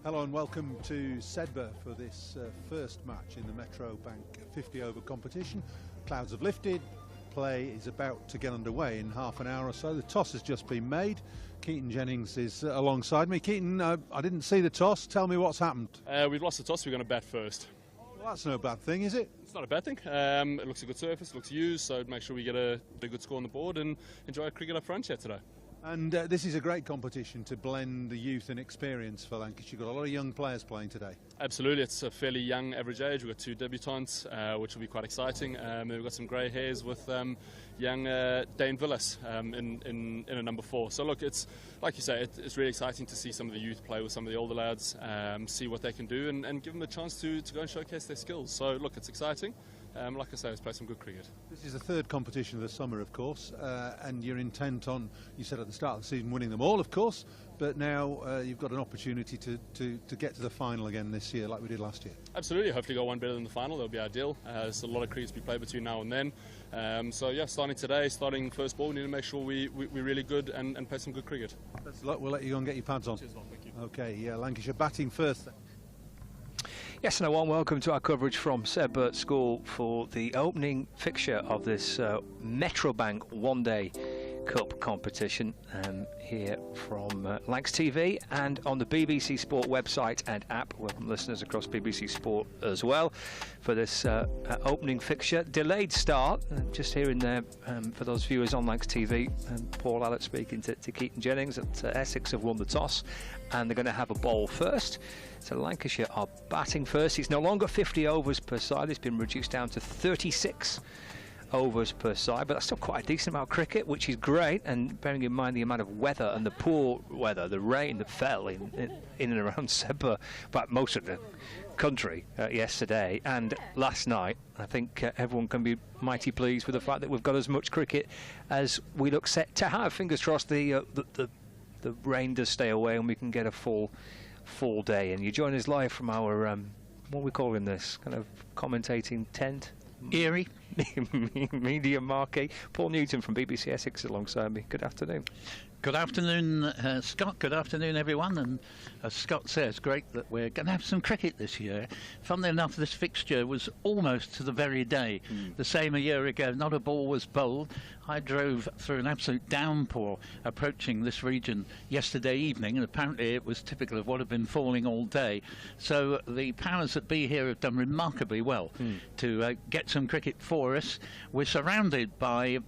Hello and welcome to Sedbergh for this first match in the Metro Bank 50 over competition. Clouds have lifted, play is about to get underway in half an hour or so. The toss has just been made. Keaton Jennings is alongside me. Keaton, I didn't see the toss. Tell me what's happened. We've lost the toss, we're going to bat first. Well, that's no bad thing, is it? It's not a bad thing. It looks a good surface, it looks used, so make sure we get a good score on the board and enjoy our cricket up front here today. And this is a great competition to blend the youth and experience for Lancashire. You've got a lot of young players playing today. Absolutely, it's a fairly young average age. We've got 2 debutants, which will be quite exciting. We've got some grey hairs with young Dane Villas in a number 4. So look, it's like you say, it's really exciting to see some of the youth play with some of the older lads, see what they can do and give them a chance to go and showcase their skills. So look, it's exciting. Like I say, let's play some good cricket. This is the 3rd competition of the summer, of course, and you're intent on, you said at the start of the season, winning them all, of course, but now you've got an opportunity to get to the final again this year, like we did last year. Absolutely, hopefully go one better than the final, that'll be ideal. There's a lot of cricket to be played between now and then. So yeah, starting today, starting first ball, we need to make sure we're really good and play some good cricket. Best of luck, we'll let you go and get your pads on. Cheers, man. Thank you. Okay, yeah, Lancashire batting first then. Yes, and a warm welcome to our coverage from Sedbergh School for the opening fixture of this Metro Bank one-day Cup competition here from Lancs TV and on the BBC Sport website and app. Welcome listeners across BBC Sport as well for this opening fixture. Delayed start, just here and there for those viewers on Lancs TV. Paul Allott speaking to Keaton Jennings at Essex have won the toss and they're going to have a bowl first. So Lancashire are batting first. It's no longer 50 overs per side. It's been reduced down to 36 overs per side, but that's still quite a decent amount of cricket, which is great. And bearing in mind the amount of weather and the poor weather, the rain that fell in and around Sedbergh, but most of the country yesterday and last night, I think everyone can be mighty pleased with the fact that we've got as much cricket as we look set to have. Fingers crossed the rain does stay away and we can get a full day. And you join us live from our what are we calling this kind of commentating tent? Eerie. Media marquee. Paul Newton from BBC Essex alongside me. Good afternoon. Good afternoon, Scott. Good afternoon, everyone. And as Scott says, great that we're going to have some cricket this year. Funnily enough, this fixture was almost to the very day. The same a year ago, not a ball was bowled. I drove through an absolute downpour approaching this region yesterday evening, and apparently it was typical of what had been falling all day. So the powers that be here have done remarkably well to get some cricket for us. We're surrounded by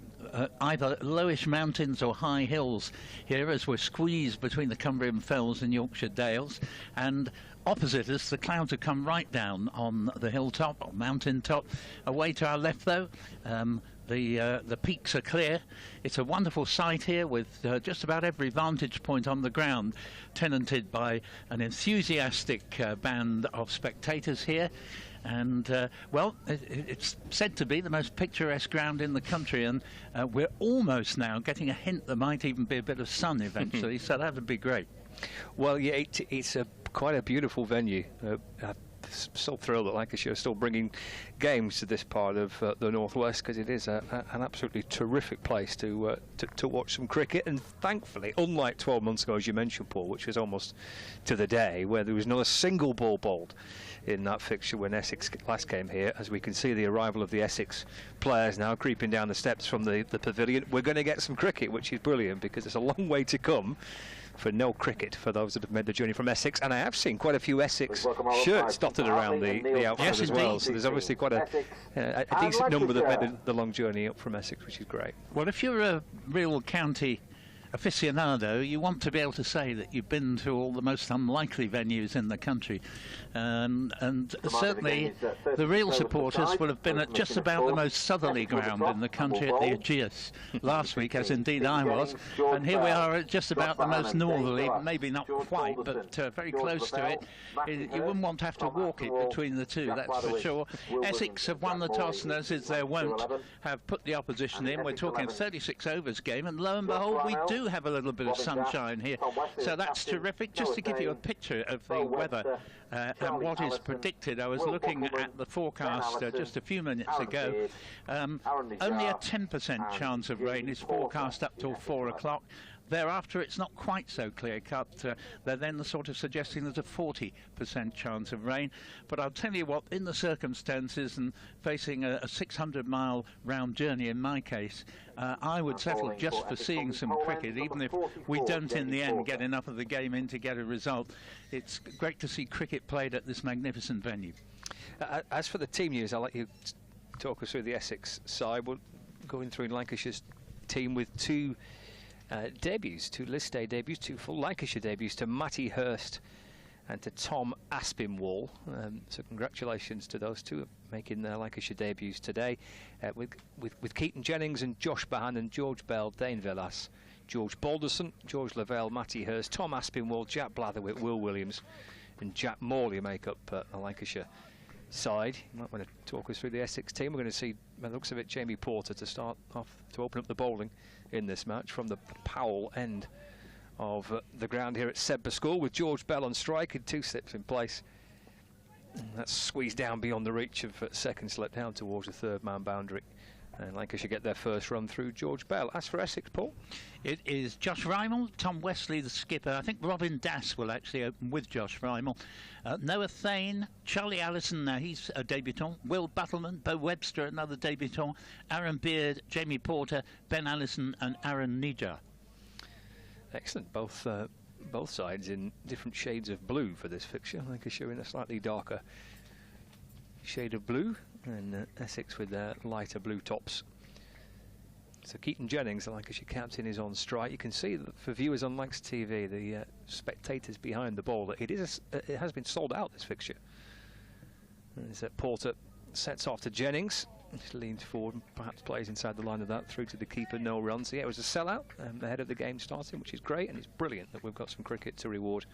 either lowish mountains or high hills here as we're squeezed between the Cumbrian Fells and Yorkshire Dales, and opposite us the clouds have come right down on the hilltop or mountain top. Away to our left though, the peaks are clear. It's a wonderful sight here with just about every vantage point on the ground tenanted by an enthusiastic band of spectators here. And well, it's said to be the most picturesque ground in the country, and we're almost now getting a hint there might even be a bit of sun eventually, so that would be great. Well, yeah, it's quite a beautiful venue. I'm so thrilled that Lancashire is still bringing games to this part of the northwest, because it is an absolutely terrific place to watch some cricket. And thankfully, unlike 12 months ago, as you mentioned, Paul, which was almost to the day, where there was not a single ball bowled in that fixture when Essex last came here, as we can see the arrival of the Essex players now creeping down the steps from the pavilion. We're going to get some cricket, which is brilliant, because it's a long way to come for no cricket for those that have made the journey from Essex. And I have seen quite a few Essex shirts dotted around the outfit as well, so there's obviously quite a decent number that made the long journey up from Essex, which is great. Well, if you're a real county aficionado, you want to be able to say that you've been to all the most unlikely venues in the country, and certainly the real supporters will have been at just about the most southerly ground in the country at the Aegeus last week, as indeed I was, and here we are at just about the most northerly, maybe not quite, but very close to it. You wouldn't want to have to walk it between the two, that's for sure. Essex have won the toss, and as is their wont, have put the opposition in. We're talking 36 overs game, and lo and behold, we do have a little bit of sunshine here, so that's terrific. Just to give you a picture of the weather and what is predicted, I was looking at the forecast just a few minutes ago. Only a 10% chance of rain is forecast up till 4 o'clock. thereafter it's not quite so clear-cut. They're then sort of suggesting there's a 40% chance of rain. But I'll tell you what, in the circumstances and facing a 600-mile round journey in my case, I would settle just for seeing some cricket, even if we don't in the end get enough of the game in to get a result. It's great to see cricket played at this magnificent venue. As for the team news, I'll let you talk us through the Essex side. We're going through Lancashire's team with two debuts, two list day debuts, two full Lancashire debuts to Matty Hurst and to Tom Aspinwall. So congratulations to those two making their Lancashire debuts today, with Keaton Jennings and Josh Bahan and George Bell, Dane Villas, George Balderson, George Lavelle, Matty Hurst, Tom Aspinwall, Jack Blatherwick, Will Williams and Jack Morley make up the Lancashire side. You might want to talk us through the Essex team. We're going to see, by the looks of it, Jamie Porter to start off, to open up the bowling in this match from the Powell end of the ground here at Sedbergh School, with George Bell on strike and 2 slips in place. And that's squeezed down beyond the reach of second slip down towards the third man boundary. And Lancashire get their first run through George Bell. As for Essex, Paul? It is Josh Rymel, Tom Wesley, the skipper. I think Robin Das will actually open with Josh Rymel. Noah Thane, Charlie Allison, now he's a debutant. Will Battleman, Bo Webster, another debutant. Aaron Beard, Jamie Porter, Ben Allison and Aaron Nija. Excellent. Both sides in different shades of blue for this fixture. Lancashire in a slightly darker shade of blue, and Essex with their lighter blue tops. So Keaton Jennings, the Lancashire captain, is on strike. You can see that for viewers on Lancs TV, the spectators behind the ball, it has been sold out, this fixture. As Porter sets off to Jennings, just leans forward and perhaps plays inside the line of that through to the keeper, no run. So yeah, it was a sellout ahead of the game starting, which is great, and it's brilliant that we've got some cricket to reward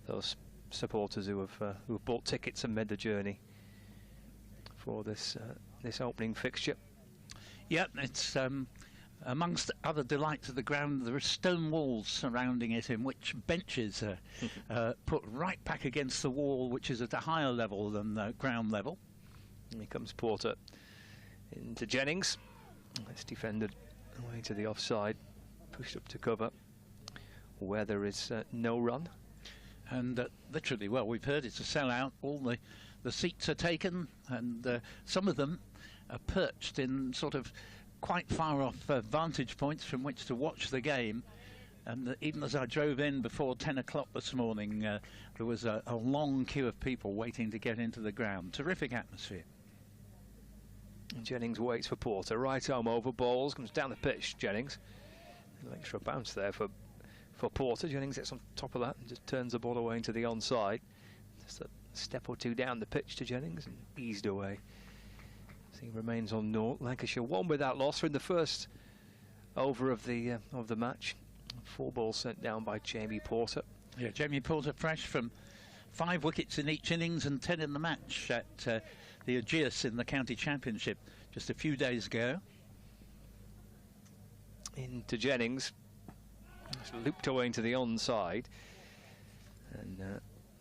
those supporters who have bought tickets and made the journey for this opening fixture. Yep, it's amongst other delights of the ground, there are stone walls surrounding it in which benches are put right back against the wall, which is at a higher level than the ground level. And here comes Porter into Jennings. It's defended away to the offside, pushed up to cover where there is no run. And literally, well, we've heard it's a sellout. All the seats are taken, and some of them are perched in sort of quite far off vantage points from which to watch the game. And even as I drove in before 10 o'clock this morning, there was a long queue of people waiting to get into the ground. Terrific atmosphere. Jennings waits for Porter, right arm over balls, comes down the pitch. Jennings, an extra bounce there for Porter. Jennings gets on top of that and just turns the ball away into the onside. Just a step or two down the pitch to Jennings and eased away. So he remains on naught. Lancashire won without loss in the first over of the match. 4 balls sent down by Jamie Porter. Yeah, Jamie Porter fresh from 5 wickets in each innings and 10 in the match at the Aegeus in the county championship just a few days ago. Into Jennings, just looped away into the onside, and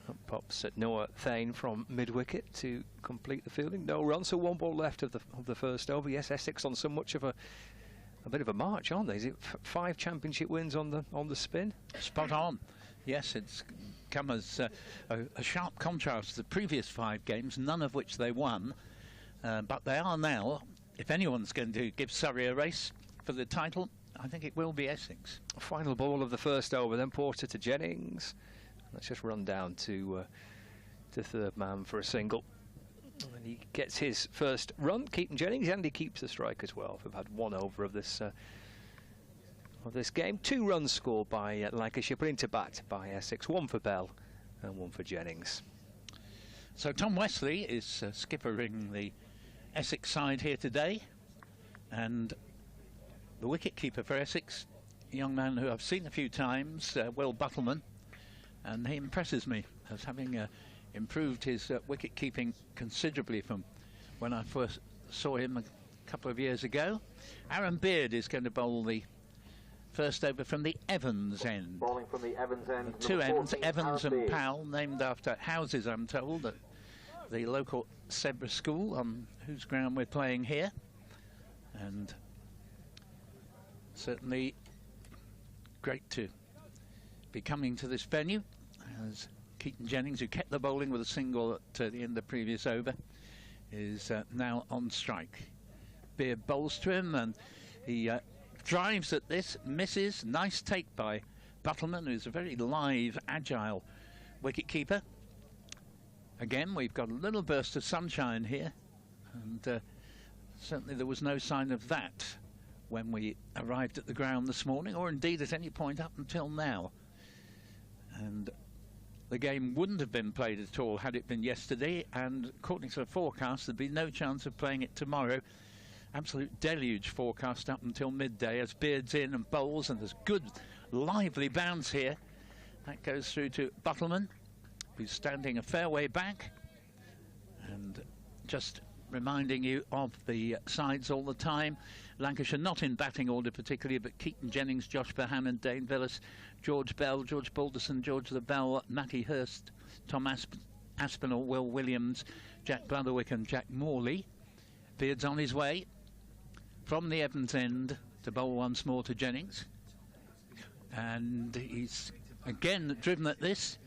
up pops at Noah Thane from mid-wicket to complete the fielding. No run, so 1 ball left of the first over. Yes, Essex on so much of a bit of a march, aren't they? Is it 5 championship wins on the spin? Spot on. Yes, it's come as a sharp contrast to the previous 5 games, none of which they won. But they are now, if anyone's going to give Surrey a race for the title, I think it will be Essex. Final ball of the first over, then Porter to Jennings. Let's just run down to third man for a single. And he gets his first run, Keaton Jennings, and he keeps the strike as well. We've had 1 over of this game. 2 runs scored by Lancashire, put into bat by Essex. 1 for Bell and 1 for Jennings. So Tom Wesley is skippering the Essex side here today, and the wicket-keeper for Essex, a young man who I've seen a few times, Will Battleman, and he impresses me as having improved his wicket-keeping considerably from when I first saw him a couple of years ago. Aaron Beard is going to bowl the first over from the Evans end. Bowling from the Evans end. 2 ends, Evans and Powell, named after houses, I'm told, at the local Sedbergh School, on whose ground we're playing here. And certainly great to be coming to this venue, as Keaton Jennings, who kept the bowling with a single at the end of the previous over, is now on strike. Beard bowls to him, and he drives at this, misses. Nice take by Buttleman, who's a very live, agile wicket-keeper. Again, we've got a little burst of sunshine here, and certainly there was no sign of that when we arrived at the ground this morning, or indeed at any point up until now. And the game wouldn't have been played at all had it been yesterday, and according to the forecast, there'd be no chance of playing it tomorrow. Absolute deluge forecast up until midday as Beard's in and bowls, and there's good lively bounce here. That goes through to Buttleman, who's standing a fair way back. And just reminding you of the sides all the time. Lancashire not in batting order particularly, but Keaton Jennings, Josh Bohannon, Dane Villas, George Bell, George Balderson, George the Bell, Matty Hurst, Tom Aspinall, Will Williams, Jack Blatherwick and Jack Morley. Beard's on his way from the Evans end to bowl once more to Jennings. And he's again driven at this.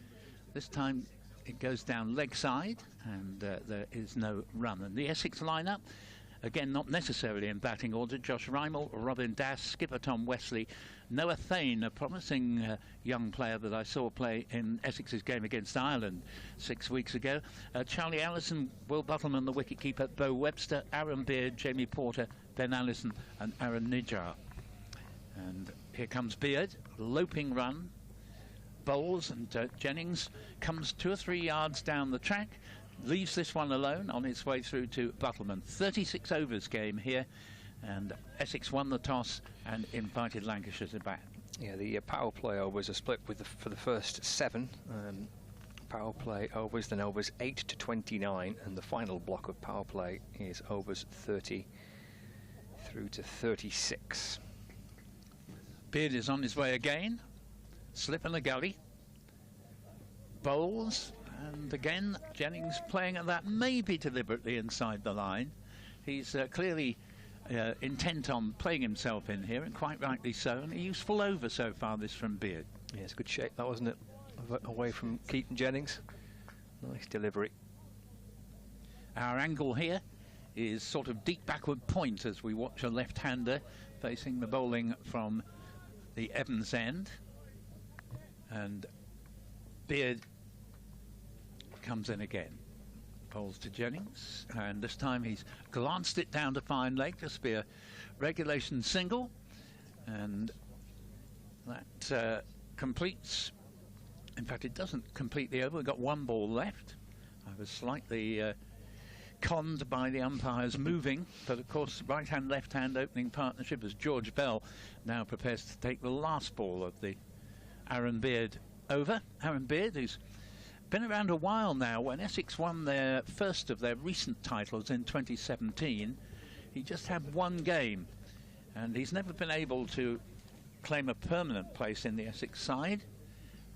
This time it goes down leg side, and there is no run. And the Essex lineup, again, not necessarily in batting order. Josh Rymel, Robin Das, skipper Tom Wesley, Noah Thane, a promising young player that I saw play in Essex's game against Ireland 6 weeks ago. Charlie Allison, Will Buttleman, the wicketkeeper, Bo Webster, Aaron Beard, Jamie Porter, Ben Allison and Aaron Nijjar. And here comes Beard, loping run, bowls, and Jennings comes 2 or 3 yards down the track, leaves this one alone on its way through to Buttleman. 36 overs game here, and Essex won the toss and invited Lancashire to bat. Yeah, the power play overs are split with for the first 7 power play overs, then overs 8 to 29, and the final block of power play is overs 30 through to 36. Beard is on his way again, slip in the gully, bowls, and again Jennings playing at that, maybe deliberately inside the line. He's clearly intent on playing himself in here, and quite rightly so, and a useful over so far this from Beard. Yeah, it's a good shape that, wasn't it, away from Keaton Jennings. Nice delivery. Our angle here is sort of deep backward point as we watch a left-hander facing the bowling from the Evans end, and Beard comes in again, bowls to Jennings, and this time he's glanced it down to fine leg, just be a regulation single, and that completes. In fact, it doesn't complete the over. We've got 1 ball left. I was slightly conned by the umpires moving, but of course right hand left hand opening partnership as George Bell now prepares to take the last ball of the Aaron Beard over. Aaron Beard, who's been around a while now. When Essex won their first of their recent titles in 2017, he just had 1 game, and he's never been able to claim a permanent place in the Essex side,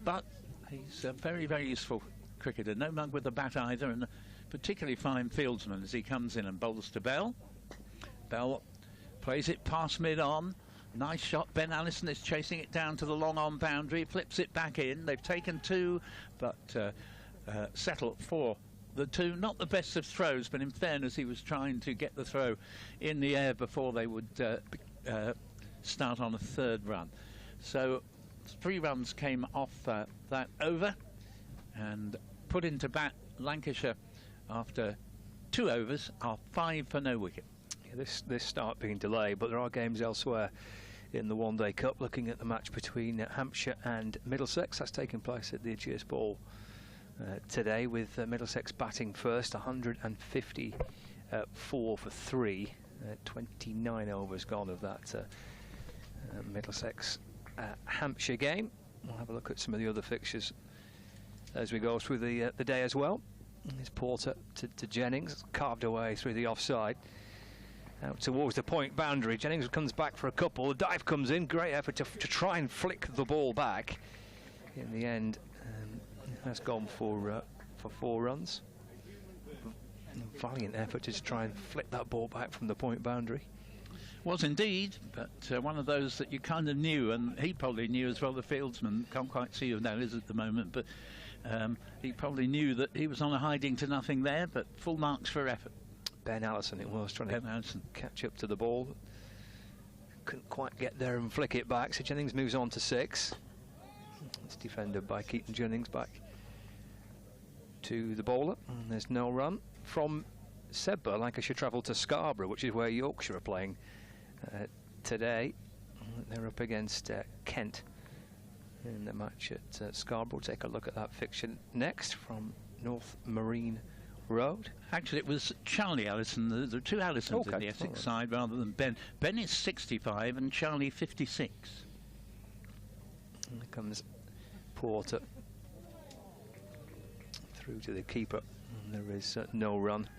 but he's a very, very useful cricketer. No mug with the bat either, and particularly fine fieldsman as he comes in and bowls to Bell. Bell plays it past mid-on. Nice shot. Ben Allison is chasing it down to the long-on boundary, flips it back in. They've taken 2, but settle for the 2. Not the best of throws, but in fairness, he was trying to get the throw in the air before they would start on a 3rd run. So 3 runs came off that over, and put into bat Lancashire after 2 overs are 5 for no wicket. Yeah, this start being delayed, but there are games elsewhere in the One Day Cup. Looking at the match between Hampshire and Middlesex, that's taking place at the Ageas Ball today, with Middlesex batting first. 154 for 3, 29 overs gone of that Middlesex Hampshire game. We'll have a look at some of the other fixtures as we go through the day as well. There's Porter to Jennings, carved away through the offside, out towards the point boundary. Jennings comes back for a couple. The dive comes in, great effort to try and flick the ball back. In the end, has gone for 4 runs. Valiant effort to try and flick that ball back from the point boundary. Was indeed, but one of those that you kind of knew, and he probably knew as well, the fieldsman. Can't quite see who that is at the moment, but he probably knew that he was on a hiding to nothing there, but full marks for effort. Ben Allison it was, trying to catch up to the ball. Couldn't quite get there and flick it back, so Jennings moves on to 6. It's defended by Keaton Jennings back to the bowler, and there's no run. From Sedbergh, Lancashire travelled to Scarborough, which is where Yorkshire are playing today. They're up against Kent in the match at Scarborough. We'll take a look at that fixture next from North Marine Road. Actually, it was Charlie Allison. There are 2 Allisons in the Essex side rather than Ben. Ben is 65 and Charlie 56. And there comes Porter through to the keeper, and there is no run.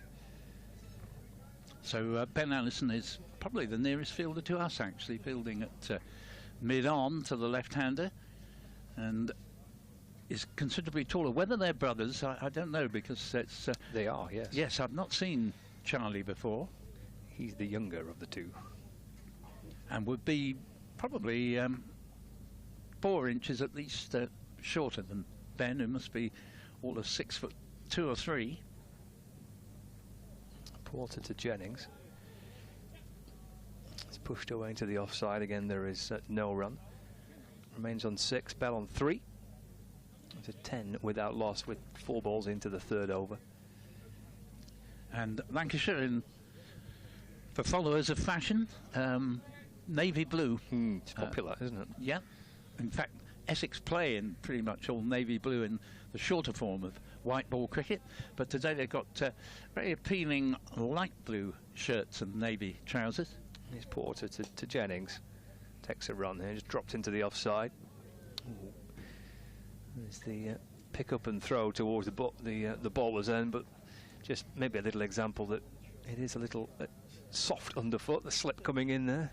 So Ben Allison is probably the nearest fielder to us, actually, fielding at mid-on to the left-hander, and is considerably taller. Whether they're brothers, I don't know, because it's... they are, yes. Yes, I've not seen Charlie before. He's the younger of the 2. And would be probably 4 inches at least shorter than Ben, who must be all of 6'2" or 3. Porter to Jennings. It's pushed away into the offside again. There is no run. Remains on 6. Bell on 3. It's a 10 without loss, with 4 balls into the 3rd over. And Lancashire, for followers of fashion, navy blue. It's popular, isn't it? Yeah. In fact, Essex play in pretty much all navy blue in the shorter form of white ball cricket, but today they've got very appealing light blue shirts and navy trousers. Here's Porter to Jennings. Takes a run here, just dropped into the offside. Ooh. There's the pick up and throw towards the bowler's end, but just maybe a little example that it is a little soft underfoot, the slip coming in there.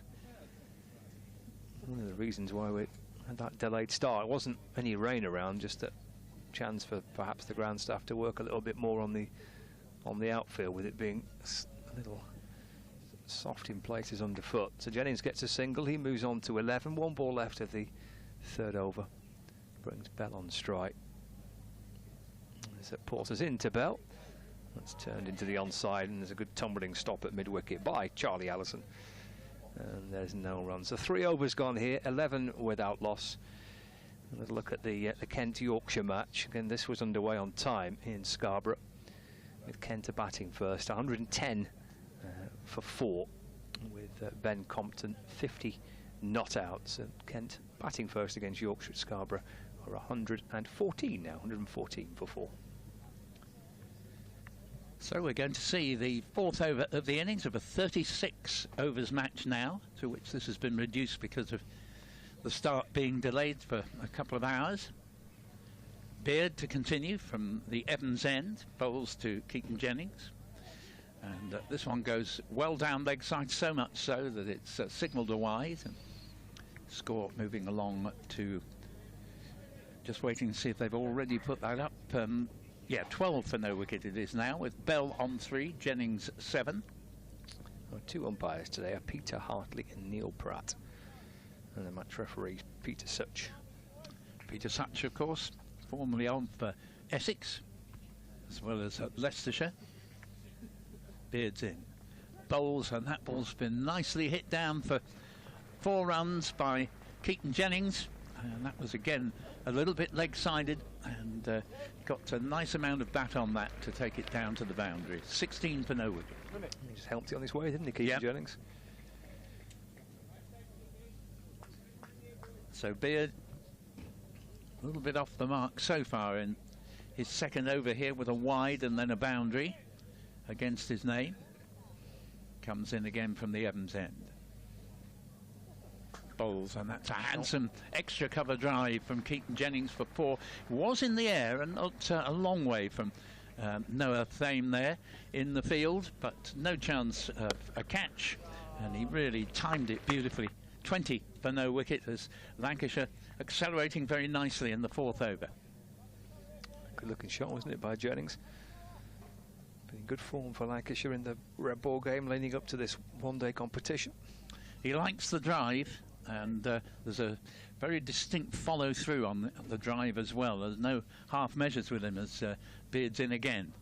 One of the reasons why we had that delayed start. It wasn't any rain around, just a chance for perhaps the ground staff to work a little bit more on the outfield, with it being a little soft in places underfoot. So Jennings gets a single. He moves on to 11. 1 ball left of the 3rd over. Brings Bell on strike. There's Porter's into Bell. That's turned into the onside, and there's a good tumbling stop at mid-wicket by Charlie Allison. And there's no run. So 3 overs gone here, 11 without loss. Let's look at the Kent-Yorkshire match. Again, this was underway on time in Scarborough, with Kent batting first. 110 for 4, with Ben Compton 50 not out. So Kent batting first against Yorkshire at Scarborough are 114 now, 114 for 4. So we're going to see the 4th over of the innings of a 36 overs match now, to which this has been reduced because of the start being delayed for a couple of hours. Beard to continue from the Evans end, bowls to Keaton Jennings. And this one goes well down leg side, so much so that it's signalled a wide. And score moving along to, just waiting to see if they've already put that up. Yeah, 12 for no wicket it is now, with Bell on 3, Jennings 7. Well, 2 umpires today are Peter Hartley and Neil Pratt. And the match referee, Peter Such. Peter Such, of course, formerly on for Essex, as well as Leicestershire. Beard's in. Bowls, and that ball's been nicely hit down for 4 runs by Keaton Jennings. And that was, again, a little bit leg-sided, and got a nice amount of bat on that to take it down to the boundary. 16 for no wicket. He just helped it on his way, didn't he, Keaton Jennings? So Beard, a little bit off the mark so far in his 2nd over here, with a wide and then a boundary against his name. Comes in again from the Evans end. Bowls, and that's a handsome extra cover drive from Keaton Jennings for 4. Was in the air and not a long way from Noah Thame there in the field, but no chance of a catch, and he really timed it beautifully. 20 for no wicket, as Lancashire accelerating very nicely in the 4th over. Good looking shot, wasn't it, by Jennings? Been in good form for Lancashire in the red ball game leading up to this one-day competition. He likes the drive, and there's a very distinct follow through on the drive as well. There's no half measures with him as Beard's in again.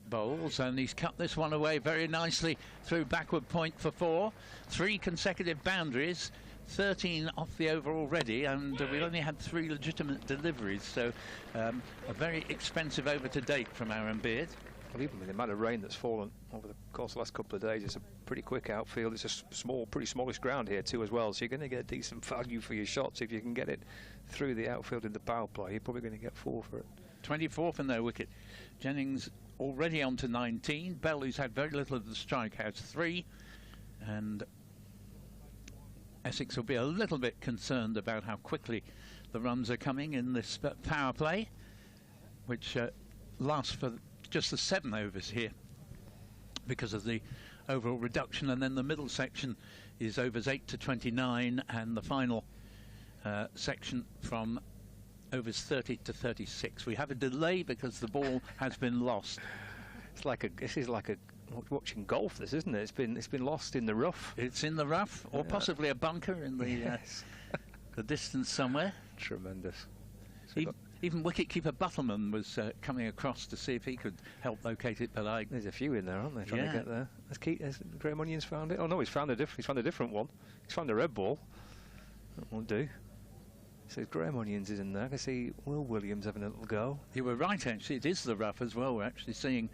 Bowles, and he's cut this one away very nicely through backward point for 4. 3 consecutive boundaries, 13 off the over already, and we've only had 3 legitimate deliveries, so a very expensive over to date from Aaron Beard. Well, even with the amount of rain that's fallen over the course of the last couple of days, it's a pretty quick outfield. It's a pretty smallish ground here too as well, so you're going to get decent value for your shots if you can get it through the outfield in the power play. You're probably going to get 4 for it. 24 from their wicket. Jennings already on to 19. Bell, who's had very little of the strike, has 3, and Essex will be a little bit concerned about how quickly the runs are coming in this power play, which lasts for just the 7 overs here because of the overall reduction, and then the middle section is overs 8 to 29, and the final section from overs 30 to 36. We have a delay because the ball has been lost. This is like watching golf, this, isn't it? It's been lost in the rough. It's in the rough, or possibly a bunker in the yes. the distance somewhere. Tremendous. Even wicketkeeper Buttleman was coming across to see if he could help locate it, but there's a few in there, aren't there, trying to get there. Has Graham Onions found it? Oh no, he's found a different one. He's found a red ball. That won't do. So Graham Onions is in there. I can see Will Williams having a little go. You were right, actually. It is the rough as well. We're actually seeing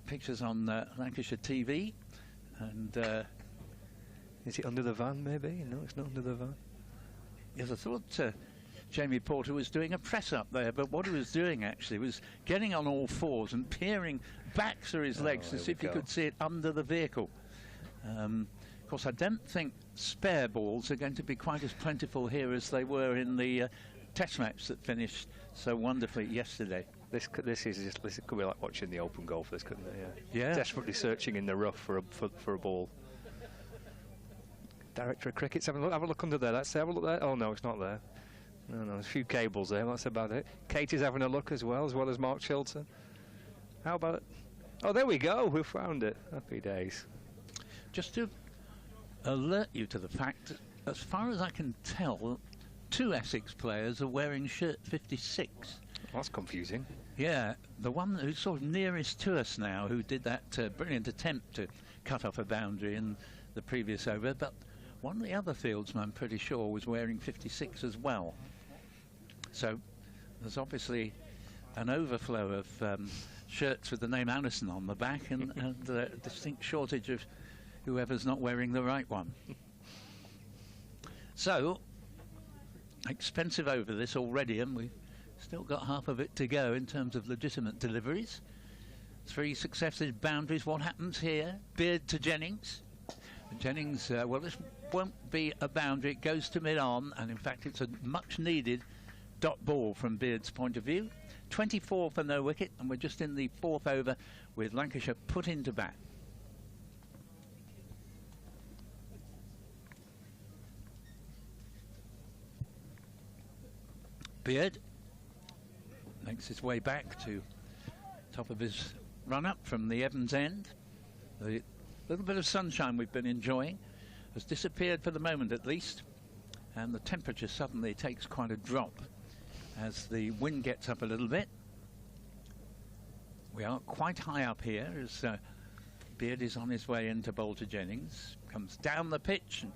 pictures on Lancashire TV. And is it under the van, maybe? No, it's not under the van. Yes, I thought Jamie Porter was doing a press up there, but what he was doing actually was getting on all 4s and peering back through his legs to see if he could see it under the vehicle. Of course, I don't think spare balls are going to be quite as plentiful here as they were in the test match that finished so wonderfully yesterday. This could be like watching the Open golf, this, couldn't it? Yeah. Desperately searching in the rough for a ball. Director of Cricket's have a look under there. Let's have a look there. Oh no, it's not there. No, there's a few cables there. That's about it. Katie's having a look as well as Mark Chilton. How about it? Oh, there we go. We found it. Happy days. Just to alert you to the fact that, as far as I can tell, 2 Essex players are wearing shirt 56. That's confusing. Yeah, the one who's sort of nearest to us now, who did that brilliant attempt to cut off a boundary in the previous over, but one of the other fieldsmen, I'm pretty sure, was wearing 56 as well. So there's obviously an overflow of shirts with the name Allison on the back, and a distinct shortage of whoever's not wearing the right one. So, expensive over this already, and we've still got half of it to go in terms of legitimate deliveries. 3 successive boundaries. What happens here? Beard to Jennings. Jennings, well, this won't be a boundary. It goes to mid-on, and in fact it's a much-needed dot ball from Beard's point of view. 24 for no wicket, and we're just in the 4th over with Lancashire put into bat. Beard makes his way back to top of his run-up from the Evans end. The little bit of sunshine we've been enjoying has disappeared for the moment at least, and the temperature suddenly takes quite a drop as the wind gets up a little bit. We are quite high up here as Beard is on his way into bowl to Jennings. Comes down the pitch and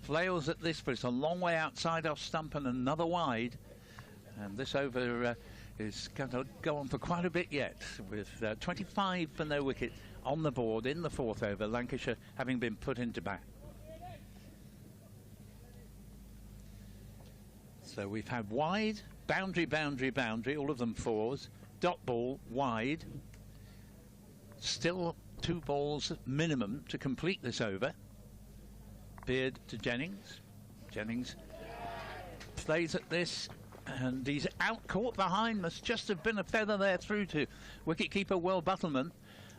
flails at this, but it's a long way outside off stump and another wide. And this over is going to go on for quite a bit yet, with 25 for no wicket on the board in the 4th over, Lancashire having been put into bat. So we've had wide, boundary, boundary, boundary, all of them 4s, dot ball, wide. Still 2 balls minimum to complete this over. Beard to Jennings. Jennings plays at this, and he's out, caught behind. Must just have been a feather there through to wicketkeeper Will Buttleman.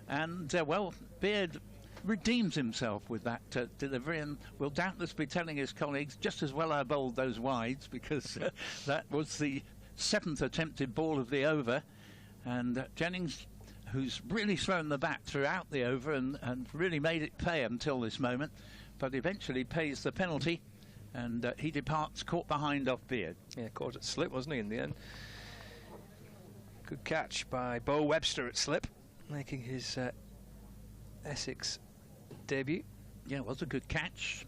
And, well, Beard redeems himself with that delivery, and will doubtless be telling his colleagues just as well I bowled those wides, because that was the 7th attempted ball of the over. And Jennings, who's really thrown the bat throughout the over and really made it pay until this moment, but eventually pays the penalty, and he departs caught behind off Beard. Yeah, caught at slip, wasn't he, in the end? Good catch by Bo Webster at slip, making his Essex debut. Yeah, it was a good catch.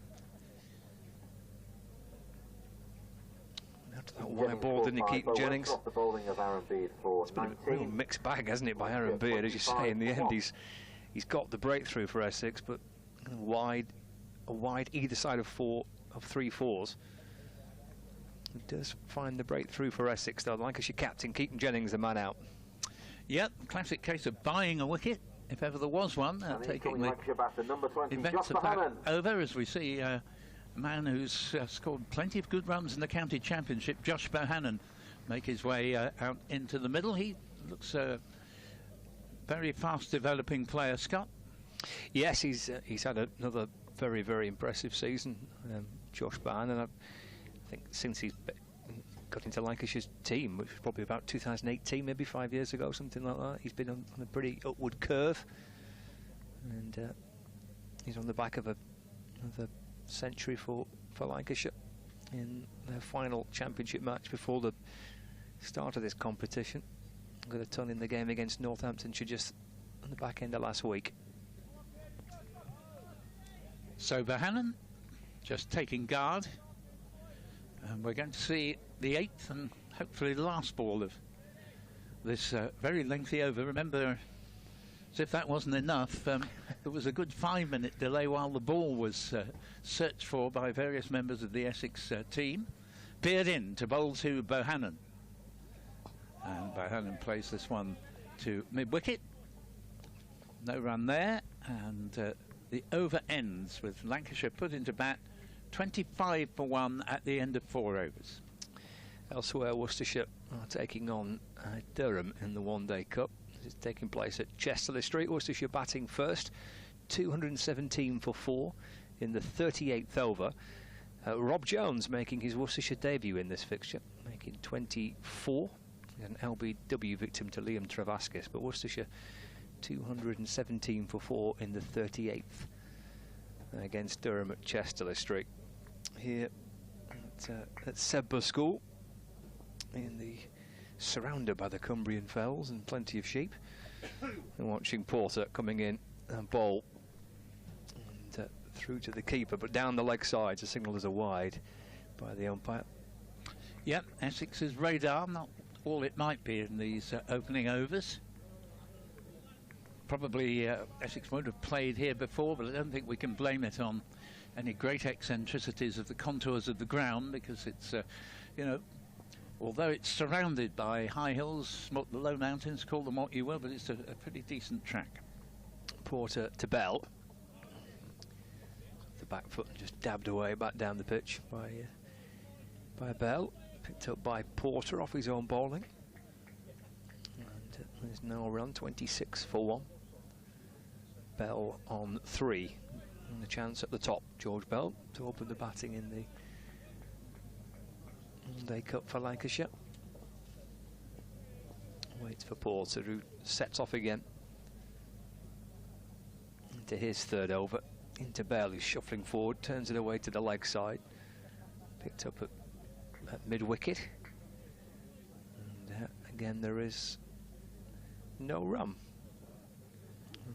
After that wide ball, didn't he, Keaton Jennings? The bowling of Aaron Beard for It's been a real mixed bag, hasn't it, by Aaron Beard? As you say, in the end, he's got the breakthrough for Essex, but a wide either side of 3 fours. He does find the breakthrough for Essex, though. Lancashire captain Keaton Jennings, the man out. Yep, classic case of buying a wicket, if ever there was one. Taking the events back over, as we see a man who's scored plenty of good runs in the county championship, Josh Bohannon, make his way out into the middle. He looks a very fast developing player, Scott. Yes, he's had another very, very impressive season, Josh Bohannon. I think since he's got into Lancashire's team, which was probably about 2018, maybe 5 years ago, something like that, he's been on a pretty upward curve, and he's on the back of another century for Lancashire in their final championship match before the start of this competition. Got a ton in the game against Northamptonshire just on the back end of last week. So Bohannon just taking guard, and we're going to see the 8th and hopefully the last ball of this very lengthy over. Remember, as if that wasn't enough, there was a good 5-minute delay while the ball was searched for by various members of the Essex team. Beard in to bowl to Bohannon, and Bohannon plays this one to mid-wicket. No run there, and the over ends with Lancashire put into bat 25 for 1 at the end of 4 overs. Elsewhere, Worcestershire are taking on Durham in the one-day cup. This is taking place at Chesterley Street. Worcestershire batting first, 217 for 4 in the 38th over. Rob Jones making his Worcestershire debut in this fixture, making 24. An LBW victim to Liam Travaskis, but Worcestershire 217 for 4 in the 38th against Durham at Chesterley Street. Here at Sedbergh School, surrounded by the Cumbrian fells and plenty of sheep. And watching Porter coming in and bowl and through to the keeper, but down the leg side to signal as a wide by the umpire. Yep, Essex's radar, not all it might be in these opening overs. Probably Essex won't have played here before, but I don't think we can blame it on any great eccentricities of the contours of the ground, because it's, you know, although it's surrounded by high hills, the low mountains, call them what you will, but it's a pretty decent track. Porter to Bell. The back foot just dabbed away back down the pitch by Bell. Picked up by Porter off his own bowling. And there's no run, 26 for 1. Bell on 3. And a chance at the top, George Bell, to open the batting in the Day Cup for Lancashire. Waits for Porter, who sets off again into his 3rd over. Into Bell, who's shuffling forward, turns it away to the leg side. Picked up at mid-wicket. And again, there is no run.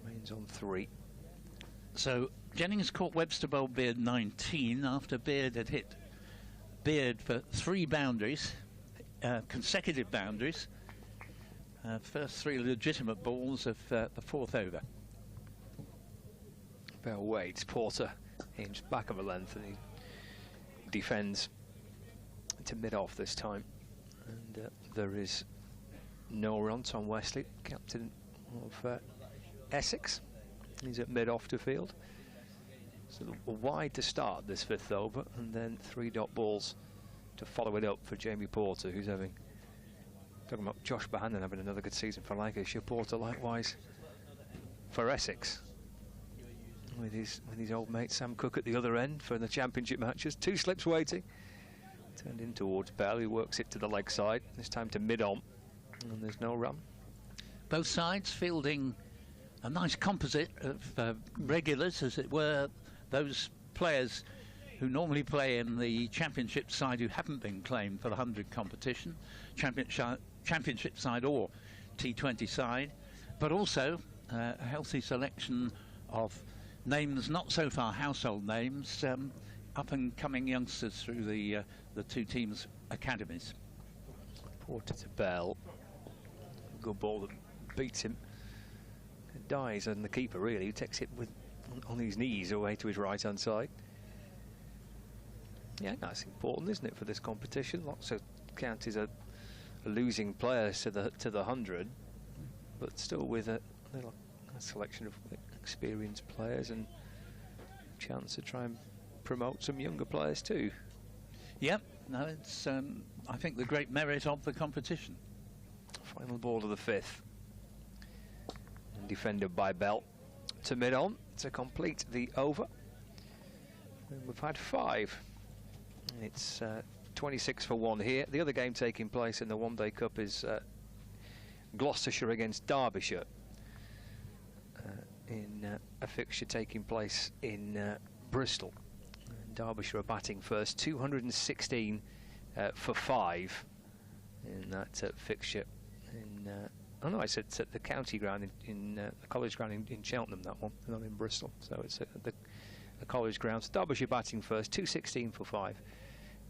Remains on 3. So Jennings caught Webster bowled Beard 19 after Beard had hit Beard for 3 boundaries, consecutive boundaries. First 3 legitimate balls of the 4th over. Bell waits. Porter aims back of a length, and he defends to mid-off this time. And there is no run. Tom Wesley, captain of Essex, he's at mid-off to field. So wide to start this 5th over, and then 3 dot balls to follow it up for Jamie Porter, who's having, talking about Josh Bohannon having another good season for Lancashire. Porter likewise for Essex, with his old mate Sam Cook at the other end for the championship matches. 2 slips waiting. Turned in towards Bell, who works it to the leg side. This time to mid-on, and there's no run. Both sides fielding a nice composite of regulars, as it were, those players who normally play in the championship side who haven't been claimed for the 100 competition, championship side or T20 side, but also a healthy selection of names, not so far household names, up and coming youngsters through the two teams' academies. Porter to Bell. Good ball that beats him. It dies, and the keeper really takes it with on his knees away to his right hand side. Yeah, that's important, isn't it, for this competition? Lots of counties are losing players to the 100, but still with a selection of experienced players and chance to try and promote some younger players too. Yep, no, it's I think the great merit of the competition. Final ball of the 5th, and defended by Bell to mid-on to complete the over. And we've had 5. It's 26 for 1 here. The other game taking place in the one-day cup is Gloucestershire against Derbyshire in a fixture taking place in Bristol. And Derbyshire are batting first, 216 for 5 in that fixture. Oh no, I said it's at the county ground in the college ground in Cheltenham, that one, not in Bristol. So it's at the college grounds. Derbyshire batting first, 216 for 5.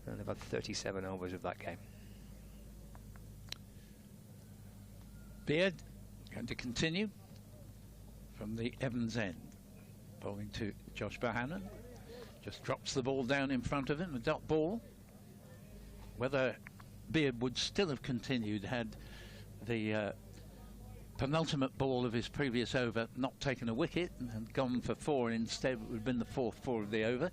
And they've had 37 overs of that game. Beard going to continue from the Evans end. Bowling to Josh Bohannon. Just drops the ball down in front of him, a dot ball. Whether Beard would still have continued had the penultimate ball of his previous over not taken a wicket and gone for 4, and instead it would have been the 4th 4 of the over,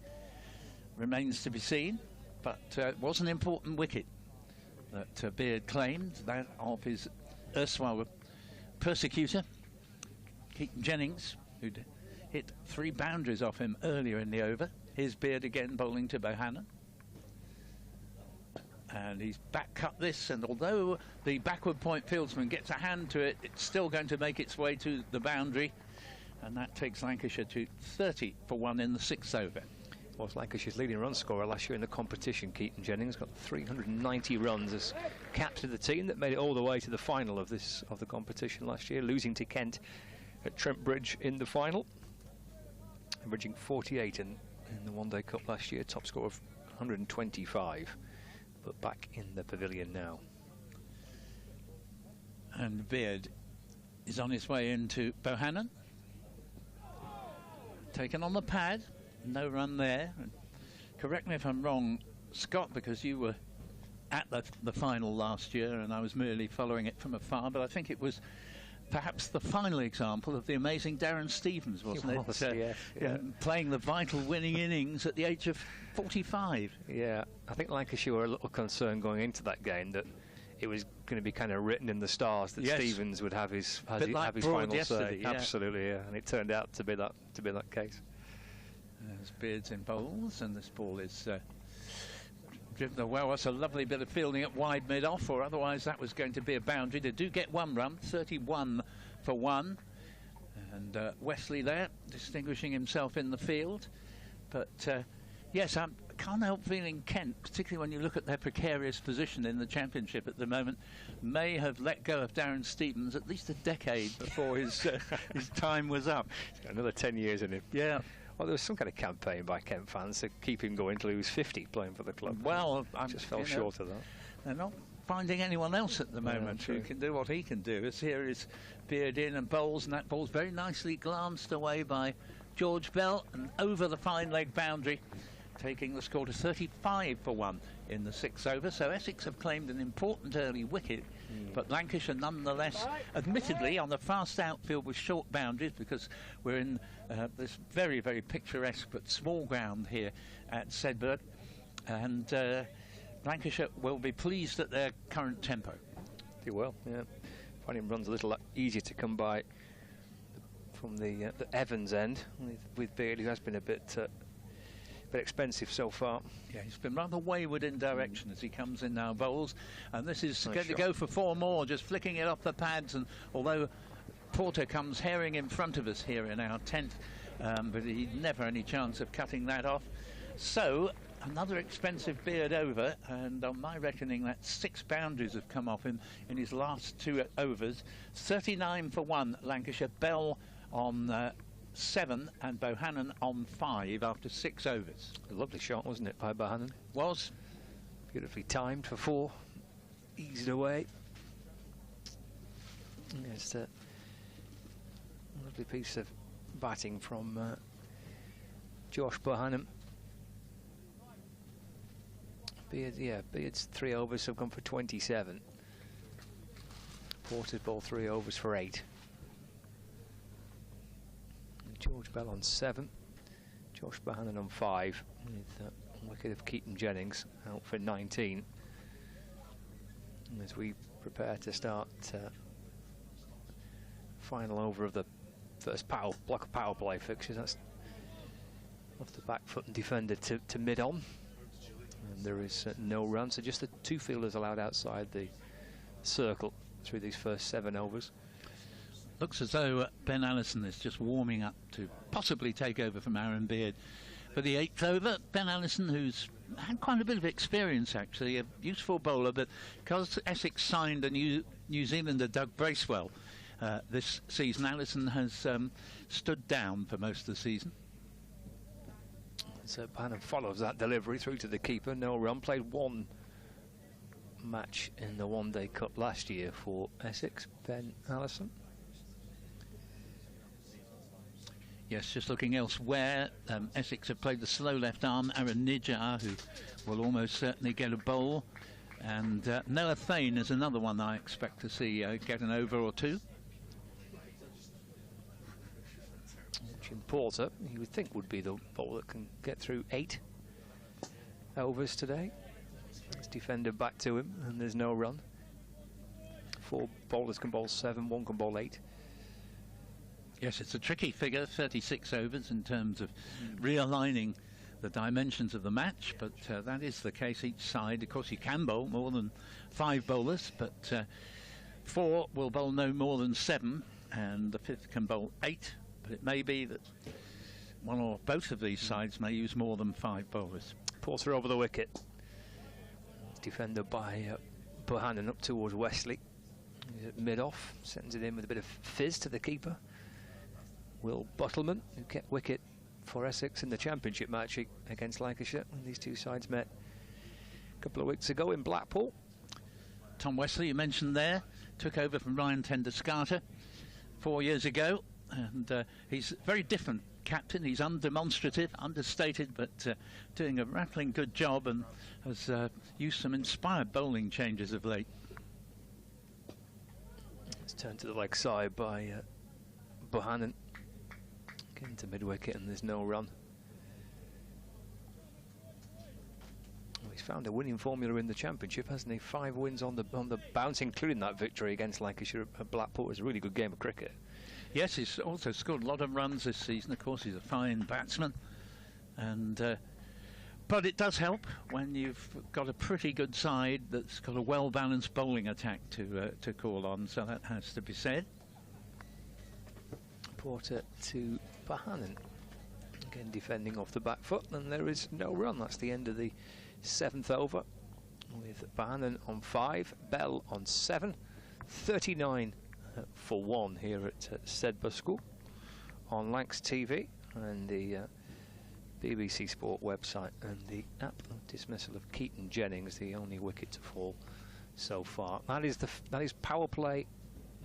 remains to be seen. But it was an important wicket that Beard claimed, that of his erstwhile persecutor, Keaton Jennings, who'd hit 3 boundaries off him earlier in the over. Here's Beard again bowling to Bohannon. And he's back cut this, and although the backward point fieldsman gets a hand to it, it's still going to make its way to the boundary, and that takes Lancashire to 30 for 1 in the 6th over. Was Lancashire's leading run scorer last year in the competition. Keaton Jennings got 390 runs as captain of the team that made it all the way to the final of the competition last year, losing to Kent at Trent Bridge in the final, averaging 48 in the one-day cup last year, top score of 125, but back in the pavilion now. And Beard is on his way into Bohannon, taken on the pad. No run there. And correct me if I'm wrong, Scott, because you were at the final last year and I was merely following it from afar, but I think it was perhaps the final example of the amazing Darren Stevens, wasn't it? Yeah. Playing the vital winning innings at the age of 45. Yeah, I think Lancashire were a little concerned going into that game that it was going to be kind of written in the stars that Stevens would have his final say. Yeah. Absolutely, yeah, and it turned out to be that case. There's Beards in bowls, and this ball is driven well. That's a lovely bit of fielding at wide mid-off, or otherwise that was going to be a boundary. They do get 1 run, 31 for 1, and Wesley there distinguishing himself in the field. But yes, I can't help feeling Kent, particularly when you look at their precarious position in the championship at the moment, may have let go of Darren Stevens at least a decade before his time was up. He's got another 10 years in him. Yeah. Well, there was some kind of campaign by Kent fans to keep him going until he was 50 playing for the club. Well, I just fell short of that. They're not finding anyone else at the moment who can do what he can do. As here is Beard in and bowls, and that ball's very nicely glanced away by George Bell and over the fine leg boundary, taking the score to 35 for 1 in the 6th over. So Essex have claimed an important early wicket, but Lancashire nonetheless, admittedly on the fast outfield with short boundaries, because we're in this very, very picturesque but small ground here at Sedbergh, and Lancashire will be pleased at their current tempo. They will, yeah. Finding runs a little easier to come by from the Evans end with Beard, who has been a bit expensive so far. Yeah, he's been rather wayward in direction as he comes in now, bowls, and this is going to go for 4 more, just flicking it off the pads. And although Porter comes herring in front of us here in our 10th but he never any chance of cutting that off. So another expensive beard over, and on my reckoning that's 6 boundaries have come off him in his last 2 overs. 39 for 1 Lancashire. Bell on 7 and Bohannon on 5 after 6 overs. A lovely shot, wasn't it, by Bohannon? Was. Beautifully timed for 4. Eased away. It's a lovely piece of batting from Josh Bohannon. Beard's 3 overs have gone for 27. Porter's ball 3 overs for 8. And George Bell on 7. Josh Bohannon on 5. With wicket of Keaton Jennings out for 19. And as we prepare to start final over of the first block of power play fixtures, that's off the back foot and defender to mid-on. And there is no run, so just the 2 fielders allowed outside the circle through these first 7 overs. Looks as though Ben Allison is just warming up to possibly take over from Aaron Beard for the 8th over. Ben Allison, who's had quite a bit of experience actually, a useful bowler, but because Essex signed a New Zealander, Doug Bracewell, this season, Allison has stood down for most of the season. So Bohannon follows that delivery through to the keeper. No run. Played 1 match in the one-day cup last year for Essex. Ben Allison. Yes, just looking elsewhere, Essex have played the slow left arm, Aaron Nijar, who will almost certainly get a bowl. And Noah Thane is another one I expect to see get an over or 2. Porter, you would think would be the bowler that can get through 8 overs today. It's defender back to him, and there's no run. 4 bowlers can bowl 7, 1 can bowl 8. Yes, it's a tricky figure, 36 overs in terms of realigning the dimensions of the match, but that is the case each side. Of course, you can bowl more than 5 bowlers, but 4 will bowl no more than 7, and the 5th can bowl 8. But it may be that one or both of these sides may use more than 5 bowlers. Porter over the wicket. Defender by Bohannon up towards Wesley. He's at mid-off, sends it in with a bit of fizz to the keeper. Will Buttleman, who kept wicket for Essex in the championship match against Lancashire when these 2 sides met a couple of weeks ago in Blackpool. Tom Wesley, you mentioned there, took over from Ryan Tender-Scarter 4 years ago. And he's a very different captain. He's undemonstrative, understated, but doing a rattling good job, and has used some inspired bowling changes of late. It's turned to the leg side by Bohannon. Getting to mid-wicket, and there's no run. Well, he's found a winning formula in the championship, hasn't he? 5 wins on the bounce, including that victory against Lancashire at Blackpool. It was a really good game of cricket. Yes, he's also scored a lot of runs this season. Of course, he's a fine batsman, and but it does help when you've got a pretty good side that's got a well-balanced bowling attack to call on. So that has to be said. Porter to Bohannon, again defending off the back foot, and there is no run. That's the end of the 7th over, with Bohannon on 5, Bell on 7, 39. For 1 here at Sedbergh School on Lancs TV and the BBC Sport website, and the absolute dismissal of Keaton Jennings, the only wicket to fall so far. That is power play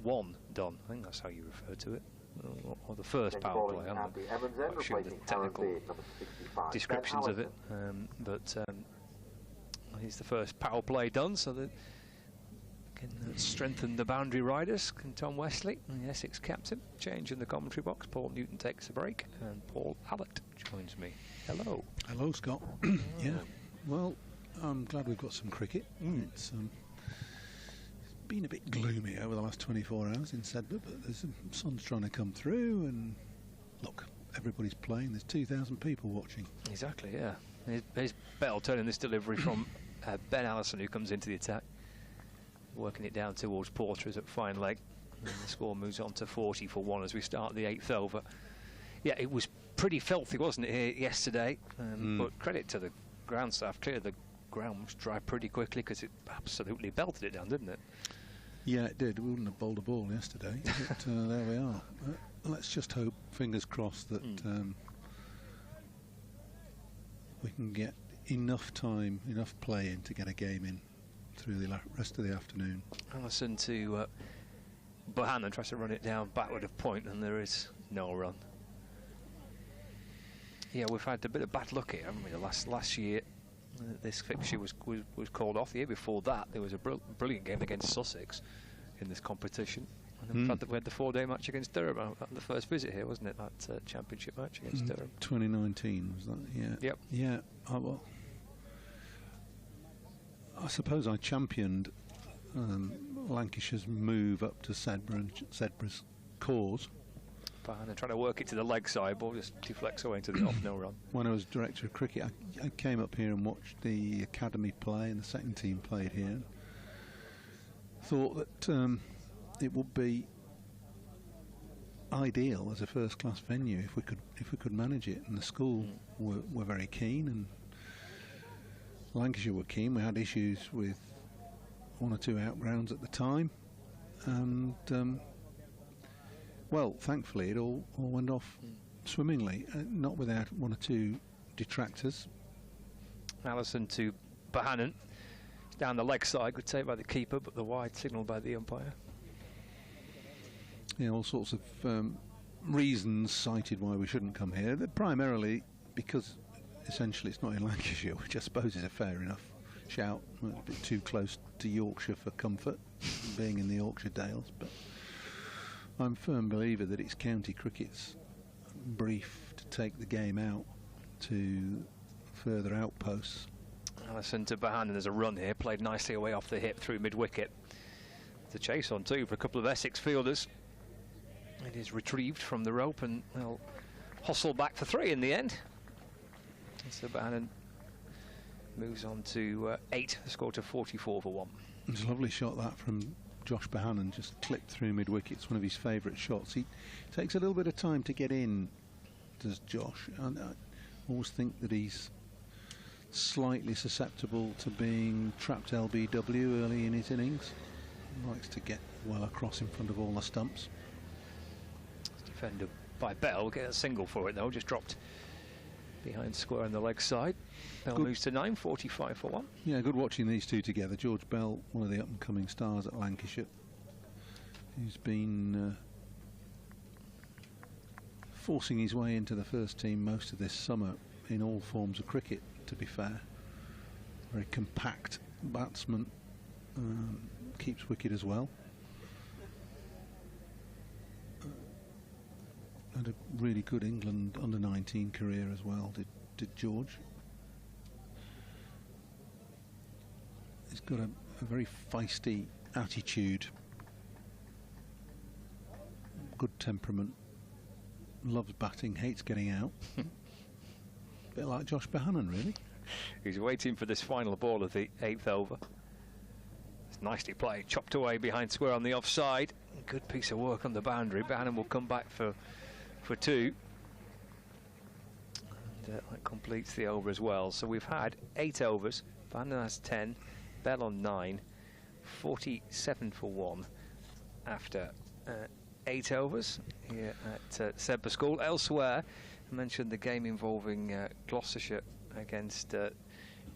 1 done. I think that's how you refer to it, or the first power play. I'm not sure the technical descriptions of it, but he's the first power play done, so that can strengthen the boundary riders. Can Tom Wesley, the Essex captain, change in the commentary box. Paul Newton takes a break, and Paul Hallett joins me. Hello. Hello, Scott. Yeah, well, I'm glad we've got some cricket. It's been a bit gloomy over the last 24 hours in Sedbergh, but there's some sun's trying to come through, and look, everybody's playing. There's 2,000 people watching. Exactly, yeah. Here's Bell turning this delivery from Ben Allison, who comes into the attack, working it down towards Porter as at fine leg, and the score moves on to 40 for 1 as we start the 8th over. Yeah, it was pretty filthy, wasn't it, here yesterday? But credit to the ground staff, cleared the ground was dry pretty quickly because it absolutely belted it down, didn't it? Yeah, it did. We wouldn't have bowled a ball yesterday, but there we are. Let's just hope, fingers crossed, that we can get enough time, enough play in to get a game in through the rest of the afternoon. Allison to Bohannon tries to run it down backward of point, and there is no run. Yeah, we've had a bit of bad luck here, haven't we? The last year, this fixture was called off. The year before that, there was a brilliant game against Sussex in this competition. And then we had the 4-day match against Durham at the first visit here, wasn't it? That championship match against Durham. 2019 was that? Yeah. Yep. Yeah. Well, I suppose I championed Lancashire's move up to Sedbergh and Sedbergh's cause. And trying to work it to the leg side, ball just deflects away into the off, no run. When I was director of cricket, I came up here and watched the academy play, and the second team played here. Thought that it would be ideal as a first-class venue if we could manage it, and the school were very keen, and Lancashire were keen. We had issues with 1 or 2 outgrounds at the time, and well, thankfully it all went off swimmingly, not without 1 or 2 detractors. Allison to Bohannon. It's down the leg side, good take by the keeper, but the wide signal by the umpire. Yeah, all sorts of reasons cited why we shouldn't come here. They're primarily because essentially it's not in Lancashire, which I suppose is a fair enough shout. A bit too close to Yorkshire for comfort, being in the Yorkshire Dales, but I'm a firm believer that it's county cricket's brief to take the game out to further outposts. Allison to Bohannon. There's a run here, played nicely away off the hip through mid-wicket. The chase on too for a couple of Essex fielders. It is retrieved from the rope and they'll hustle back for 3 in the end. And so Bohannon moves on to 8, the score to 44 for 1. It's a lovely shot that from Josh Bohannon, just clipped through mid-wicket. It's one of his favourite shots. He takes a little bit of time to get in, does Josh. And I always think that he's slightly susceptible to being trapped LBW early in his innings. He likes to get well across in front of all the stumps. Defended by Bell, get a single for it though, just dropped behind square on the leg side. Bell moves to 9, 45 for 1. Yeah, good watching these two together. George Bell, one of the up-and-coming stars at Lancashire, who's been forcing his way into the first team most of this summer in all forms of cricket, to be fair. Very compact batsman, keeps wicket as well. Had a really good England under-19 career as well, did George. He's got a very feisty attitude, good temperament, loves batting, hates getting out. Bit like Josh Bohannon, really. He's waiting for this final ball of the 8th over. It's nicely played, chopped away behind square on the offside. Good piece of work on the boundary. Bohannon will come back for 2. And that completes the over as well. So we've had 8 overs. Bohannon has 10. Bell on 9. 47 for 1 after 8 overs here at Sedbergh School. Elsewhere, I mentioned the game involving Gloucestershire against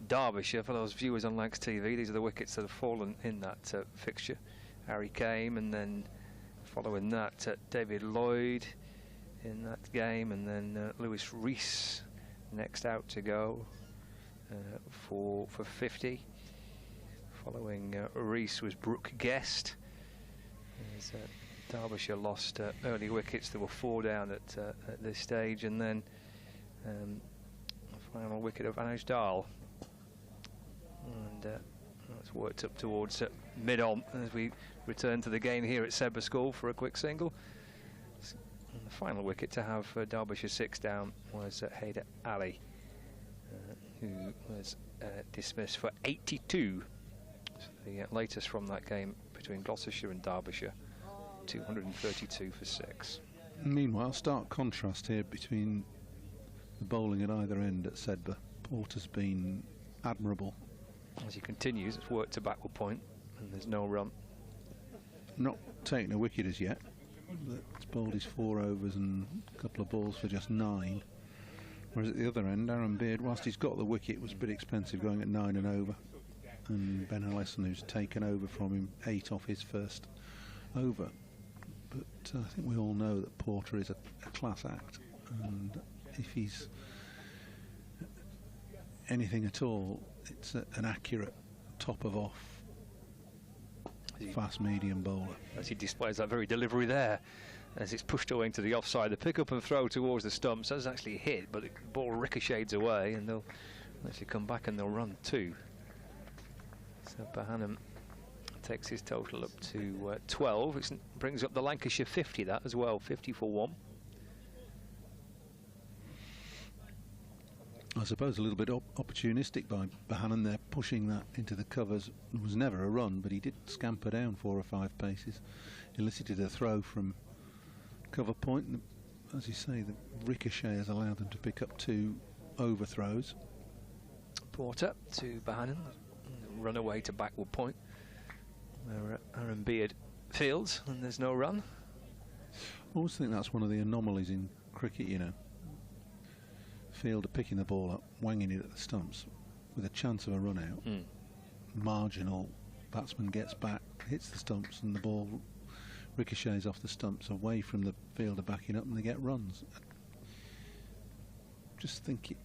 Derbyshire. For those viewers on Lancs TV, these are the wickets that have fallen in that fixture. Harry came, and then following that, David Lloyd in that game, and then Lewis Rees next out to go for 50. Following Rees was Brooke Guest. As Derbyshire lost early wickets. There were 4 down at this stage, and then a final wicket of Anuj Dal. And that's worked up towards mid-on as we return to the game here at Sedbergh School for a quick single. And the final wicket to have Derbyshire 6 down was Haider Ali, who was dismissed for 82. So the latest from that game between Gloucestershire and Derbyshire, 232 for 6. Meanwhile, stark contrast here between the bowling at either end at Sedbergh. Porter's been admirable. As he continues, it's worked to backward point, and there's no run. Not taken a wicket as yet. It's bowled his 4 overs and a couple of balls for just 9. Whereas at the other end, Aaron Beard, whilst he's got the wicket, was a bit expensive going at 9 and over. And Ben Ellison, who's taken over from him 8 off his first over. But I think we all know that Porter is a class act, and if he's anything at all, it's an accurate top of off fast medium bowler. As he displays that very delivery there, as it's pushed away into the offside, the pick up and throw towards the stumps does actually hit, but the ball ricochets away, and they'll actually come back and they'll run 2. So Bohannon takes his total up to 12. It brings up the Lancashire 50, that as well, 50 for 1. I suppose a little bit opportunistic by Bohannon there, pushing that into the covers. It was never a run, but he did scamper down 4 or 5 paces, elicited a throw from cover point, and as you say, the ricochet has allowed them to pick up 2 overthrows. Porter to Bohannon, run away to backward point, where Aaron Beard fields, and there's no run. I always think that's one of the anomalies in cricket, you know. Fielder picking the ball up, wanging it at the stumps with a chance of a run out. Marginal. Batsman gets back, hits the stumps, and the ball ricochets off the stumps away from the fielder backing up, and they get runs. I just think it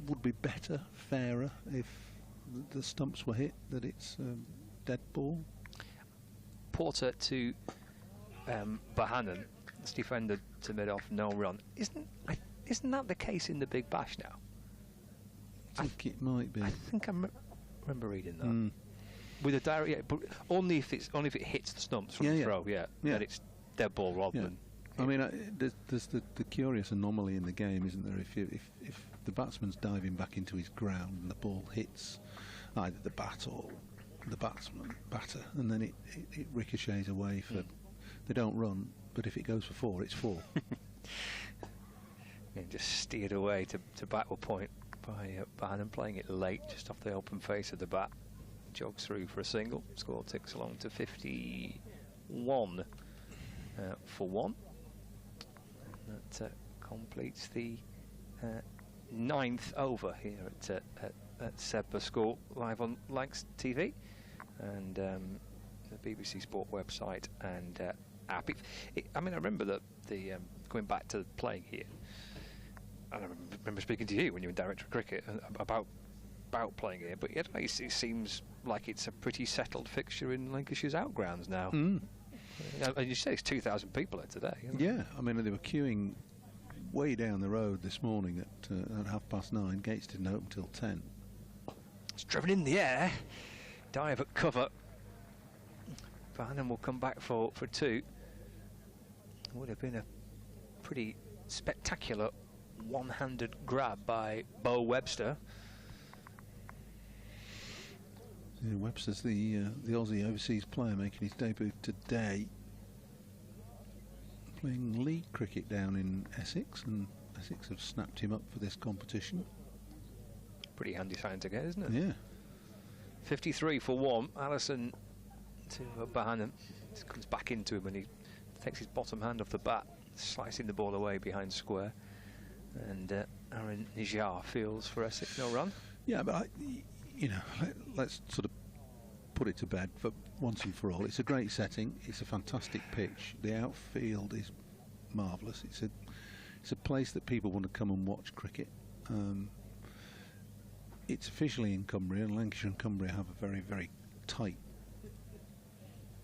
would be better, fairer, if the stumps were hit, that it's dead ball. Porter to Bohannon, it's defended to mid-off, no run. Isn't that the case in the Big Bash now? I think it might be. I think I remember reading that. With a direct, yeah, but only if it hits the stumps from the throw, that it's dead ball rather than. I mean, there's the curious anomaly in the game, isn't there? If the batsman's diving back into his ground and the ball hits either the bat or the batter, and then it ricochets away for. They don't run, but if it goes for 4, it's 4. And just steered away to backward point by Bohannon, playing it late, just off the open face of the bat. Jogs through for a single. Score ticks along to 51 for 1. And that completes the 9th over here at Sedbergh School, live on Lancs TV and the BBC Sport website and app. I mean, I remember that going back to playing here. I remember speaking to you when you were director of cricket about playing here, but yet it seems like it's a pretty settled fixture in Lancashire's outgrounds now. And you say it's 2,000 people there today. Yeah, I mean, they were queuing way down the road this morning at 9:30. Gates didn't open till 10. It's driven in the air. Dive at cover. Bohannon will come back for 2. Would have been a pretty spectacular one-handed grab by Bo Webster. Yeah, Webster's the Aussie overseas player making his debut today. Playing league cricket down in Essex, and Essex have snapped him up for this competition. Pretty handy sign to get, isn't it? Yeah. 53 for 1. Allison to Bohannon. This comes back into him and he takes his bottom hand off the bat, slicing the ball away behind square. And Aaron Nijar fields for Essex, no run. Yeah, but let's sort of put it to bed for once and for all. It's a great setting. It's a fantastic pitch. The outfield is marvellous. It's a place that people want to come and watch cricket. It's officially in Cumbria, and Lancashire and Cumbria have a very, very tight.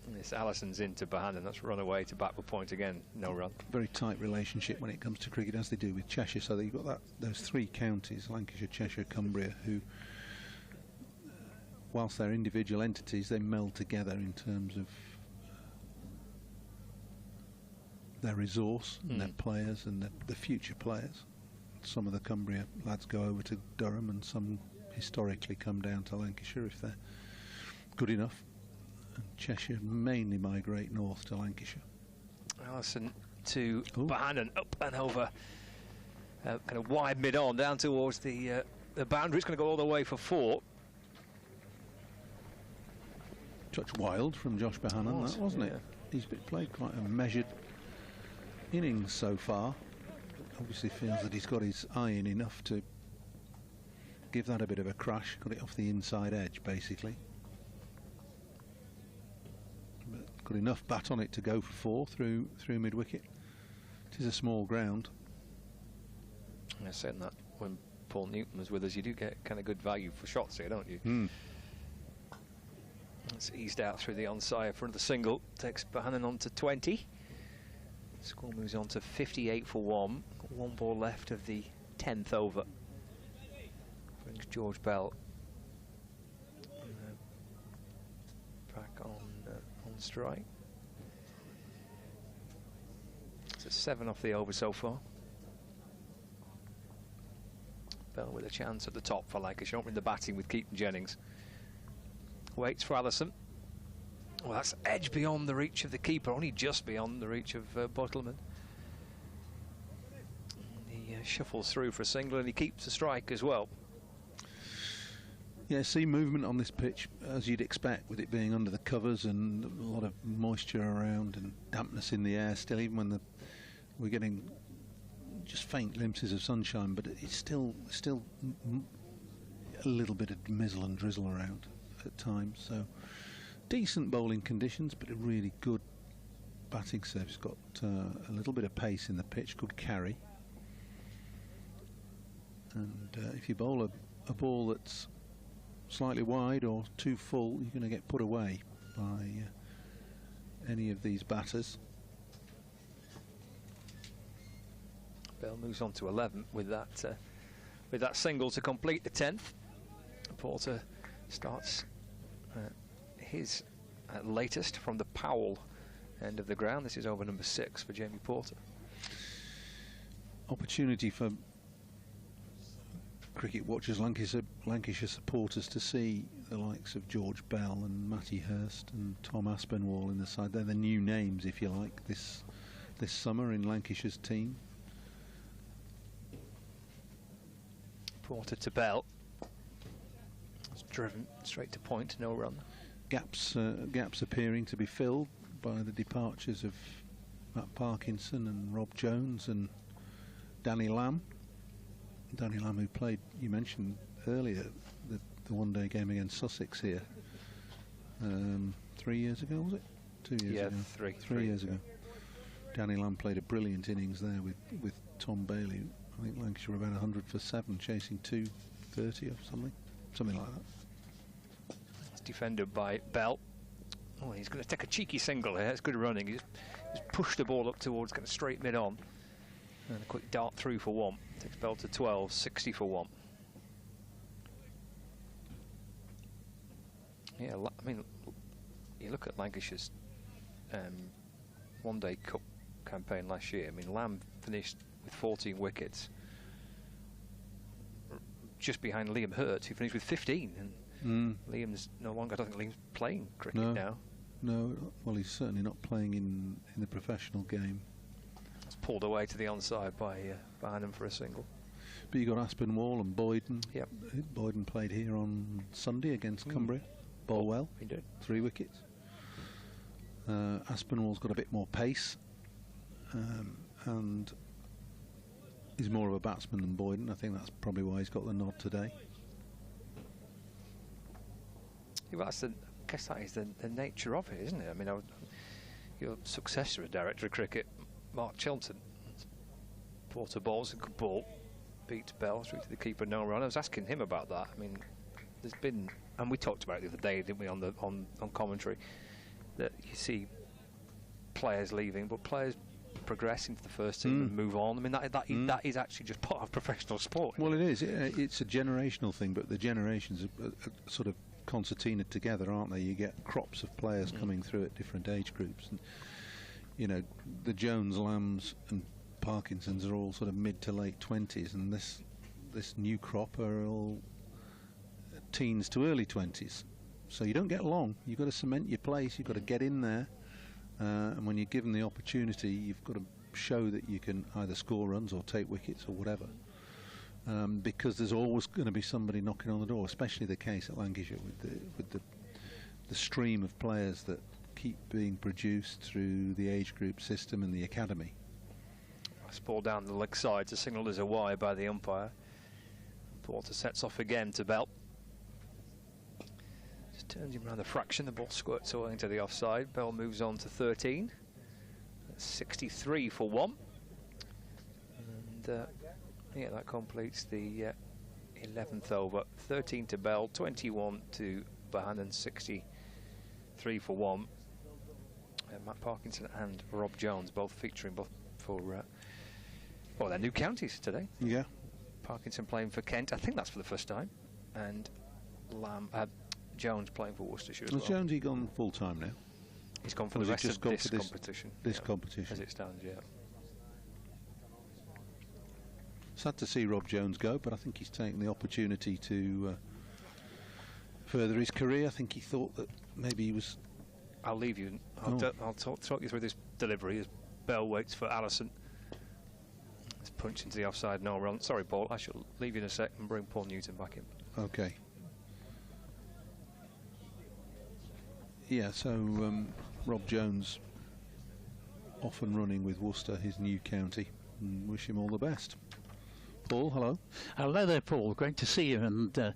This Allison's into Bohannon. That's run away to backward point again. No run. Very tight relationship when it comes to cricket, as they do with Cheshire. So you've got those 3 counties, Lancashire, Cheshire, Cumbria, who, whilst they're individual entities, they meld together in terms of their resource and their players and the future players. Some of the Cumbria lads go over to Durham, and some historically come down to Lancashire if they're good enough. And Cheshire mainly migrate north to Lancashire. Allison to Bohannon, up and over kind of wide mid-on down towards the boundary. It's going to go all the way for 4. Touch wild from Josh Bohannon, that wasn't it? He's played quite a measured innings so far. Obviously feels that he's got his iron enough to give that a bit of a crash. Got it off the inside edge, basically. But got enough bat on it to go for 4 through mid-wicket. It is a small ground. I said that when Paul Newton was with us, you do get kind of good value for shots here, don't you? It's eased out through the onside for another single. Takes Bohannon on to 20. Score moves on to 58 for 1. Got 1 ball left of the 10th over. Brings George Bell back on strike. It's a 7 off the over so far. Bell with a chance at the top for Lancashire, opening the batting with Keaton Jennings. Waits for Allison. Well, that's edge beyond the reach of the keeper, only just beyond the reach of Bottleman. He shuffles through for a single, and he keeps the strike as well. Yeah, see movement on this pitch, as you'd expect, with it being under the covers and a lot of moisture around and dampness in the air still, even when we're getting just faint glimpses of sunshine, but it's still a little bit of mizzle and drizzle around at times. So decent bowling conditions, but a really good batting service. Got a little bit of pace in the pitch, good carry, and if you bowl a ball that's slightly wide or too full, you're going to get put away by any of these batters. Bell moves on to 11 with that single to complete the 10th. Porter starts his latest from the Powell end of the ground. This is over number 6 for Jamie Porter. Opportunity for cricket watchers, Lancashire supporters, to see the likes of George Bell and Matty Hurst and Tom Aspinwall in the side. They're the new names, if you like, this summer in Lancashire's team. Porter to Bell. It's driven straight to point, no run. Gaps appearing to be filled by the departures of Matt Parkinson and Rob Jones and Danny Lamb. Danny Lamb, who played, you mentioned earlier, the one-day game against Sussex here 3 years ago, was it? 2 years ago? Yeah, 3 years ago. Danny Lamb played a brilliant innings there with Tom Bailey. I think Lancashire were about 100 for 7, chasing 230 or something like that. It's defended by Bell. Oh, he's going to take a cheeky single here. It's good running. He's pushed the ball up towards kind of straight mid-on. And a quick dart through for 1. Takes Bell to 12, 60 for 1. Yeah, I mean, you look at Lancashire's one-day cup campaign last year. I mean, Lamb finished with 14 wickets, just behind Liam Hurt, who finished with 15. And Liam's no longer, I don't think Liam's playing cricket now. No, well, he's certainly not playing in the professional game. It's pulled away to the onside by Bohannon for a single. But you got Aspinwall and Boyden. Yep. Boyden played here on Sunday against Cumbria. Bowled well. He did. 3 wickets. Aspinwall's got a bit more pace, and he's more of a batsman than Boyden. I think that's probably why he's got the nod today. Yeah, well, I guess that is the nature of it, isn't it? I mean, your successor as director of cricket, Mark Chilton, Porter bowls a good ball, beats Bell through to the keeper, no run. I was asking him about that. I mean, there's been, and we talked about it the other day, didn't we, on commentary, that you see players leaving, but players progress into the first team and move on. I mean, that is actually just part of professional sport. Well, it is. It's a generational thing, but the generations are sort of concertinaed together, aren't they? You get crops of players coming through at different age groups, and you know, the Jones, Lambs, and Parkinsons are all sort of mid to late 20s, and this new crop are all teens to early 20s. So you don't get long. You've got to cement your place. You've got to get in there. And when you're given the opportunity, you've got to show that you can either score runs or take wickets or whatever. Because there's always going to be somebody knocking on the door, especially the case at Lancashire with the stream of players that keep being produced through the age group system and the academy. Nice ball down the leg side to signal as a wide by the umpire. Porter sets off again to Bell. Just turns him around the fraction, the ball squirts away into the offside. Bell moves on to 13. That's 63 for 1. And yeah, that completes the 11th over. 13 to Bell, 21 to Bohannon, 63 for 1. Matt Parkinson and Rob Jones both featuring both for their new counties today. Yeah. Parkinson playing for Kent, I think that's for the first time, and Jones playing for Worcestershire as well. Has Jonesy gone full time now? He's gone for the rest of this competition. This competition. As it stands, yeah. Sad to see Rob Jones go, but I think he's taken the opportunity to further his career. I think he thought that maybe he was... I'll leave you. I'll talk you through this delivery as Bell waits for Allison. It's punched into the offside, no run. Sorry, Paul, I shall leave you in a sec and bring Paul Newton back in. Okay. Yeah, so Rob Jones off and running with Worcester, his new county, and wish him all the best. Paul, hello. Hello there, Paul. Great to see you, and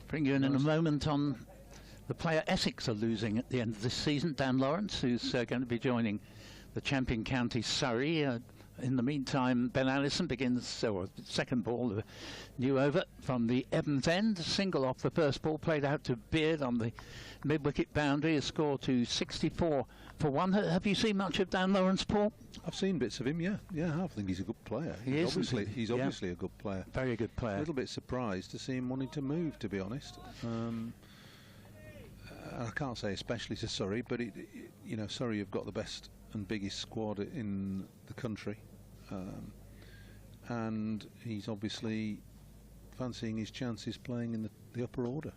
bring you in a moment on the player Essex are losing at the end of this season. Dan Lawrence, who's going to be joining the champion county Surrey. In the meantime, Ben Allison begins, or second ball, the new over from the Evans end. Single off the first ball, played out to Beard on the mid-wicket boundary, a score to 64 for 1. Have you seen much of Dan Lawrence, Paul? I've seen bits of him, yeah. I think he's a good player. He's obviously a good player. Very good player. A little bit surprised to see him wanting to move, to be honest. I can't say especially to Surrey, but Surrey have got the best and biggest squad in the country, and he's obviously fancying his chances playing in the upper order.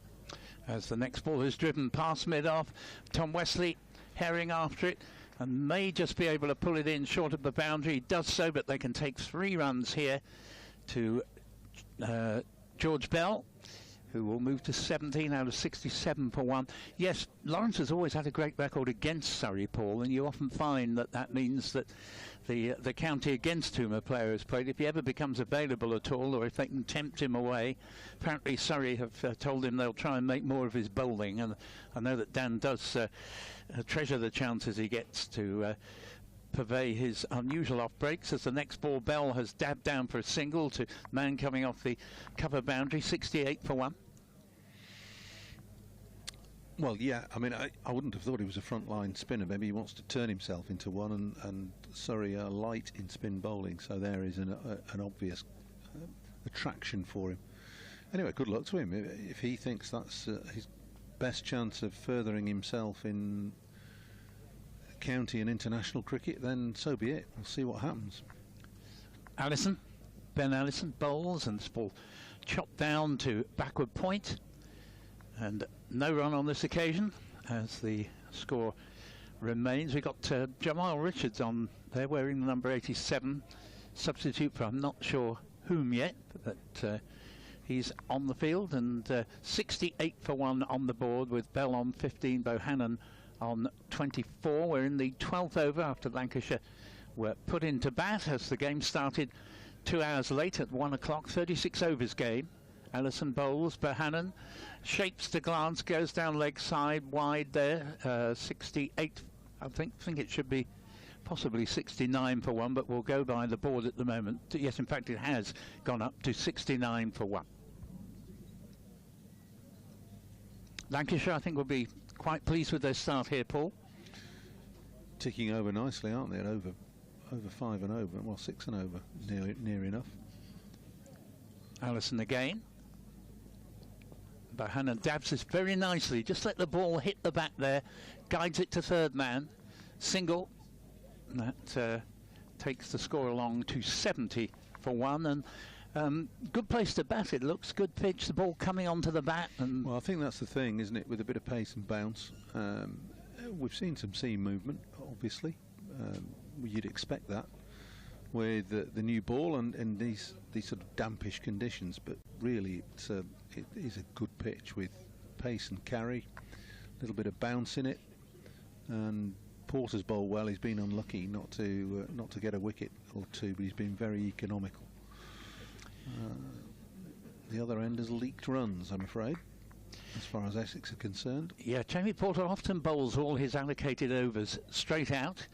As the next ball is driven past mid-off, Tom Wesley herring after it and may just be able to pull it in short of the boundary. He does so, but they can take 3 runs here to George Bell, who will move to 17 out of 67 for 1. Yes, Lawrence has always had a great record against Surrey, Paul, and you often find that means that the county against whom a player has played, if he ever becomes available at all, or if they can tempt him away. Apparently Surrey have told him they'll try and make more of his bowling, and I know that Dan does treasure the chances he gets to purvey his unusual off breaks. As the next ball, Bell has dabbed down for a single to man coming off the cover boundary, 68 for 1. Well, yeah, I mean, I wouldn't have thought he was a front-line spinner. Maybe he wants to turn himself into one, and Surrey are light in spin bowling, so there is an obvious attraction for him. Anyway, good luck to him. If he thinks that's his best chance of furthering himself in county and international cricket, then so be it. We'll see what happens. Allison, Ben Allison bowls, and this ball chopped down to backward point, and no run on this occasion as the score remains. We've got Jamal Richards on there wearing the number 87, substitute for I'm not sure whom yet, but he's on the field, and 68 for 1 on the board with Bell on 15, Bohannon on 24. We're in the 12th over after Lancashire were put into bat as the game started 2 hours late at 1 o'clock. 36 overs game. Allison bowls, Bohannon shapes to glance, goes down leg side wide there. 68, I think it should be possibly 69 for 1, but we'll go by the board at the moment. Yes, in fact it has gone up to 69 for 1. Lancashire, I think, will be quite pleased with their start here, Paul. Ticking over nicely, aren't they? At over 5 and over, well, 6 and over, near enough. Allison again. Bohannon dabs this very nicely. Just let the ball hit the bat there. Guides it to third man. Single. That takes the score along to 70 for 1. And good place to bat, it looks. Good pitch, the ball coming onto the bat. And well, I think that's the thing, isn't it, with a bit of pace and bounce. We've seen some seam movement, obviously. You'd expect that. with the new ball and in these sort of dampish conditions, but really it is a good pitch with pace and carry, a little bit of bounce in it, and Porter's bowled well. He's been unlucky not to get a wicket or two, but he's been very economical. The other end has leaked runs, I'm afraid, as far as Essex are concerned. Yeah, Jamie Porter often bowls all his allocated overs straight out,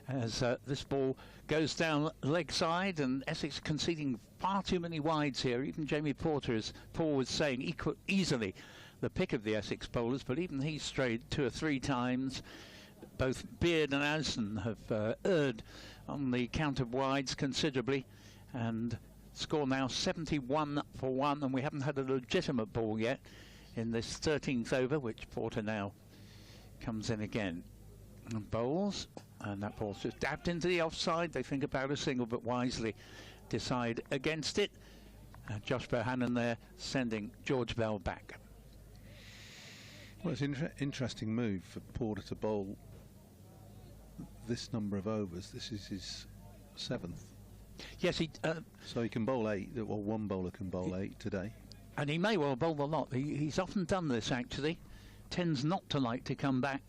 as this ball goes down leg side, and Essex conceding far too many wides here. Even Jamie Porter, as Paul was saying, easily the pick of the Essex bowlers, but even he strayed 2 or 3 times. Both Beard and Addison have erred on the count of wides considerably, and score now 71 for 1, and we haven't had a legitimate ball yet in this 13th over, which Porter now comes in again and bowls, and that ball's just dabbed into the offside. They think about a single, but wisely decide against it. Josh Bohannon there sending George Bell back. Well, it's an interesting move for Porter to bowl this number of overs. This is his 7th. Yes, so he can bowl 8. Well, one bowler can bowl 8 today. And he may well bowl a lot. He's often done this, actually. Tends not to like to come back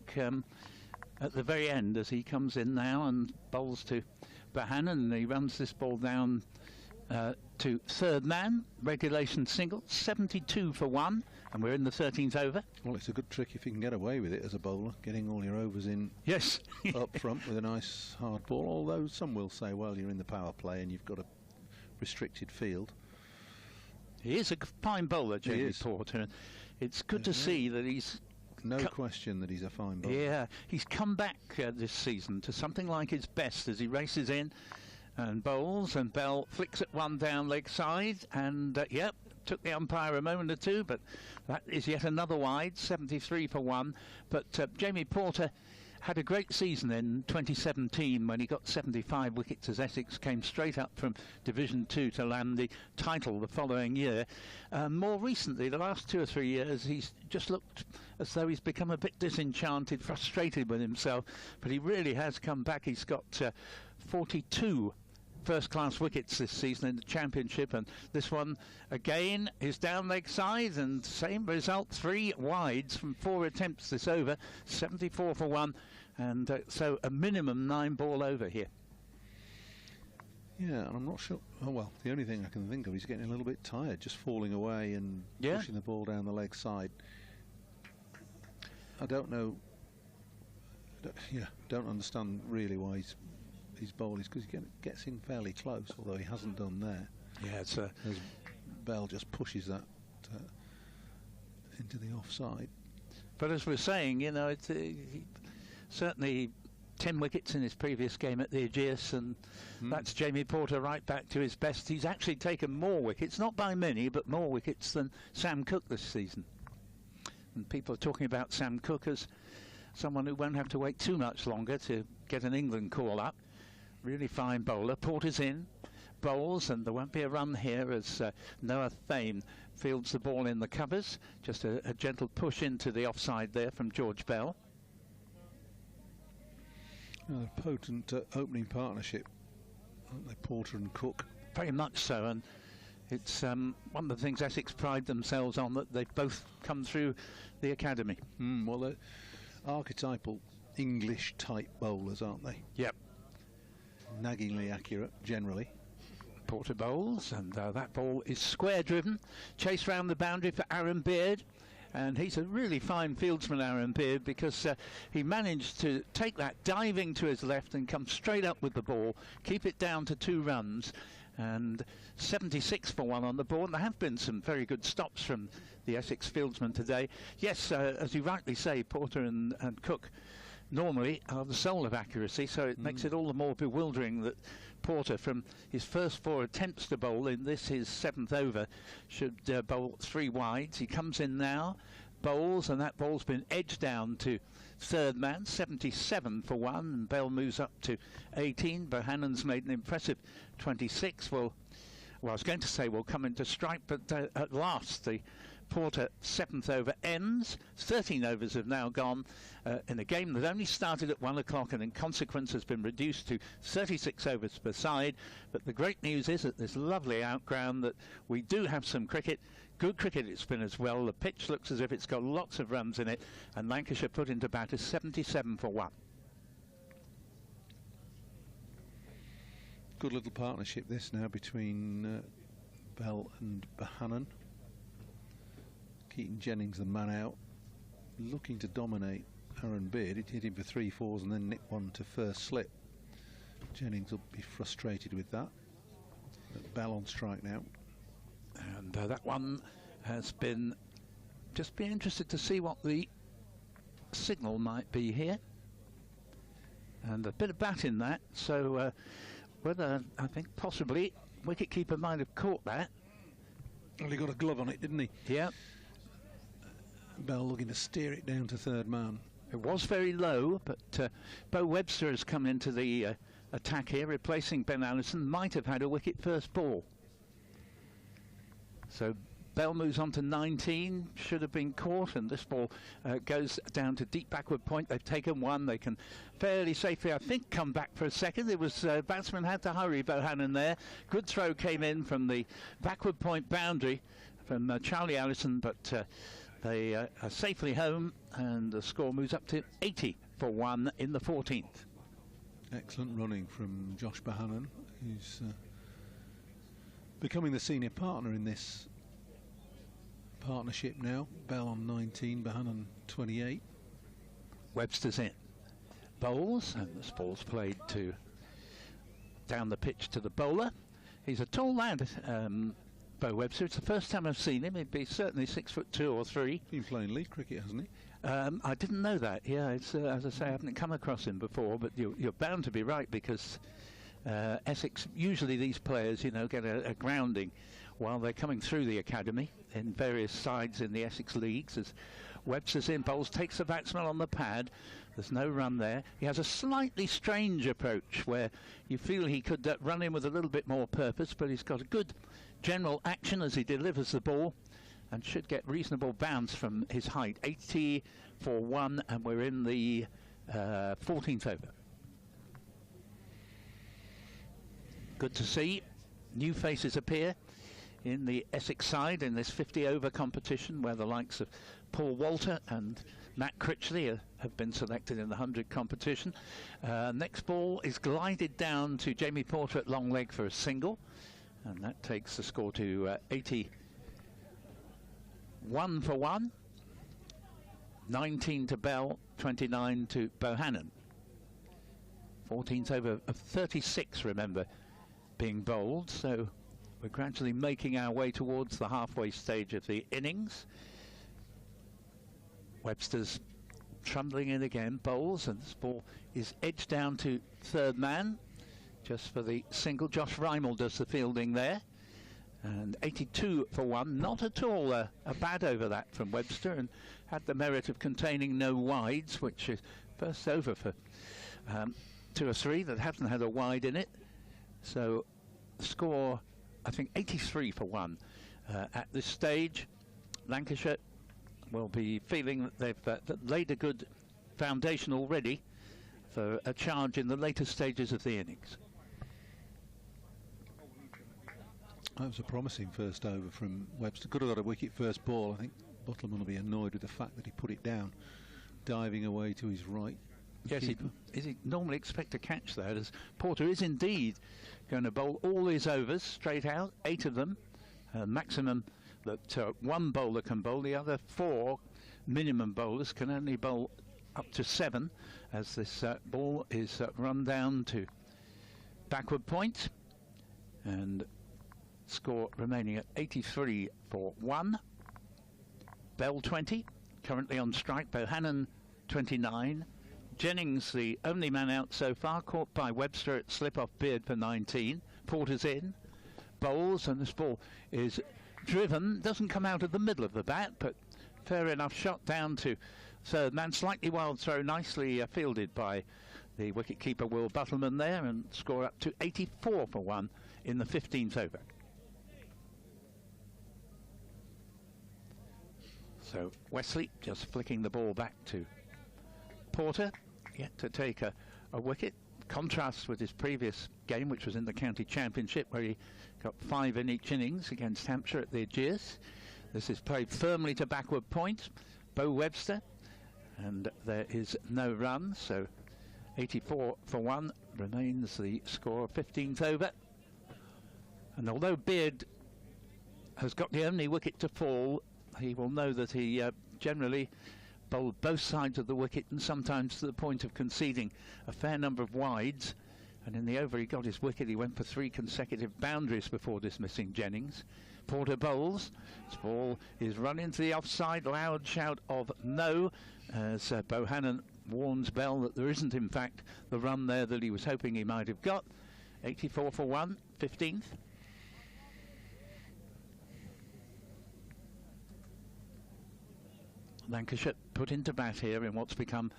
at the very end, as he comes in now and bowls to Bohannon. He runs this ball down to third man, regulation single, 72 for 1, and we're in the 13th over. Well, it's a good trick if you can get away with it as a bowler, getting all your overs in yes. up front with a nice hard ball, although some will say, well, you're in the power play and you've got a restricted field. He is a fine bowler, Jamie Porter, and it's good to see that he's... No question that he's a fine bowler. Yeah, he's come back this season to something like his best as he races in and bowls, and Bell flicks it one down leg side, and yep, took the umpire a moment or two, but that is yet another wide, 73 for 1. But Jamie Porter had a great season in 2017 when he got 75 wickets as Essex came straight up from Division 2 to land the title the following year. More recently, the last 2 or 3 years, he's just looked as though he's become a bit disenchanted, frustrated with himself, but he really has come back. He's got 42 first-class wickets this season in the Championship, and this one again is down leg side, and same result, 3 wides from 4 attempts this over, 74 for 1, and so a minimum 9 ball over here. Yeah, and I'm not sure. Oh well, the only thing I can think of is getting a little bit tired, just falling away and pushing the ball down the leg side. I don't know. Don't understand really why his bowl is, because he gets in fairly close, although he hasn't done there. Yeah, it's as Bell just pushes that into the offside. But as we're saying, you know, it's certainly 10 wickets in his previous game at the Aegeus, and that's Jamie Porter right back to his best. He's actually taken more wickets, not by many, but more wickets than Sam Cooke this season. And people are talking about Sam Cooke as someone who won't have to wait too much longer to get an England call up. Really fine bowler. Porter's in, bowls, and there won't be a run here as Noah Thane fields the ball in the covers. Just a gentle push into the offside there from George Bell. A potent opening partnership, aren't they, Porter and Cooke? Very much so, and it's one of the things Essex pride themselves on, that they've both come through the academy. Well, they're archetypal English-type bowlers, aren't they? Yep. Naggingly accurate, generally. Porter bowls, and that ball is square-driven. Chase round the boundary for Aaron Beard. And he's a really fine fieldsman, Aaron Beard, because he managed to take that diving to his left and come straight up with the ball, keep it down to 2 runs, and 76 for 1 on the board. And there have been some very good stops from the Essex fieldsman today. Yes, as you rightly say, Porter and Cooke normally are the soul of accuracy, so it makes it all the more bewildering that Porter, from his first 4 attempts to bowl in this his 7th over, should bowl 3 wides. He comes in now, bowls, and that ball's been edged down to third man, 77 for 1, and Bell moves up to 18. Bohannon's made an impressive 26. Well, I was going to say we'll come into strike, but at last the Porter 7th over ends. 13 overs have now gone in a game that only started at 1 o'clock and in consequence has been reduced to 36 overs per side. But the great news is at this lovely outground that we do have some cricket. Good cricket it's been as well. The pitch looks as if it's got lots of runs in it, and Lancashire put into bat is 77 for 1. Good little partnership this now between Bell and Bohannon. Keaton Jennings, the man out, looking to dominate Aaron Beard. It hit him for 3 fours and then nicked one to first slip. Jennings will be frustrated with that. But Bell on strike now. And that one has been, just be interested to see what the signal might be here. And a bit of bat in that, so whether, I think possibly, wicketkeeper might have caught that. Well, he got a glove on it, didn't he? Yeah. Bell looking to steer it down to third man. It was very low, but Bo Webster has come into the attack here, replacing Ben Allison. Might have had a wicket first ball. So Bell moves on to 19, should have been caught, and this ball goes down to deep backward point. They've taken one. They can fairly safely, I think, come back for a second. It was batsman had to hurry, Bohannon there. Good throw came in from the backward point boundary from Charlie Allison, but they are safely home, and the score moves up to 80 for 1 in the 14th. Excellent running from Josh Bohannon, who's becoming the senior partner in this partnership now. Bell on 19, Bohannon 28. Webster's in. Bowls, and this ball's played to down the pitch to the bowler. He's a tall lad, Bo Webster. It's the first time I've seen him. He'd be certainly 6'2" or 3. Been playing league cricket, hasn't he? I didn't know that. Yeah, it's, as I say, I haven't come across him before, but you're bound to be right, because Essex, usually these players, you know, get a grounding while they're coming through the academy in various sides in the Essex leagues. As Webster's in, bowls, takes the batsman on the pad. There's no run there. He has a slightly strange approach where you feel he could run in with a little bit more purpose, but he's got a good general action as he delivers the ball and should get reasonable bounce from his height. 80 for 1, and we're in the 14th over. Good to see new faces appear in the Essex side in this 50-over competition, where the likes of Paul Walter and Matt Critchley have been selected in the 100 competition. Next ball is glided down to Jamie Porter at long leg for a single, and that takes the score to 81 for 1. 19 to Bell, 29 to Bohannon. 14th over of 36, remember, being bowled, so we're gradually making our way towards the halfway stage of the innings. Webster's trundling in again, bowls, and this ball is edged down to third man just for the single. Josh Rymel does the fielding there, and 82 for 1. Not at all a bad over that from Webster, and had the merit of containing no wides, which is first over for 2 or 3 that haven't had a wide in it. So the score, I think, 83 for 1 at this stage. Lancashire will be feeling that they've laid a good foundation already for a charge in the later stages of the innings. That was a promising first over from Webster. Could have got a wicket first ball. I think Bottleman will be annoyed with the fact that he put it down, diving away to his right. Yes, he'd normally expect to catch that, as Porter is indeed going to bowl all his overs straight out, 8 of them, maximum that one bowler can bowl. The other 4 minimum bowlers can only bowl up to 7, as this ball is run down to backward point, and score remaining at 83 for 1. Bell 20, currently on strike. Bohannon 29. Jennings, the only man out so far, caught by Webster at slip-off Beard for 19. Porter's in, bowls, and this ball is driven, doesn't come out of the middle of the bat, but fair enough shot down to third man. Slightly wild throw, nicely fielded by the wicket-keeper Will Buttleman there, and score up to 84 for 1 in the 15th over. So Wesley just flicking the ball back to Porter, yet to take a wicket. Contrast with his previous game, which was in the county championship, where he got 5 in each innings against Hampshire at the Aegeus. This is played firmly to backward point. Bo Webster, and there is no run, so 84 for 1 remains the score of 15th over. And although Beard has got the only wicket to fall, he will know that he generally bowled both sides of the wicket, and sometimes to the point of conceding a fair number of wides. And in the over he got his wicket. He went for 3 consecutive boundaries before dismissing Jennings. Porter bowls. This ball is run into the offside. Loud shout of no as Bohannon warns Bell that there isn't in fact the run there that he was hoping he might have got. 84 for 1, 15th. Lancashire put into bat here in what's become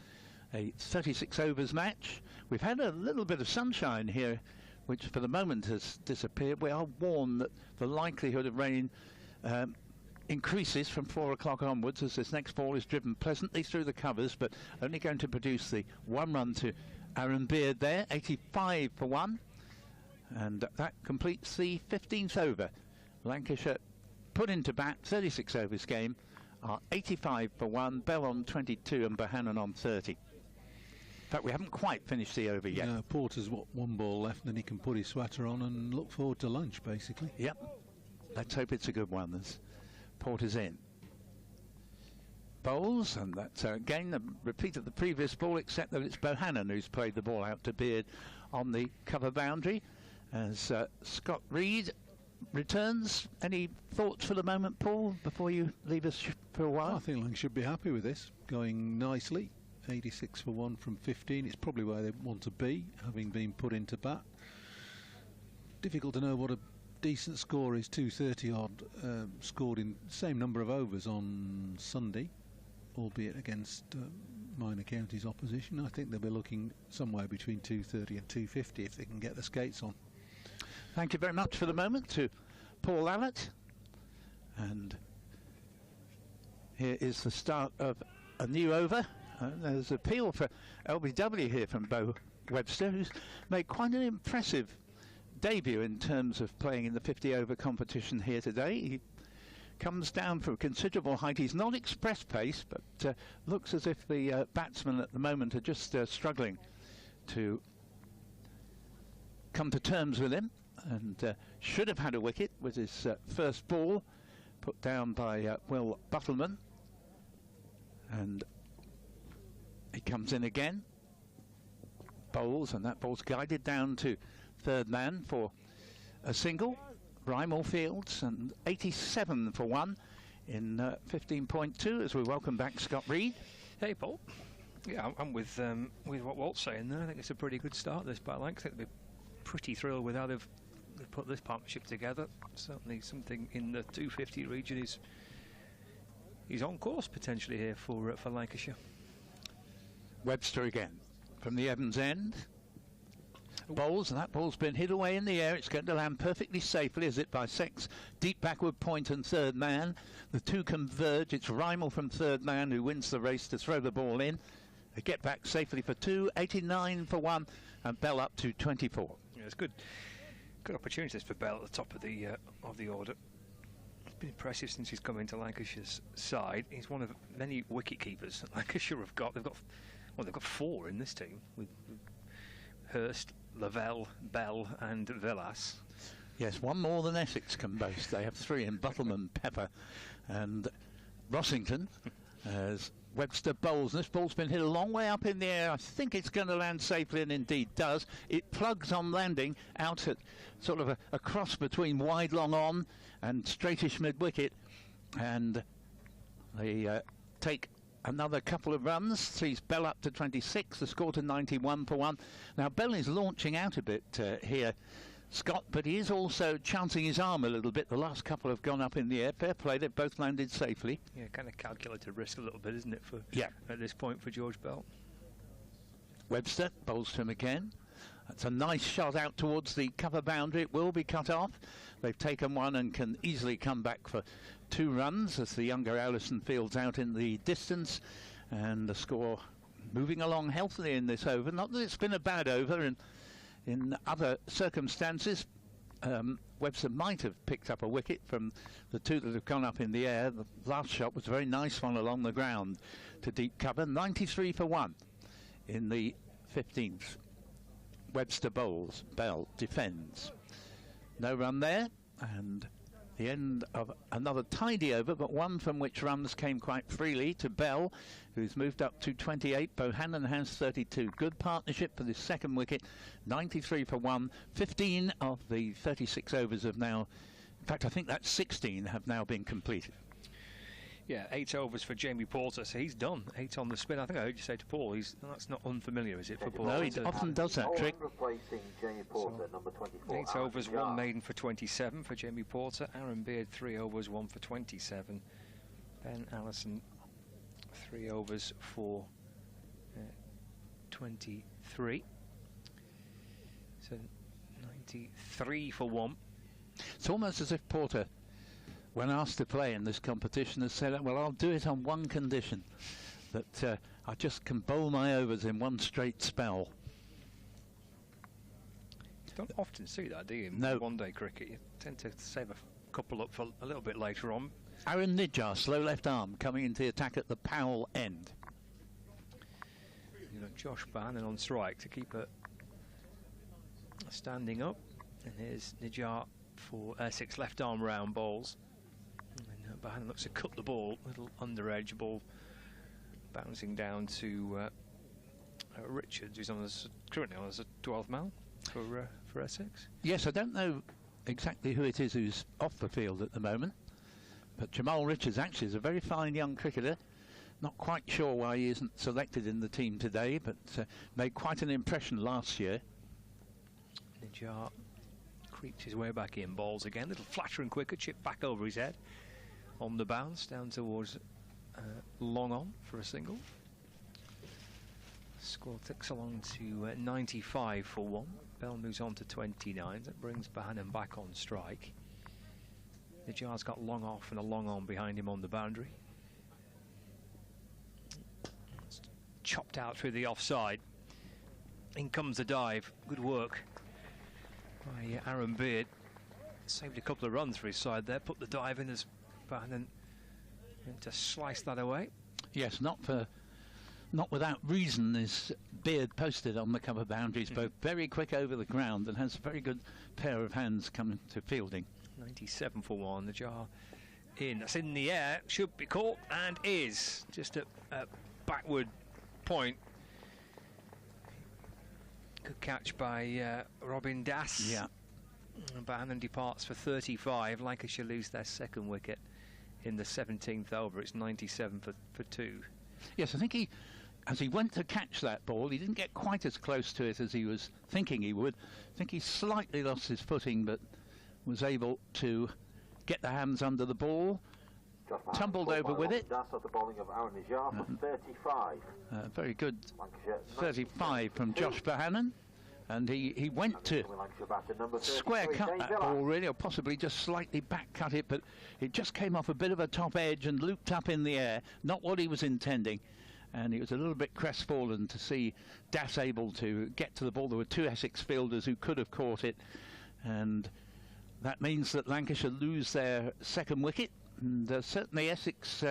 a 36 overs match. We've had a little bit of sunshine here, which for the moment has disappeared. We are warned that the likelihood of rain increases from 4 o'clock onwards as this next ball is driven pleasantly through the covers, but only going to produce the 1 run to Aaron Beard there. 85 for 1, and that completes the 15th over. Lancashire put into bat, 36 overs game, are 85 for 1, Bell on 22 and Bohannon on 30. In fact, we haven't quite finished the over yet. No, Porter's what, 1 ball left, and then he can put his sweater on and look forward to lunch, basically. Yep. Let's hope it's a good one as Porter's in. Bowls, and that's again a repeat of the previous ball, except that it's Bohannon who's played the ball out to Beard on the cover boundary. As Scott Reed returns. Any thoughts for the moment, Paul, before you leave us for a while? I think Lang should be happy with this, going nicely. 86 for 1 from 15. It's probably where they want to be, having been put into bat. Difficult to know what a decent score is. 230 odd scored in the same number of overs on Sunday, albeit against minor counties opposition. I think they'll be looking somewhere between 230 and 250 if they can get the skates on. Thank you very much for the moment to Paul Allett. And here is the start of a new over. There's appeal for LBW here from Bo Webster, who's made quite an impressive debut in terms of playing in the 50 over competition here today. He comes down from a considerable height. He's not express pace, but looks as if the batsmen at the moment are just struggling to come to terms with him, and should have had a wicket with his first ball put down by Will Buttleman. And he comes in again, bowls, and that ball's guided down to third man for a single. Rymel Fields, and 87 for 1 in 15.2 as we welcome back Scott Reed. Hey, Paul. Yeah, I'm with what Walt's saying there. I think it's a pretty good start, this, but I think they'll be pretty thrilled with how they've put this partnership together. Certainly something in the 250 region is on course potentially here for Lancashire. Webster again from the Evans end. Bowls, and that ball's been hit away in the air. It's going to land perfectly safely as it bisects deep backward point and third man. The two converge. It's Rymel from third man who wins the race to throw the ball in. They get back safely for 2, 89 for 1, and Bell up to 24. Yeah, it's good opportunities for Bell at the top of the order. It's been impressive since he's come into Lancashire's side. He's one of many wicket keepers that Lancashire have got. They've got 4 in this team with Hurst, Lavelle, Bell and Villas. Yes, one more than Essex can boast. They have 3 in Buttleman, Pepper and Rossington as Webster bowls. And this ball's been hit a long way up in the air. I think it's going to land safely, and indeed does. It plugs on landing out at sort of a cross between wide long on and straightish mid-wicket. And they take another couple of runs, sees Bell up to 26, the score to 91 for 1. Now, Bell is launching out a bit here, Scott, but he is also chancing his arm a little bit. The last couple have gone up in the air. Fair play, they've both landed safely. Yeah, kind of calculated risk a little bit, isn't it, at this point for George Bell. Webster bowls to him again. That's a nice shot out towards the cover boundary. It will be cut off. They've taken one and can easily come back for 2 runs as the younger Ellison fields out in the distance, and the score moving along healthily in this over. Not that it's been a bad over in other circumstances. Webster might have picked up a wicket from the 2 that have gone up in the air. The last shot was a very nice one along the ground to deep cover. 93 for 1 in the 15th. Webster bowls, Bell defends. No run there, and the end of another tidy over, but one from which runs came quite freely to Bell, who's moved up to 28. Bohannon has 32. Good partnership for this second wicket. 93 for 1. 15 of the 36 overs have now, in fact I think that's 16, have now been completed. Yeah, 8 overs for Jamie Porter, so he's done. 8 on the spin. I think I heard you say to Paul, that's not unfamiliar, is it, for Paul? No, he often does that trick. Replacing Jamie Porter, number 24. 8 overs, 1 maiden for 27 for Jamie Porter. Aaron Beard, 3 overs, 1 for 27. Ben Allison, 3 overs for 23. So 93 for 1. It's almost as if Porter, when asked to play in this competition, has said, well, I'll do it on one condition, that I just can bowl my overs in one straight spell. You don't often see that, do you? In No. one-day cricket. You tend to save a couple up for a little bit later on. Aaron Nijjar, slow left arm, coming into the attack at the Powell end. You know, Josh Bohannon on strike to keep it standing up. And here's Nijjar for Essex left arm round bowls. And Bohannon looks to cut the ball, little under edge ball bouncing down to Richards, who's currently on as a 12th man for Essex. Yes, I don't know exactly who it is who's off the field at the moment, but Jamal Richards actually is a very fine young cricketer. Not quite sure why he isn't selected in the team today, but made quite an impression last year. Nijjar creeps his way back in, bowls again, little flatter and quicker, chip back over his head on the bounce down towards long on for a single. Score ticks along to 95 for 1. Bell moves on to 29. That brings Bohannon back on strike. Nijjar's got long off and a long on behind him on the boundary. It's chopped out through the offside. In comes the dive. Good work by Aaron Beard. Saved a couple of runs for his side there. Put the dive in as Bohannon to slice that away. Yes, not without reason is Beard posted on the cover boundaries, both very quick over the ground and has a very good pair of hands coming to fielding. 97 for 1. Nijjar in. That's in the air. Should be caught and is. Just a backward point. Good catch by Robin Das. Yeah. Bohannon departs for 35. Lancashire lose their second wicket in the 17th over. It's 97 for 2. Yes, I think as he went to catch that ball, he didn't get quite as close to it as he was thinking he would. I think he slightly lost his footing, but was able to get the hands under the ball, tumbled over with it. That's at the bowling of Aaron Nijjar for 35. Very good Lancashire 35 from Josh Bohannon. And he went to square cut that ball really, or possibly just slightly back cut it, but it just came off a bit of a top edge and looped up in the air. Not what he was intending. And he was a little bit crestfallen to see Das able to get to the ball. There were 2 Essex fielders who could have caught it. And that means that Lancashire lose their second wicket. And certainly Essex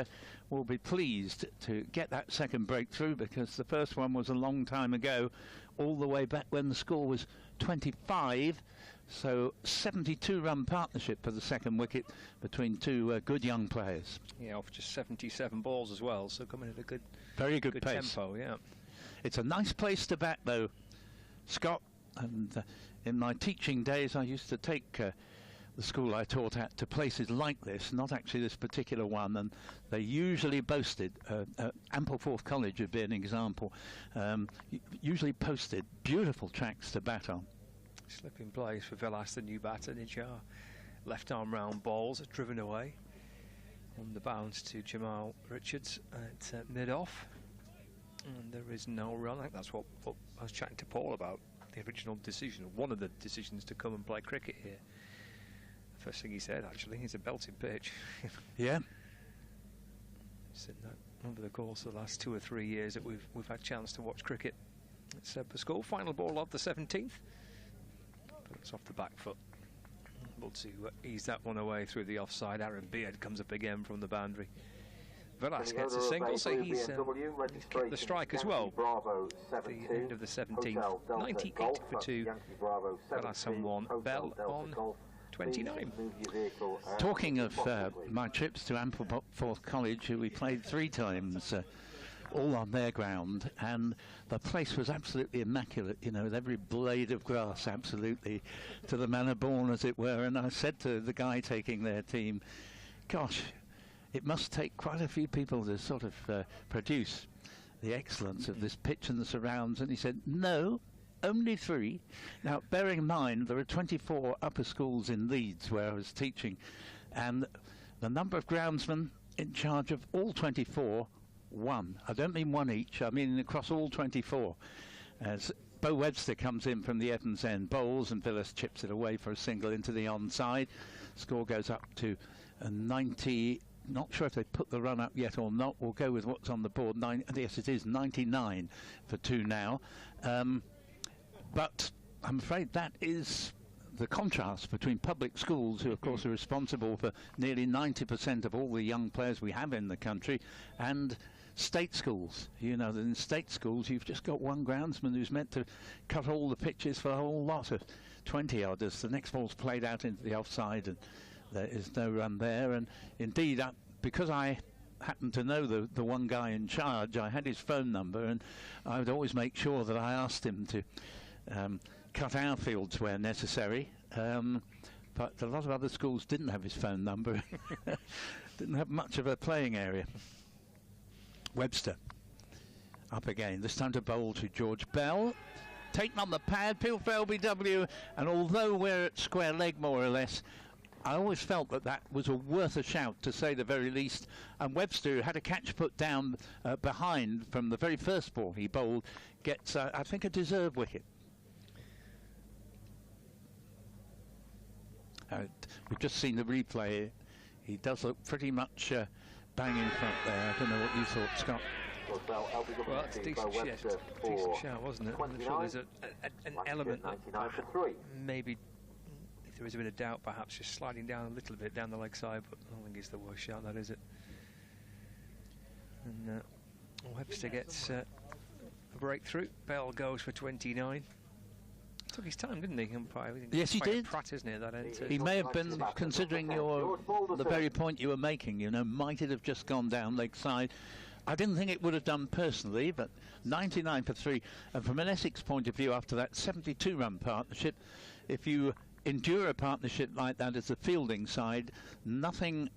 will be pleased to get that second breakthrough, because the first one was a long time ago, all the way back when the score was 25. So 72-run partnership for the second wicket between 2 good young players. Yeah, off just 77 balls as well, so coming at a very good pace. Tempo, yeah. It's a nice place to bat though, Scott, and in my teaching days I used to take the school I taught at to places like this, not actually this particular one, and they usually boasted, Ampleforth College would be an example, usually posted beautiful tracks to bat on. Slipping plays for Villas, the new batter. Nijjar left arm round balls, driven away on the bounce to Jamal Richards at mid-off. And there is no run. I think that's what I was chatting to Paul about the original decision, one of the decisions to come and play cricket here. The first thing he said, actually, is a belting pitch. Yeah. He said that over the course of the last 2 or 3 years that we've had a chance to watch cricket at Sedbergh School. Final ball of the 17th. But it's off the back foot. Able to ease that one away through the offside. Aaron Beard comes up again from the boundary. Velas gets a single, so he's kept the strike as well. At the end of the 17th, 98 for 2. Velas on 1, Bell on 29. Talking of my trips to Ampleforth College, we played 3 times, all on their ground, and the place was absolutely immaculate, you know, with every blade of grass absolutely to the manor born, as it were. And I said to the guy taking their team, gosh, it must take quite a few people to sort of produce the excellence of this pitch and the surrounds. And he said, no, only 3. Now, bearing in mind, there are 24 upper schools in Leeds where I was teaching, and the number of groundsmen in charge of all 24, 1. I don't mean 1 each, I mean across all 24. As Bo Webster comes in from the Evans end, bowls, and Villas chips it away for a single into the onside. Score goes up to 90. Not sure if they put the run up yet or not. We'll go with what's on the board. Yes, it is 99 for 2 now. But I'm afraid that is the contrast between public schools, who of course are responsible for nearly 90% of all the young players we have in the country, and state schools. You know, in state schools you've just got 1 groundsman who's meant to cut all the pitches for a whole lot of 20-yarders. The next ball's played out into the offside and there is no run there. And indeed, because I happen to know the one guy in charge, I had his phone number, and I would always make sure that I asked him to cut our fields where necessary, but a lot of other schools didn't have his phone number. Didn't have much of a playing area. Webster up again, this time to bowl to George Bell, taken on the pad, Peel for LBW, and although we're at square leg more or less, I always felt that that was worth a shout, to say the very least. And Webster, who had a catch put down behind from the very first ball he bowled, gets, I think, a deserved wicket. We've just seen the replay. He does look pretty much bang in front there. I don't know what you thought, Scott. Well, that's a decent shout, wasn't it? I'm sure there's an element that maybe, if there is a bit of doubt, perhaps just sliding down a little bit down the leg side, but I don't think it's the worst shot, that is it. And Webster gets a breakthrough. Bell goes for 29. Took his time, didn't he? Yes, he did. Pratt, isn't it, that end? He may have been, considering the very point you were making, you know, might it have just gone down leg side. I didn't think it would have done personally, but 99 for 3. And from an Essex point of view, after that 72-run partnership, if you endure a partnership like that as a fielding side, nothing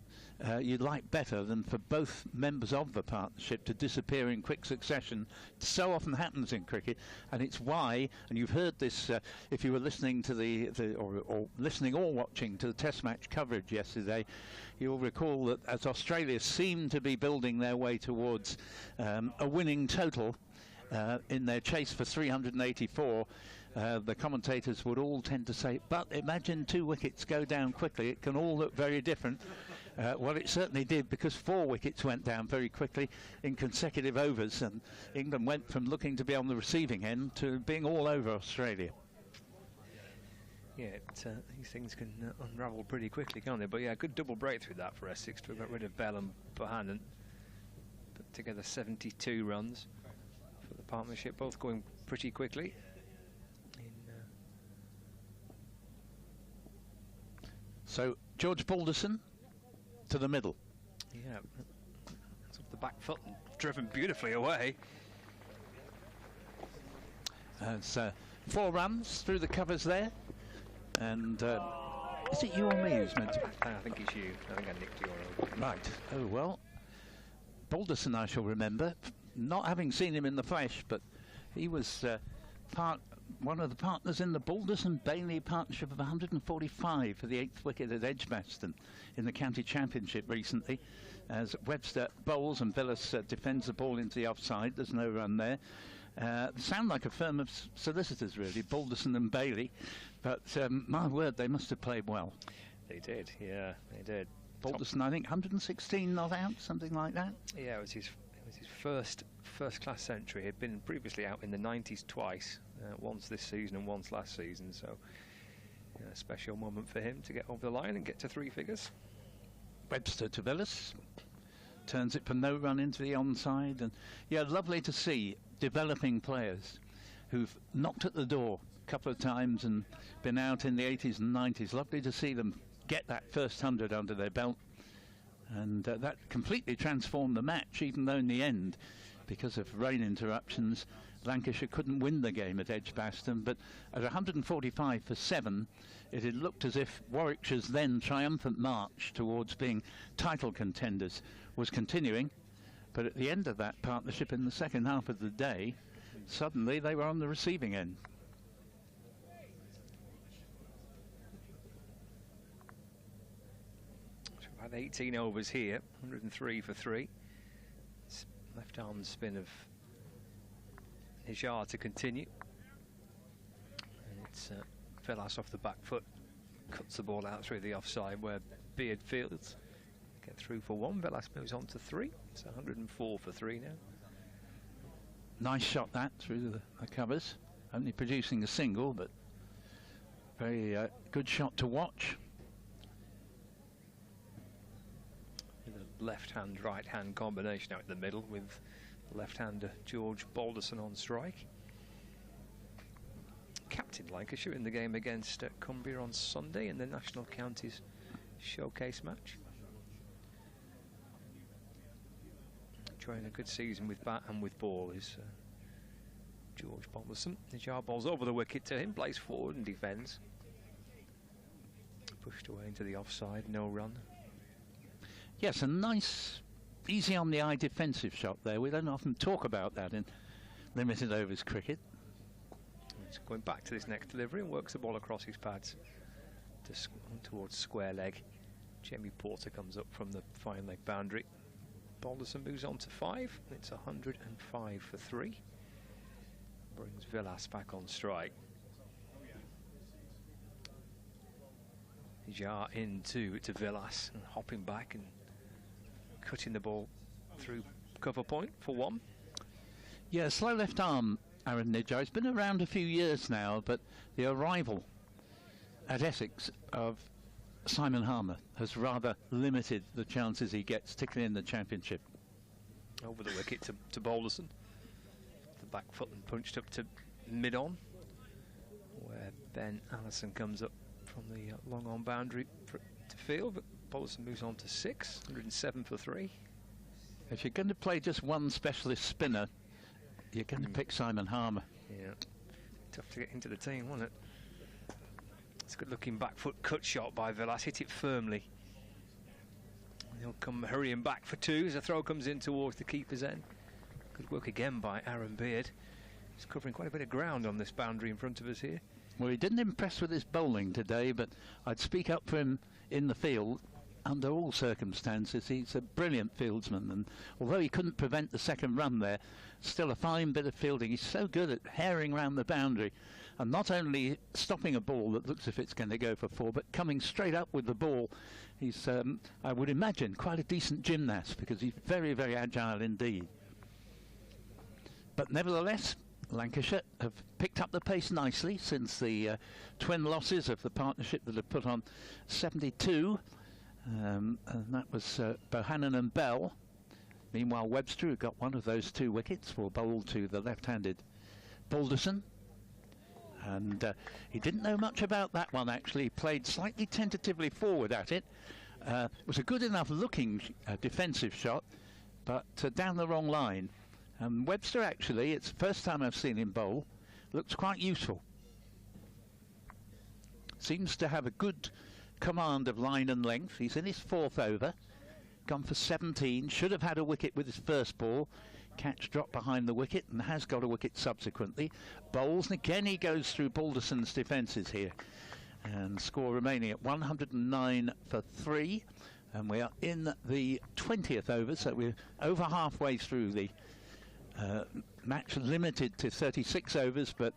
you'd like better than for both members of the partnership to disappear in quick succession. It so often happens in cricket, and it's why, and you've heard this if you were listening to or listening or watching to the Test match coverage yesterday, you'll recall that as Australia seemed to be building their way towards a winning total in their chase for 384, the commentators would all tend to say, but imagine 2 wickets go down quickly, it can all look very different. Well, it certainly did, because 4 wickets went down very quickly in consecutive overs, and England went from looking to be on the receiving end to being all over Australia. Yeah, these things can unravel pretty quickly, can't they? But yeah, good double breakthrough that for Essex to have got rid of Bell and Bohannon. Put together 72 runs for the partnership, both going pretty quickly. So George Balderson to the middle. Yeah, it's off the back foot and driven beautifully away. It's 4 runs through the covers there. And is it you or me who's meant to? I think it's you. I think I nicked your over. Right. Oh well. Balderson, I shall remember, not having seen him in the flesh, but he was one of the partners in the Balderson-Bailey partnership of 145 for the 8th wicket at Edgbaston in the county championship recently, as Webster bowls and Villas defends the ball into the offside. There's no run there. Sound like a firm of solicitors, really, Balderson and Bailey. But my word, they must have played well. They did, yeah, they did. Balderson, I think, 116 not out, something like that. Yeah, it was his first-class century. He'd been previously out in the 90s twice, once this season and once last season. So, a special moment for him to get over the line and get to 3 figures. Webster to Villas, turns it for no run into the onside, and yeah, lovely to see developing players who've knocked at the door a couple of times and been out in the 80s and 90s. Lovely to see them get that first 100 under their belt, and that completely transformed the match, even though in the end, because of rain interruptions, Lancashire couldn't win the game at Edgbaston. But at 145 for 7, it had looked as if Warwickshire's then triumphant march towards being title contenders was continuing. But at the end of that partnership in the second half of the day, suddenly they were on the receiving end. About 18 overs here, 103 for 3. Left arm spin of Nijar to continue. And it's Villas off the back foot, cuts the ball out through the offside where Beard fields. Get through for 1. Villas moves on to 3. It's 104 for 3 now. Nice shot that through the covers. Only producing a single, but very good shot to watch. Left-hand, right-hand combination out in the middle with left-hander George Balderson on strike. Captain Lancashire in the game against Cumbria on Sunday in the National Counties Showcase match. Enjoying a good season with bat and with ball is George Balderson. Nijar bowls over the wicket to him, plays forward and defends. Pushed away into the offside, no run. Yes, a nice, easy on the eye defensive shot there. We don't often talk about that in limited overs cricket. He's going back to this next delivery and works the ball across his pads towards square leg. Jamie Porter comes up from the fine leg boundary. Balderson moves on to 5. It's 105 for 3. Brings Villas back on strike. Nijar into Villas and hopping back and cutting the ball through cover point for 1. Yeah, slow left arm, Aaron Nijar. It's been around a few years now, but the arrival at Essex of Simon Harmer has rather limited the chances he gets, particularly in the Championship. Over the wicket to Balderson. The back foot and punched up to mid-on, where Ben Allison comes up from the long-on boundary to field, but Balderson moves on to 6, 107 for 3. If you're going to play just one specialist spinner, you're going to pick Simon Harmer. Yeah, tough to get into the team, wasn't it? It's a good-looking back foot cut shot by Villas, hit it firmly. He'll come hurrying back for 2 as the throw comes in towards the keeper's end. Good work again by Aaron Beard. He's covering quite a bit of ground on this boundary in front of us here. Well, he didn't impress with his bowling today, but I'd speak up for him in the field under all circumstances. He's a brilliant fieldsman, and although he couldn't prevent the second run there, still a fine bit of fielding. He's so good at herring round the boundary and not only stopping a ball that looks as if it's going to go for 4, but coming straight up with the ball. He's, I would imagine, quite a decent gymnast, because he's very, very agile indeed. But nevertheless, Lancashire have picked up the pace nicely since the twin losses of the partnership that have put on 72. And that was Bohannon and Bell. Meanwhile, Webster, who got one of those 2 wickets, will bowl to the left-handed Balderson. And he didn't know much about that one, actually. He played slightly tentatively forward at it. It was a good enough looking defensive shot, but down the wrong line. And Webster, actually, it's the first time I've seen him bowl, looks quite useful. Seems to have a good command of line and length. He's in his 4th over, gone for 17, should have had a wicket with his first ball. Catch dropped behind the wicket and has got a wicket subsequently. Bowls, and again he goes through Balderson's defences here. And score remaining at 109 for 3. And we are in the 20th over, so we're over halfway through the Match limited to 36 overs, but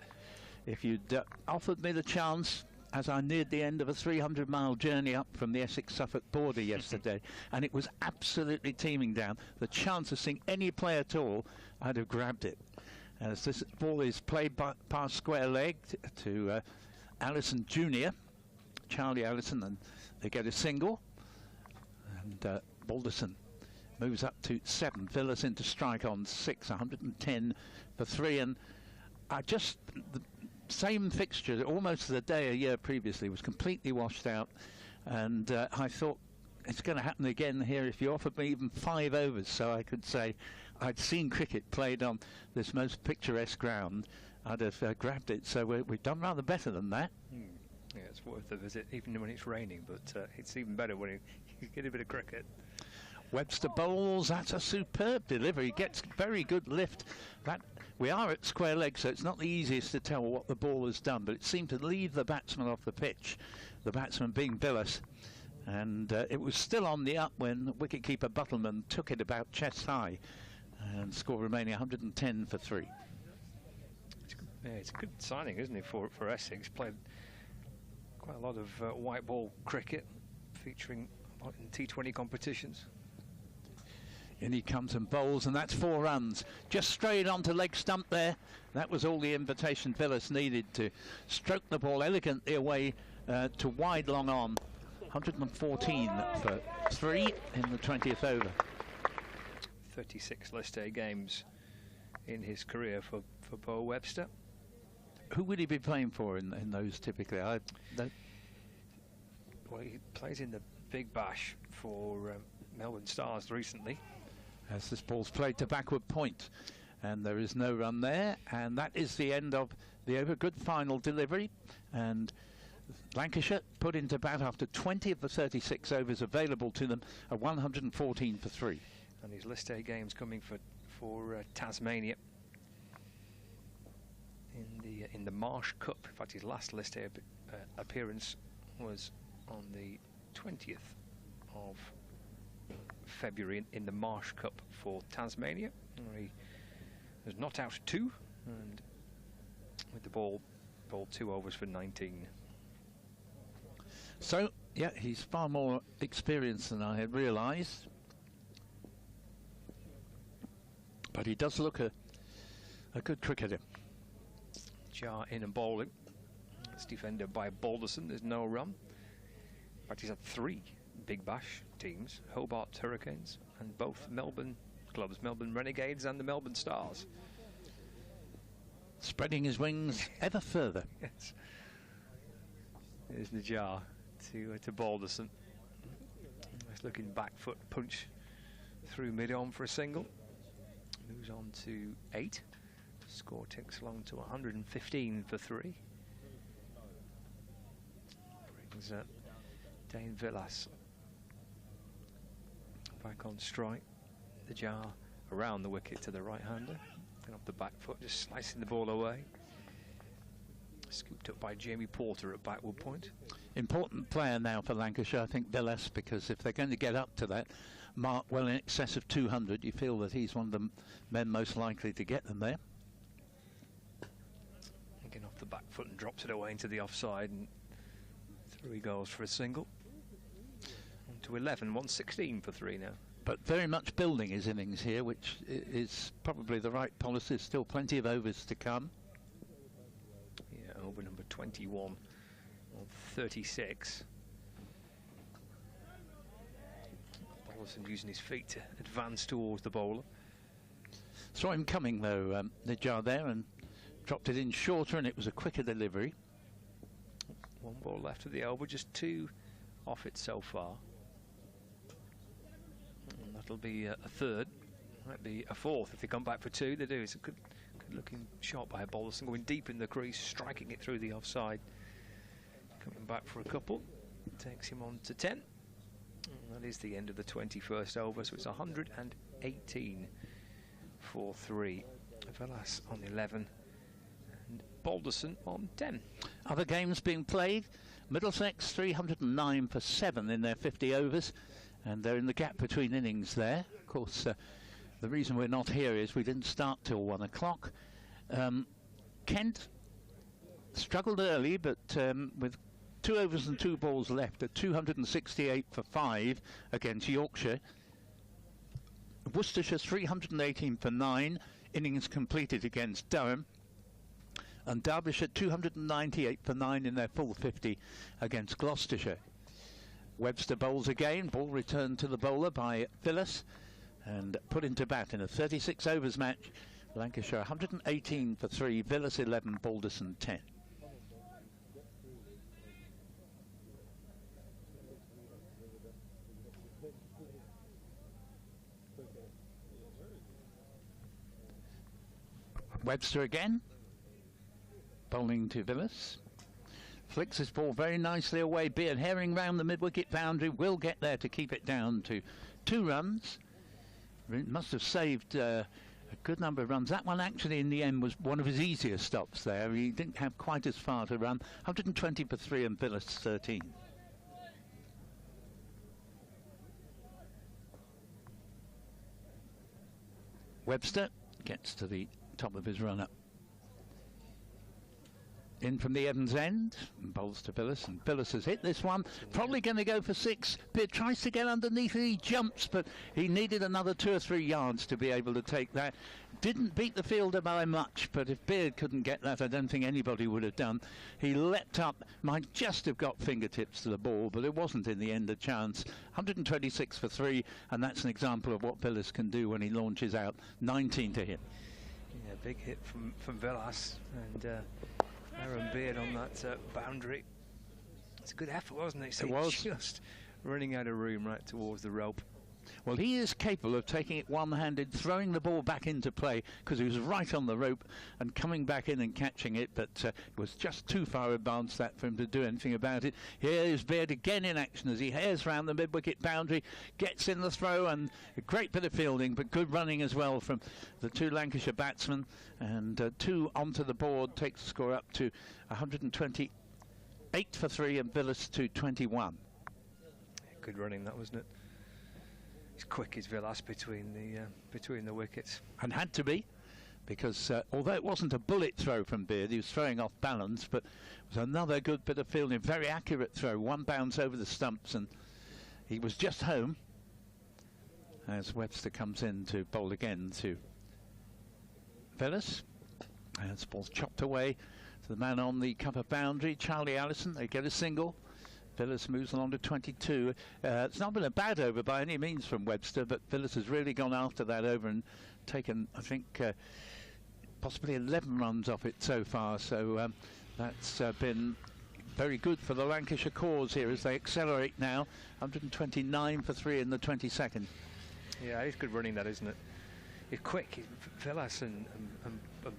if you'd offered me the chance as I neared the end of a 300-mile journey up from the Essex-Suffolk border yesterday, and it was absolutely teeming down, the chance of seeing any play at all, I'd have grabbed it. As this ball is played past square leg to Allison Jr., Charlie Allison, and they get a single. And Balderson moves up to 7. Villas into strike on 6, 110 for 3. And the same fixture, almost the day a year previously, was completely washed out. And I thought it's going to happen again here if you offered me even 5 overs, so I could say I'd seen cricket played on this most picturesque ground. I'd have grabbed it. So we've done rather better than that. Yeah, it's worth a visit, even when it's raining, but it's even better when you get a bit of cricket. Webster bowls. That's a superb delivery. Gets very good lift. We are at square leg, so it's not the easiest to tell what the ball has done, but it seemed to leave the batsman off the pitch, the batsman being Billis. And it was still on the up when wicketkeeper Buttleman took it about chest high, and score remaining 110 for 3. It's a good signing, isn't it, for Essex? Played quite a lot of white ball cricket, featuring a lot in T20 competitions. In he comes and bowls, and that's 4 runs. Just straight onto leg stump there. That was all the invitation Villas needed to stroke the ball elegantly away to wide long on. 114 for 3 in the 20th over. 36 List A games in his career for Bo Webster. Who would he be playing for in those typically? Well, he plays in the Big Bash for Melbourne Stars recently. As this ball's played to backward point, and there is no run there, and that is the end of the over. Good final delivery, and Lancashire put into bat after 20 of the 36 overs available to them at 114 for 3. And his List A games coming for Tasmania in the Marsh Cup. In fact, his last List A appearance was on the 20th of February in the Marsh Cup for Tasmania, where he was not out 2, and with the ball 2 overs for 19. So yeah, he's far more experienced than I had realised, but he does look a good cricketer. Jar in and bowling. It's defended by Balderson. There's no run. In fact, he's had 3 Big Bash teams, Hobart Hurricanes and both Melbourne clubs, Melbourne Renegades and the Melbourne Stars. Spreading his wings ever further. Yes. There's Najar to Balderson. Nice looking back foot punch through mid-on for a single. Moves on to 8. Score ticks along to 115 for 3. Brings Dane Villas back on strike. The jar around the wicket to the right-hander. And off the back foot, just slicing the ball away. Scooped up by Jamie Porter at backward point. Important player now for Lancashire, I think, Villas, because if they're going to get up to that mark well in excess of 200, you feel that he's one of the men most likely to get them there. Again off the back foot and drops it away into the offside, and through he goes for a single. On to 11, 116 for 3 now. But very much building his innings here, which is probably the right policy. Still plenty of overs to come. Yeah, over number 21 on 36. Balderson using his feet to advance towards the bowler. Saw him coming though, Najar there, and dropped it in shorter, and it was a quicker delivery. 1 ball left of the elbow, just 2 off it so far. And that'll be a 3rd. Might be a 4th if they come back for 2. They do. It's a good looking shot by Balderson, going deep in the crease, striking it through the offside. Coming back for a couple. Takes him on to 10. And that is the end of the 21st over, so it's 118 for 3. Villas on 11 and Balderson on 10. Other games being played. Middlesex 309 for 7 in their 50 overs, and they're in the gap between innings there. Of course, The reason we're not here is we didn't start till 1 o'clock. Kent struggled early, but with 2 overs and 2 balls left at 268 for 5 against Yorkshire. Worcestershire 318 for 9, innings completed against Durham. And Derbyshire 298 for 9 in their full 50 against Gloucestershire. Webster bowls again, ball returned to the bowler by Phyllis and put into bat in a 36 overs match. Lancashire 118 for 3, Villas 11, Balderson 10. Webster again, bowling to Villas. Flicks his ball very nicely away. Beard herring round the mid-wicket boundary, will get there to keep it down to 2 runs. Must have saved a good number of runs. That one actually in the end was one of his easier stops there. He didn't have quite as far to run. 120 for 3 and Villas 13. Webster gets to the top of his run-up. In from the Evans end, and bowls to Phyllis, and Phyllis has hit this one, probably going to go for 6. Beard tries to get underneath it, he jumps, but he needed another 2 or 3 yards to be able to take that. Didn't beat the fielder by much, but if Beard couldn't get that, I don't think anybody would have done. He leapt up, might just have got fingertips to the ball, but it wasn't in the end a chance. 126 for 3, and that's an example of what Phyllis can do when he launches out. 19 to him. Yeah, big hit from Villas, and Aaron Beard on that boundary. It's a good effort, wasn't it? So it was. Just running out of room right towards the rope. Well, he is capable of taking it one-handed, throwing the ball back into play, because he was right on the rope and coming back in and catching it, but it was just too far advanced that for him to do anything about it. Here is Beard again in action as he hares round the mid-wicket boundary, gets in the throw, and a great bit of fielding, but good running as well from the 2 Lancashire batsmen, and 2 onto the board, takes the score up to 128 for 3 and Villas to 21. Good running that, wasn't it? He's quick as Villas between the wickets, and had to be, because although it wasn't a bullet throw from Beard, he was throwing off balance, but it was another good bit of fielding, very accurate throw, 1 bounce over the stumps, and he was just home as Webster comes in to bowl again to Villas. And the ball's chopped away to the man on the cover boundary, Charlie Allison. They get a single. Villas moves along to 22. It's not been a bad over by any means from Webster, but Villas has really gone after that over and taken, I think, possibly 11 runs off it so far. So that's been very good for the Lancashire cause here as they accelerate now. 129 for 3 in the 22nd. Yeah, it's good running that, isn't it? It's quick. Villas and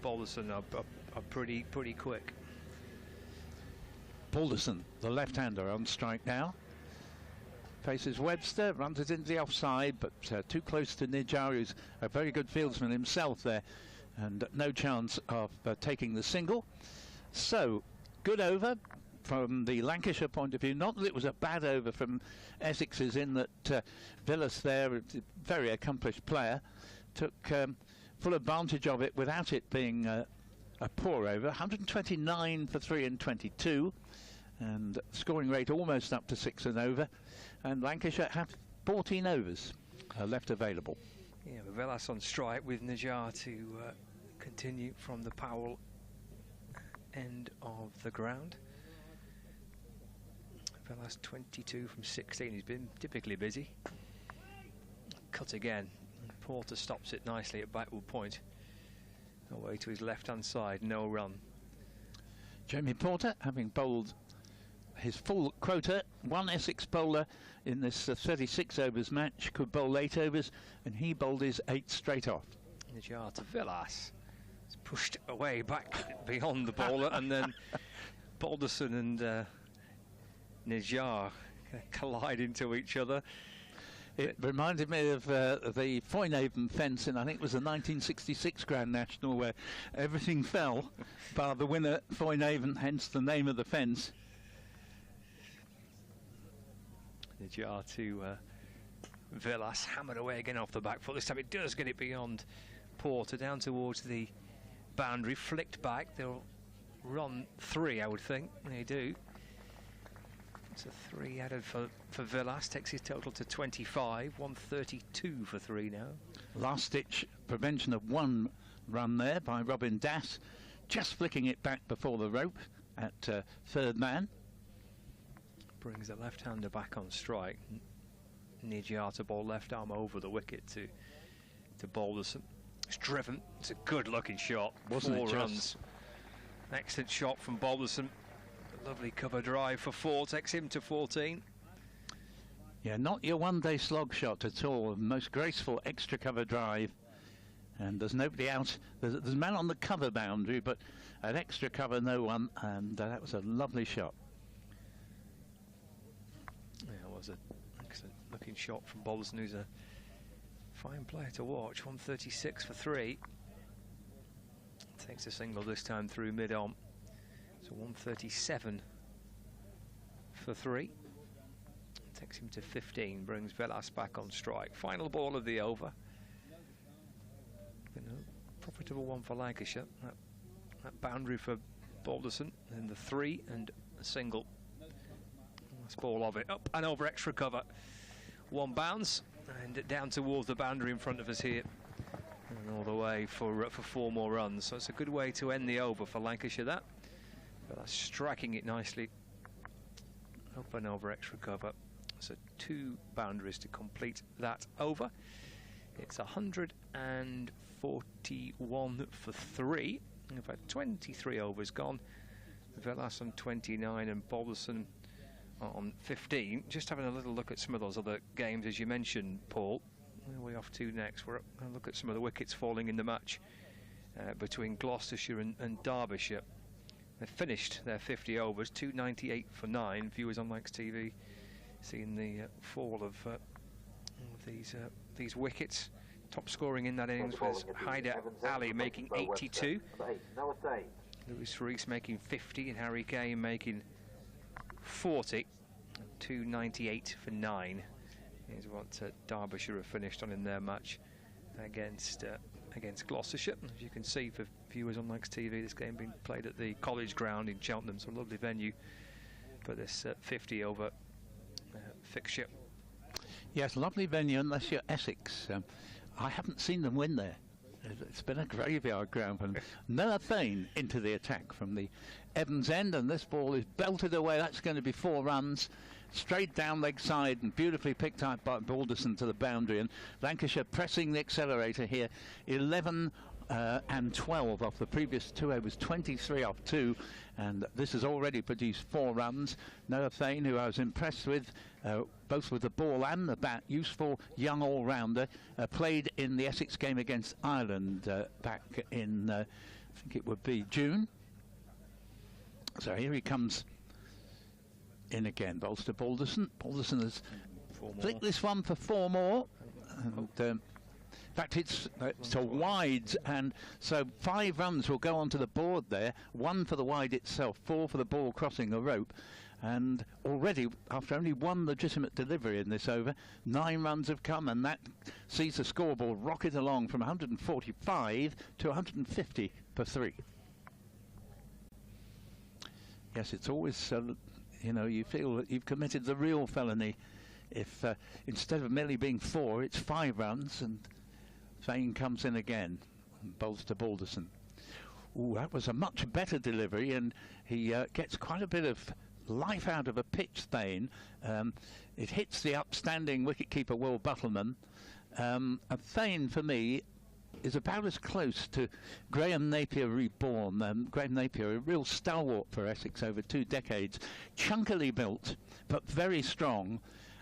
Balderson are pretty quick. Balderson, the left-hander, on strike now. Faces Webster, runs it into the offside, but too close to Nijar, who's a very good fieldsman himself there, and no chance of taking the single. So, good over from the Lancashire point of view. Not that it was a bad over from Essex's, in that Villas there, a very accomplished player, took full advantage of it without it being a poor over. 129 for 3 and 22, and scoring rate almost up to 6 and over, and Lancashire have 14 overs left available. Yeah, Villas on strike with Nijar to continue from the Powell end of the ground. Villas 22 from 16. He's been typically busy. Cut again. Porter stops it nicely at backward point. Away to his left-hand side, no run. Jamie Porter, having bowled his full quota, 1 Essex bowler in this 36 overs match, could bowl 8 overs, and he bowled his 8 straight off. Nijar to Villas. It's pushed away back beyond the bowler, and then Balderson and Nijar collide into each other. It reminded me of the Foynhaven fence in, I think it was the 1966 Grand National, where everything fell bar the winner, Foynhaven, hence the name of the fence. Nijar to Villas hammered away again off the back foot. This time it does get it beyond Porter, down towards the boundary, flicked back. They'll run 3, I would think. They do. It's a 3 added for Villas, takes his total to 25, 132 for 3 now. Last-ditch prevention of 1 run there by Robin Dass, just flicking it back before the rope at third man. Brings the left-hander back on strike. Nijiata ball left arm over the wicket to Balderson. It's driven. It's a good-looking shot. Wasn't it 4 runs. Excellent shot from Balderson. A lovely cover drive for 4. Takes him to 14. Yeah, not your one-day slog shot at all. Most graceful extra cover drive. And there's nobody out. There's a man on the cover boundary, but at extra cover, no one. And that was a lovely shot. Yeah, it was an excellent looking shot from Balderson, who's a fine player to watch. 136 for 3. Takes a single this time through mid-on. So 137 for 3. Takes him to 15. Brings Villas back on strike. Final ball of the over. Been a profitable one for Lancashire. That boundary for Balderson. And the 3 and a single. Last ball of it. Up and over extra cover. 1 bounce. And down towards the boundary in front of us here. And all the way for 4 more runs. So it's a good way to end the over for Lancashire, that. But that's striking it nicely. Up and over extra cover. So 2 boundaries to complete that over. It's 141 for 3. In fact, 23 overs gone. Villas on 29 and Balderson on 15. Just having a little look at some of those other games, as you mentioned, Paul. Where are we off to next? We're going to look at some of the wickets falling in the match between Gloucestershire and Derbyshire. They've finished their 50 overs, 298 for 9. Viewers on Lancs TV seeing the fall of these wickets. Top scoring in that innings was Hyder Ali making 82. Lewis Rees making 50 and Harry Kane making 40. 298 for 9 is what Derbyshire have finished on in their match against Gloucestershire. As you can see for viewers on Lancs TV, this game being played at the College Ground in Cheltenham, so a lovely venue for this 50 over fixture. Yes, lovely venue unless you're Essex. I haven't seen them win there. It's been a graveyard ground. And Noah Thane into the attack from the Evans end, and this ball is belted away. That's going to be 4 runs. Straight down leg side and beautifully picked up by Balderson to the boundary. And Lancashire pressing the accelerator here. 11 and 12 off the previous 2 overs, 23 off 2, and this has already produced 4 runs. Noah Thane, who I was impressed with, both with the ball and the bat, useful young all-rounder, played in the Essex game against Ireland back in, I think it would be June. So here he comes in again, bowls to Balderson. Balderson has flicked this one for 4 more. And, in fact, it's a wide, and so 5 runs will go onto the board there. 1 for the wide itself, 4 for the ball crossing the rope. And already, after only 1 legitimate delivery in this over, 9 runs have come, and that sees the scoreboard rocket along from 145 to 150 for 3. Yes, it's always, you know, you feel that you've committed the real felony if instead of merely being 4, it's 5 runs, and Thane comes in again and bowls to Balderson. Ooh, that was a much better delivery, and he gets quite a bit of life out of a pitch, Thane. It hits the upstanding wicketkeeper Will Buttleman. And Thane, for me, is about as close to Graham Napier reborn. Graham Napier, a real stalwart for Essex over 2 decades. Chunkily built, but very strong.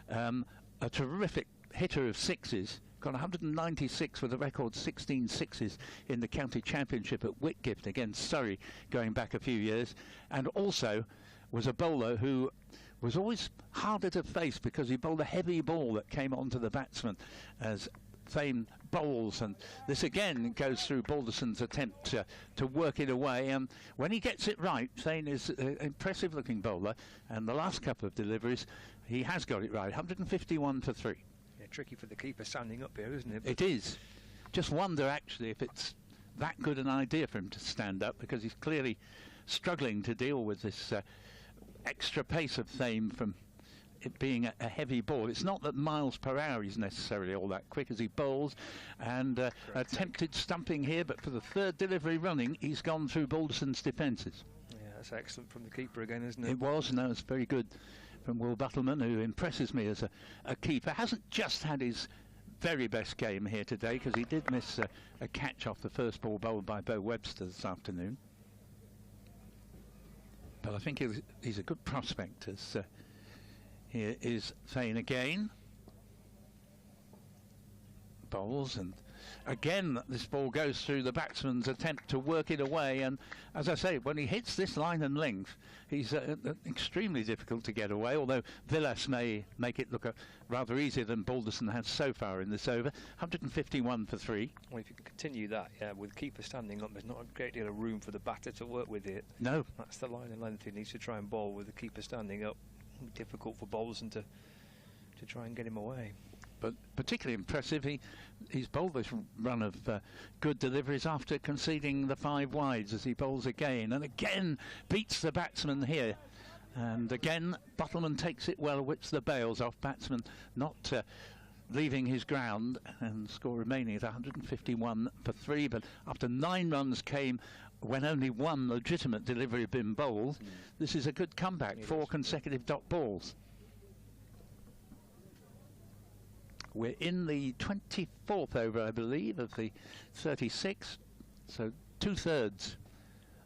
A terrific hitter of 6s. Got 196 with a record 16 6s in the county championship at Whitgift against Surrey going back a few years, and also was a bowler who was always harder to face because he bowled a heavy ball that came onto the batsman as Thane bowls, and this again goes through Balderson's attempt to work it away. When he gets it right, Thane is an impressive looking bowler, and the last couple of deliveries he has got it right. 151 for 3. tricky for the keeper standing up here, isn't it? It is. Just wonder actually if it's that good an idea for him to stand up, because he's clearly struggling to deal with this extra pace of Thame from it being a heavy ball. It's not that miles per hour is necessarily all that quick as he bowls, and attempted stumping here, but for the third delivery running he's gone through Balderson's defences. Yeah, that's excellent from the keeper again, isn't it? It was, no, it's very good from Will Buttleman, who impresses me as a keeper. Hasn't just had his very best game here today, because he did miss a catch off the first ball bowled by Bo Webster this afternoon. But I think he's a good prospect. As here is Thane again. Bowls, and again this ball goes through the batsman's attempt to work it away, and as I say, when he hits this line and length, he's extremely difficult to get away, although Villas may make it look rather easier than Balderson has so far in this over. 151 for 3. Well, if you can continue that, yeah, with keeper standing up, there's not a great deal of room for the batter to work with it. No. That's the line and length he needs to try and bowl with the keeper standing up. Difficult for Balderson to try and get him away. But particularly impressive, he's bowled this run of good deliveries after conceding the 5 wides, as he bowls again and again, beats the batsman here, and again Buttleman takes it well, whips the bails off. Batsman not leaving his ground, and score remaining at 151 for 3. But after 9 runs came when only 1 legitimate delivery had been bowled. This is a good comeback. 4 consecutive dot balls. We're in the 24th over, I believe, of the 36. So 2/3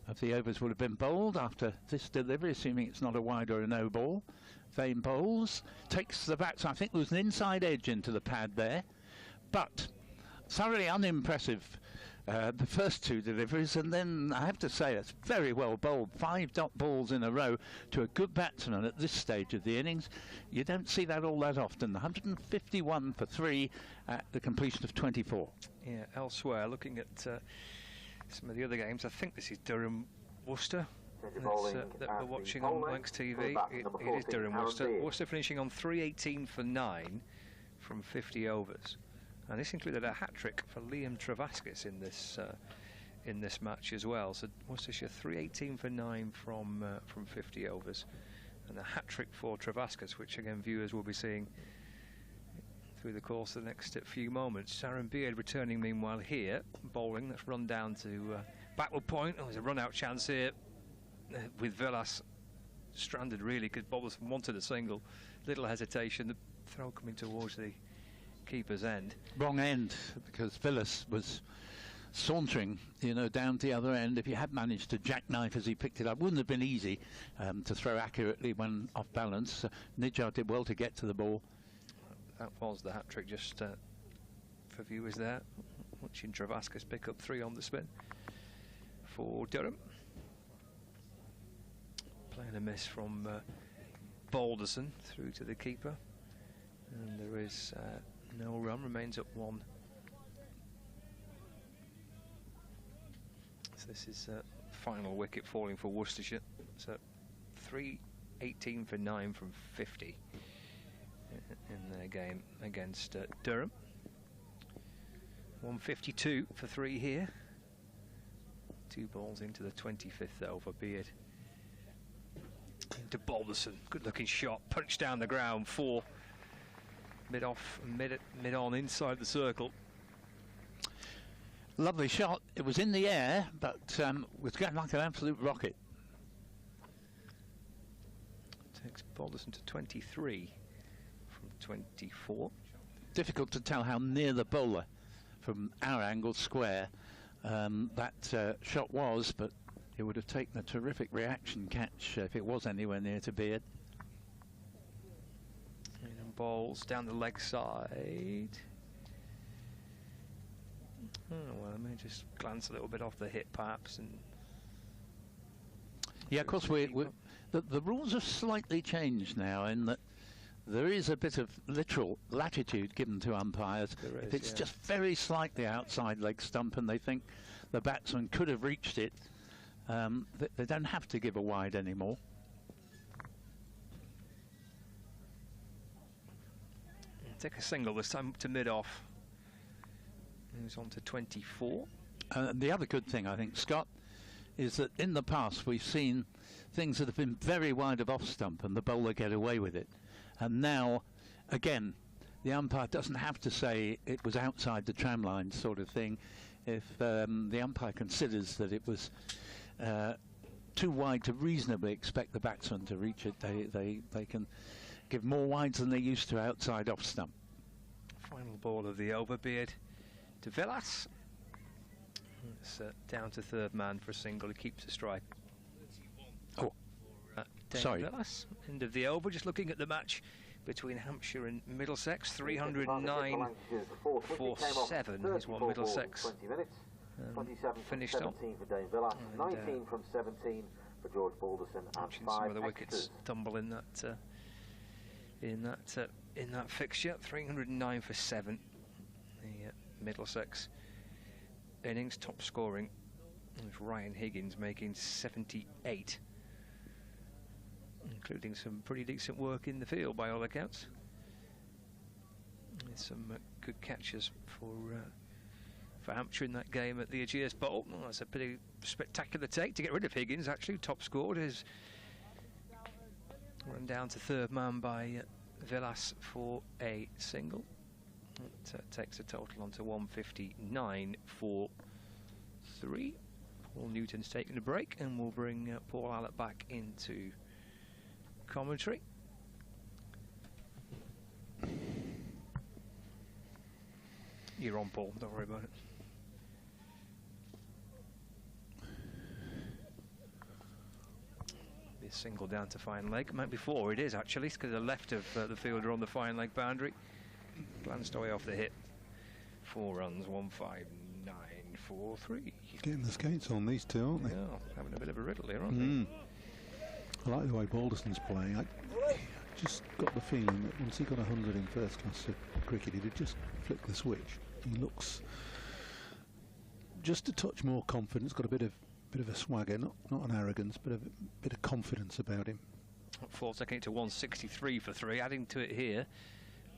of the overs would have been bowled after this delivery, assuming it's not a wide or a no ball. Thane bowls, takes the bats. I think there was an inside edge into the pad there, but thoroughly unimpressive. The first 2 deliveries, and then I have to say it's very well bowled. 5 dot balls in a row to a good batsman at this stage of the innings. You don't see that all that often. 151 for 3 at the completion of 24. Yeah, elsewhere, looking at some of the other games, I think this is Durham Worcester that we're watching on Lancs TV. It is Durham Worcester. Worcester finishing on 318 for 9 from 50 overs. And this included a hat-trick for Liam Travaskis in this match as well. So Worcestershire 318 for 9 from 50 overs, and a hat-trick for Travaskis, which again viewers will be seeing through the course of the next few moments. Sharon Beard returning meanwhile here, bowling. Let's run down to backward point. Oh, there's a run-out chance here with Villas stranded really, because Balderson wanted a single. Little hesitation. The throw coming towards the keeper's end. Wrong end, because Villas was sauntering, you know, down to the other end. If he had managed to jackknife as he picked it up, wouldn't have been easy to throw accurately when off balance. Nijjar did well to get to the ball. That was the hat-trick, just for viewers there, watching Travaskis pick up 3 on the spin for Durham. Playing a miss from Balderson through to the keeper, and there is no run, remains at 1. So this is final wicket falling for Worcestershire. So 318 for 9 from 50 in their game against Durham. 152 for 3 here. 2 balls into the 25th over. Beard into Balderson. Good looking shot, punched down the ground 4. Mid-off, mid-on inside the circle. Lovely shot. It was in the air, but was going like an absolute rocket. Takes Balderson to 23 from 24. Difficult to tell how near the bowler from our angle square that shot was, but it would have taken a terrific reaction catch if it was anywhere near to Beard. Balls down the leg side. Oh, well, I may just glance a little bit off the hip, perhaps. And yeah, of course, the rules have slightly changed now, in that there is a bit of literal latitude given to umpires. If it's just very slightly outside leg stump and they think the batsman could have reached it, they don't have to give a wide anymore. take a single this time to mid-off. Moves on to 24. The other good thing, I think, Scott, is that in the past we've seen things that have been very wide of off stump and the bowler get away with it. And now, again, the umpire doesn't have to say it was outside the tram line sort of thing. If the umpire considers that it was too wide to reasonably expect the batsman to reach it, they can give more wides than they used to outside off stump. Final ball of the over, Beard to Villas. It's down to third man for a single. He keeps the strike. Oh, Sorry. Villas. End of the over. Just looking at the match between Hampshire and Middlesex. 309 for 7 is what Middlesex finished on. 17 for Dane Villas, 19 from 17 for George Balderson, and 5 some of the wickets extras. tumble in that fixture. 309 for 7. The Middlesex innings top scoring with Ryan Higgins making 78, including some pretty decent work in the field by all accounts. There's some good catches for Hampshire in that game at the Ageas Bowl. Well, that's a pretty spectacular take to get rid of Higgins, actually. Top scored is run down to third man by Villas for a single. It takes a total on to 159 for 3. Paul Newton's taking a break, and we'll bring Paul Allott back into commentary. You're on, Paul, don't worry about it. Be a single down to fine leg. Might be 4, it is actually, because the left of the fielder on the fine leg boundary. Glanced away off the hit. 4 runs, 159 for 3. Getting the skates on, these two, aren't they? Yeah, having a bit of a riddle here, aren't they? I like the way Balderson's playing. I just got the feeling that once he got 100 in first class cricket, he'd just flick the switch. He looks just a touch more confident. Got a bit of a swagger, not an arrogance, but a bit of confidence about him. 4 taking it to 163 for 3, adding to it here.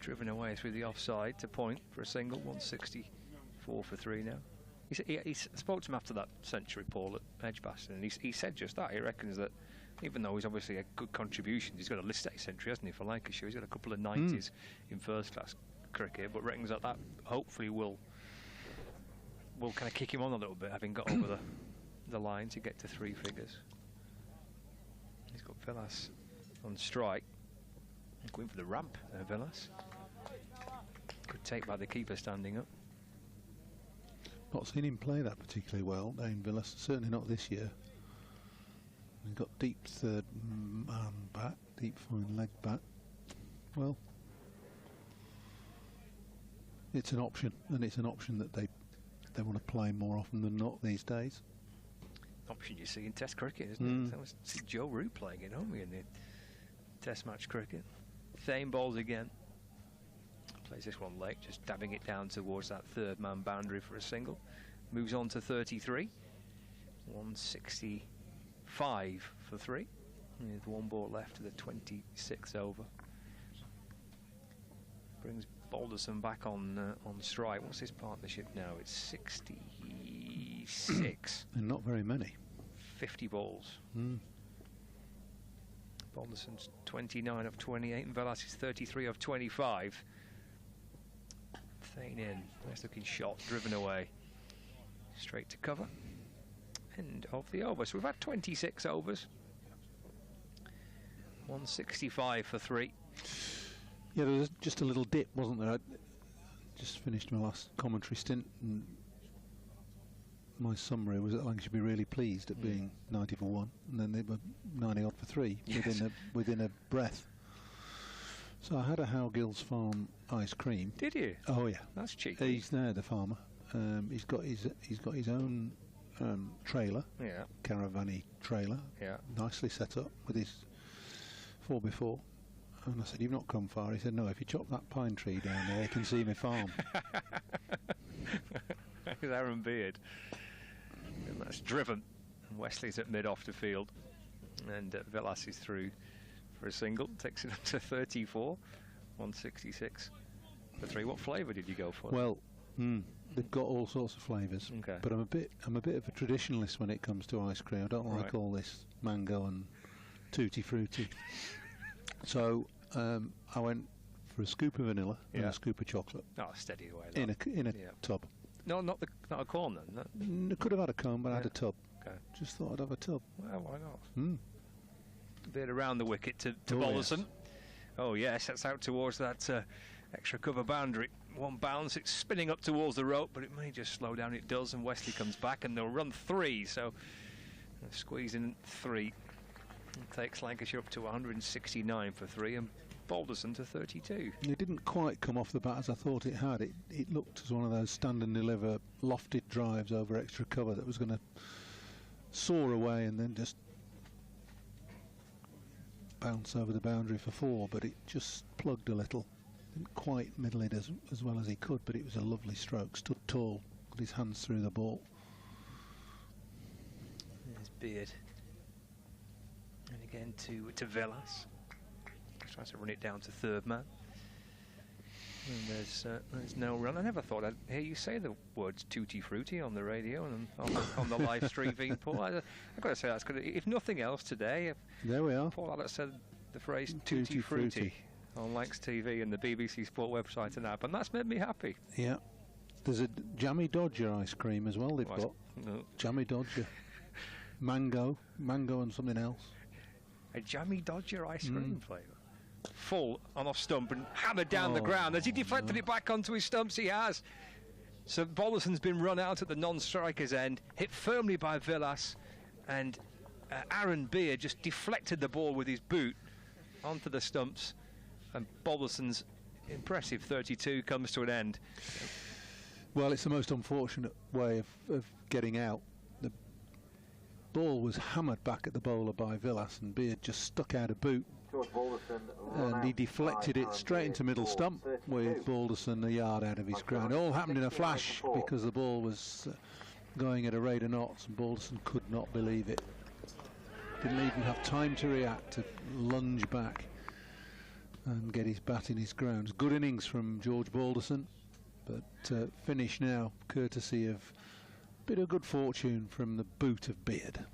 Driven away through the offside to point for a single. 164 for 3 now. He spoke to him after that century, Paul, at Edgbaston, and he said just that. He reckons that even though he's obviously a good contribution, he's got a list A century, hasn't he, for Lancashire? He's got a couple of 90s in first class cricket, but reckons that hopefully will kind of kick him on a little bit, having got over the line to get to 3 figures. He's got Villas on strike. Going for the ramp there, Villas. Good take by the keeper standing up. Not seen him play that particularly well, Dane Villas. Certainly not this year. He's got deep third man bat, deep fine leg bat. Well, it's an option, and it's an option that they want to play more often than not these days. Option you see in Test cricket, isn't it? That was Joe Root playing it, aren't we, in the Test match cricket? Same balls again. Plays this one late, just dabbing it down towards that third man boundary for a single. Moves on to 33. 165 for 3. With 1 ball left to the 26th over. Brings Balderson back on strike. What's his partnership now? It's 66. And not very many. 50 balls. Balderson's 29 of 28 and Villas is 33 of 25. Thane in. Nice looking shot, driven away. Straight to cover. End of the over. So we've had 26 overs. 165 for 3. Yeah, there was just a little dip, wasn't there? I just finished my last commentary stint, and my summary was that Lancashire should be really pleased at being 90 for 1, and then they were 90 odd for 3 within a breath. So I had a How Gill's Farm ice cream. Did you? Oh yeah, that's cheap. He's there, the farmer. He's got his own trailer, caravan-y trailer, nicely set up with his 4x4. And I said, "You've not come far." He said, "No, if you chop that pine tree down there, you can see my farm." With Aaron Beard. And that's driven. And Wesley's at mid off the field. And Villas is through for a single. Takes it up to 34. 166 for 3. What flavour did you go for? Well, they've got all sorts of flavours. Okay. But I'm a bit of a traditionalist when it comes to ice cream. I don't like all this mango and tutti frutti. So I went for a scoop of vanilla and a scoop of chocolate. Oh, steady away. In a tub. No, not a cone then. I could have had a cone, but I had a tub. Okay. Just thought I'd have a tub. Well, why not? A bit around the wicket to Balderson. Yes. Oh yes, that's out towards that extra cover boundary. One bounce, it's spinning up towards the rope, but it may just slow down. It does, and Wesley comes back, and they'll run 3. So squeeze in 3. It takes Lancashire up to 169 for 3, and Balderson to 32. It didn't quite come off the bat as I thought it had. It looked as one of those stand and deliver lofted drives over extra cover that was going to soar away and then just bounce over the boundary for 4, but it just plugged a little. Didn't quite middle it as well as he could, but it was a lovely stroke. Stood tall, got his hands through the ball. There's Beard. And again to Villas. Tries to run it down to third man. And there's no run. I never thought I'd hear you say the words tutti frutti on the radio and on the live stream, Paul. I've got to say that's good. If nothing else today, There we are. Paul Allett said the phrase tutti frutti on Lancs TV and the BBC Sport website and app, and that's made me happy. Yeah. There's a jammy Dodger ice cream as well they've got. No. Jammy Dodger. Mango and something else. A jammy Dodger ice cream flavour. Full on off stump and hammered down the ground. Has he deflected it back onto his stumps? He has. So Balderson's been run out at the non-striker's end, hit firmly by Villas, and Aaron Beard just deflected the ball with his boot onto the stumps, and Balderson's impressive 32 comes to an end. Well, it's the most unfortunate way of getting out. The ball was hammered back at the bowler by Villas, and Beard just stuck out a boot. And he deflected it straight into middle stump with Balderson a yard out of his ground. It all happened in a flash because the ball was going at a rate of knots, and Balderson could not believe it. Didn't even have time to react, to lunge back and get his bat in his grounds. Good innings from George Balderson, but finish now courtesy of a bit of good fortune from the boot of Beard.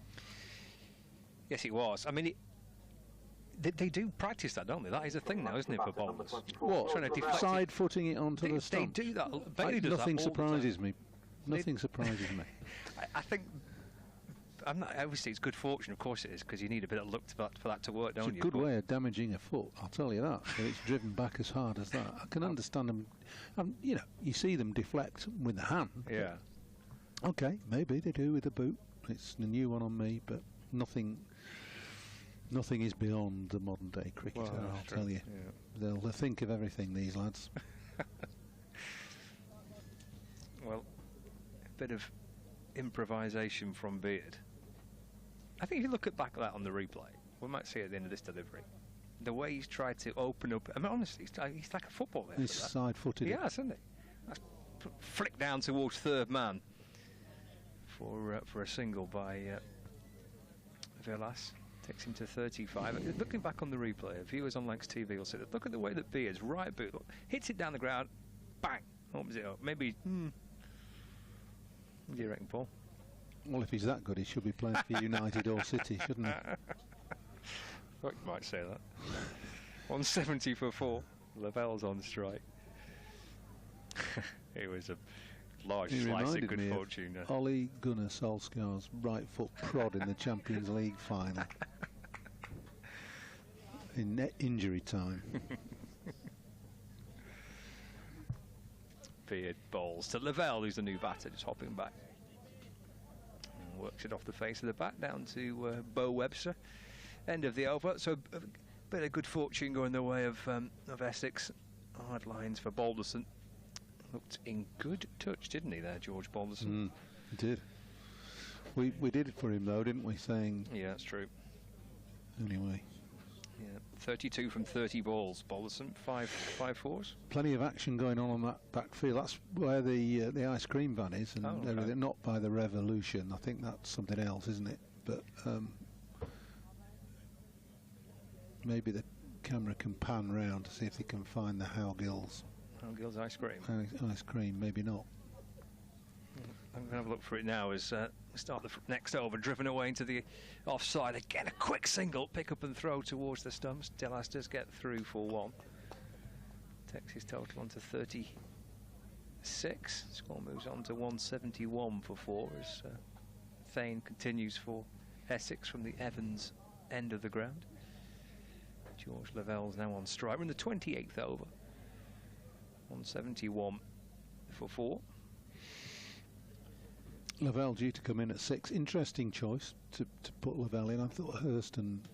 Yes, it was. I mean, they do practice that, don't they? That is a thing now, isn't it, for bowlers? What? Trying to deflect Side footing it onto the stump. They do that. Bailey does Nothing that all the surprises time. me. Nothing surprises me. I think. Obviously, it's good fortune, of course it is, because you need a bit of luck for that to work, don't you? It's a good way of damaging a foot, I'll tell you that. But it's driven back as hard as that. I can understand them. You know, you see them deflect with the hand. Yeah. Okay, maybe they do with the boot. It's a new one on me, but nothing is beyond the modern day cricketer, Well, I'll tell you. Yeah. They'll think of everything, these lads. Well, a bit of improvisation from Beard. I think if you look back at that on the replay, we might see at the end of this delivery, the way he's tried to open up. I mean, honestly, he's like a footballer. He's side-footed. He has, hasn't he? That's flicked down towards third man for a single by Villas. Takes him to 35. Looking back on the replay, viewers on Lancs TV will say, look at the way that Beard's right boot hits it down the ground, bang, opens it up. Maybe. What do you reckon, Paul? Well, if he's that good, he should be playing for United or City, shouldn't he? You might say that. 170 for 4. Lavelle's on strike. It was a large slice of good fortune. Ole Gunnar Solskjaer's right foot prod in the Champions League final. In net injury time. Beard bowls to Lavelle, who's the new batter, just hopping back. And works it off the face of the bat down to Bo Webster. End of the over. So a bit of good fortune going the way of Essex. Hard lines for Balderson. Looked in good touch, didn't he, there, George Balderson? He did. We did it for him, though, didn't we? Saying. Yeah, that's true. Anyway. Yeah, 32 from 30 balls. Balderson, 5 fours. Plenty of action going on that backfield. That's where the ice cream van is, and everything. Not by the Revolution. I think that's something else, isn't it? But maybe the camera can pan round to see if they can find the Howgills Gill's ice cream. Ice cream, maybe not. I'm going to have a look for it now as start the next over, driven away into the offside. Again, a quick single, pick up and throw towards the stumps. Delas does get through for one. Takes his total on to 36. Score moves on to 171 for 4 as Thane continues for Essex from the Evans end of the ground. George Lavelle's now on strike. We're in the 28th over. 171 for 4. Lavelle due to come in at 6. Interesting choice to put Lavelle in. I thought Hurst and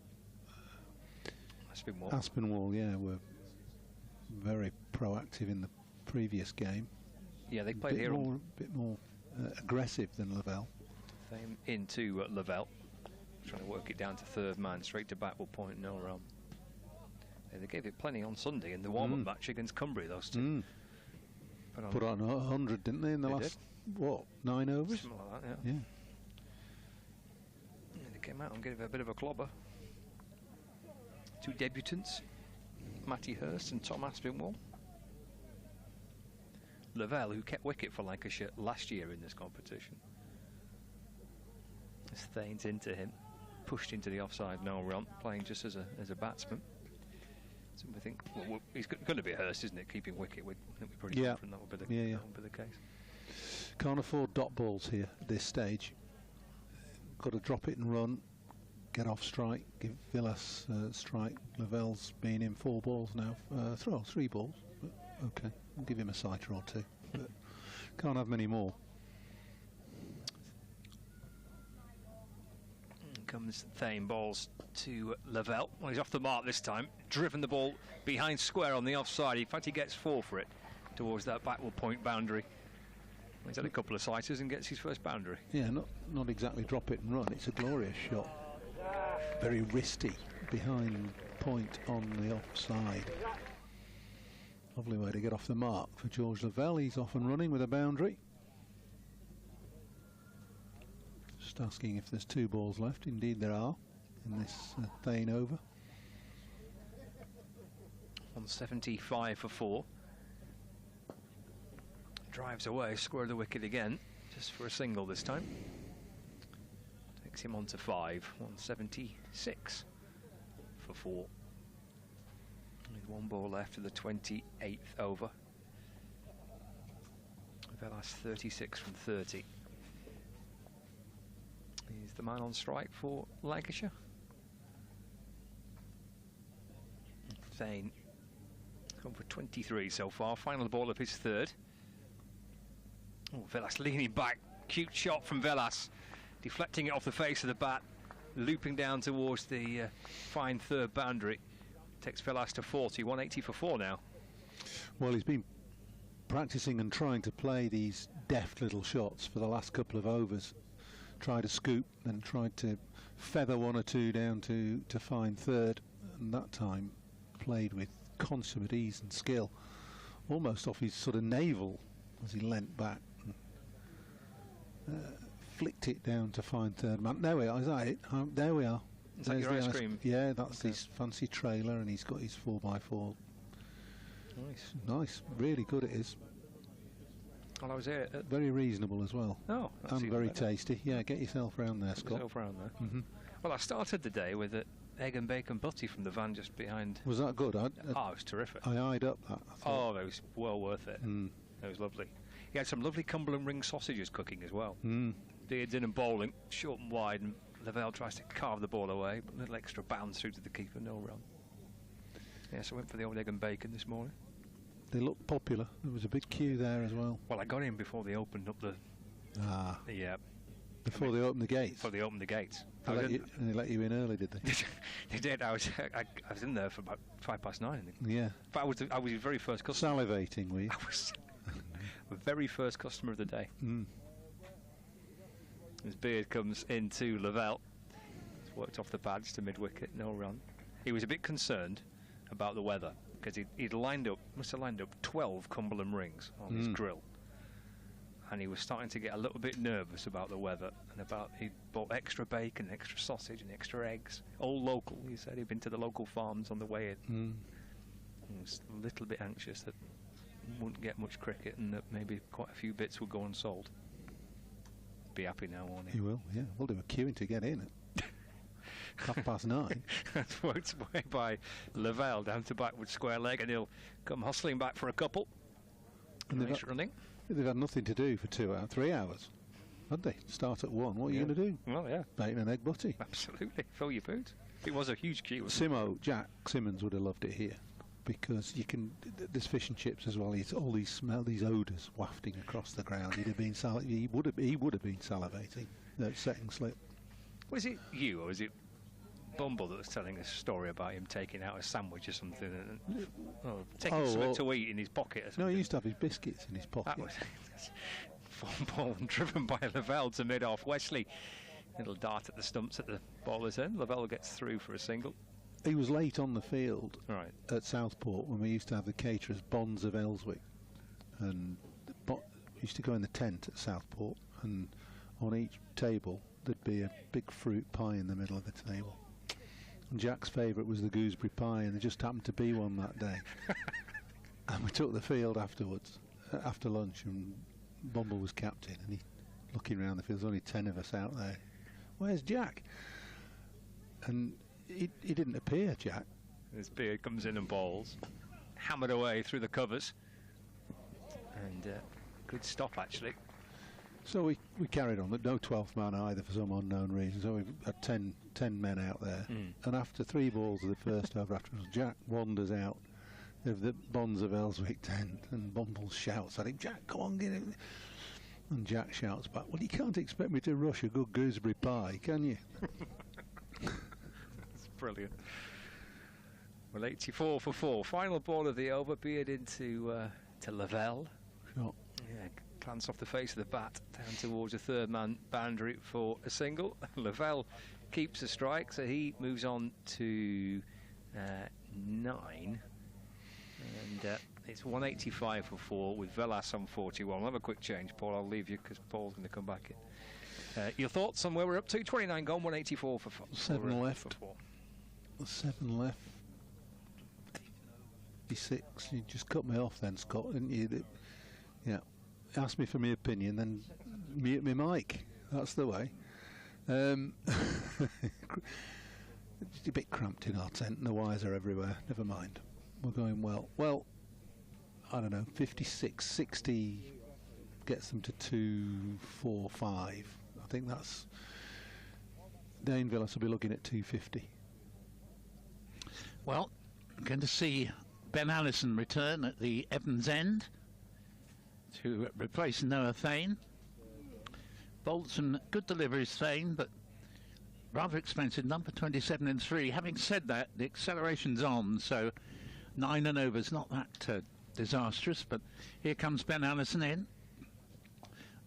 Aspinwall, yeah, were very proactive in the previous game. Yeah, they played here a bit more aggressive than Lavelle. Thane into Lavelle, trying to work it down to third man, straight to back will point no run. They gave it plenty on Sunday in the warm-up match against Cumbria, those two. Put on 100, didn't they, in the last, what, 9 overs? Something like that, yeah. And they came out and gave it a bit of a clobber. 2 debutants, Matty Hurst and Tom Aspinwall. Lavelle, who kept wicket for Lancashire last year in this competition. As Thane's into him, pushed into the offside, no run, playing just as a batsman. So we think, well, he's going to be Hurst, isn't it? Keeping wicket, we're pretty confident that will be the case. Can't afford dot balls here at this stage. Got to drop it and run, get off strike, give Villas strike. Lavelle's been in 4 balls now. Throw 3 balls, but okay. I'll give him a sighter or 2, but can't have many more. Comes Thane, balls to Lavelle. Well, he's off the mark this time. Driven the ball behind square on the offside. In fact, he gets 4 for it towards that backward point boundary. He's had a couple of sighters and gets his first boundary. Yeah, not exactly drop it and run. It's a glorious shot. Very wristy behind point on the offside. Lovely way to get off the mark for George Lavelle. He's off and running with a boundary. Just asking if there's 2 balls left. Indeed there are in this Thane over. 175 for 4. Drives away, square the wicket again, just for a single this time. Takes him on to 5. 176 for 4. With 1 ball left of the 28th over. Velas 36 from 30. He's the man on strike for Lancashire. Thane come for 23 so far. Final ball of his 3rd. Oh, Velas leaning back. Cute shot from Velas. Deflecting it off the face of the bat. Looping down towards the fine 3rd boundary. Takes Velas to 40. 180 for 4 now. Well, he's been practicing and trying to play these deft little shots for the last couple of overs. Tried to scoop, then tried to feather 1 or 2 down to find 3rd, and that time played with consummate ease and skill, almost off his sort of navel as he leant back and flicked it down to find 3rd man. There we are, is that it? There we are. Is that your ice cream? Yeah, that's his fancy trailer, and he's got his 4x4. Nice, really good it is. Well, I was here. Very reasonable as well. Oh, and very tasty. Yeah, get yourself round there, Scott. Well, I started the day with egg and bacon butty from the van just behind. Was that good? It was terrific. I eyed up that. Oh, it was well worth it. It was lovely. He had some lovely Cumberland ring sausages cooking as well. Beards in and bowling, short and wide, and Lavelle tries to carve the ball away, but a little extra bounce through to the keeper, no run. Yeah, so I went for the old egg and bacon this morning. They look popular. There was a big queue there as well. Well, I got in before they opened up the... Yeah. Before they opened the gates? Before they opened the gates. And they let you in early, did they? They did. I was in there for about 9:05, I think. Yeah. But I was his very first customer. Salivating, were you? I was the very first customer of the day. His beard comes into Lavelle. He's worked off the pads to mid-wicket, no run. He was a bit concerned about the weather, because must have lined up 12 Cumberland rings on his grill, and he was starting to get a little bit nervous about the weather and he bought extra bacon, extra sausage and extra eggs, all local. He said he'd been to the local farms on the way in. He was a little bit anxious that wouldn't get much cricket, and that maybe quite a few bits would go unsold. Be happy now, won't he? He will, yeah. We'll do a queuing to get in at 9:30. That's worked away by Lavelle down to backward square leg, and he'll come hustling back for a couple. And Nice running. They've had nothing to do for 3 hours, haven't they? Start at 1. What are you going to do? Well, yeah. Bacon and egg butty. Absolutely. Fill your boots. It was a huge queue. Jack Simmons would have loved it here, because you can. There's fish and chips as well. It's all these these odours wafting across the ground. He would have been salivating. That second slip. Was it you, or was it Bumble that was telling a story about him taking out a sandwich or something, and taking something to eat in his pocket or something? No, he used to have his biscuits in his pocket. That was form ball driven by Lavelle to mid-off. Wesley, little dart at the stumps at the bowler's end. Lavelle gets through for a single. He was late on the field right at Southport when we used to have the caterers Bonds of Ellswick, and used to go in the tent at Southport, and on each table there'd be a big fruit pie in the middle of the table. And Jack's favourite was the gooseberry pie, and there just happened to be one that day. And we took the field afterwards, after lunch, and Bumble was captain, and he looking around the field. There's only 10 of us out there. Where's Jack? And he didn't appear, Jack. His beard comes in and bowls, hammered away through the covers, and good stop actually. So we carried on, but no 12th man either for some unknown reason. So we've had 10 men out there. And after 3 balls of the first over, Jack wanders out of the Bonds of Ellswick tent, and Bumble shouts at him, "Jack, come on, get it." And Jack shouts back, "Well, you can't expect me to rush a good gooseberry pie, can you?" That's brilliant. Well, 84 for 4. Final ball of the over, beard into to Lavelle. Sure. Yeah, glance off the face of the bat down towards the third man boundary for a single. Lavelle keeps the strike, so he moves on to 9. And it's 185 for 4 with Velas on 41. We'll have a quick change, Paul. I'll leave you because Paul's going to come back in. Your thoughts on where we're up to? 29 gone, 184 for 4. 7 left. For 4. 7 left. 86. You just cut me off then, Scott, didn't you? Yeah. Ask me for my opinion, then mute me mic. That's the way. It's a bit cramped in our tent, and the wires are everywhere. Never mind. We're going well. Well, I don't know, 56, 60 gets them to 245. I think that's... Dane Villas will be looking at 250. Well, I'm going to see Ben Allison return at the Evans end to replace Noah Thane. Bolton, good deliveries, Thane, but rather expensive, number 27 in 3. Having said that, the acceleration's on, so 9 and over's not that disastrous, but here comes Ben Allison in.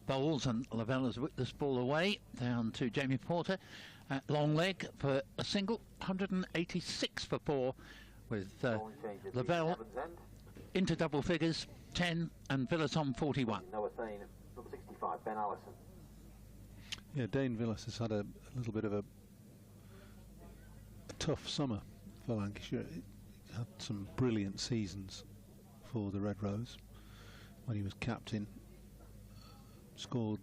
Bowles, and Lavelle has whipped this ball away down to Jamie Porter at long leg for a single. 186 for 4 with Lavelle into double figures, 10, and Villas on 41. Noah Thane, number 65, Ben Allison. Yeah, Dane Villas has had a little bit of a tough summer for Lancashire. He had some brilliant seasons for the Red Rose when he was captain. Scored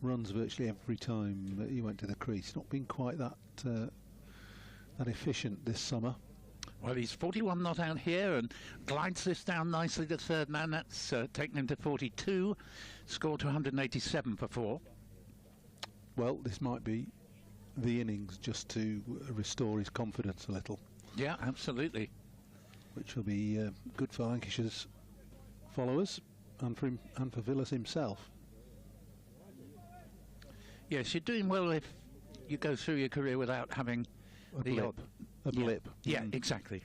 runs virtually every time that he went to the crease. Not been quite that efficient this summer. Well, he's 41 not out here and glides this down nicely to third man. That's taken him to 42. Scored to 187 for 4. Well, this might be the innings just to restore his confidence a little. Yeah, absolutely. Which will be good for Lancashire's followers and for him and for Villas himself. Yes, you're doing well if you go through your career without having A blip. A blip. Yeah, exactly.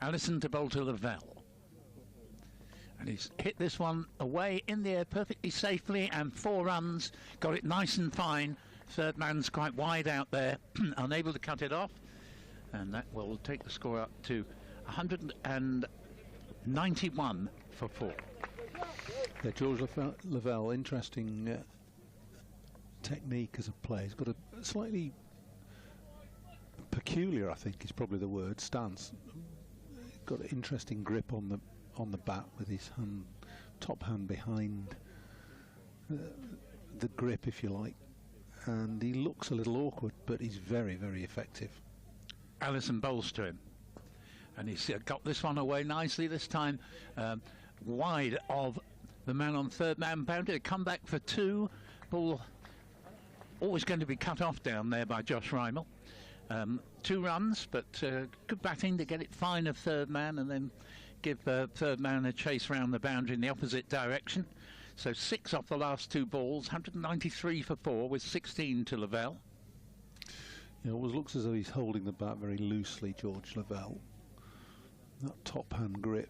Allison to bowl to Lavelle. And he's hit this one away in the air perfectly safely, and 4 runs. Got it nice and fine. Third man's quite wide out there, unable to cut it off. And that will take the score up to 191 for 4. Yeah, George Lavelle, interesting technique as a player. He's got a slightly peculiar, I think is probably the word, stance. Got an interesting grip on on the bat with his hand, top hand behind the grip, if you like, and he looks a little awkward, but he's very, very effective. Allison bowls to him, and he's got this one away nicely this time, wide of the man on third man boundary. Come back for two. Ball always going to be cut off down there by Josh Reimel. 2 runs, but good batting to get it fine of third man and then give third man a chase round the boundary in the opposite direction. So 6 off the last 2 balls, 193 for 4 with 16 to Lavelle. It always looks as though he's holding the bat very loosely, George Lavelle. That top hand grip,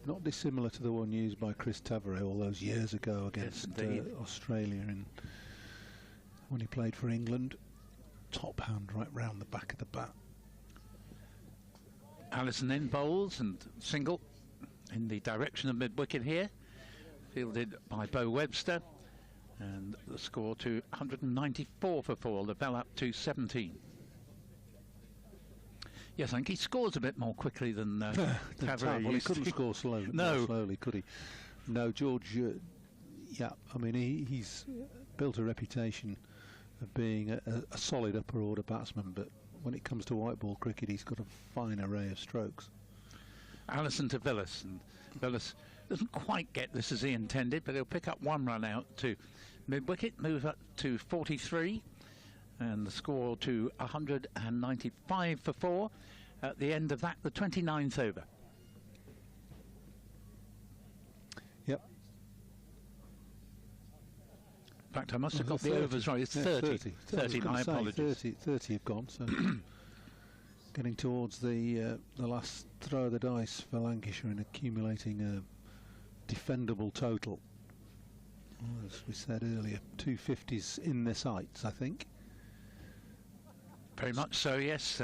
not dissimilar to the one used by Chris Tavare all those years ago against Australia when he played for England. Top hand right round the back of the bat. Allison in bowls and single in the direction of mid-wicket here, fielded by Bo Webster, and the score to 194 for 4. Lavelle up to 17. Yes, I think he scores a bit more quickly than Tavare. Well, he couldn't score more slowly, could he? No, George. Yeah, I mean he's built a reputation of being a solid upper order batsman, but when it comes to white ball cricket, he's got a fine array of strokes. Allison to Villas, and Villas doesn't quite get this as he intended, but he'll pick up 1 run out to mid-wicket, move up to 43, and the score to 195 for 4 at the end of that, the 29th over. Yep. In fact, I must have got the overs right. It's 30. 30, my apologies. 30 have gone, so getting towards the last throw of the dice for Lancashire in accumulating a defendable total. Well, as we said earlier, 250s in their sights, I think. Very much so, yes.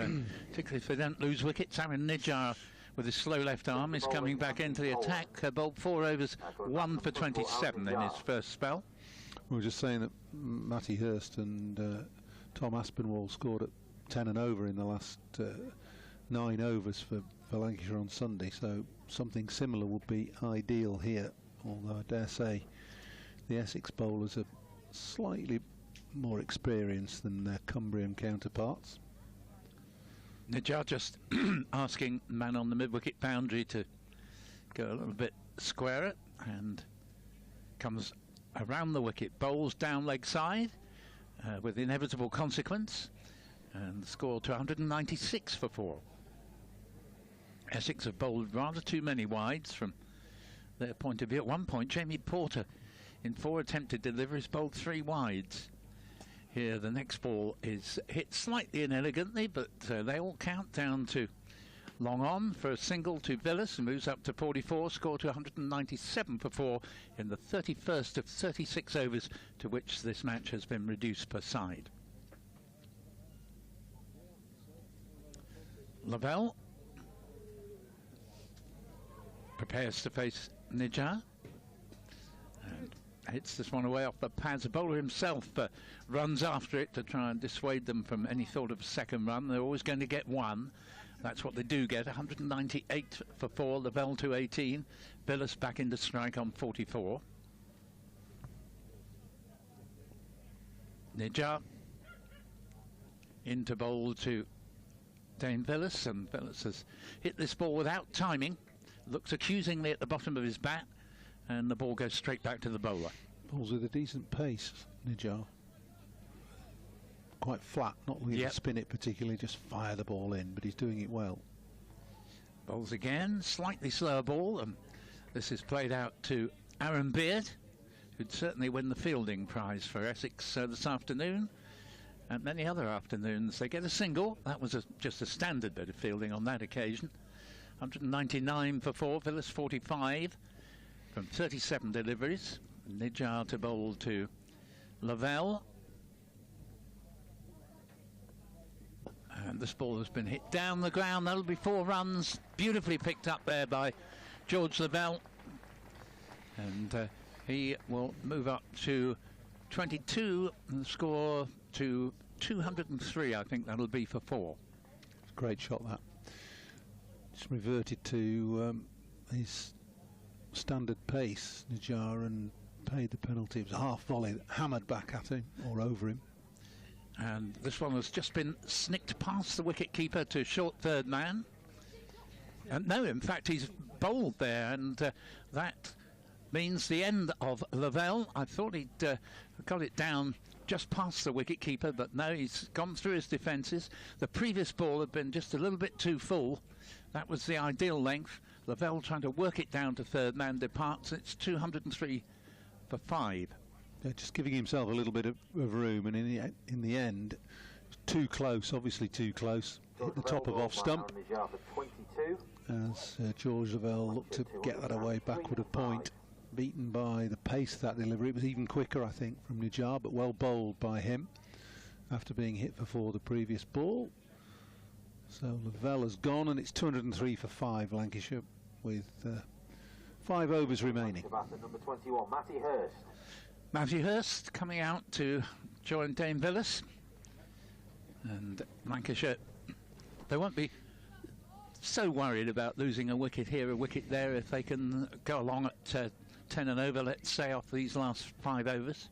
Particularly if they don't lose wickets. Aaron Nijjar, with his slow left arm, is coming back into the attack. Bowled 4 overs, 1 for 27 in his first spell. We were just saying that Matty Hurst and Tom Aspinwall scored at 10 and over in the last 9 overs for Lancashire on Sunday, so something similar would be ideal here, although I dare say the Essex bowlers are slightly more experienced than their Cumbrian counterparts. Nijjar just asking man on the mid-wicket boundary to go a little bit squarer, and comes around the wicket, bowls down leg side with inevitable consequence, and the score to 196 for 4. Essex have bowled rather too many wides from their point of view. At one point, Jamie Porter, in 4 attempted deliveries, bowled 3 wides. Here, the next ball is hit slightly inelegantly, but they all count down to long on for a single to Villas, who moves up to 44, score to 197 for 4 in the 31st of 36 overs to which this match has been reduced per side. Lavelle prepares to face Nijjar and hits this one away off the pads. The bowler himself runs after it to try and dissuade them from any thought of a second run. They're always going to get 1. That's what they do get. 198 for 4. Lavelle to 18. Villas back into strike on 44. Nijjar into bowl to Dane Villas, and Villas has hit this ball without timing. Looks accusingly at the bottom of his bat, and the ball goes straight back to the bowler. Bowls with a decent pace, Nijjar. Quite flat, not really spin it particularly, just fire the ball in, but he's doing it well. Bowls again, slightly slower ball, and this is played out to Aaron Beard, who'd certainly win the fielding prize for Essex this afternoon, and many other afternoons. They get a single. That was just a standard bit of fielding on that occasion. 199 for 4, Villas 45 from 37 deliveries. Nijjar to bowl to Lavelle. And this ball has been hit down the ground. That'll be 4 runs. Beautifully picked up there by George Lavelle. And he will move up to 22 and score to 203. I think that'll be for 4. Great shot, that. Just reverted to his standard pace, Najjar, and paid the penalty. It was a half volley that hammered back at him or over him. And this one has just been snicked past the wicket keeper to short third man. And no, in fact, he's bowled there, and that means the end of Lavelle. I thought he'd got it down just past the wicket keeper, but no, he's gone through his defences. The previous ball had been just a little bit too full. That was the ideal length. Lavelle trying to work it down to third man, departs. It's 203 for 5. Yeah, just giving himself a little bit of room, and in the end, too close, obviously too close. Hit the top of off stump as George Lavelle looked to get that away backward of point. Beaten by the pace of that delivery. It was even quicker, I think, from Najjar, but well bowled by him after being hit for 4 the previous ball. So Lavelle has gone, and it's 203 for 5, Lancashire, with 5 overs remaining. Number 21, Matty Hurst. Matthew Hurst coming out to join Dane Villas. And Lancashire, they won't be so worried about losing a wicket here, a wicket there, if they can go along at 10 and over, let's say, off these last 5 overs.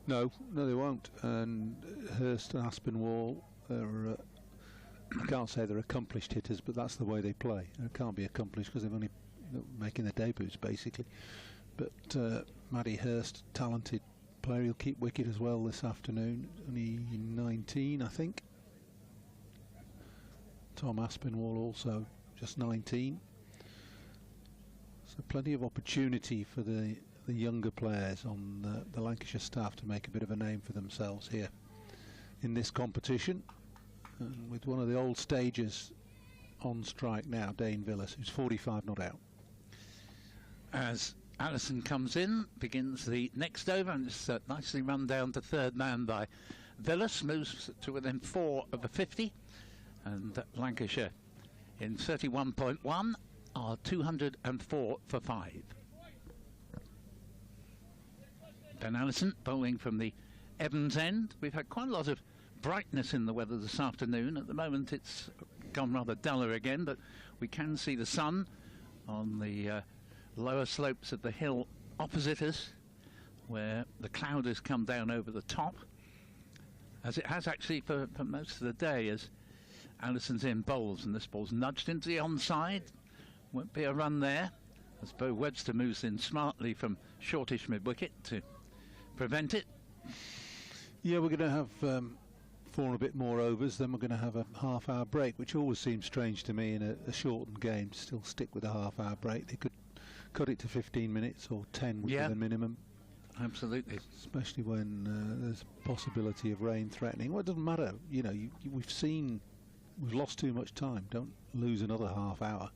No, they won't. And Hurst and Aspinwall are, I can't say they're accomplished hitters, but that's the way they play. It can't be accomplished because they've only making their debuts, basically. But Matty Hurst, talented player, he'll keep wicket as well this afternoon. Only 19, I think. Tom Aspinwall also just 19. So plenty of opportunity for the younger players on the Lancashire staff to make a bit of a name for themselves here in this competition. And with one of the old stagers on strike now, Dane Villas, who's 45 not out. As Allison comes in, begins the next over, and it's nicely run down to third man by Villas, moves to within 4 of a 50, and Lancashire in 31.1 are 204 for 5. Ben Allison bowling from the Evans end. We've had quite a lot of brightness in the weather this afternoon. At the moment it's gone rather duller again, but we can see the sun on the lower slopes of the hill opposite us, where the cloud has come down over the top, as it has actually for most of the day, as Allison's in bowls, and this ball's nudged into the onside. Won't be a run there, as Bo Webster moves in smartly from shortish mid-wicket to prevent it. Yeah, we're going to have 4 and a bit more overs, then we're going to have a half-hour break, which always seems strange to me in a shortened game to still stick with a half-hour break. They could cut it to 15 minutes or 10 would be the minimum. Absolutely. Especially when there's a possibility of rain threatening. Well, it doesn't matter. You know, we've lost too much time. Don't lose another half hour.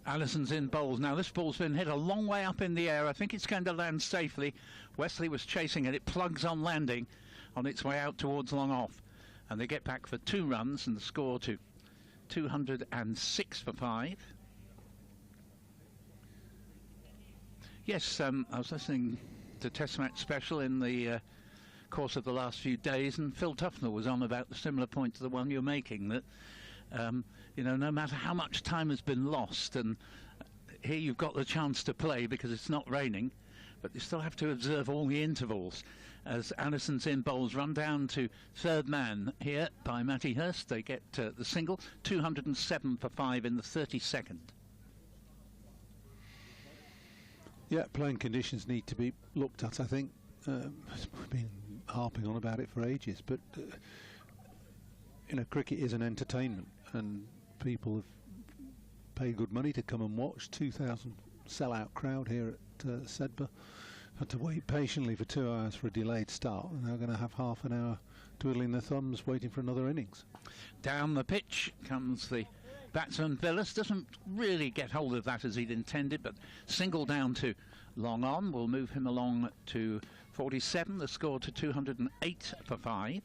Allison's in bowls. Now this ball's been hit a long way up in the air. I think it's going to land safely. Wesley was chasing it. It plugs on landing on its way out towards long off. And they get back for 2 runs and the score to 206 for 5. Yes, I was listening to Test Match Special in the course of the last few days, and Phil Tufnell was on about the similar point to the one you're making, that you know, no matter how much time has been lost, and here you've got the chance to play because it's not raining, but you still have to observe all the intervals. As Allison's in bowls, run down to third man here by Matty Hurst. They get the single, 207 for 5 in the 32nd. Yeah, playing conditions need to be looked at, I think. We've been harping on about it for ages, but you know, cricket is an entertainment, and people have paid good money to come and watch. 2,000 sell-out crowd here at Sedbergh. Had to wait patiently for 2 hours for a delayed start, and they're going to have half an hour twiddling their thumbs waiting for another innings. Down the pitch comes the batsman. Villas doesn't really get hold of that as he'd intended, but single down to long on will move him along to 47, the score to 208 for 5.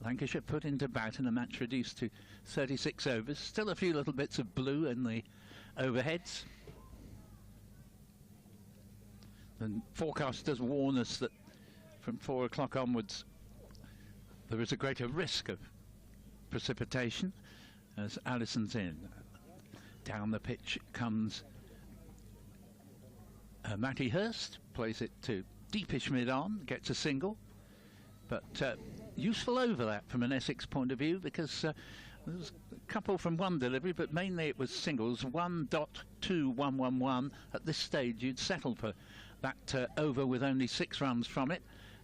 Lancashire put into bat in a match reduced to 36 overs. Still a few little bits of blue in the overheads. The forecast does warn us that from 4 o'clock onwards there is a greater risk of precipitation as Allison's in. Down the pitch comes Matty Hurst, plays it to deepish mid-on, gets a single, but useful over that from an Essex point of view, because there was a couple from one delivery, but mainly it was singles. 1.2111 at this stage. You'd settle for that over with only 6 runs from it,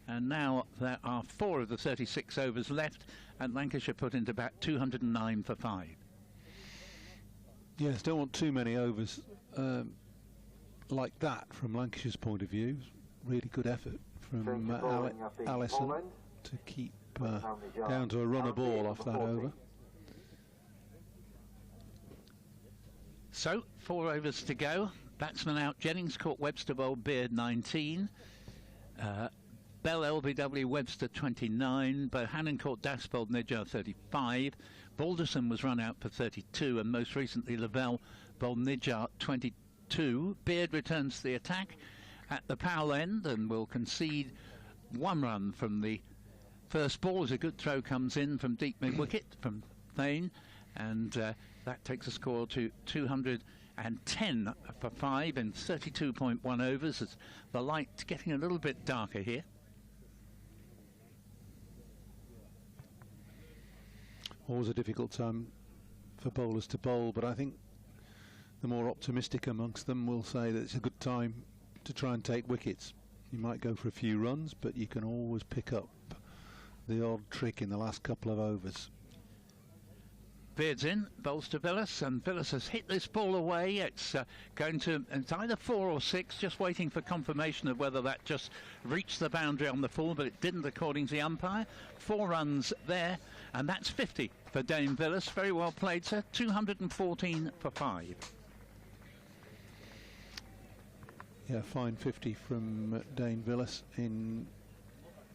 and now there are 4 of the 36 overs left, and Lancashire put into bat 209 for 5. Yes, don't want too many overs like that from Lancashire's point of view. Really good effort from Allison to keep down to a run of ball off that over. So 4 overs to go. Batsman out. Jennings caught Webster bowled Beard 19. Bell LBW Webster 29. Bohannon caught Das bowled Nijjar 35. Balderson was run out for 32, and most recently Lavelle bowled Nijjar 22. Beard returns to the attack at the Powell end and will concede 1 run from the first ball as a good throw comes in from deep mid-wicket from Thane, and that takes the score to 210 for 5 in 32.1 overs. As the light getting a little bit darker here. Always a difficult time for bowlers to bowl, but I think the more optimistic amongst them will say that it's a good time to try and take wickets. You might go for a few runs, but you can always pick up the odd trick in the last couple of overs. Beard's in, bowls to Villas, and Villas has hit this ball away. It's it's either 4 or 6, just waiting for confirmation of whether that just reached the boundary on the full, but it didn't according to the umpire. 4 runs there, and that's 50 for Dane Villas. Very well played, sir. 214 for 5. Yeah, fine 50 from Dane Villas in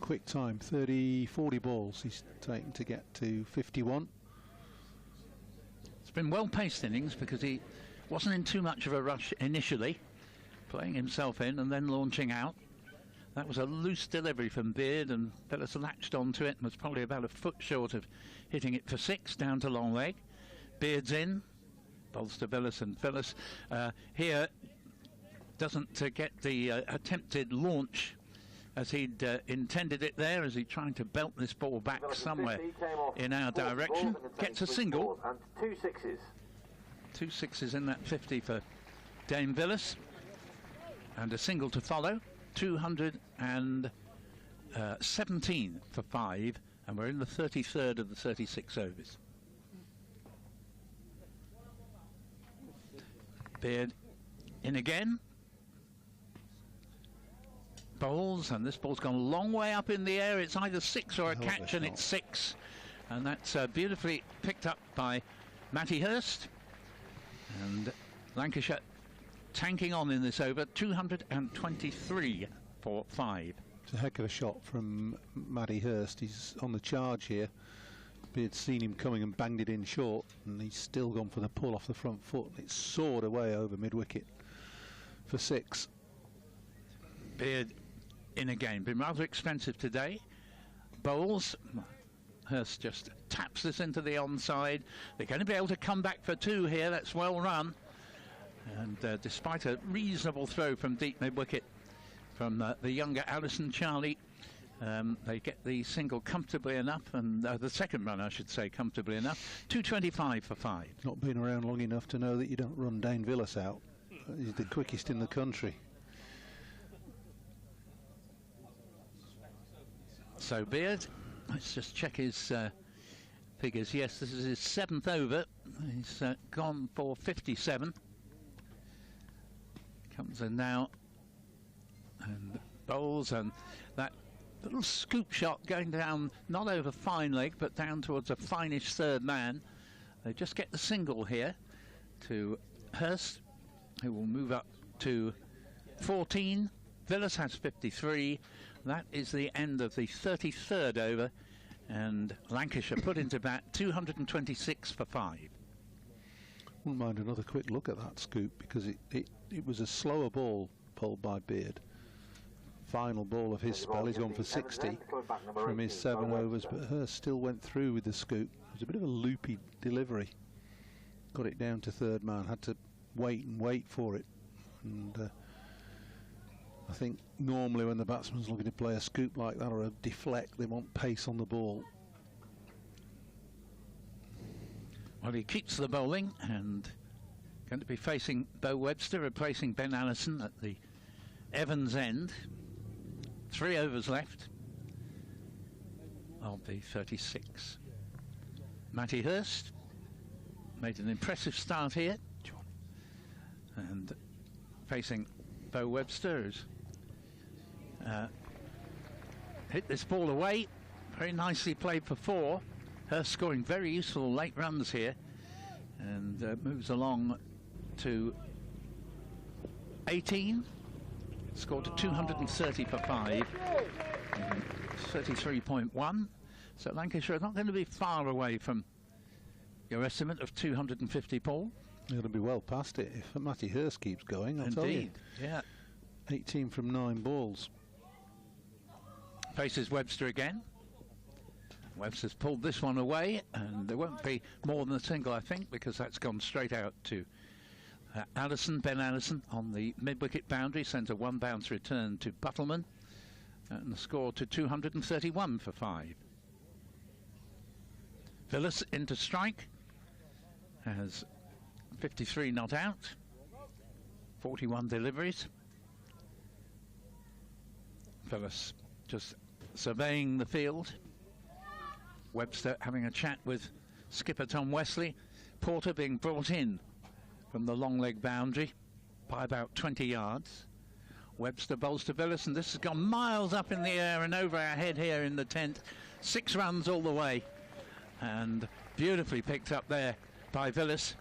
quick time. 40 balls he's taken to get to 51. It's been well-paced innings because he wasn't in too much of a rush initially, playing himself in and then launching out. That was a loose delivery from Beard, and Villas latched onto it and was probably about a foot short of hitting it for 6 down to long leg. Beard's in, bowls to Villas, and Villas here doesn't get the attempted launch as he'd intended it there, as he tried to belt this ball back somewhere in our direction. Gets a single. And 2 sixes. 2 sixes in that 50 for Dane Villas. And a single to follow. 217 for 5. And we're in the 33rd of the 36 overs. Beard in again. Bowls, and this ball's gone a long way up in the air. It's either 6 or a catch, and it's 6, and that's beautifully picked up by Matty Hurst, and Lancashire tanking on in this over. 223 for 5. It's a heck of a shot from Matty Hurst. He's on the charge here. Beard's seen him coming and banged it in short, and he's still gone for the pull off the front foot. It's soared away over mid-wicket for 6. Beard in again. Been rather expensive today. Bowls. Hurst just taps this into the onside. They're going to be able to come back for 2 here. That's well run. And despite a reasonable throw from deep mid-wicket from the younger Alison Charlie, they get the single comfortably enough, and the second run, I should say, comfortably enough. 225 for 5. Not been around long enough to know that you don't run Dane Villas out. He's the quickest in the country. So Beard, let's just check his figures. Yes, this is his 7th over. He's gone for 57. Comes in now and bowls, and that little scoop shot going down, not over fine leg, but down towards a finish third man. They just get the single here to Hurst, who will move up to 14. Villas has 53. That is the end of the 33rd over, and Lancashire put into bat 226 for 5. Wouldn't mind another quick look at that scoop, because it was a slower ball pulled by Beard. Final ball of his spell. He's gone for 60 from his 7 overs, but Hurst still went through with the scoop. It was a bit of a loopy delivery. got it down to third man, had to wait and wait for it. And I think normally when the batsman's looking to play a scoop like that or a deflect, they want pace on the ball. Well, he keeps the bowling and going to be facing Beau Webster, replacing Ben Allison at the Evans end. 3 overs left of the 36. Matty Hurst made an impressive start here, and facing Beau Webster, who's hit this ball away. Very nicely played for 4. Hurst scoring very useful late runs here, and moves along to 18. Scored to 230 for 5. 33.1. So Lancashire are not going to be far away from your estimate of 250, Paul. They're going to be well past it if Matty Hurst keeps going, I'll tell you. Indeed, yeah. 18 from 9 balls. Faces Webster again. Webster's pulled this one away, and there won't be more than a single, I think, because that's gone straight out to Allison, Ben Allison, on the mid-wicket boundary. Sent a 1-bounce return to Buttleman, and the score to 231 for 5. Villas into strike, has 53 not out, 41 deliveries. Villas just surveying the field. Webster having a chat with skipper Tom Wesley. Porter being brought in from the long leg boundary by about 20 yards. Webster bowls to Villas, and this has gone miles up in the air and over our head here in the tent. 6 runs all the way, and beautifully picked up there by Villas.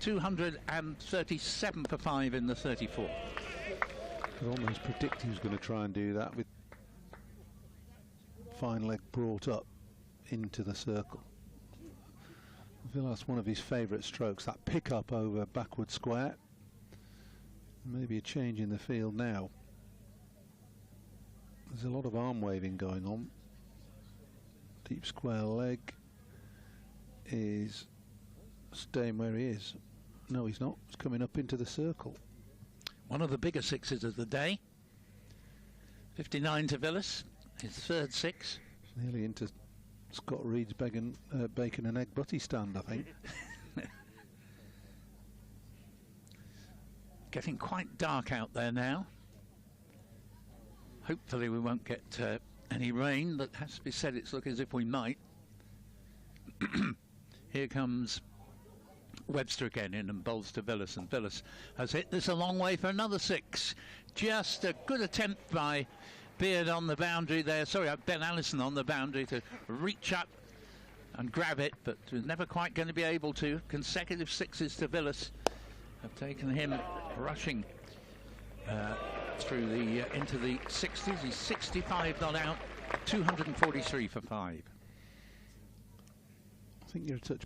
237 for 5 in the 34. I almost predict he was going to try and do that with fine leg brought up into the circle. I feel that's one of his favourite strokes, that pick up over backward square. Maybe a change in the field now. There's a lot of arm waving going on. Deep square leg is staying where he is. No, he's not. He's coming up into the circle. One of the bigger 6s of the day. 59 to Villas, his 3rd 6. Nearly into Scott Reed's bacon and egg butty stand, I think. Getting quite dark out there now. Hopefully we won't get any rain, but has to be said it's looking as if we might. Here comes Webster again in and bowls to Villas, and Villas has hit this a long way for another 6. Just a good attempt by Beard on the boundary there, sorry, Ben Allison on the boundary to reach up and grab it, but was never quite going to be able to. Consecutive 6s to Villas have taken him rushing through the into the 60s. He's 65 not out, 243 for 5. I think you're a touch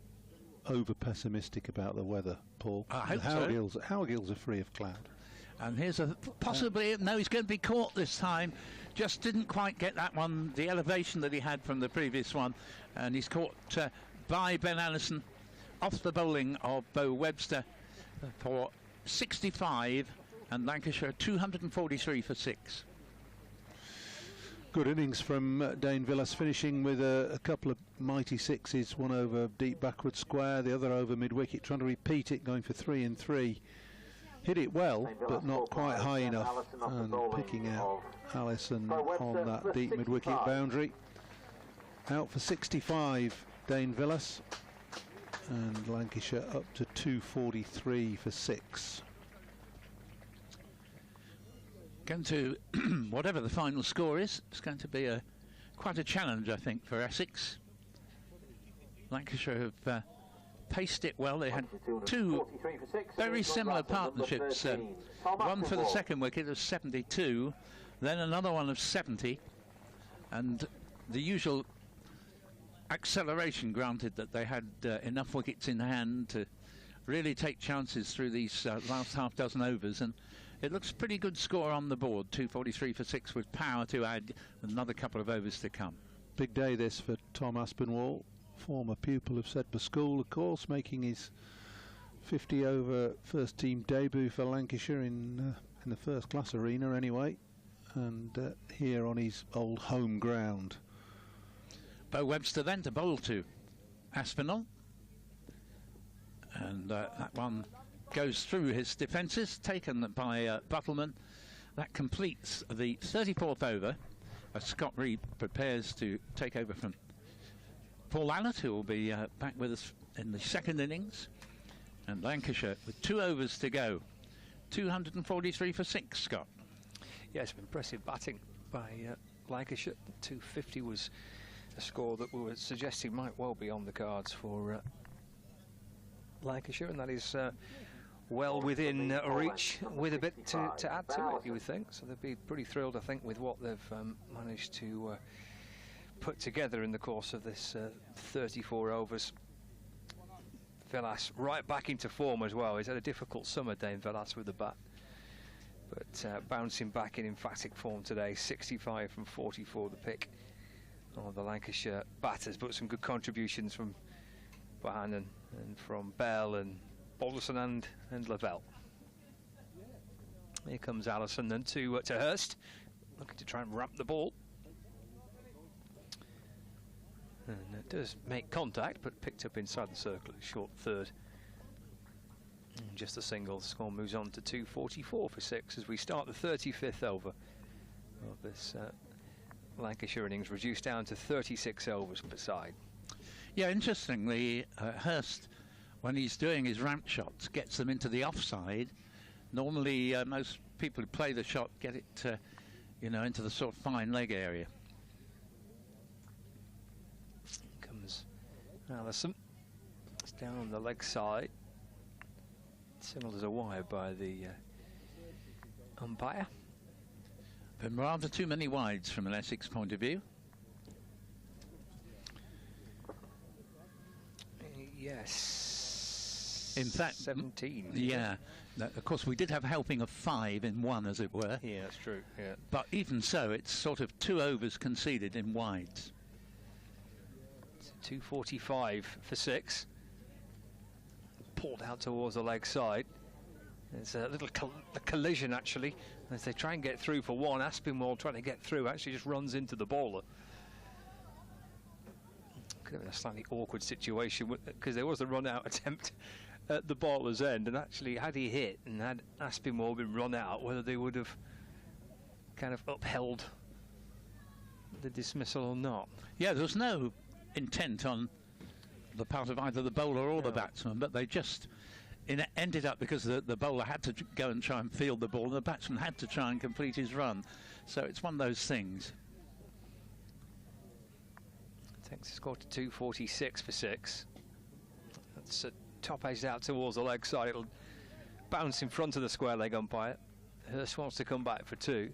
over pessimistic about the weather, Paul. I hope so. Howgills are free of cloud. And here's a possibly, no, he's going to be caught this time. Just didn't quite get that one, the elevation that he had from the previous one. And he's caught by Ben Allison off the bowling of Beau Webster for 65, and Lancashire 243 for 6. Good innings from Dane Villas, finishing with a couple of mighty 6s, one over deep backward square, the other over mid-wicket, trying to repeat it, going for 3 and 3. Hit it well, but not quite high enough, and picking out Allison on that deep mid-wicket boundary. Out for 65, Dane Villas, and Lancashire up to 243 for 6. Going to, whatever the final score is, it's going to be quite a challenge, I think, for Essex. Lancashire have paced it well. They had 2 very similar partnerships. One for the second wicket of 72, then another one of 70, and the usual acceleration, granted that they had enough wickets in hand to really take chances through these last half dozen overs, and it looks a pretty good score on the board. 243 for 6 with power to add another couple of overs to come. Big day this for Tom Aspinwall, former pupil of Sedbergh School, of course, making his 50 over first team debut for Lancashire in the first class arena anyway, and here on his old home ground. Bo Webster then to bowl to Aspinall, and that one goes through his defences, taken by Buttleman. That completes the 34th over as Scott Reed prepares to take over from Paul Allett, who will be back with us in the second innings. And Lancashire with 2 overs to go. 243 for 6, Scott. Yes, impressive batting by Lancashire. 250 was a score that we were suggesting might well be on the cards for Lancashire, and that is well within reach, with a bit to add to it, you would think. So they'd be pretty thrilled, I think, with what they've managed to put together in the course of this 34 overs. Villas right back into form as well. He's had a difficult summer, Dane Villas, with the bat, but bouncing back in emphatic form today. 65 from 44, the pick of the Lancashire batters, but some good contributions from Bohannon and from Bell and Balderson and Lavelle. Here comes Allison then to Hurst, looking to try and ramp the ball. And it does make contact, but picked up inside the circle, short third. And just a single. The score moves on to 244 for 6 as we start the 35th over of this Lancashire innings, reduced down to 36 overs per side. Yeah, interestingly, Hurst, when he's doing his ramp shots, gets them into the offside. Normally, most people who play the shot get it, you know, into the sort of fine leg area. Comes Allison. It's down on the leg side. Signalled as a wide by the umpire. Been rather too many wides from an Essex point of view. Yes. In fact, 17. Yeah. Of course, we did have a helping of 5 in 1, as it were. Yeah, that's true. Yeah. But even so, it's sort of 2 overs conceded in wides. 245 for 6. Pulled out towards the leg side. There's a little collision, actually, as they try and get through for 1. Aspinwall trying to get through actually just runs into the bowler. Could have been a slightly awkward situation because there was a run-out attempt at the bowler's end, and actually had he hit and had Aspinwall been run out, whether they would have kind of upheld the dismissal or not. Yeah, there was no intent on the part of either the bowler or the batsman, but they just ended up, because the bowler had to go and try and field the ball and the batsman had to try and complete his run. So it's one of those things. Takes the score to 246 for 6. That's top edged out towards the leg side. It'll bounce in front of the square leg umpire. Hurst wants to come back for 2.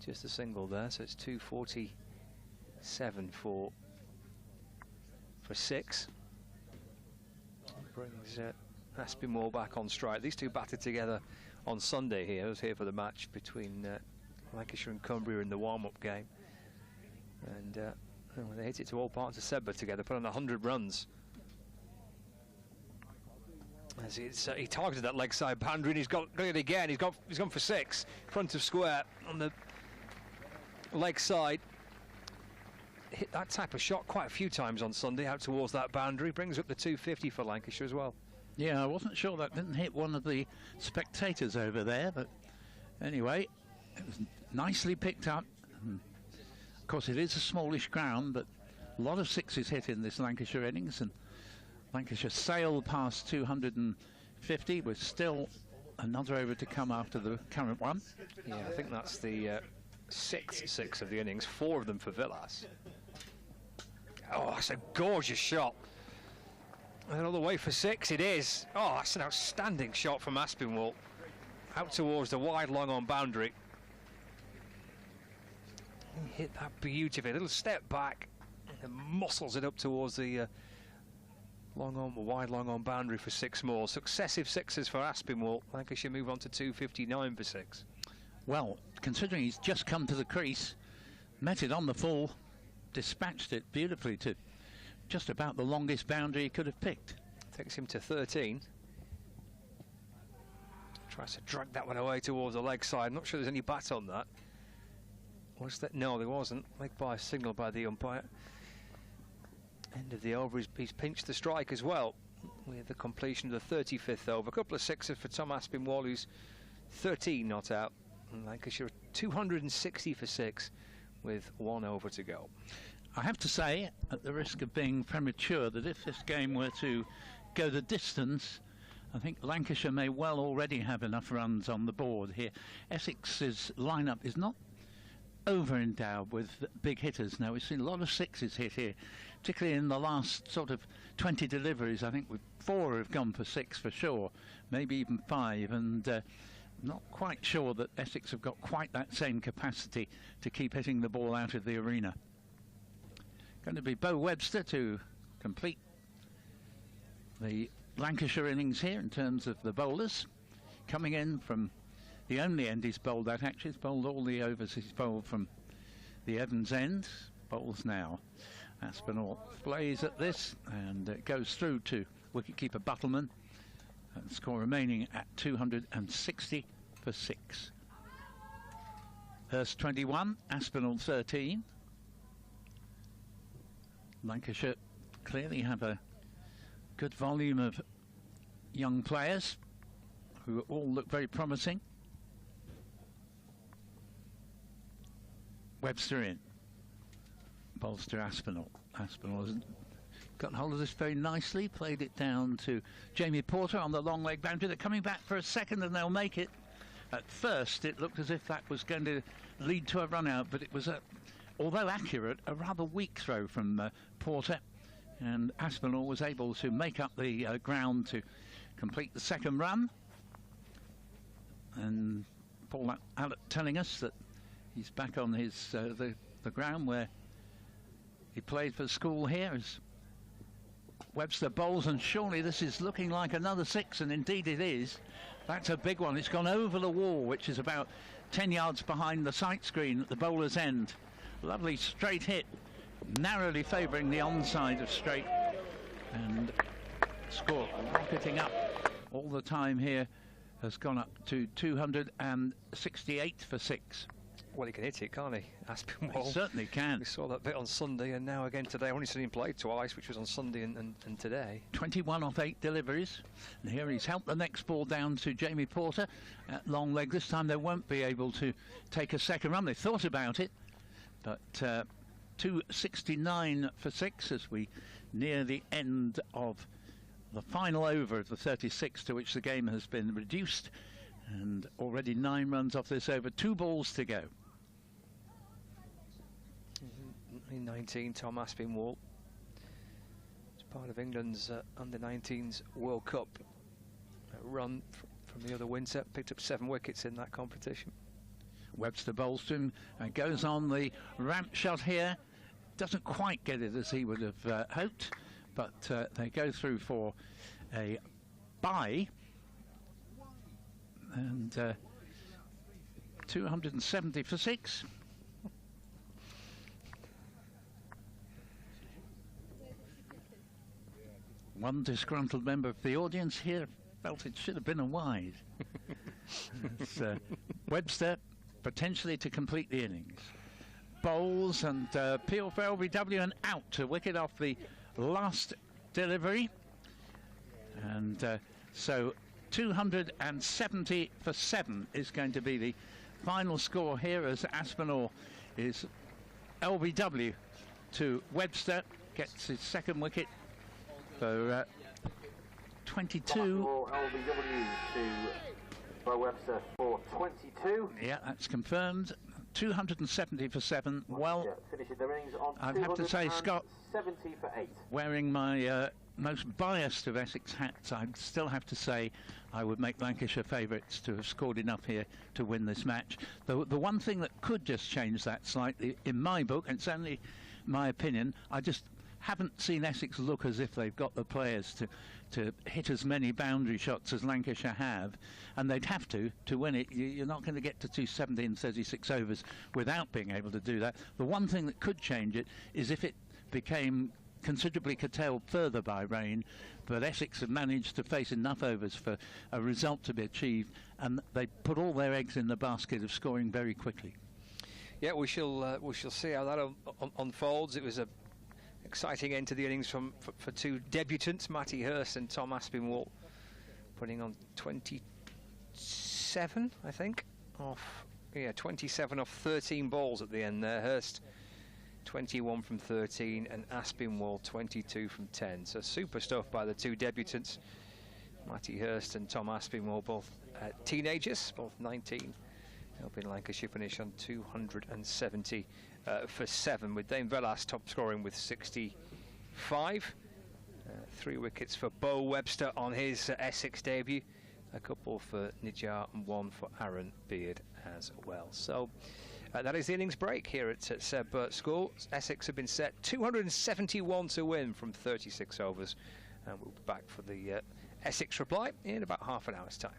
Just a single there, so it's 247 for 6. Brings Aspinwall back on strike. These two batted together on Sunday here. I was here for the match between Lancashire and Cumbria in the warm-up game. And they hit it to all parts of Sedbergh together, put on 100 runs. As he targeted that leg side boundary, and he's got it again. He's gone for 6, front of square on the leg side. Hit that type of shot quite a few times on Sunday out towards that boundary. Brings up the 250 for Lancashire as well. Yeah, I wasn't sure that didn't hit one of the spectators over there, but anyway, it was nicely picked up. Of course, it is a smallish ground, but a lot of 6s hit in this Lancashire innings, and Lancashire sailed past 250 with still another over to come after the current one. Yeah, I think that's the 6th 6 of the innings, 4 of them for Villas. Oh, that's a gorgeous shot. And all the way for 6 it is. Oh, that's an outstanding shot from Aspinwall. Out towards the wide long on boundary. He hit that beautifully. A little step back and muscles it up towards the wide long on boundary for 6 more. Successive 6s for Aspinwall. Lancashire move on to 259 for 6. Well, considering he's just come to the crease, met it on the full, dispatched it beautifully to just about the longest boundary he could have picked. Takes him to 13. Tries to drag that one away towards the leg side. Not sure there's any bat on that. Was that? No, there wasn't. Leg by a signal by the umpire. End of the over. He's pinched the strike as well with the completion of the 35th over. A couple of sixes for Tom Aspinwall, who's 13 not out. And Lancashire 260 for 6 with 1 over to go. I have to say, at the risk of being premature, that if this game were to go the distance, I think Lancashire may well already have enough runs on the board here. Essex's lineup is not over-endowed with big hitters now. We've seen a lot of sixes hit here, particularly in the last sort of 20 deliveries. I think 4 have gone for 6 for sure, maybe even 5, and not quite sure that Essex have got quite that same capacity to keep hitting the ball out of the arena. Going to be Bo Webster to complete the Lancashire innings here in terms of the bowlers. Coming in from the only end he's bowled at, actually. He's bowled all the overs he's bowled from the Evans end. Bowls now. Aspinall plays at this, and it goes through to wicketkeeper Buttleman. And the score remaining at 260 for 6. Hurst 21, Aspinall 13. Lancashire clearly have a good volume of young players who all look very promising. Webster in. Bowls to Aspinall. Aspinall has got hold of this very nicely, played it down to Jamie Porter on the long leg boundary. They're coming back for a second and they'll make it. At first it looked as if that was going to lead to a run out, but it was, although accurate, a rather weak throw from Porter, and Aspinall was able to make up the ground to complete the second run. And Paul Allett telling us that he's back on his the ground where he played for school here as Webster bowls, and surely this is looking like another 6, and indeed it is. That's a big one. It's gone over the wall, which is about 10 yards behind the sight screen at the bowler's end. Lovely straight hit, narrowly favouring the onside of straight, and score rocketing up all the time here has gone up to 268 for 6. Well, he can hit it, can't he, Aspinwall? He certainly can. We saw that bit on Sunday, and now again today. I've only seen him play twice, which was on Sunday and today. 21 off 8 deliveries. And here he's helped the next ball down to Jamie Porter at long leg. This time they won't be able to take a second run. They thought about it, but 269 for 6 as we near the end of the final over of the 36, to which the game has been reduced. And already 9 runs off this over, 2 balls to go. 19, Tom Aspinwall. It's part of England's under-19s World Cup run from the other winter. Picked up 7 wickets in that competition. Webster bowls to him and goes on the ramp shot here. Doesn't quite get it as he would have hoped, but they go through for a bye. And 270 for 6. One disgruntled member of the audience here felt it should have been a wide. It's, Webster potentially to complete the innings. Bowls and peel for LBW and out to wicket off the last delivery. And so 270 for 7 is going to be the final score here, as Aspinall is LBW to Webster, gets his second wicket for 22. LBW to Bo Webster for 22. Yeah, that's confirmed. 270 for 7. Well, finishing their innings on I'd have to say, Scott, 70 for 8. wearing my most biased of Essex hats, I'd still have to say I would make Lancashire favourites to have scored enough here to win this match. The one thing that could just change that slightly, in my book, and it's only my opinion, I just haven't seen Essex look as if they've got the players to hit as many boundary shots as Lancashire have, and they'd have to win it. You're not going to get to 270 in 36 overs without being able to do that. The one thing that could change it is if it became considerably curtailed further by rain, but Essex have managed to face enough overs for a result to be achieved, and they put all their eggs in the basket of scoring very quickly. Yeah, we shall see how that unfolds. It was a exciting end to the innings for two debutants, Matty Hurst and Tom Aspinwall, putting on 27, I think, 27 off 13 balls at the end there. Hurst 21 from 13 and Aspinwall 22 from 10. So super stuff by the two debutants, Matty Hurst and Tom Aspinwall, both teenagers, both 19, helping Lancashire finish on 270 for 7, with Dane Velas top scoring with 65. 3 wickets for Bo Webster on his Essex debut, a couple for Nijar and 1 for Aaron Beard as well. So that is the innings break here at Sedbergh School. Essex have been set 271 to win from 36 overs, and we'll be back for the Essex reply in about half an hour's time.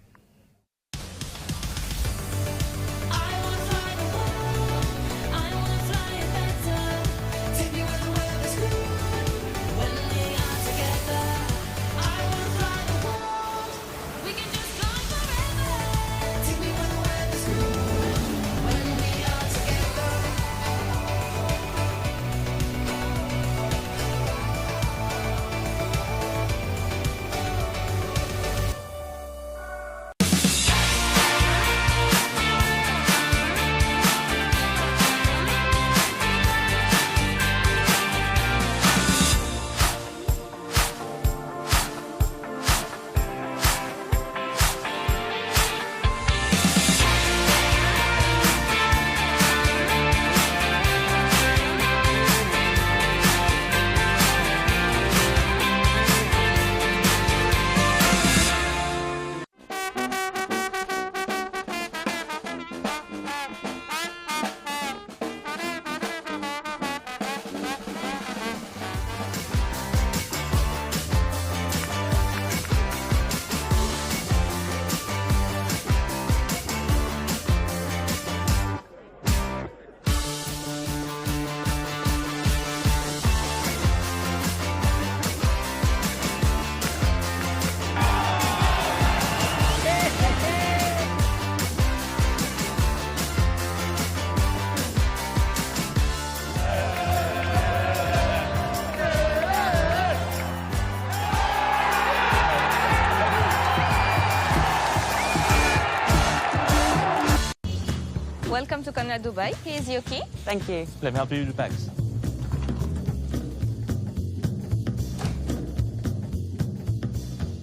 Welcome to Corner Dubai. Here's your key. Thank you. Let me help you with the bags.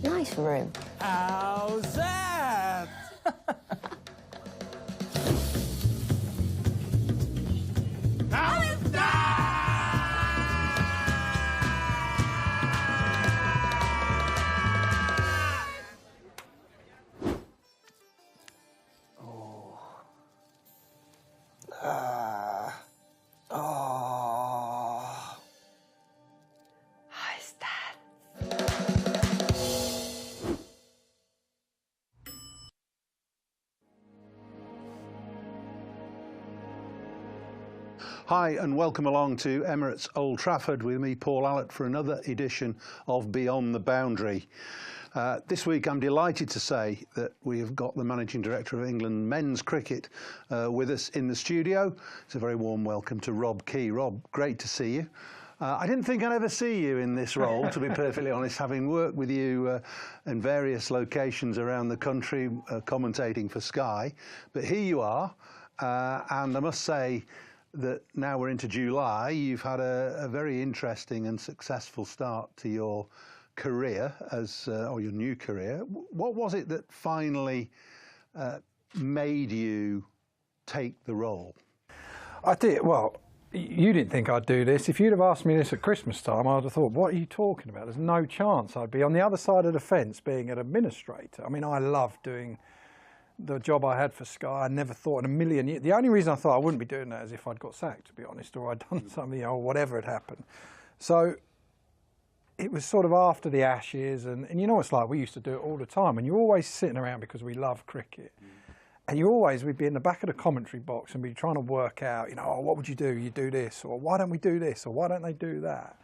Nice room. How's that? How's that? How's that? Hi and welcome along to Emirates Old Trafford with me, Paul Allott, for another edition of Beyond the Boundary. This week I'm delighted to say that we have got the Managing Director of England Men's Cricket with us in the studio. It's a very warm welcome to Rob Key. Rob, great to see you. I didn't think I'd ever see you in this role, to be perfectly honest, having worked with you in various locations around the country, commentating for Sky. But here you are, and I must say that now we're into July, you've had a very interesting and successful start to your career or your new career. What was it that finally made you take the role? I did. Well, you didn't think I'd do this. If you'd have asked me this at Christmas time, I'd have thought, what are you talking about? There's no chance I'd be on the other side of the fence being an administrator. I mean, I loved doing the job I had for Sky. I never thought in a million years. The only reason I thought I wouldn't be doing that is if I'd got sacked, to be honest, or I'd done something, or whatever had happened. So it was sort of after the Ashes, and you know what it's like, we used to do it all the time, and you're always sitting around because we love cricket. And we'd be in the back of the commentary box and be trying to work out, you know, oh, what would you do? You do this, or why don't we do this, or why don't they do that?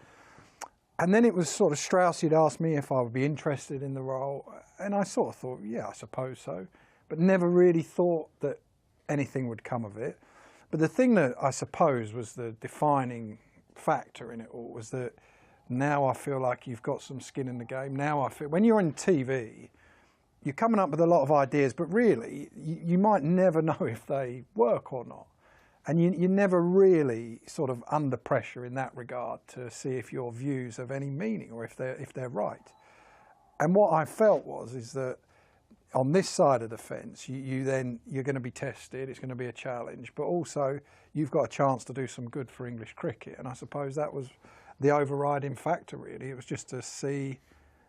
And then it was sort of Strauss, he'd asked me if I would be interested in the role, and I sort of thought, yeah, I suppose so, but never really thought that anything would come of it. But the thing that I suppose was the defining factor in it all was that now I feel like you've got some skin in the game. Now I feel, when you're on TV, you're coming up with a lot of ideas, but really, you might never know if they work or not. And you're never really sort of under pressure in that regard to see if your views have any meaning or if they're right. And what I felt is that on this side of the fence, you're going to be tested, it's going to be a challenge, but also you've got a chance to do some good for English cricket. And I suppose that was the overriding factor, really. It was just to see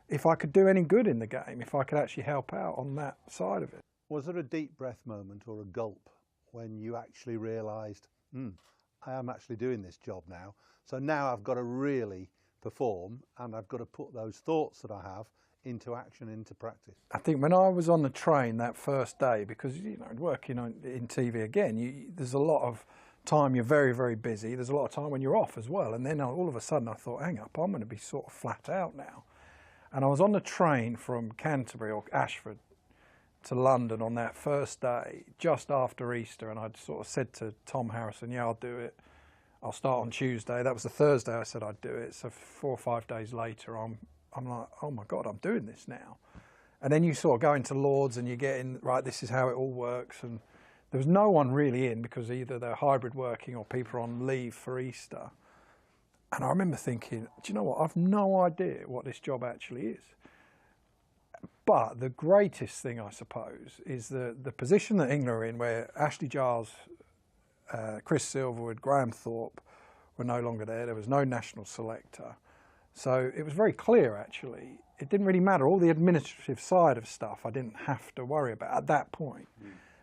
if I could do any good in the game, if I could actually help out on that side of it. Was there a deep breath moment or a gulp when you actually realised, I am actually doing this job now, so now I've got to really perform and I've got to put those thoughts that I have into action, into practice? I think when I was on the train that first day, because working in TV again, there's a lot of time you're very, very busy. There's a lot of time when you're off as well. And then all of a sudden I thought, hang up, I'm going to be sort of flat out now. And I was on the train from Canterbury or Ashford to London on that first day, just after Easter, and I'd sort of said to Tom Harrison, yeah, I'll do it. I'll start on Tuesday. That was the Thursday I said I'd do it. So 4 or 5 days later, I'm like, oh my God, I'm doing this now. And then you sort of go into Lords and you get in, right, this is how it all works. And there was no one really in because either they're hybrid working or people are on leave for Easter. And I remember thinking, do you know what? I've no idea what this job actually is. But the greatest thing, I suppose, is the position that England are in, where Ashley Giles, Chris Silverwood, Graham Thorpe were no longer there. There was no national selector. So it was very clear, actually. It didn't really matter. All the administrative side of stuff I didn't have to worry about at that point,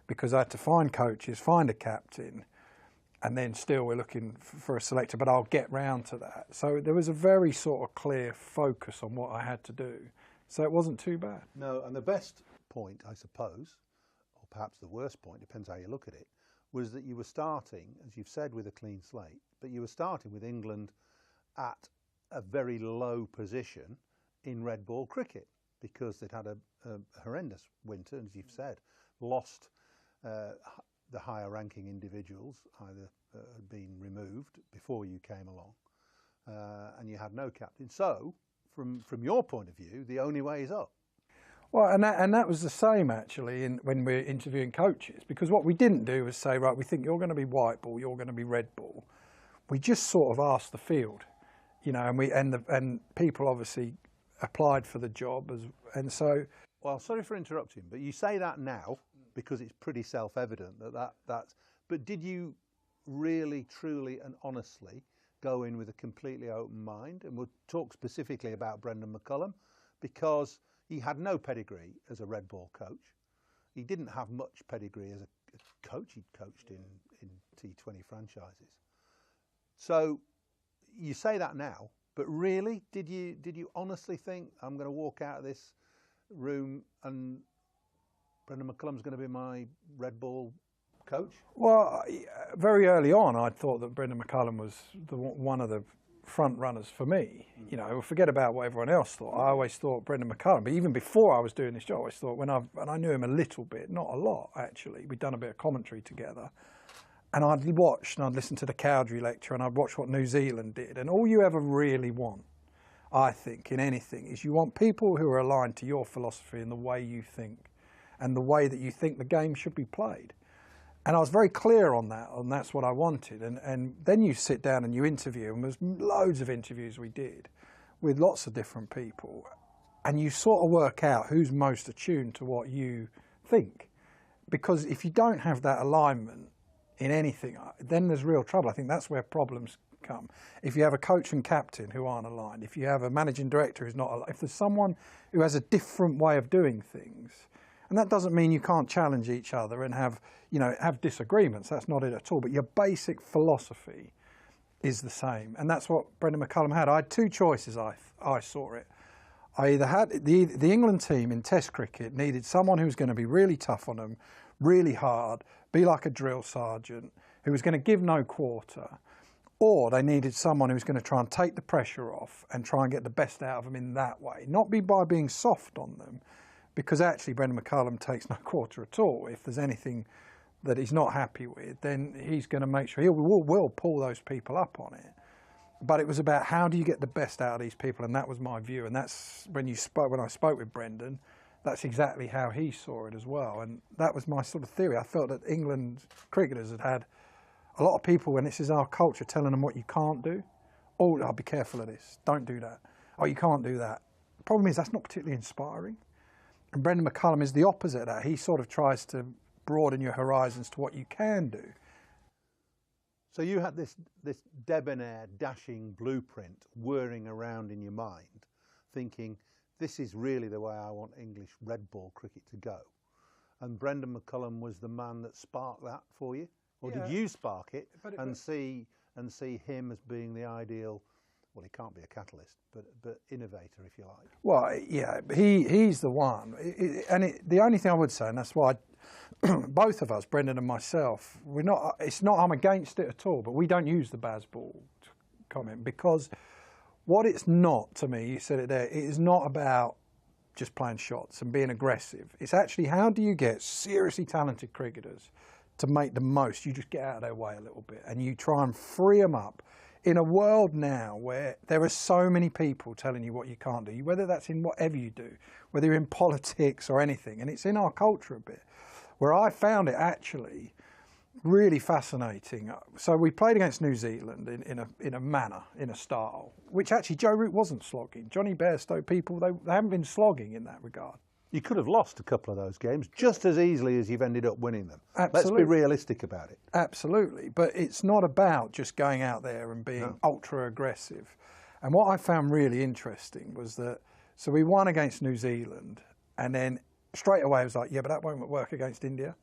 because I had to find coaches, find a captain, and then still we're looking for a selector, but I'll get round to that. So there was a very sort of clear focus on what I had to do. So it wasn't too bad. No, and the best point, I suppose, or perhaps the worst point, depends how you look at it, was that you were starting, as you've said, with a clean slate, but you were starting with England at a very low position in red ball cricket because they'd had a horrendous winter, as you've said, lost the higher ranking individuals, either had been removed before you came along, and you had no captain. So, from your point of view, the only way is up. Well, and that was the same actually when we're interviewing coaches, because what we didn't do was say, right, we think you're going to be white ball, you're going to be red ball. We just sort of asked the field, and people obviously applied for the job, and so. Well, sorry for interrupting, but you say that now because it's pretty self-evident that's. But did you really, truly, and honestly go in with a completely open mind? And we'll talk specifically about Brendan McCullum, because he had no pedigree as a red ball coach. He didn't have much pedigree as a coach. He'd coached in T20 franchises. So you say that now, but really, did you honestly think, I'm going to walk out of this room and Brendan McCullum's going to be my red ball coach? Well, very early on, I thought that Brendan McCullum was one of the front runners for me. Forget about what everyone else thought. I always thought Brendan McCullum, but even before I was doing this job, I always thought, and I knew him a little bit, not a lot actually. We'd done a bit of commentary together, and I'd watched and I'd listened to the Cowdrey lecture and I'd watched what New Zealand did. And all you ever really want, I think, in anything, is you want people who are aligned to your philosophy and the way you think, and the way that you think the game should be played. And I was very clear on that, and that's what I wanted. And then you sit down and you interview, and there's loads of interviews we did with lots of different people, and you sort of work out who's most attuned to what you think. Because if you don't have that alignment in anything, then there's real trouble. I think that's where problems come. If you have a coach and captain who aren't aligned, if you have a managing director who's not aligned, if there's someone who has a different way of doing things, and that doesn't mean you can't challenge each other and have disagreements. That's not it at all. But your basic philosophy is the same, and that's what Brendan McCullum had. I had two choices. I saw it. I either had the England team in Test cricket needed someone who was going to be really tough on them, really hard, be like a drill sergeant, who was going to give no quarter, or they needed someone who was going to try and take the pressure off and try and get the best out of them in that way, not be by being soft on them, because actually Brendan McCullum takes no quarter at all. If there's anything that he's not happy with, then he's going to make sure he will pull those people up on it. But it was about how do you get the best out of these people, and that was my view. And that's when I spoke with Brendan, that's exactly how he saw it as well. And that was my sort of theory. I felt that England cricketers had a lot of people, and this is our culture, telling them what you can't do. Oh, I'll be careful of this. Don't do that. Oh, you can't do that. The problem is that's not particularly inspiring. And Brendan McCullum is the opposite of that. He sort of tries to broaden your horizons to what you can do. So you had this debonair, dashing blueprint whirring around in your mind, thinking, this is really the way I want English red ball cricket to go. And Brendan McCullum was the man that sparked that for you? Or did you spark it and see him as being the ideal, well, he can't be a catalyst, but innovator, if you like? Well, yeah, he's the one. The only thing I would say, and that's why both of us, Brendan and myself, it's not I'm against it at all, but we don't use the Bazball comment, because what it's not, to me, you said it there, it is not about just playing shots and being aggressive. It's actually, how do you get seriously talented cricketers to make the most? You just get out of their way a little bit and you try and free them up in a world now where there are so many people telling you what you can't do, whether that's in whatever you do, whether you're in politics or anything, and it's in our culture a bit, where I found it actually really fascinating. So we played against New Zealand in a manner, in a style, which actually Joe Root wasn't slogging. Johnny Bairstow, people, they haven't been slogging in that regard. You could have lost a couple of those games just as easily as you've ended up winning them. Absolutely. Let's be realistic about it. Absolutely, but it's not about just going out there and being ultra aggressive. And what I found really interesting was that, so we won against New Zealand, and then straight away I was like, yeah, but that won't work against India.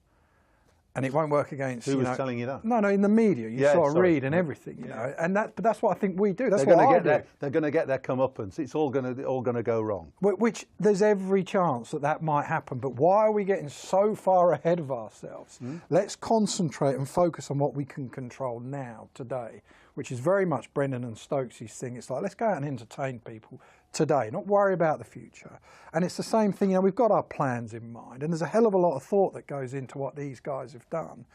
And it won't work against, Who was telling you that? No, in the media. You sort of read and everything, you know. And but that's what I think we do. That's they're what I do. They're going to get their comeuppance. It's all going to go wrong. Which there's every chance that might happen. But why are we getting so far ahead of ourselves? Let's concentrate and focus on what we can control now, today, which is very much Brendan and Stokes' thing. It's like, let's go out and entertain people today, not worry about the future. And it's the same thing, you know, we've got our plans in mind, and there's a hell of a lot of thought that goes into what these guys have done.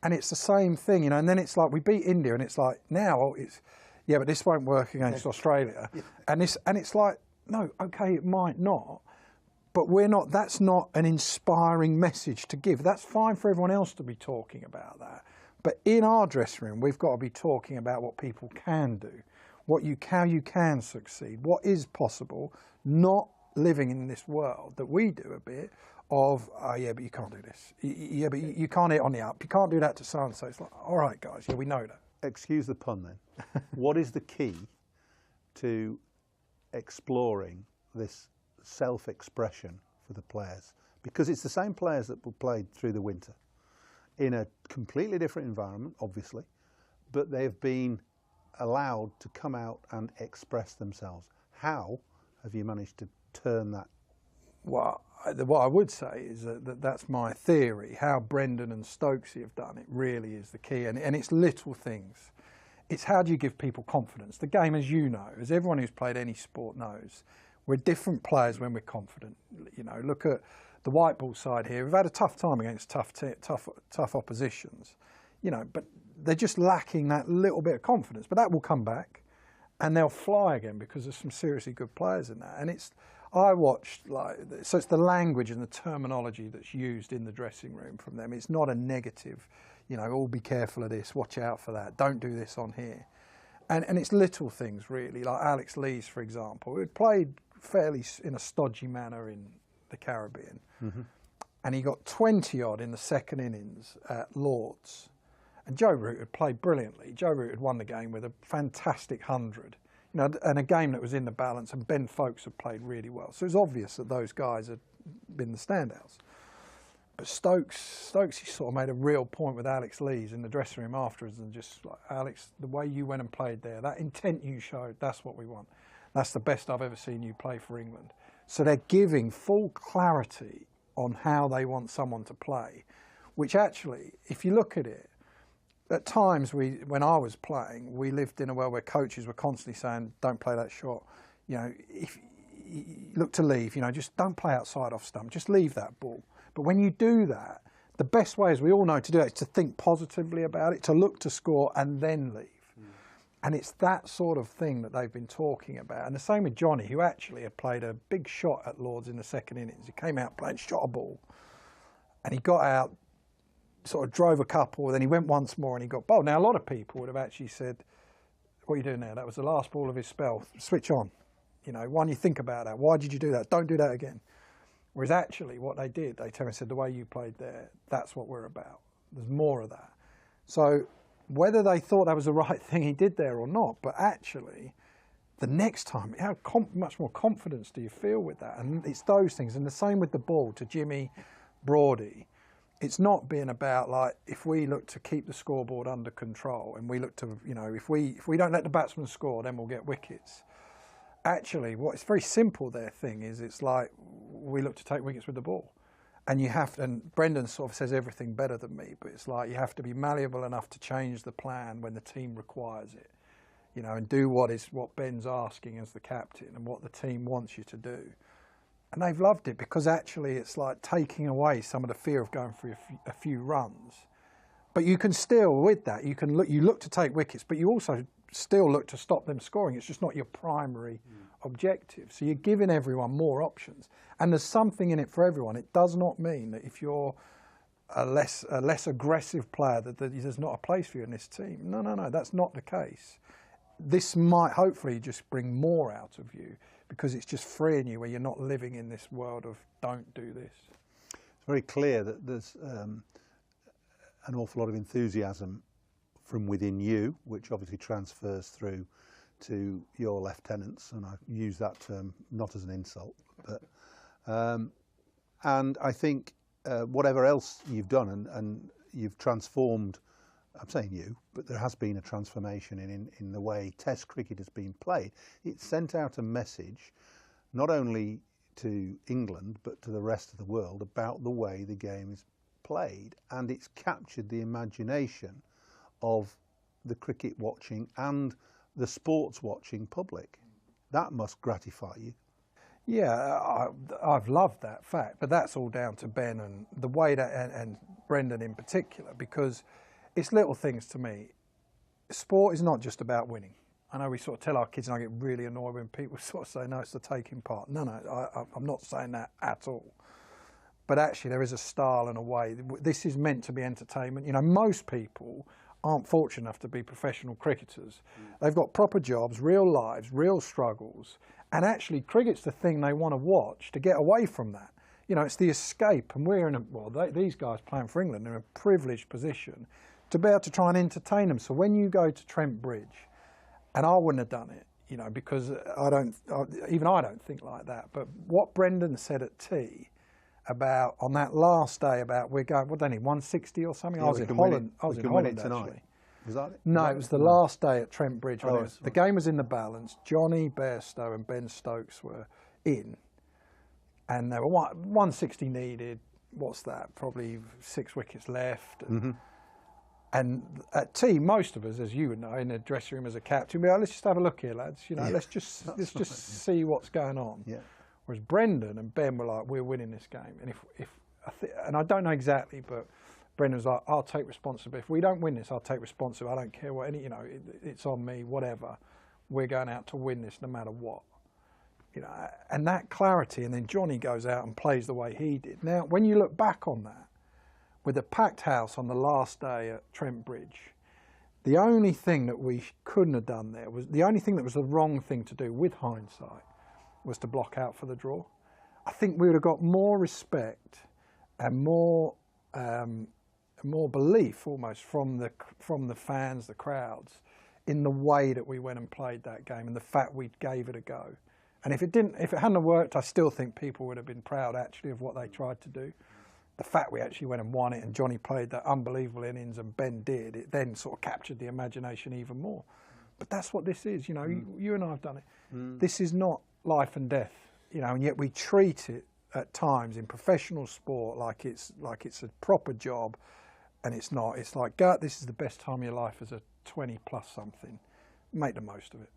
And it's the same thing, you know, and then it's like we beat India, and it's like, now it's, yeah, but this won't work against Australia. And it's like, no, okay, it might not, but that's not an inspiring message to give. That's fine for everyone else to be talking about that. But in our dressing room, we've got to be talking about what people can do, how you can succeed, what is possible, not living in this world that we do a bit of, oh yeah, but you can't do this. Yeah, but you can't hit on the up. You can't do that to so-and-so. It's like, all right, guys, yeah, we know that. Excuse the pun then. What is the key to exploring this self-expression for the players? Because it's the same players that were played through the winter in a completely different environment, obviously, but they've been allowed to come out and express themselves. How have you managed to turn that? Well, what I would say is that's my theory. How Brendan and Stokesy have done it really is the key, and it's little things. It's how do you give people confidence? The game, as you know, as everyone who's played any sport knows, we're different players when we're confident. You know, look at the white ball side here. We've had a tough time against tough oppositions, you know, but they're just lacking that little bit of confidence. But that will come back, and they'll fly again because there's some seriously good players in that. And I watched, so it's the language and the terminology that's used in the dressing room from them. It's not a negative, you know, oh, be careful of this, watch out for that, don't do this on here. And it's little things really, like Alex Lees, for example, who had played fairly in a stodgy manner in the Caribbean. And he got 20 odd in the second innings at Lord's. And Joe Root had played brilliantly. Joe Root had won the game with a fantastic 100. You know, and a game that was in the balance, and Ben Folkes had played really well. So it was obvious that those guys had been the standouts. But Stokes, he sort of made a real point with Alex Lees in the dressing room afterwards, and just like, Alex, the way you went and played there, that intent you showed, that's what we want. That's the best I've ever seen you play for England. So they're giving full clarity on how they want someone to play, which actually, if you look at it, at times, when I was playing, we lived in a world where coaches were constantly saying, don't play that shot. You know, if you look to leave, you know, just don't play outside off stump, just leave that ball. But when you do that, the best way, as we all know, to do it is to think positively about it, to look to score and then leave. And it's that sort of thing that they've been talking about. And the same with Johnny, who actually had played a big shot at Lords in the second innings. He came out playing, shot a ball, and he got out, sort of drove a couple, then he went once more and he got bowled. Now, a lot of people would have actually said, what are you doing now? That was the last ball of his spell. Switch on. You know, why don't you think about that? Why did you do that? Don't do that again. Whereas actually what they did, they turned and said, the way you played there, that's what we're about. There's more of that. So whether they thought that was the right thing he did there or not, but actually the next time, how much more confidence do you feel with that? And it's those things. And the same with the ball to Jimmy Broady. It's not being about, like, if we look to keep the scoreboard under control and we look to, you know, if we don't let the batsman score, then we'll get wickets. Actually, it's very simple, their thing is, it's like we look to take wickets with the ball. And you have to, and Brendan sort of says everything better than me, but it's like you have to be malleable enough to change the plan when the team requires it, you know, and do what Ben's asking as the captain and what the team wants you to do. And they've loved it because actually it's like taking away some of the fear of going for a few runs. But you can still, with that, you look to take wickets, but you also still look to stop them scoring. It's just not your primary objective. So you're giving everyone more options. And there's something in it for everyone. It does not mean that if you're a less aggressive player that there's not a place for you in this team. No, that's not the case. This might hopefully just bring more out of you, because it's just freeing you where you're not living in this world of don't do this. It's very clear that there's an awful lot of enthusiasm from within you, which obviously transfers through to your lieutenants, and I use that term not as an insult, but and I think whatever else you've done and you've transformed, I'm saying you, but there has been a transformation in the way Test cricket has been played. It sent out a message not only to England but to the rest of the world about the way the game is played, and it's captured the imagination of the cricket watching and the sports watching public. That must gratify you. Yeah, I've loved that fact, but that's all down to Ben and the way that, and Brendan in particular, because it's little things to me. Sport is not just about winning. I know we sort of tell our kids, and I get really annoyed when people sort of say, no, it's the taking part. No, I'm not saying that at all. But actually there is a style and a way. This is meant to be entertainment. You know, most people aren't fortunate enough to be professional cricketers. They've got proper jobs, real lives, real struggles. And actually cricket's the thing they want to watch to get away from that. You know, it's the escape. And we're in a, well, these guys playing for England are in a privileged position to be able to try and entertain them. So when you go to Trent Bridge, and I wouldn't have done it, you know, because even I don't think like that. But what Brendan said at tea about, on that last day, about we're going, what do they need, 160 or something? Yeah, I was in Holland. I was in Holland actually. Was that it? No, it was the last day at Trent Bridge. When the game was in the balance. Johnny Bairstow and Ben Stokes were in, and there were 160 needed. What's that? Probably 6 wickets left. And at tea, most of us, as you would know, in the dressing room as a captain, we go, let's just have a look here, lads. You know, let's just see what's going on. Yeah. Whereas Brendan and Ben were like, we're winning this game. And and I don't know exactly, but Brendan was like, I'll take responsibility. If we don't win this, I'll take responsibility. I don't care what you know, it's on me, whatever. We're going out to win this no matter what. You know, and that clarity, and then Johnny goes out and plays the way he did. Now, when you look back on that, with a packed house on the last day at Trent Bridge, the only thing that we couldn't have done there was, the only thing that was the wrong thing to do with hindsight was to block out for the draw. I think we would have got more respect and more belief almost from the fans, the crowds, in the way that we went and played that game and the fact we gave it a go. And if it hadn't worked, I still think people would have been proud actually of what they tried to do. The fact we actually went and won it and Johnny played that unbelievable innings and Ben did, it then sort of captured the imagination even more. But that's what this is, you know, you and I have done it. This is not life and death, you know, and yet we treat it at times in professional sport like it's a proper job, and it's not. It's like, this is the best time of your life as a 20 plus something. Make the most of it.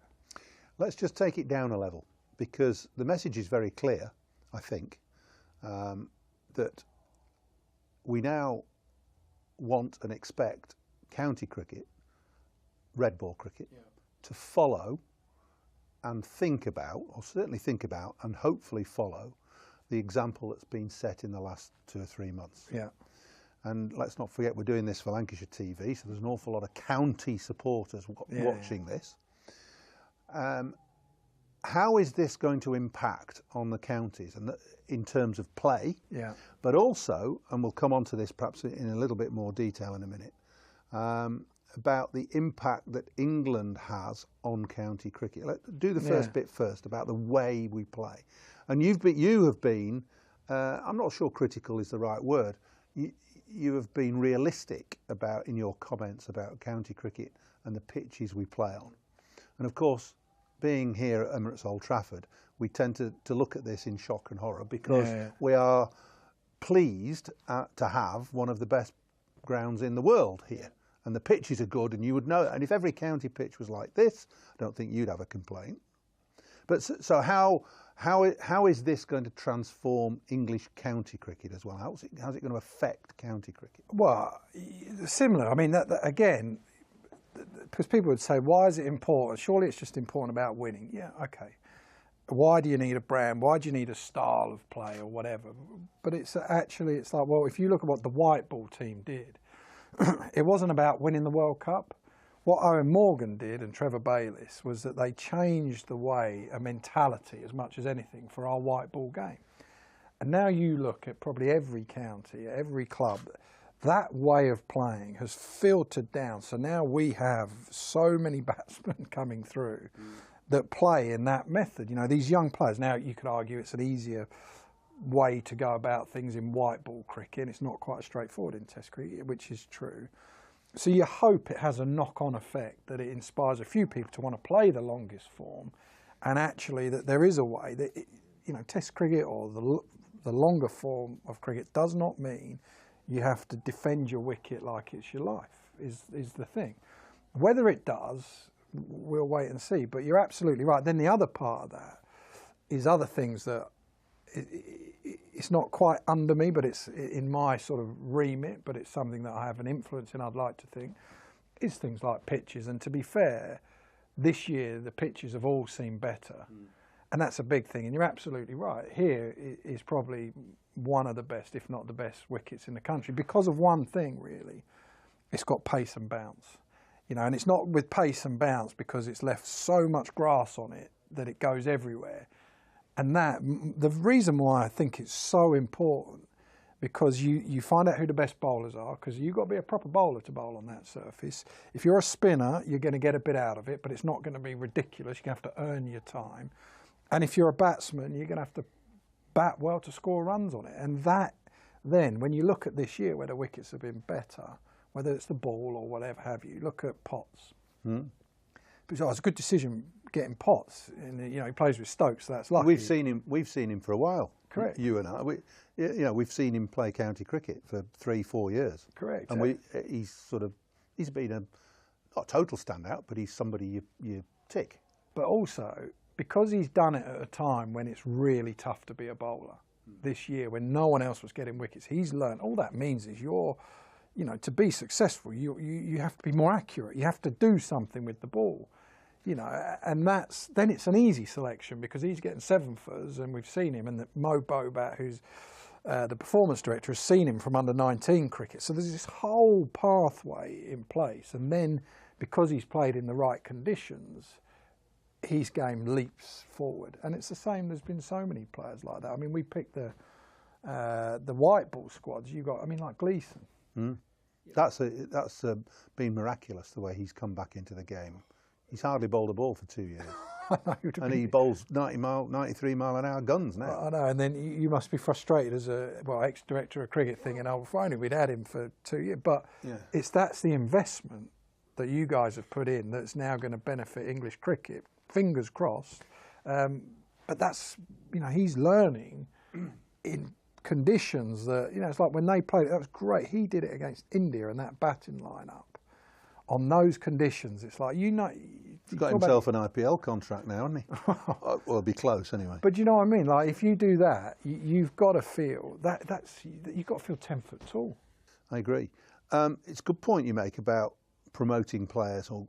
Let's just take it down a level, because the message is very clear, I think, that we now want and expect county cricket, red ball cricket, to follow and think about, or certainly think about and hopefully follow, the example that's been set in the last 2 or 3 months. Yeah. And let's not forget, we're doing this for Lancashire TV, so there's an awful lot of county supporters watching this. How is this going to impact on the counties, and in terms of play, but also, and we'll come on to this perhaps in a little bit more detail in a minute, about the impact that England has on county cricket. Let's do the first bit first, about the way we play. And you have been, I'm not sure critical is the right word, you have been realistic about, in your comments about county cricket and the pitches we play on. And of course, being here at Emirates Old Trafford, we tend to look at this in shock and horror, because we are pleased to have one of the best grounds in the world here. And the pitches are good, and you would know that. And if every county pitch was like this, I don't think you'd have a complaint. But so how is this going to transform English county cricket as well? How's it going to affect county cricket? Well, similar. I mean, that again, because people would say, why is it important? Surely it's just important about winning. Yeah, okay. Why do you need a brand? Why do you need a style of play or whatever? But it's actually, it's like, well, if you look at what the white ball team did, it wasn't about winning the World Cup. What Owen Morgan did and Trevor Bayliss was that they changed the way, a mentality as much as anything, for our white ball game. And now you look at probably every county, every club, that way of playing has filtered down. So now we have so many batsmen coming through that play in that method. You know, these young players, now you could argue it's an easier way to go about things in white ball cricket. It's not quite as straightforward in Test cricket, which is true. So you hope it has a knock-on effect, that it inspires a few people to want to play the longest form, and actually that there is a way that, you know, Test cricket or the longer form of cricket does not mean you have to defend your wicket like it's your life, is the thing. Whether it does, we'll wait and see, but you're absolutely right. Then the other part of that is other things that it's not quite under me, but it's in my sort of remit, but it's something that I have an influence in, I'd like to think, is things like pitches. And to be fair, this year the pitches have all seemed better. And that's a big thing, and you're absolutely right. Here is probably one of the best, if not the best, wickets in the country, because of one thing, really. It's got pace and bounce. You know, and it's not with pace and bounce because it's left so much grass on it that it goes everywhere. And that, the reason why I think it's so important, because you find out who the best bowlers are, because you've got to be a proper bowler to bowl on that surface. If you're a spinner, you're going to get a bit out of it, but it's not going to be ridiculous. You're going to have to earn your time. And if you're a batsman, you're going to have to bat well to score runs on it. And that, then, when you look at this year where the wickets have been better, whether it's the ball or whatever have you, look at Potts. Because it's a good decision getting Potts. And, you know, he plays with Stokes, so that's lucky. We've seen him for a while. Correct. You and I. We've seen him play county cricket for 3-4 years. Correct. And he's been not a total standout, but he's somebody you tick. But also, because he's done it at a time when it's really tough to be a bowler, this year when no one else was getting wickets, he's learned. All that means is you know, to be successful, you have to be more accurate. You have to do something with the ball, you know, and then it's an easy selection because he's getting 7-footers, and we've seen him, and that Mo Bobat, who's the performance director, has seen him from under-19 cricket. So there's this whole pathway in place, and then because he's played in the right conditions, his game leaps forward. And it's the same. There's been so many players like that. I mean, we picked the white ball squads. You got, I mean, like Gleeson. That's been miraculous, the way he's come back into the game. He's hardly bowled a ball for 2 years. And he bowls 93 mile an hour guns now. I know, and then you must be frustrated as a ex-director of cricket thinking, oh, finally we'd had him for 2 years. But that's the investment that you guys have put in that's now going to benefit English cricket. Fingers crossed. But that's, you know, he's learning in conditions that, you know, it's like when they played, that was great. He did it against India and that batting lineup on those conditions. It's like, you know, he's got himself an IPL contract now, hasn't he? Well, it'll be close anyway. But you know what I mean? Like, if you do that, you've got to feel you've got to feel 10 foot tall. I agree. It's a good point you make about promoting players or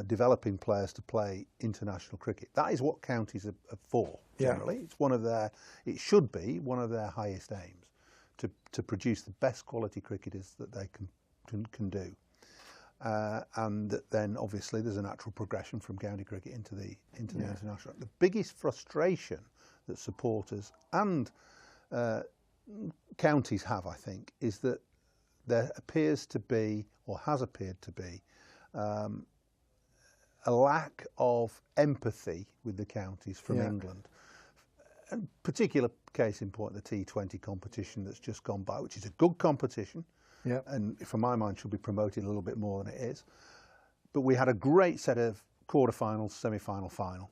developing players to play international cricket. That is what counties are for, generally. It's one of their, it should be one of their highest aims, to produce the best quality cricketers that they can do. And then obviously there's a natural progression from county cricket into the international. The biggest frustration that supporters and counties have, I think, is that there appears to be, or has appeared to be, a lack of empathy with the counties from England. A particular case in point, the T20 competition that's just gone by, which is a good competition, and from my mind should be promoted a little bit more than it is. But we had a great set of quarterfinals, semi-final, final,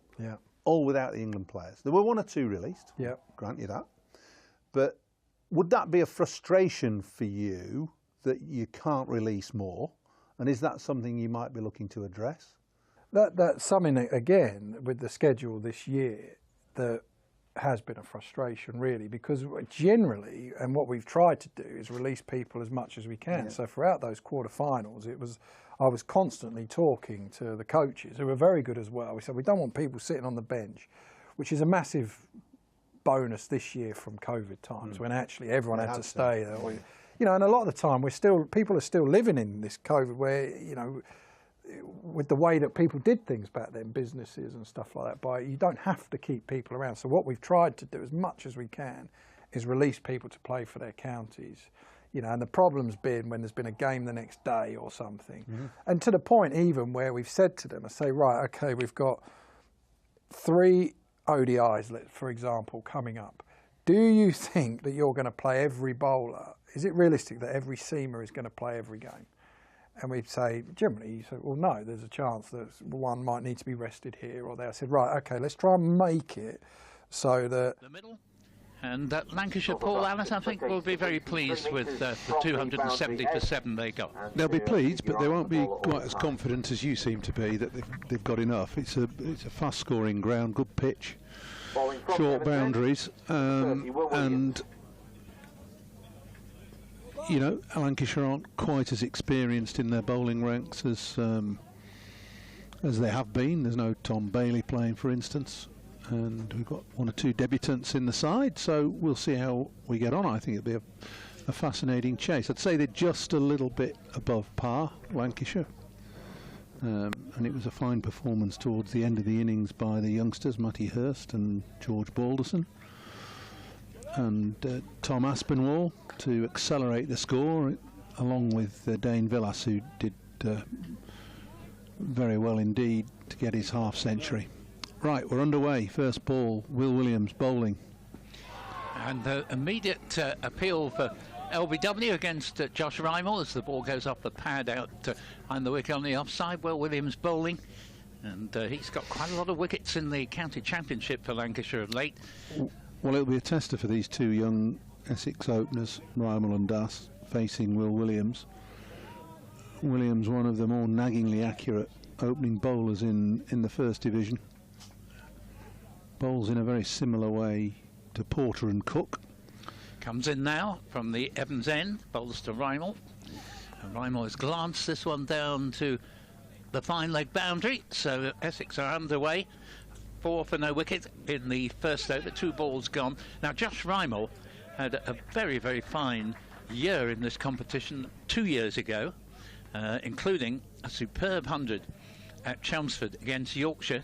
all without the England players. There were one or two released, grant you that. But would that be a frustration for you that you can't release more? And is that something you might be looking to address? That's something that, again, with the schedule this year, that has been a frustration, really, because generally, and what we've tried to do is release people as much as we can. So throughout those quarterfinals, I was constantly talking to the coaches, who were very good as well. We said, we don't want people sitting on the bench, which is a massive bonus this year from COVID times, when actually everyone had to stay there. You know, and a lot of the time people are still living in this COVID where, you know, with the way that people did things back then, businesses and stuff like that, you don't have to keep people around. So what we've tried to do as much as we can is release people to play for their counties. You know, and the problem's been when there's been a game the next day or something. And to the point even where we've said to them, I say, right, okay, we've got 3 ODIs, for example, coming up. Do you think that you're going to play every bowler? Is it realistic that every seamer is going to play every game? And we'd say, generally, you say, well, no, there's a chance that one might need to be rested here or there. I said, right, okay, let's try and make it so that... The middle. And Lancashire, Paul Allen, I think, will be very pleased with the 270 for 7 they got. They'll be pleased, but they won't be quite as confident as you seem to be that they've got enough. It's a fast-scoring ground, good pitch, short boundaries, and... You know, Lancashire aren't quite as experienced in their bowling ranks as they have been. There's no Tom Bailey playing, for instance, and we've got 1 or 2 debutants in the side, so we'll see how we get on. I think it'll be a fascinating chase. I'd say they're just a little bit above par, Lancashire, and it was a fine performance towards the end of the innings by the youngsters, Matty Hurst and George Balderson, and Tom Aspinwall to accelerate the score, along with Dane Villas, who did very well indeed to get his half-century. Right, we're underway. First ball, Will Williams bowling. And the immediate appeal for LBW against Josh Rymel as the ball goes off the pad out behind the wicket on the offside. Will Williams bowling. And he's got quite a lot of wickets in the county championship for Lancashire of late. Well, it'll be a tester for these 2 young Essex openers, Rymel and Das, facing Will Williams. Williams, one of the more naggingly accurate opening bowlers in the First Division. Bowls in a very similar way to Porter and Cook. Comes in now from the Evans end, bowls to Rymel. And Rymel has glanced this one down to the fine leg boundary, so Essex are underway. 4 for no wicket in the first over, 2 balls gone. Now, Josh Rymel had a very, very fine year in this competition 2 years ago, including a superb 100 at Chelmsford against Yorkshire.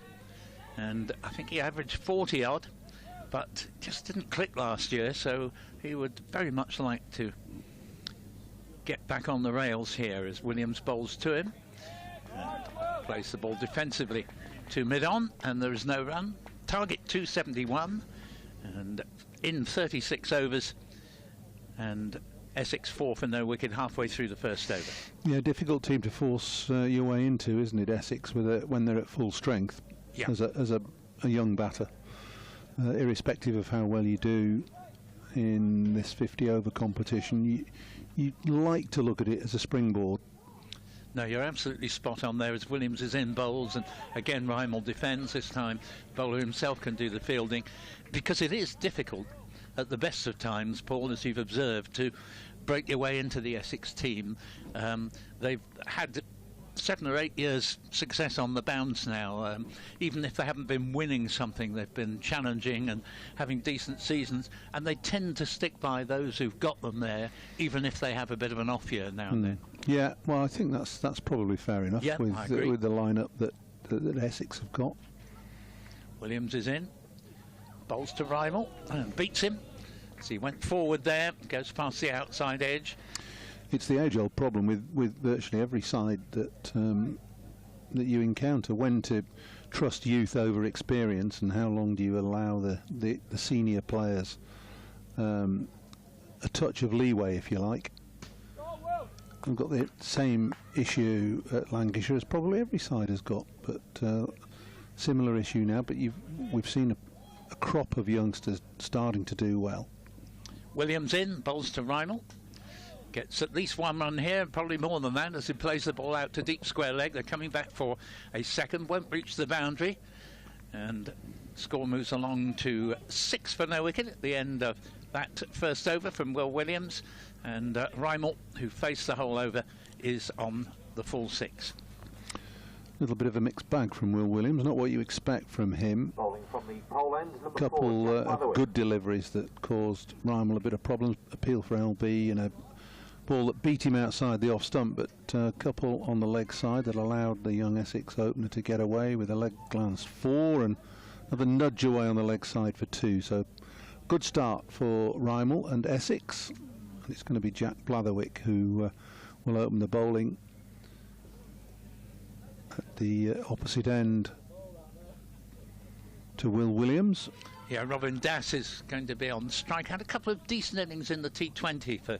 And I think he averaged 40 odd, but just didn't click last year, so he would very much like to get back on the rails here as Williams bowls to him. And plays the ball defensively to mid-on, and there is no run. Target 271, and in 36 overs, and Essex 4 for no wicket halfway through the first over. Yeah, difficult team to force your way into, isn't it, Essex, when they're at full strength, as a young batter. Irrespective of how well you do, in this 50 over competition. You like to look at it as a springboard. No, you're absolutely spot on there as Williams is in bowls, and again Reimel defends. This time bowler himself can do the fielding, because it is difficult at the best of times, Paul, as you've observed, to break your way into the Essex team. They've had 7 or 8 years success on the bounce now. Even if they haven't been winning something, they've been challenging and having decent seasons, and they tend to stick by those who've got them there, even if they have a bit of an off year now and then. Yeah, well, I think that's probably fair enough, yeah, with the lineup that Essex have got. Williams is in, bowls to Reimel and beats him. So he went forward there, goes past the outside edge. It's the age-old problem with virtually every side that that you encounter, when to trust youth over experience, and how long do you allow the senior players a touch of leeway, if you like. We've got the same issue at Lancashire as probably every side has got, but similar issue now. But we've seen a crop of youngsters starting to do well. Williams in, bowls to Reimel. Gets at least 1 run here, probably more than that, as he plays the ball out to deep square leg. They're coming back for a second, won't reach the boundary, and score moves along to 6 for no wicket at the end of that first over from Will Williams, and Reimel, who faced the whole over, is on the full 6. A little bit of a mixed bag from Will Williams, not what you expect from him. Bowling from the pole end, A couple of good deliveries that caused Reimel a bit of problems. Appeal for LB and a ball that beat him outside the off stump, but a couple on the leg side that allowed the young Essex opener to get away with a leg glance 4 and another nudge away on the leg side for 2. So good start for Reimel and Essex, and it's going to be Jack Blatherwick who will open the bowling at the opposite end to Will Williams. Yeah, Robin Das is going to be on strike. Had a couple of decent innings in the T20 for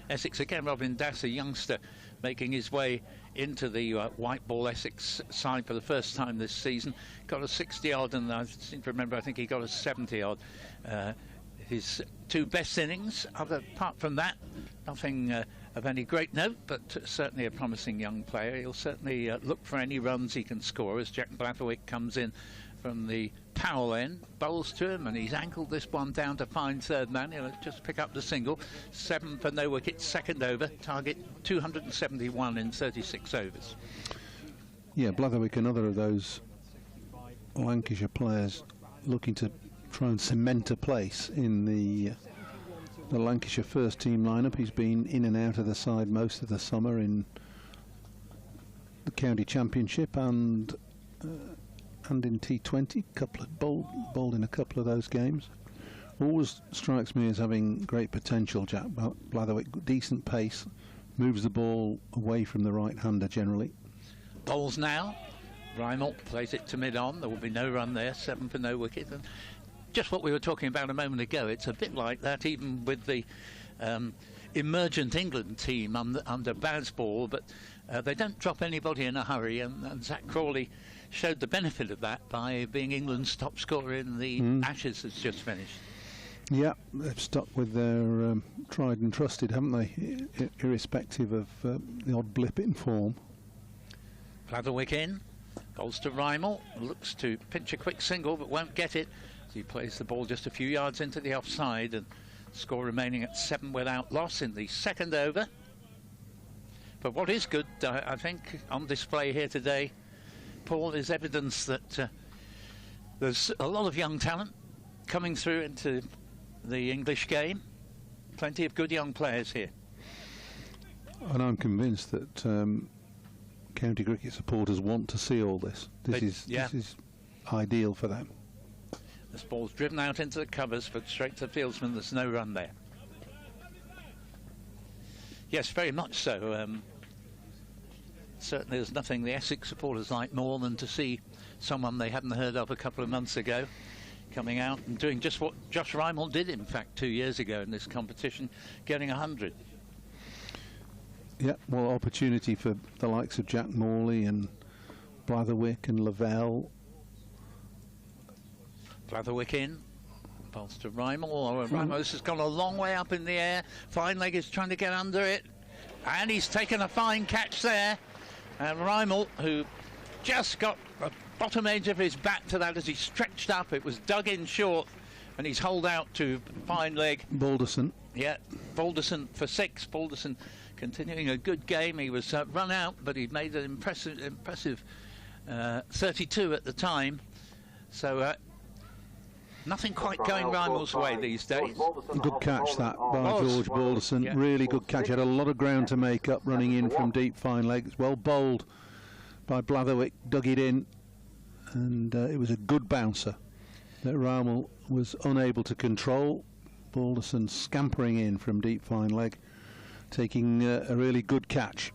Essex. Again, Robin Das, a youngster, making his way into the white ball Essex side for the first time this season. Got a 60-odd, and I seem to remember, I think he got a 70-odd. His 2 best innings. Apart from that, nothing of any great note, but certainly a promising young player. He'll certainly look for any runs he can score as Jack Blatherwick comes in from the Powell end, bowls to him, and he's angled this one down to find third man. He'll just pick up the single. 7 for no wicket, second over, target 271 in 36 overs. Yeah, Blatherwick, another of those Lancashire players looking to try and cement a place in the Lancashire first team lineup. He's been in and out of the side most of the summer in the county championship and in T20, bowled in a couple of those games. Always strikes me as having great potential, Jack Blatherwick. Decent pace, moves the ball away from the right-hander generally. Bowls now. Reimel plays it to mid-on. There will be no run there, 7 for no wicket. And just what we were talking about a moment ago, it's a bit like that even with the emergent England team under Bazball, but they don't drop anybody in a hurry, and Zach Crawley showed the benefit of that by being England's top scorer in the Ashes that's just finished. Yeah, they've stuck with their tried and trusted, haven't they, irrespective of the odd blip in form. Blatherwick in, goes to Reimel, looks to pinch a quick single but won't get it. So he plays the ball just a few yards into the offside, and score remaining at 7 without loss in the second over. But what is good, I think, on display here today, Paul, is evidence that there's a lot of young talent coming through into the English game. Plenty of good young players here. And I'm convinced that county cricket supporters want to see all this. This is ideal for them. This ball's driven out into the covers, but straight to the fieldsman. There's no run there. Yes, very much so. Certainly there's nothing the Essex supporters like more than to see someone they hadn't heard of a couple of months ago coming out and doing just what Josh Reimel did, in fact, 2 years ago in this competition, getting 100. Yeah, well, opportunity for the likes of Jack Morley and Blatherwick and Lavelle. Blatherwick in, Pass to Reimel. Oh, Reimel, this has gone a long way up in the air. Fine leg is trying to get under it. And he's taken a fine catch there. And Reimel, who just got the bottom edge of his bat to that as he stretched up. It was dug in short. And he's holed out to fine leg. Balderson. Yeah, Balderson for 6. Balderson continuing a good game. He was run out, but he made an impressive 32 at the time. So nothing quite going Reimel's way these days. Good catch that by George Balderson. Yeah. Really good catch. Had a lot of ground to make up running in from deep fine leg. It's well bowled by Blatherwick. Dug it in, and it was a good bouncer that Reimel was unable to control. Balderson scampering in from deep fine leg, taking a really good catch.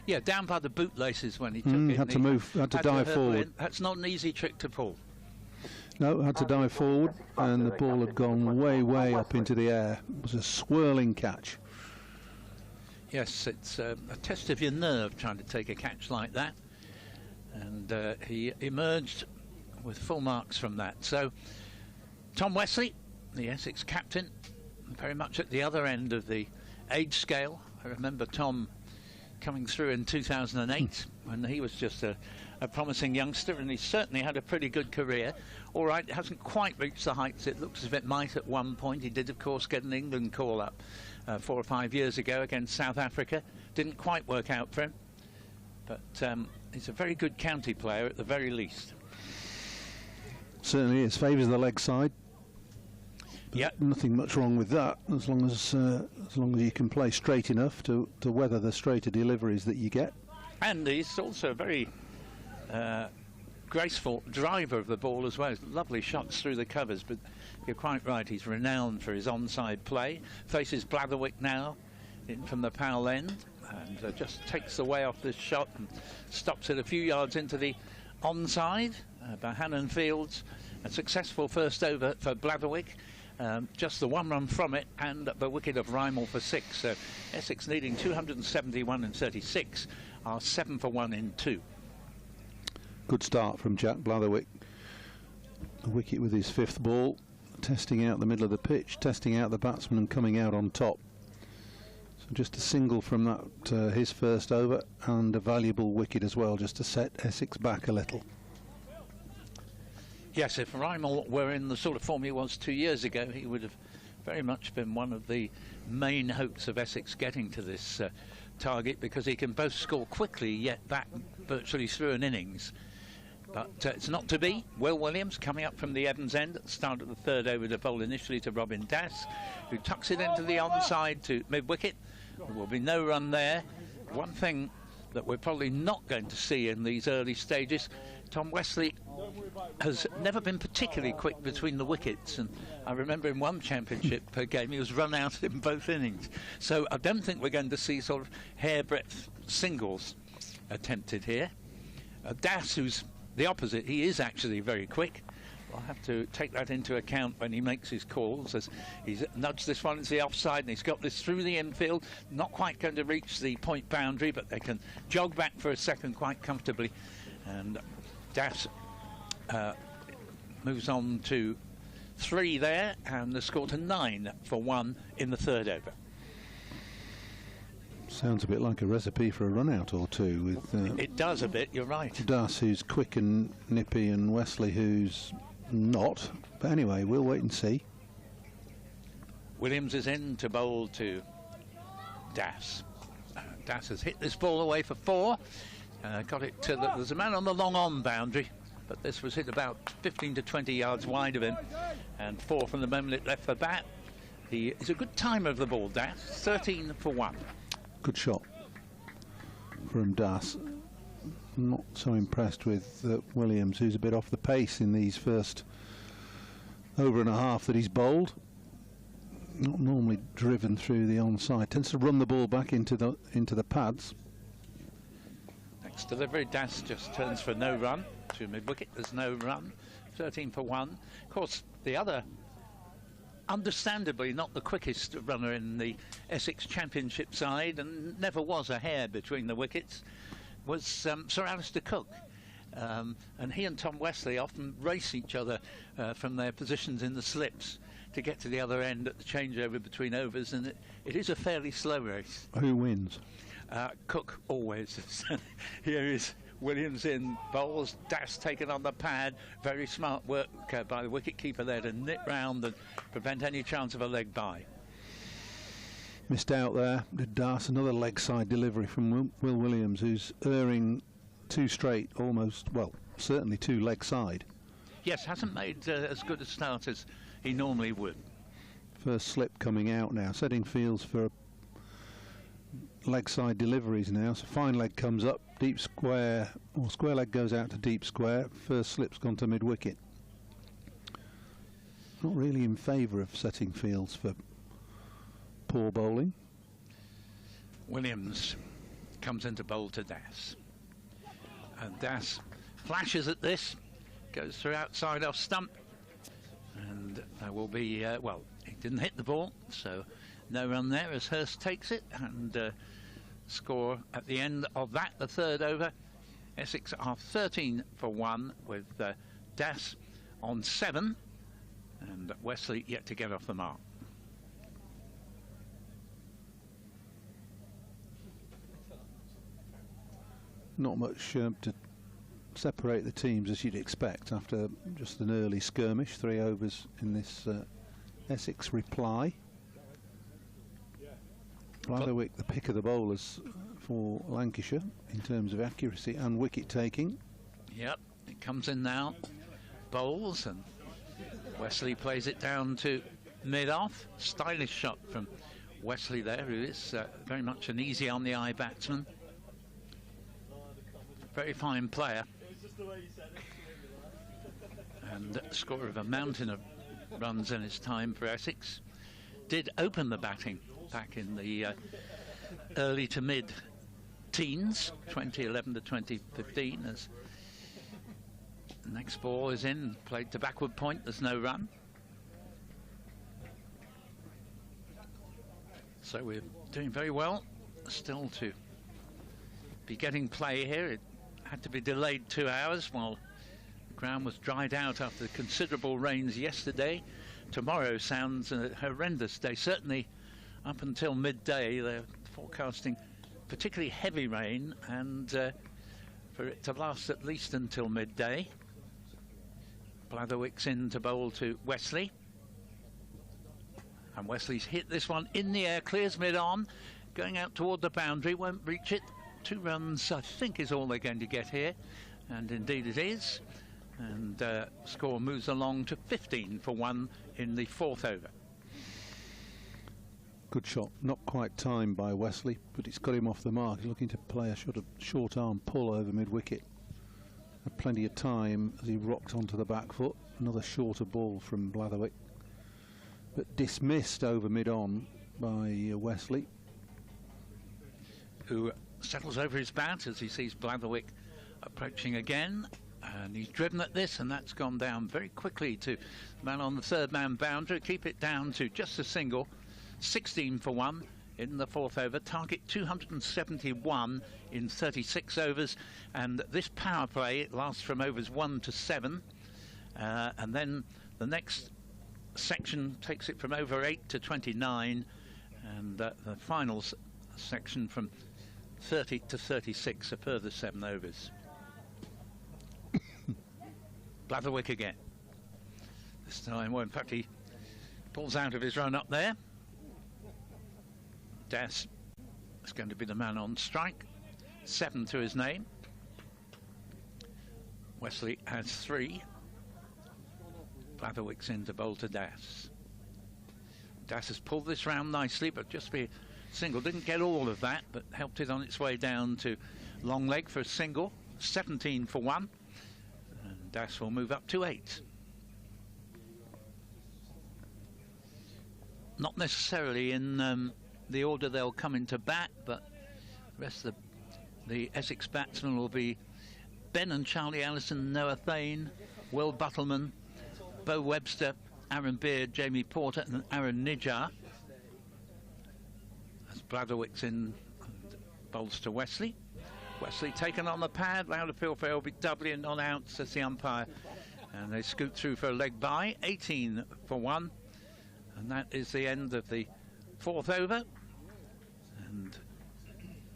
Yeah, down by the bootlaces when he took it. Had to move, had to dive forward. That's not an easy trick to pull. No, had to dive forward, and the ball had gone way up into the air. It was a swirling catch. Yes, it's a test of your nerve trying to take a catch like that. And he emerged with full marks from that. So Tom Wesley, the Essex captain, very much at the other end of the age scale. I remember Tom coming through in 2008 when he was just a promising youngster, and he certainly had a pretty good career. All right, it hasn't quite reached the heights it looks as if it might at one point. He did, of course, get an England call-up 4 or 5 years ago against South Africa. Didn't quite work out for him, but he's a very good county player at the very least. Certainly is. Favours the leg side. Yeah, nothing much wrong with that, as long as you can play straight enough to weather the straighter deliveries that you get. And he's also a very graceful driver of the ball as well. Lovely shots through the covers, but you're quite right, he's renowned for his onside play. Faces Blatherwick now in from the foul end, and just takes the way off this shot and stops it a few yards into the onside by Hannon Fields. A successful first over for Blatherwick. Just the 1 run from it, and the wicket of Reimel for 6. So Essex needing 271 and 36 are 7 for 1 in 2. Good start from Jack Blatherwick. A wicket with his 5th ball, testing out the middle of the pitch, testing out the batsman and coming out on top. So just a single from that, his first over, and a valuable wicket as well, just to set Essex back a little. Yes, if Reimel were in the sort of form he was 2 years ago, he would have very much been one of the main hopes of Essex getting to this target, because he can both score quickly yet bat virtually through an innings. But it's not to be. Will Williams coming up from the Evans end at the start of the 3rd over to bowl initially to Robin Das, who tucks it into the onside to mid-wicket. There will be no run there. One thing that we're probably not going to see in these early stages, Tom Wesley has never been particularly quick between the wickets, and I remember in one championship per game he was run out in both innings. So I don't think we're going to see sort of hairbreadth singles attempted here. Das, who's the opposite, he is actually very quick. We'll have to take that into account when he makes his calls, as he's nudged this one into the offside and he's got this through the infield. Not quite going to reach the point boundary, but they can jog back for a second quite comfortably. And Das moves on to 3 there, and the score to 9 for 1 in the 3rd over. Sounds a bit like a recipe for a run out or two. With it does a bit, you're right. Das, who's quick and nippy, and Wesley, who's not. But anyway, we'll wait and see. Williams is in to bowl to Das. Das has hit this ball away for 4. Got it to there's a man on the long on boundary, but this was hit about 15 to 20 yards wide of him, and 4 from the moment it left the bat. He is a good timer of the ball, Das. 13 for 1. Good shot from Das. Not so impressed with Williams, who's a bit off the pace in these first over and a half that he's bowled. Not normally driven through the onside. Tends to run the ball back into the pads. Next delivery, Das just turns for no run to mid-wicket. There's no run. 13 for 1. Of course, the other, understandably not the quickest runner in the Essex Championship side, and never was a hair between the wickets, was Sir Alistair Cook. And he and Tom Wesley often race each other from their positions in the slips. to get to the other end at the changeover between overs, and it is a fairly slow race. Who wins? Cook always. Here is Williams in bowls, Das taken on the pad. Very smart work by the wicket-keeper there to nip round and prevent any chance of a leg bye. Missed out there, did Das. Another leg side delivery from Will Williams, who's erring 2 straight, almost, well, certainly 2 leg side. Yes, hasn't made as good a start as he normally would. First slip coming out now, setting fields for leg side deliveries now. So fine leg comes up, deep square, or square leg goes out to deep square. First slip's gone to mid wicket. Not really in favour of setting fields for poor bowling. Williams comes into bowl to Das, and Das flashes at this, goes through outside off stump, and there will be well, he didn't hit the ball, so no run there as Hurst takes it, and score at the end of that, the 3rd over. Essex are 13 for 1 with Das on 7, and Wesley yet to get off the mark. Not much to separate the teams as you'd expect after just an early skirmish. 3 overs in this Essex reply. Blatherwick, the pick of the bowlers for Lancashire in terms of accuracy and wicket taking. Yep, it comes in now, bowls, and Wesley plays it down to mid-off. Stylish shot from Wesley there, who is very much an easy on the eye batsman. Very fine player. And a score of a mountain of runs in his time for Essex. Did open the batting back in the early to mid teens, 2011 to 2015, as the next ball is in, played to backward point, there's no run. So we're doing very well, still to be getting play here. It had to be delayed 2 hours while the ground was dried out after considerable rains yesterday. Tomorrow sounds a horrendous day, certainly up until midday. They're forecasting particularly heavy rain, and for it to last at least until midday. Blatherwick's in to bowl to Wesley, and Wesley's hit this one in the air, clears mid-on, going out toward the boundary, won't reach it. 2 runs, I think, is all they're going to get here, and indeed it is. And score moves along to 15 for 1 in the 4th over. Good shot, not quite timed by Wesley, but it's got him off the mark. He's looking to play a short arm pull over mid-wicket. Had plenty of time as he rocked onto the back foot. Another shorter ball from Blatherwick, but dismissed over mid-on by Wesley, who settles over his bat as he sees Blatherwick approaching again, and he's driven at this, and that's gone down very quickly to the man on the 3rd man boundary. Keep it down to just a single. 16 for 1 in the 4th over. Target 271 in 36 overs, and this power play lasts from overs 1 to 7, and then the next section takes it from over 8 to 29, and the final section from 30 to 36, a further 7 overs. Blatherwick again. This time, well, in fact, he pulls out of his run up there. Das is going to be the man on strike. 7 to his name. Wesley has 3. Blatherwick's in to bowl to Das. Das has pulled this round nicely, but just be single. Didn't get all of that, but helped it on its way down to long leg for a single. 17 for 1. And Das will move up to 8. Not necessarily in the order they'll come into bat, but the rest of the Essex batsmen will be Ben and Charlie Allison, Noah Thane, Will Buttleman, Bo Webster, Aaron Beard, Jamie Porter and Aaron Nijjar. As Blatherwick's in and bowls to Wesley. Wesley taken on the pad, round appeal for LBW, not out, says the umpire. And they scoot through for a leg bye, 18 for 1. And that is the end of the 4th over. And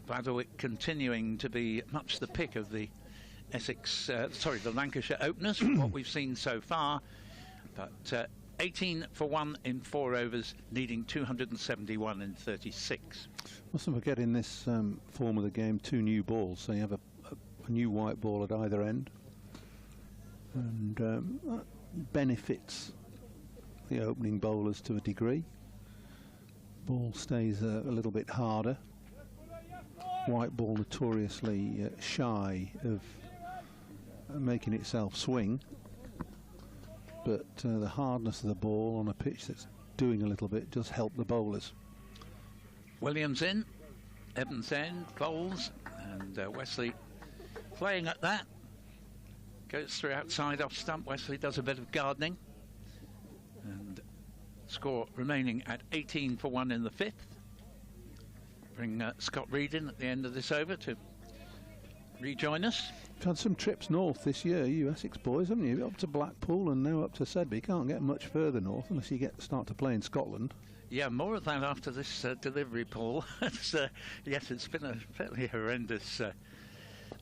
Bladderwick continuing to be much the pick of the the Lancashire openers from what we've seen so far. But 18 for 1 in 4 overs, needing 271 in 36. Mustn't forget in this form of the game 2 new balls, so you have a new white ball at either end, and that benefits the opening bowlers to a degree. Ball stays a little bit harder. White ball notoriously shy of making itself swing, but the hardness of the ball on a pitch that's doing a little bit does help the bowlers. Williams in, Evans in, bowls, and Wesley playing at that. Goes through outside off stump. Wesley does a bit of gardening, and score remaining at 18 for 1 in the 5th. Bring Scott Reed in at the end of this over to rejoin us. You've had some trips north this year, you Essex boys, haven't you? Up to Blackpool and now up to Sedbergh. You can't get much further north unless you start to play in Scotland. Yeah, more of that after this delivery, Paul. Yes, it's been a fairly horrendous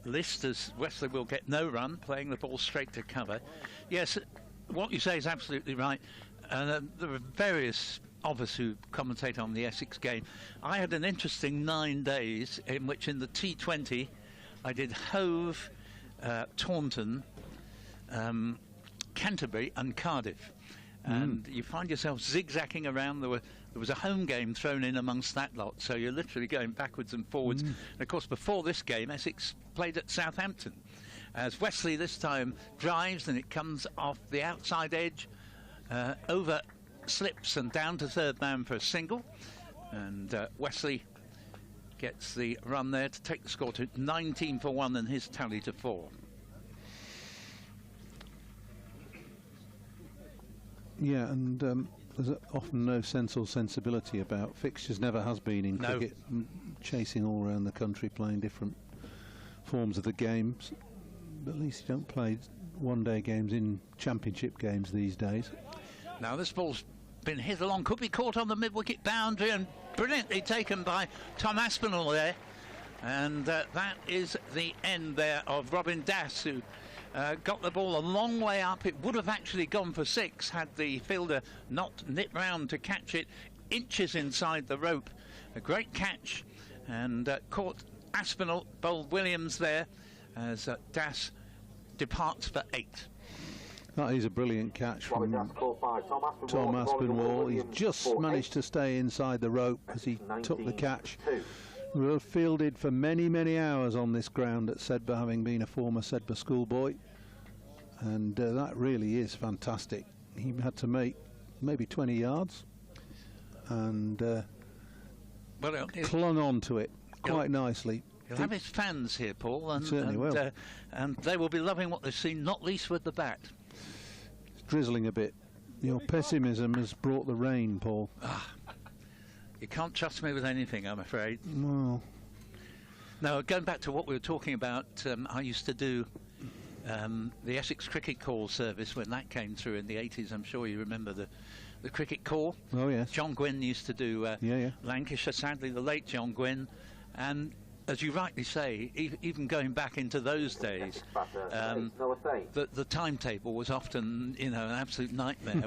list, as Wesley will get no run, playing the ball straight to cover. Yes, what you say is absolutely right. There are various of us who commentate on the Essex game. I had an interesting 9 days in which in the T20 I did Hove, Taunton, Canterbury and Cardiff. And you find yourself zigzagging around. There was a home game thrown in amongst that lot, so you're literally going backwards and forwards. And of course, before this game, Essex played at Southampton. As Wesley this time drives, and it comes off the outside edge, over slips and down to third man for a single. And Wesley gets the run there to take the score to 19 for 1 and his tally to 4. Yeah, and there's often no sense or sensibility about fixtures, never has been in cricket, chasing all around the country, playing different forms of the games. But at least you don't play one-day games in championship games these days. Now this ball's been hit along, could be caught on the mid-wicket boundary, and brilliantly taken by Tom Aspinall there. And that is the end there of Robin Das, who got the ball a long way up. It would have actually gone for 6 had the fielder not nipped round to catch it inches inside the rope. A great catch, and caught Aspinall, bowled Williams there as Das departs for 8. That is a brilliant catch from Tom Aspinall. He's just managed to stay inside the rope as he took the catch. We were fielded for many, many hours on this ground at Sedbergh, having been a former Sedbergh schoolboy. And that really is fantastic. He had to make maybe 20 yards and clung on to it quite nicely. He'll have his fans here, Paul, and certainly will. And they will be loving what they've seen, not least with the bat. It's drizzling a bit. Your pessimism has brought the rain, Paul. You can't trust me with anything, I'm afraid. Well, now, going back to what we were talking about, I used to do the Essex cricket call service when that came through in the 80s. I'm sure you remember the cricket call. Oh, yes. John Gwynn used to do Lancashire, sadly the late John Gwynn. And as you rightly say, even going back into those days, the timetable was often, an absolute nightmare.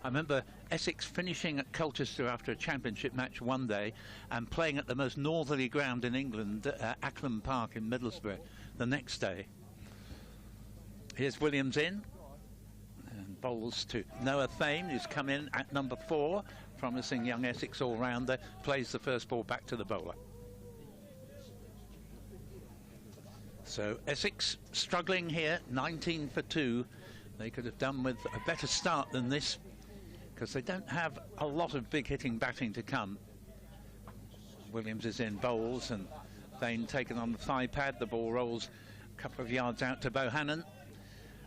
I remember Essex finishing at Colchester after a championship match one day and playing at the most northerly ground in England, Acklam Park in Middlesbrough, the next day. Here's Williams in, and bowls to Noah Thane, who's come in at number 4, promising young Essex all-rounder, plays the first ball back to the bowler. So Essex struggling here, 19 for 2. They could have done with a better start than this, because they don't have a lot of big hitting batting to come. Williams is in, bowls, and Thane taken on the thigh pad. The ball rolls a couple of yards out to Bohannon.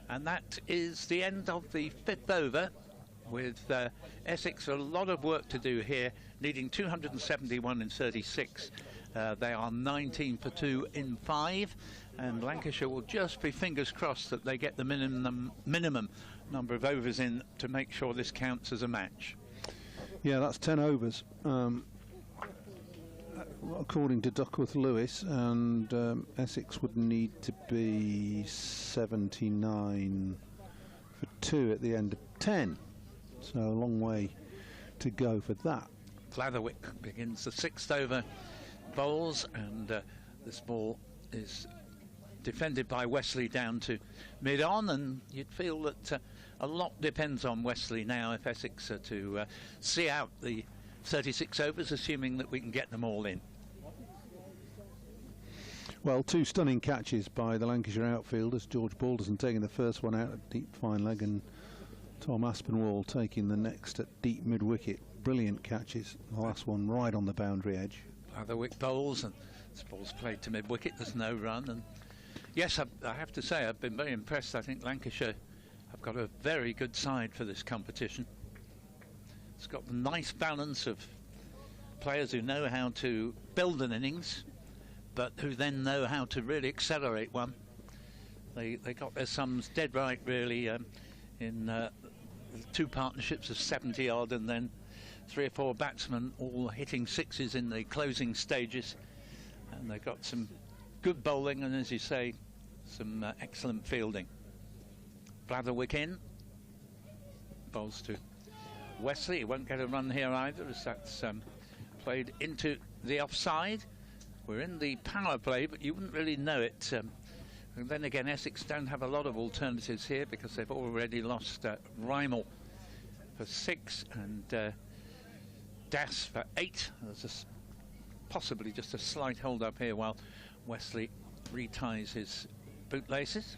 And that is the end of the 5th over, with Essex a lot of work to do here, needing 271 in 36. They are 19 for 2 in 5, and Lancashire will just be fingers crossed that they get the minimum number of overs in to make sure this counts as a match. Yeah, that's 10 overs. According to Duckworth Lewis, and Essex would need to be 79 for 2 at the end of 10. So a long way to go for that. Blatherwick begins the 6th over bowls, and this ball is defended by Wesley down to mid-on, and you'd feel that a lot depends on Wesley now if Essex are to see out the 36 overs, assuming that we can get them all in. Well, 2 stunning catches by the Lancashire outfielders. George Balderson taking the first one out at deep fine leg, and Tom Aspinwall taking the next at deep mid-wicket. Brilliant catches. The last one right on the boundary edge. Blatherwick bowls, and this ball's played to mid-wicket. There's no run, and yes, I have to say I've been very impressed. I think Lancashire have got a very good side for this competition. It's got the nice balance of players who know how to build an innings, but who then know how to really accelerate one. They got their sums dead right, really, in 2 partnerships of 70 odd, and then 3 or 4 batsmen all hitting 6s in the closing stages. And they got some good bowling, and as you say, some excellent fielding. Blatherwick in, bowls to Wesley. He won't get a run here either, as that's played into the offside. We're in the power play, but you wouldn't really know it. And then again, Essex don't have a lot of alternatives here because they've already lost Rymel for 6 and Das for 8. There's possibly just a slight hold up here while Wesley reties his bootlaces.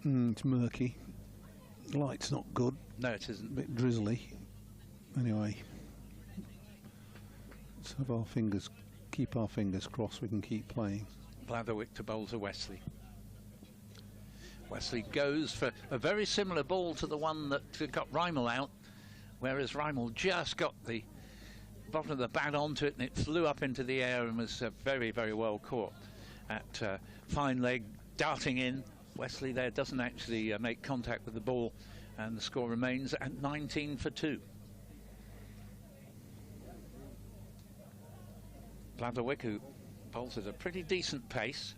It's murky. Light's not good. No, it isn't. A bit drizzly. Anyway, let's have our fingers, keep our fingers crossed we can keep playing. Blatherwick to bowl to Wesley. Wesley goes for a very similar ball to the one that got Rymel out, whereas Rymel just got the bottom of the bat onto it and it flew up into the air and was very, very well caught at fine leg, darting in. Wesley there doesn't actually make contact with the ball, and the score remains at 19 for 2. Blatherwick, who bowls at a pretty decent pace,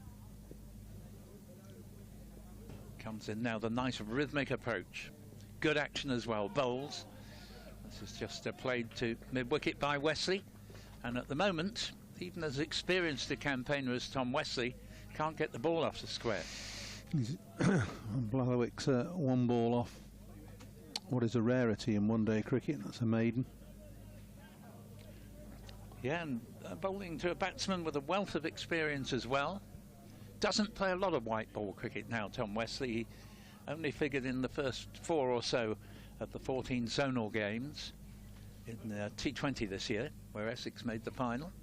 comes in now, the nice rhythmic approach. Good action as well, bowls. This is just played to mid-wicket by Wesley, and at the moment, even as experienced a campaigner as Tom Wesley, can't get the ball off the square. Blatherwick's 1 ball off what is a rarity in one-day cricket. That's a maiden. Yeah, and bowling to a batsman with a wealth of experience as well. Doesn't play a lot of white ball cricket now, Tom Wesley. He only figured in the first 4 or so of the 14 zonal games in T20 this year, where Essex made the final.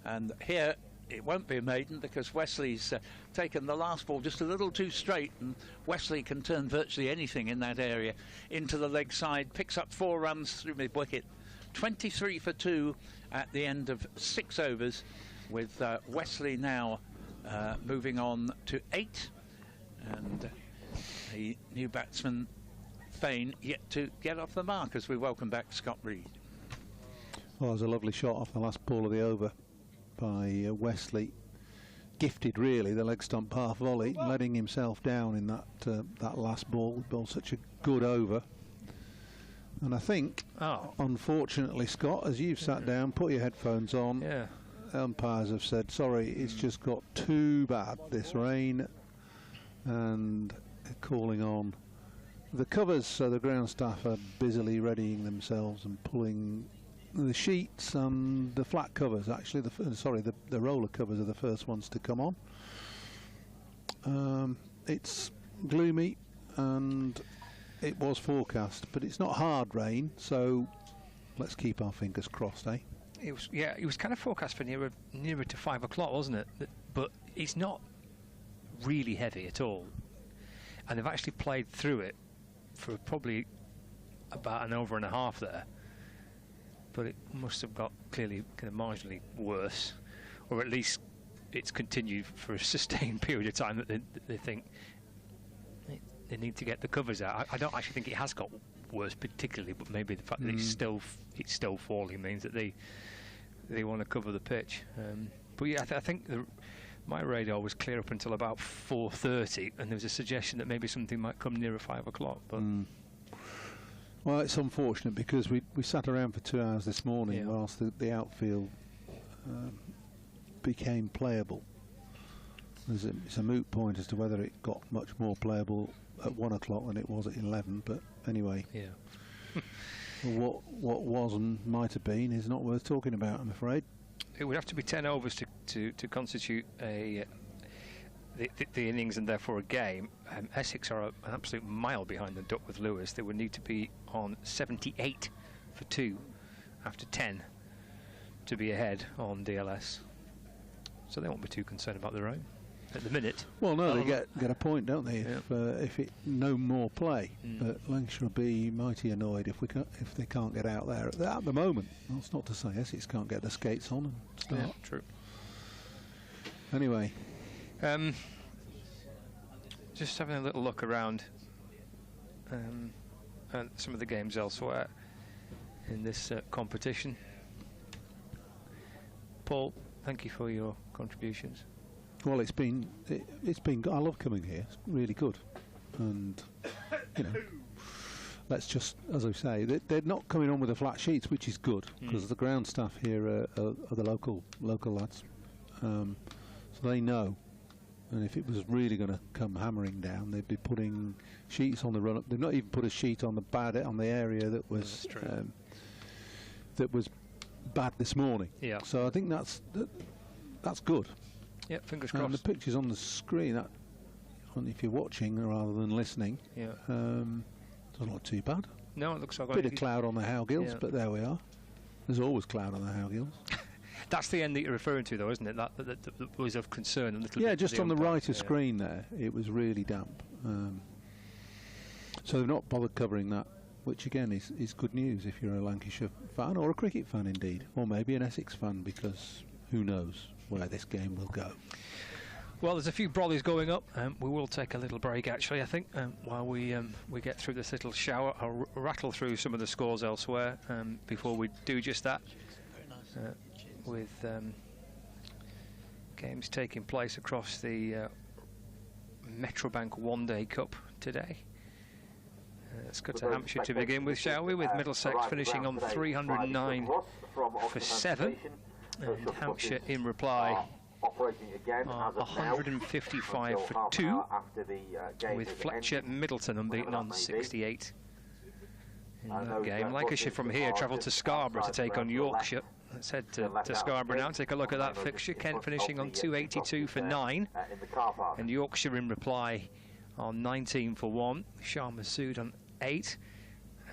And here it won't be a maiden because Wesley's taken the last ball just a little too straight, and Wesley can turn virtually anything in that area into the leg side, picks up 4 runs through mid-wicket. 23 for 2 at the end of 6 overs, with Wesley now moving on to 8, and the new batsman Fane yet to get off the mark as we welcome back Scott Reed. Well, there's a lovely shot off the last ball of the over by Wesley. Gifted, really, the leg stump half volley, letting himself down in that last ball. Bowled such a good over. And I think, unfortunately, Scott, as you've sat down, put your headphones on, umpires have said, sorry, it's just got too bad, this rain, and calling on the covers. So the ground staff are busily readying themselves and pulling the sheets and the flat covers. Actually, the roller covers are the first ones to come on. It's gloomy, and it was forecast, but it's not hard rain, so let's keep our fingers crossed, eh? It was kind of forecast for nearer to 5 o'clock, wasn't it? But it's not really heavy at all, and they've actually played through it for probably about an over and a half there. But it must have got clearly kind of marginally worse, or at least it's continued for a sustained period of time that they think they need to get the covers out. I don't actually think it has got worse particularly, but maybe the fact that it's still falling means that they want to cover the pitch. But yeah, I think my radar was clear up until about 4:30, and there was a suggestion that maybe something might come nearer 5 o'clock. But well, it's unfortunate because we sat around for 2 hours this morning whilst the outfield became playable. It's a moot point as to whether it got much more playable at 1 o'clock than it was at 11. But anyway, what was and might have been is not worth talking about, I'm afraid. It would have to be 10 overs to constitute the innings and therefore a game. Essex are an absolute mile behind the Duckworth Lewis. They would need to be on 78 for 2 after 10 to be ahead on DLS. So they won't be too concerned about their own at the minute. Well, no, they get a point, don't they? If it no more play, but Lancashire will be mighty annoyed if they can't get out there at the moment. That's not to say Essex can't get the skates on and start. Yeah, true. Anyway, just having a little look around at some of the games elsewhere in this competition. Paul, thank you for your contributions. Well, it's been I love coming here. It's really good, and you know, let's just, as I say, they're not coming on with the flat sheets, which is good because the ground staff here are the local lads, so they know. And if it was really going to come hammering down, they'd be putting sheets on the run up. They've not even put a sheet on the area that was bad this morning. Yeah. So I think that's good. Yeah, fingers crossed. The pictures on the screen, if you're watching rather than listening, it's not too bad. No, it looks like a bit of cloud on the Howgills, but there we are. There's always cloud on the Howgills. That's the end that you're referring to, though, isn't it? That was of concern a little bit. Yeah, just on the right of screen there, it was really damp. So they've not bothered covering that, which again is good news if you're a Lancashire fan or a cricket fan indeed, or maybe an Essex fan, because who knows where this game will go. Well, there's a few brollies going up. We will take a little break, actually, I think, while we get through this little shower. I'll rattle through some of the scores elsewhere before we do just that. With games taking place across the Metrobank One-Day Cup today. Let's go to Hampshire to begin with, shall we? With Middlesex finishing on 309 for 7. And Hampshire in reply 155 for 2, with Fletcher Middleton unbeaten on 68 in that game. Lancashire from here travelled to Scarborough to take on Yorkshire. Let's head to Scarborough now, take a look at that fixture. Kent finishing on 282 for 9, and Yorkshire in reply on 19 for 1. Shah Massoud on 8,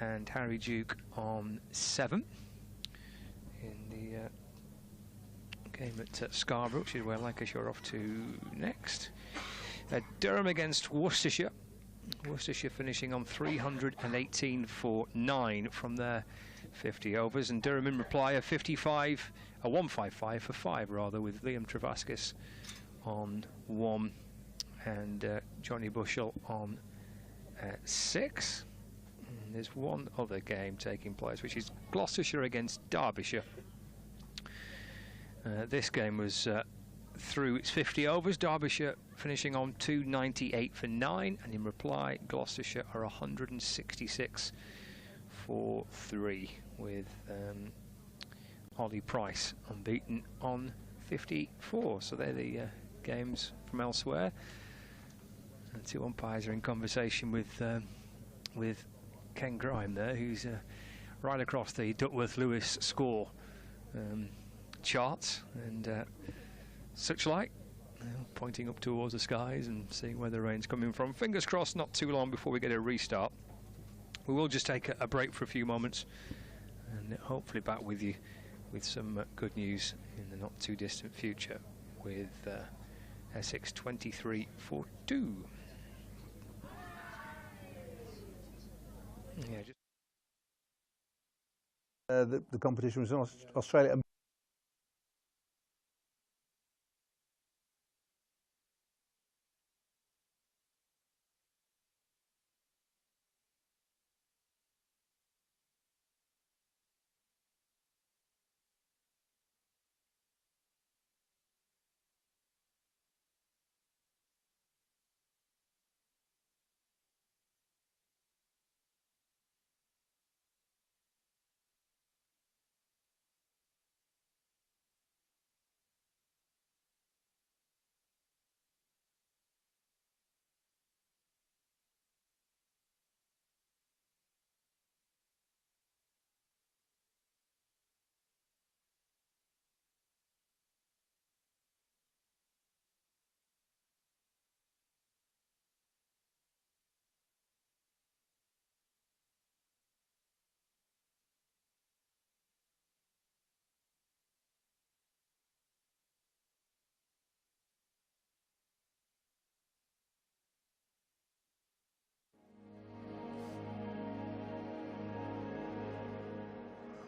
and Harry Duke on 7. In the game at Scarborough, which is where Lancashire are off to next. Durham against Worcestershire. Worcestershire finishing on 318 for 9 from their 50 overs, and Durham in reply a 155 for 5 rather, with Liam Travaskis on 1 and Johnny Bushell on 6. And there's one other game taking place, which is Gloucestershire against Derbyshire. This game was through its 50 overs. Derbyshire finishing on 298 for 9, and in reply Gloucestershire are 166 for 3, with Ollie Price unbeaten on 54. So they're the games from elsewhere. And 2 umpires are in conversation with Ken Grime there, who's right across the Duckworth Lewis score charts and such like, pointing up towards the skies and seeing where the rain's coming from. Fingers crossed not too long before we get a restart. We will just take a break for a few moments and hopefully back with you with some good news in the not too distant future with Essex 23 for 2. Yeah, the competition was in Australia.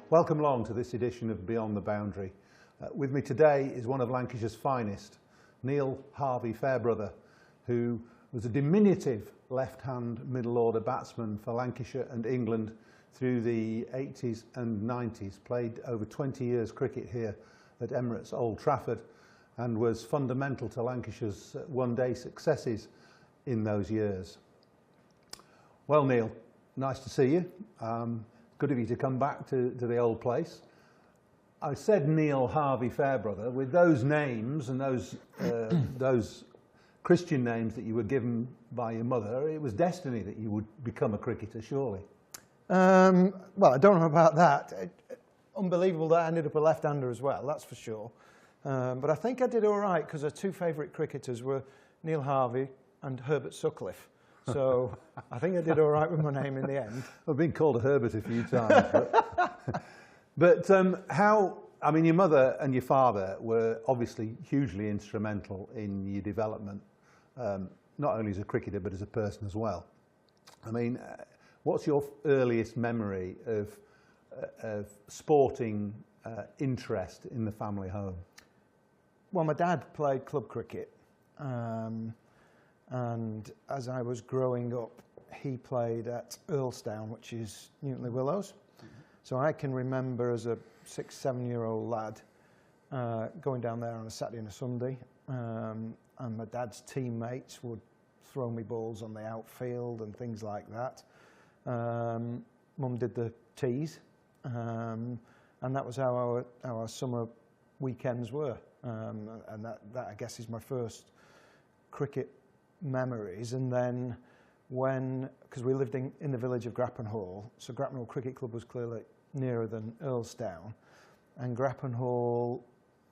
Welcome along to this edition of Beyond the Boundary. With me today is one of Lancashire's finest, Neil Harvey Fairbrother, who was a diminutive left-hand middle-order batsman for Lancashire and England through the 80s and 90s, played over 20 years cricket here at Emirates Old Trafford, and was fundamental to Lancashire's one-day successes in those years. Well, Neil, nice to see you. Good of you to come back to the old place. I said Neil Harvey Fairbrother. With those names and those Christian names that you were given by your mother, it was destiny that you would become a cricketer, surely. Well, I don't know about that. Unbelievable that I ended up a left-hander as well, that's for sure. But I think I did all right because our two favourite cricketers were Neil Harvey and Herbert Sutcliffe. So I think I did all right with my name in the end. I've been called a Herbert a few times. But how, I mean, your mother and your father were obviously hugely instrumental in your development, not only as a cricketer but as a person as well. I mean, what's your earliest memory of sporting interest in the family home? Well, my dad played club cricket, and as I was growing up, he played at Earlstown, which is Newton-le-Willows. So I can remember as a 6-7-year-old lad going down there on a Saturday and a Sunday, and my dad's teammates would throw me balls on the outfield and things like that. Mum did the tees, and that was how our summer weekends were. And that I guess is my first cricket memories. And then because we lived in the village of Grappenhall, so Grappenhall Cricket Club was clearly nearer than Earlstown, and Grappenhall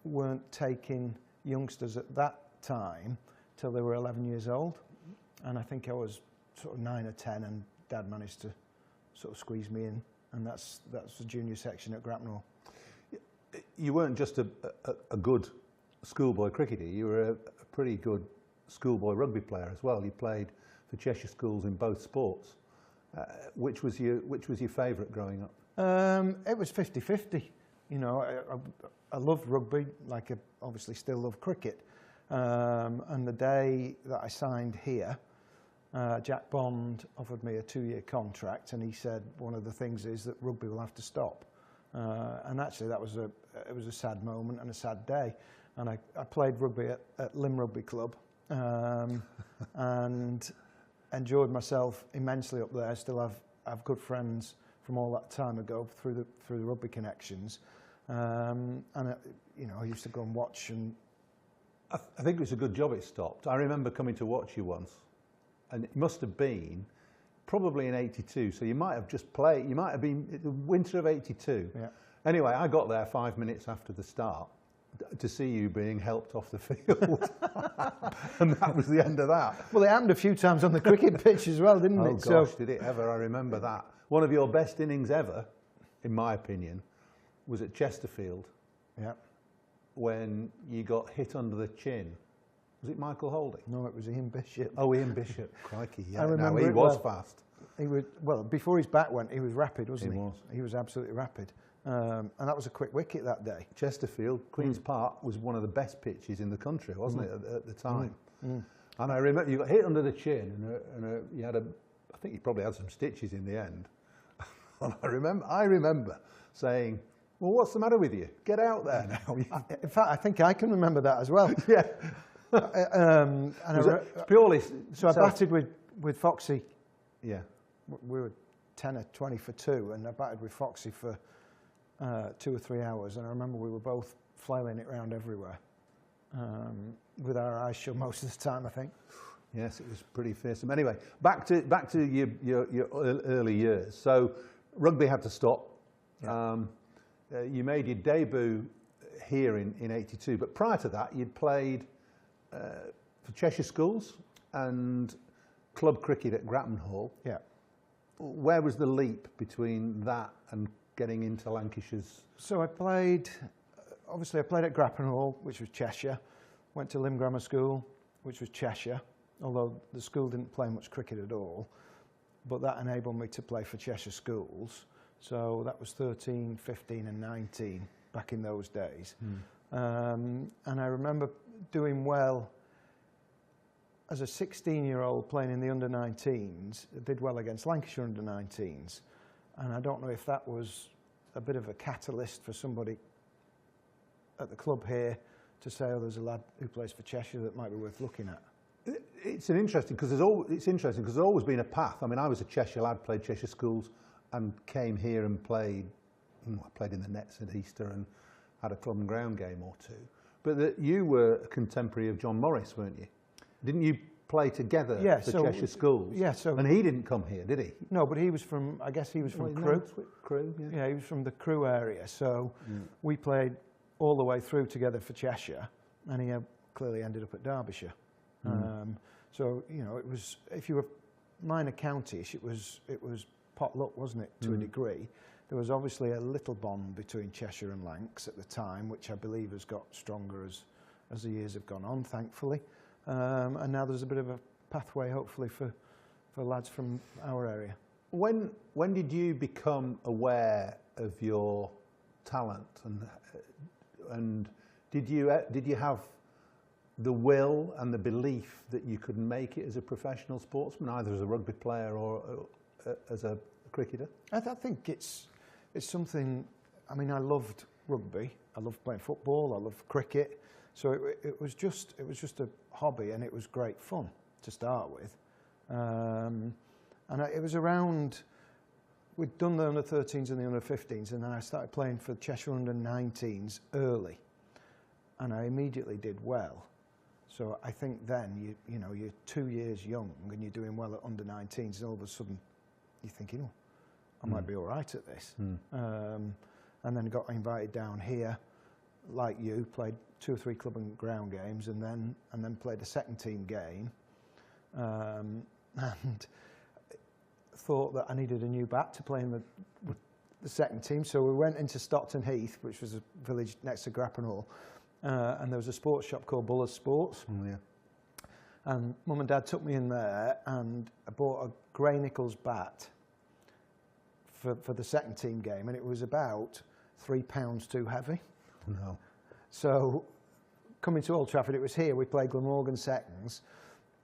weren't taking youngsters at that time till they were 11 years old, and I think I was sort of 9 or 10, and Dad managed to sort of squeeze me in, and that's the junior section at Grappenhall. You weren't just a good schoolboy cricketer, you were a pretty good schoolboy rugby player as well. You played for Cheshire schools in both sports. Which was your favourite growing up? It was 50-50. You know, I loved rugby, like I obviously still love cricket. And the day that I signed here, Jack Bond offered me a 2-year contract, and he said one of the things is that rugby will have to stop. And actually, it was a sad moment and a sad day. And I played rugby at Lim Rugby Club, and enjoyed myself immensely up there. I still have good friends from all that time ago through the rugby connections, and you know, I used to go and watch. And I think it was a good job it stopped. I remember coming to watch you once, and it must have been probably in '82. So you might have just played. You might have been the winter of '82. Yeah. Anyway, I got there 5 minutes after the start to see you being helped off the field, and that was the end of that. Well, it happened a few times on the cricket pitch as well, didn't it? Oh gosh, did it ever? I remember that. One of your best innings ever, in my opinion, was at Chesterfield. Yeah. When you got hit under the chin. Was it Michael Holding? No, it was Ian Bishop. Oh, Ian Bishop. Crikey, yeah. I remember he was fast. He was, well, before his back went, he was rapid, wasn't he? He was. He was absolutely rapid. And that was a quick wicket that day. Chesterfield, Queen's Park, was one of the best pitches in the country, wasn't it, at the time? And I remember you got hit under the chin, and you had I think you probably had some stitches in the end. And I remember saying, well, what's the matter with you? Get out there now. In fact, I think I can remember that as well. Yeah. Purely. So I batted with Foxy. Yeah. We were 10 or 20 for 2, and I batted with Foxy for 2 or 3 hours, and I remember we were both flailing it around everywhere, with our eyes shut most of the time, I think. Yes, it was pretty fearsome. Anyway, back to your early years. So rugby had to stop. Yeah. You made your debut here in '82, but prior to that, you'd played for Cheshire schools and club cricket at Grappenhall. Yeah. Where was the leap between that and getting into Lancashire's? So I played at Grappenhall, which was Cheshire, went to Lim Grammar School, which was Cheshire, although the school didn't play much cricket at all, but that enabled me to play for Cheshire schools. So that was 13, 15 and 19 back in those days. And I remember doing well as a 16-year-old playing in the under-19s. Did well against Lancashire under-19s. And I don't know if that was a bit of a catalyst for somebody at the club here to say, oh, there's a lad who plays for Cheshire that might be worth looking at. It's interesting because there's always been a path. I mean, I was a Cheshire lad, played Cheshire schools, and came here and played. I played in the nets at Easter and had a club and ground game or two. But that you were a contemporary of John Morris, weren't you? Didn't you play together for Cheshire schools? Yeah. So and he didn't come here, did he? No, but he was from. I guess he was from Crewe. Crewe. Yeah. Yeah, he was from the Crewe area. So we played all the way through together for Cheshire, and he clearly ended up at Derbyshire. So you know, it was, if you were minor county-ish, it was pot luck, wasn't it, to a degree. There was obviously a little bond between Cheshire and Lancs at the time, which I believe has got stronger as the years have gone on, thankfully. And now there's a bit of a pathway, hopefully, for lads from our area. When did you become aware of your talent, and did you have the will and the belief that you could make it as a professional sportsman, either as a rugby player or as a cricketer? I think it's something. I mean, I loved rugby. I loved playing football. I loved cricket. So it was just a hobby, and it was great fun to start with. It was around. We'd done the under-13s and the under-15s, and then I started playing for Cheshire under-19s early, and I immediately did well. So I think then you know you're 2 years young and you're doing well at under-19s, and all of a sudden you're thinking, oh, I might be all right at this. And then got invited down here, like you, played 2 or 3 club and ground games, and then played a second team game, and thought that I needed a new bat to play in the second team. So we went into Stockton Heath, which was a village next to Grappenhall, and there was a sports shop called Buller's Sports. And Mum and Dad took me in there, and I bought a Gray Nichols bat for the second team game, and it was about 3 pounds too heavy. No. So coming to Old Trafford, it was here, we played Glamorgan seconds,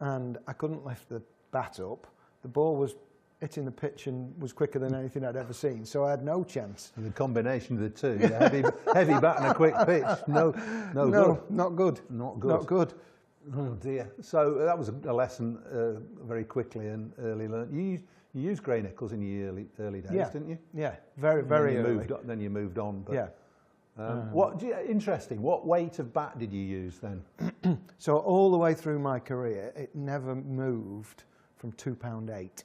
and I couldn't lift the bat up. The ball was hitting the pitch and was quicker than anything I'd ever seen, so I had no chance. And the combination of the two, heavy bat and a quick pitch, no good. Not good. Not good. Not good. Oh dear. So that was a lesson very quickly and early learned. You used Gray Nichols in your early days, didn't you? Yeah, very early. Then you moved on. But, yeah. Interesting. What weight of bat did you use then? So all the way through my career, it never moved from £2.8.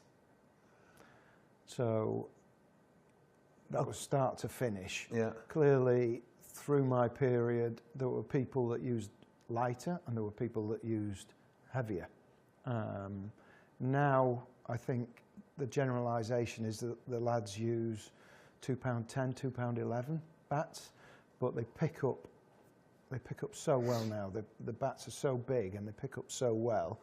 So that was start to finish. Yeah. Clearly, through my period, there were people that used lighter and there were people that used heavier. Now, I think the generalisation is that the lads use £2.10, £2.11 bats, but they pick up so well now. The bats are so big and they pick up so well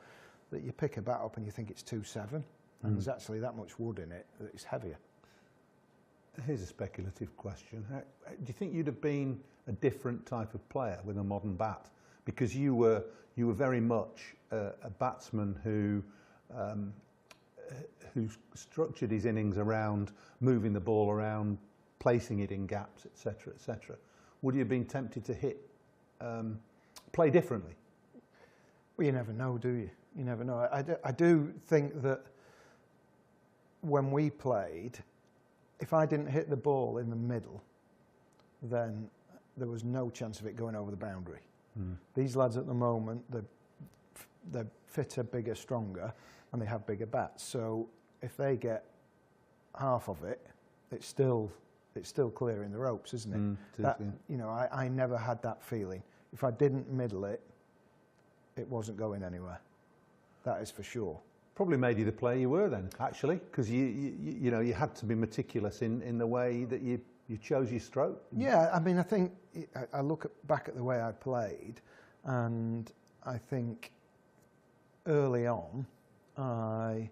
that you pick a bat up and you think it's 2.7, and there's actually that much wood in it that it's heavier. Here's a speculative question. Do you think you'd have been a different type of player with a modern bat? Because you were very much a batsman who structured his innings around moving the ball around, placing it in gaps, etc., etc. Would you have been tempted to play differently? Well, you never know, do you? You never know. I do think that when we played, if I didn't hit the ball in the middle, then there was no chance of it going over the boundary. These lads at the moment, they're fitter, bigger, stronger, and they have bigger bats. So if they get half of it, it's still clearing the ropes, isn't it? You know, I never had that feeling. If I didn't middle it, it wasn't going anywhere. That is for sure. Probably made you the player you were then, actually, because you had to be meticulous in the way that you chose your stroke. Yeah, I mean, I think I look back at the way I played, and I think early on I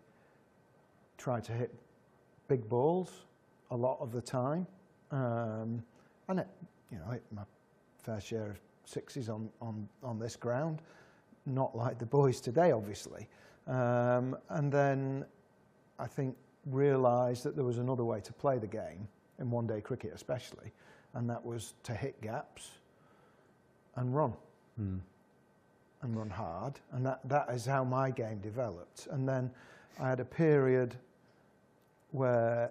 tried to hit big balls a lot of the time, and it, you know, hit my fair share of sixes on this ground, not like the boys today, obviously. And then I think realised that there was another way to play the game, in one-day cricket especially, and that was to hit gaps and run. And run hard, and that is how my game developed. And then I had a period where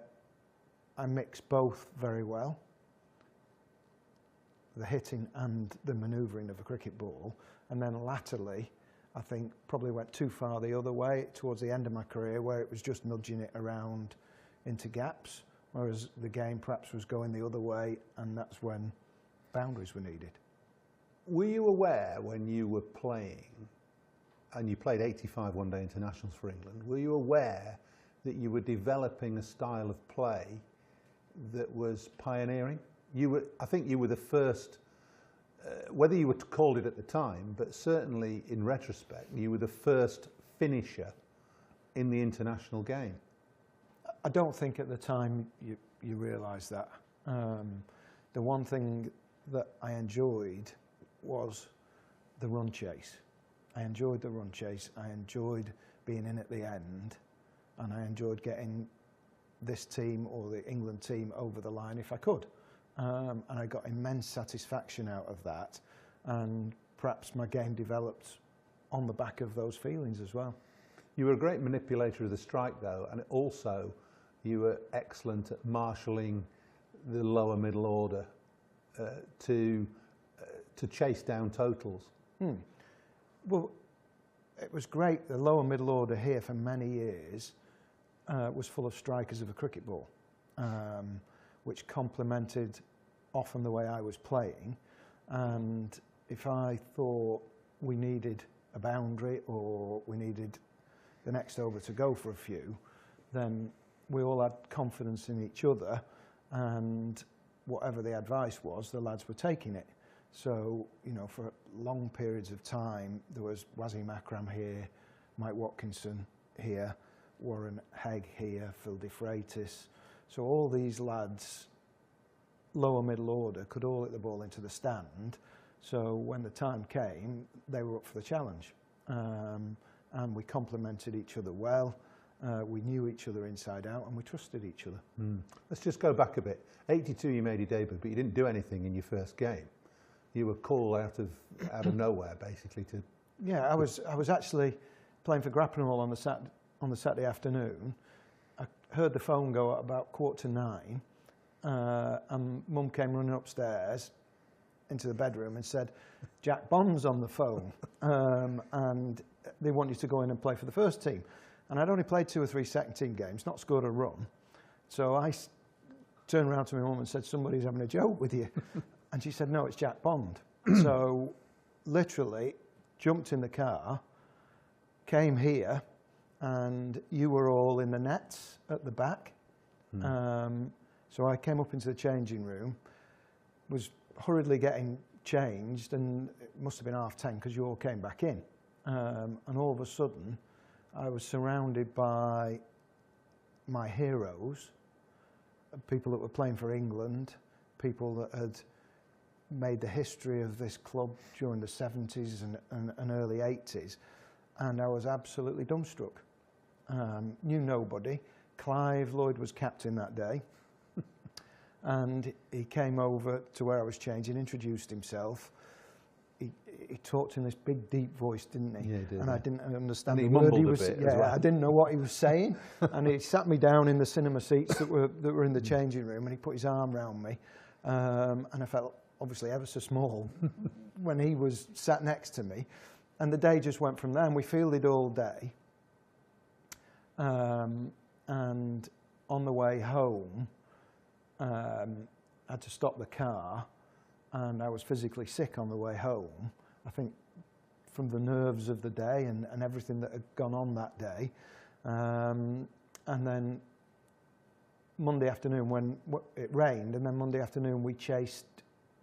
I mixed both very well, the hitting and the manoeuvring of a cricket ball, and then latterly I think probably went too far the other way towards the end of my career, where it was just nudging it around into gaps, whereas the game perhaps was going the other way, and that's when boundaries were needed. Were you aware when you were playing, and you played 85 one-day internationals for England, were you aware that you were developing a style of play that was pioneering? I think you were the first, whether you were called it at the time, but certainly in retrospect, you were the first finisher in the international game. I don't think at the time you realise that. The one thing that I enjoyed was the run chase. I enjoyed the run chase. I enjoyed being in at the end, and I enjoyed getting this team or the England team over the line if I could. And I got immense satisfaction out of that, and perhaps my game developed on the back of those feelings as well. You were a great manipulator of the strike though, and also you were excellent at marshalling the lower middle order to chase down totals. Well, it was great. The lower middle order here for many years was full of strikers of a cricket ball, which complemented often the way I was playing. And if I thought we needed a boundary or we needed the next over to go for a few, then we all had confidence in each other, and whatever the advice was, the lads were taking it. So, you know, for long periods of time, there was Wasim Akram here, Mike Watkinson here, Warren Hegg here, Phil De Freitas. So all these lads, lower middle order, could all hit the ball into the stand. So when the time came, they were up for the challenge. And we complemented each other well. We knew each other inside out, and we trusted each other. Let's just go back a bit. 82, you made your debut, but you didn't do anything in your first game. You were called out of nowhere, basically. Yeah, I was actually playing for Grappenhall on the Saturday afternoon. I heard the phone go at about 8:45, and Mum came running upstairs into the bedroom and said, "Jack Bond's on the phone, and they want you to go in and play for the first team." And I'd only played 2 or 3 second team games, not scored a run. So I turned around to my mum and said, "Somebody's having a joke with you." And she said, "No, it's Jack Bond." So literally jumped in the car, came here, and you were all in the nets at the back. So I came up into the changing room, was hurriedly getting changed, and it must have been 10:30 because you all came back in. And all of a sudden, I was surrounded by my heroes, people that were playing for England, people that had made the history of this club during the 70s and early 80s, and I was absolutely dumbstruck. Knew nobody. Clive Lloyd was captain that day, and he came over to where I was changing, introduced himself. He talked in this big, deep voice, didn't he? Yeah, he did. And I didn't understand and the word he was saying. Yeah, well. I didn't know what he was saying. And he sat me down in the cinema seats that were in the changing room, and he put his arm round me, and I felt obviously ever so small when he was sat next to me. And the day just went from there, and we fielded all day. And on the way home, I had to stop the car, and I was physically sick on the way home, I think from the nerves of the day and everything that had gone on that day. And then Monday afternoon, when it rained, and then Monday afternoon we chased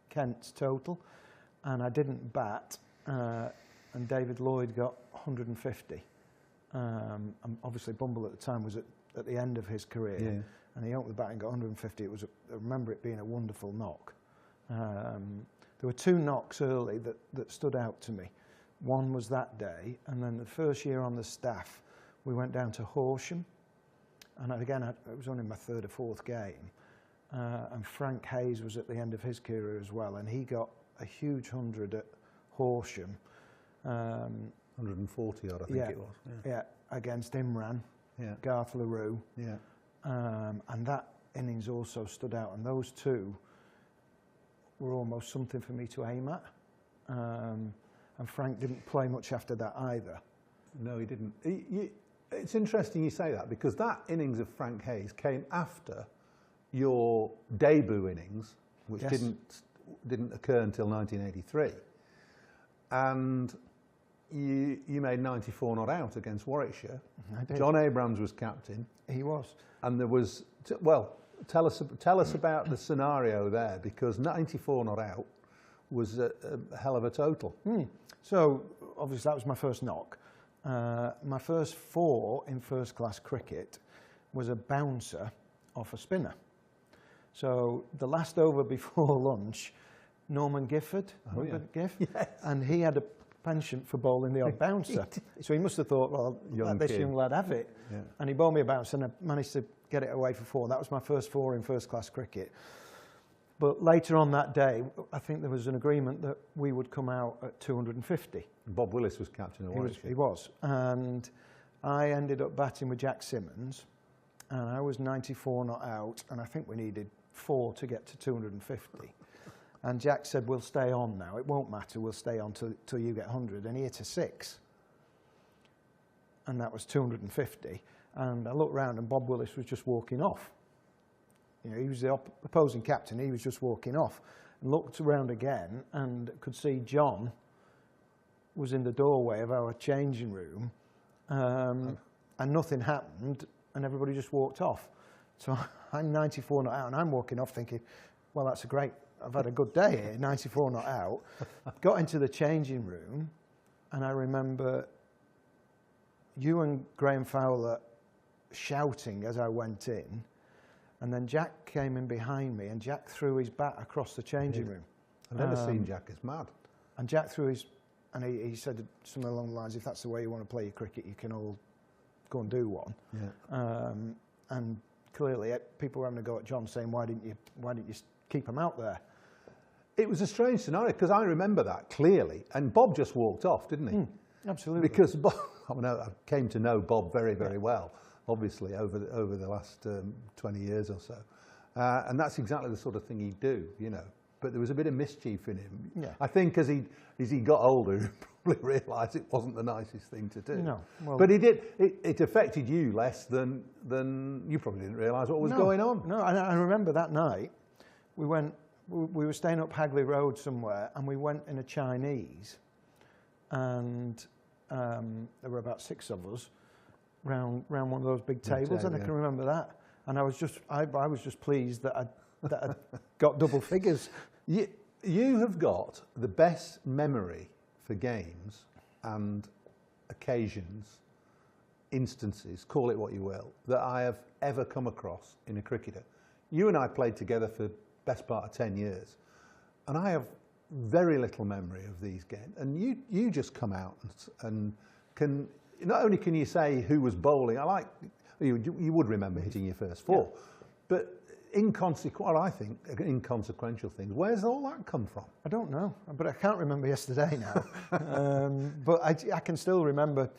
Kent's total, and I didn't bat, and David Lloyd got 150. And obviously Bumble at the time was at the end of his career, and he opened the bat and got 150. I remember it being a wonderful knock. There were 2 knocks early that stood out to me. One was that day, and then the first year on the staff, we went down to Horsham, and again, it was only my 3rd or 4th game, and Frank Hayes was at the end of his career as well, and he got a huge 100 at Horsham. 140 odd, I think it was. Yeah, against Imran, Garth LaRue. Yeah. And that innings also stood out, and those 2 were almost something for me to aim at. And Frank didn't play much after that either. No, he didn't. It's interesting you say that, because that innings of Frank Hayes came after your debut innings, which didn't occur until 1983. And you made 94 not out against Warwickshire. I did. John Abrams was captain. He was. And there was, well, tell us about the scenario there, because 94 not out was a hell of a total. So obviously that was my first knock. My first 4 in first class cricket was a bouncer off a spinner. So the last over before lunch, Norman Gifford, Giff? Yes. And he had a penchant for bowling the odd bouncer. So he must have thought, well, let this young lad have it. Yeah. And he bowled me a bouncer, and I managed to get it away for 4. That was my first 4 in first class cricket. But later on that day, I think there was an agreement that we would come out at 250. Bob Willis was captain of Warwickshire. He was. And I ended up batting with Jack Simmons, and I was 94 not out, and I think we needed 4 to get to 250. And Jack said, we'll stay on now. It won't matter. We'll stay on till you get 100. And he hit a 6. And that was 250. And I looked round, and Bob Willis was just walking off. You know, he was the opposing captain. He was just walking off. And looked around again and could see John was in the doorway of our changing room. And nothing happened, and everybody just walked off. So I'm 94 not out, and I'm walking off thinking, well, that's a great... I've had a good day here, 94 not out. Got into the changing room, and I remember you and Graham Fowler shouting as I went in, and then Jack came in behind me, and Jack threw his bat across the changing room. I've never seen Jack as mad. And Jack threw his, and he said something along the lines, if that's the way you want to play your cricket, you can all go and do one. Yeah. And clearly people were having a go at John, saying, why didn't you keep him out there? It was a strange scenario, because I remember that clearly, and Bob just walked off, didn't he? Absolutely. Because Bob, I came to know Bob very, very well, obviously, over the last 20 years or so. And that's exactly the sort of thing he'd do, you know. But there was a bit of mischief in him. Yeah. I think as he got older, he probably realised it wasn't the nicest thing to do. No. Well, but it affected you less than you probably didn't realise what was going on. No, I remember that night, we were staying up Hagley Road somewhere, and we went in a Chinese, and there were about 6 of us round one of those big tables, and I can remember that. And I was just pleased that I got double figures. You have got the best memory for games and occasions, instances, call it what you will, that I have ever come across in a cricketer. You and I played together for best part of 10 years, and I have very little memory of these games. And you just come out and can, not only can you say who was bowling, you would remember hitting your first 4, but I think inconsequential things. Where's all that come from? I don't know, but I can't remember yesterday now. But I can still remember,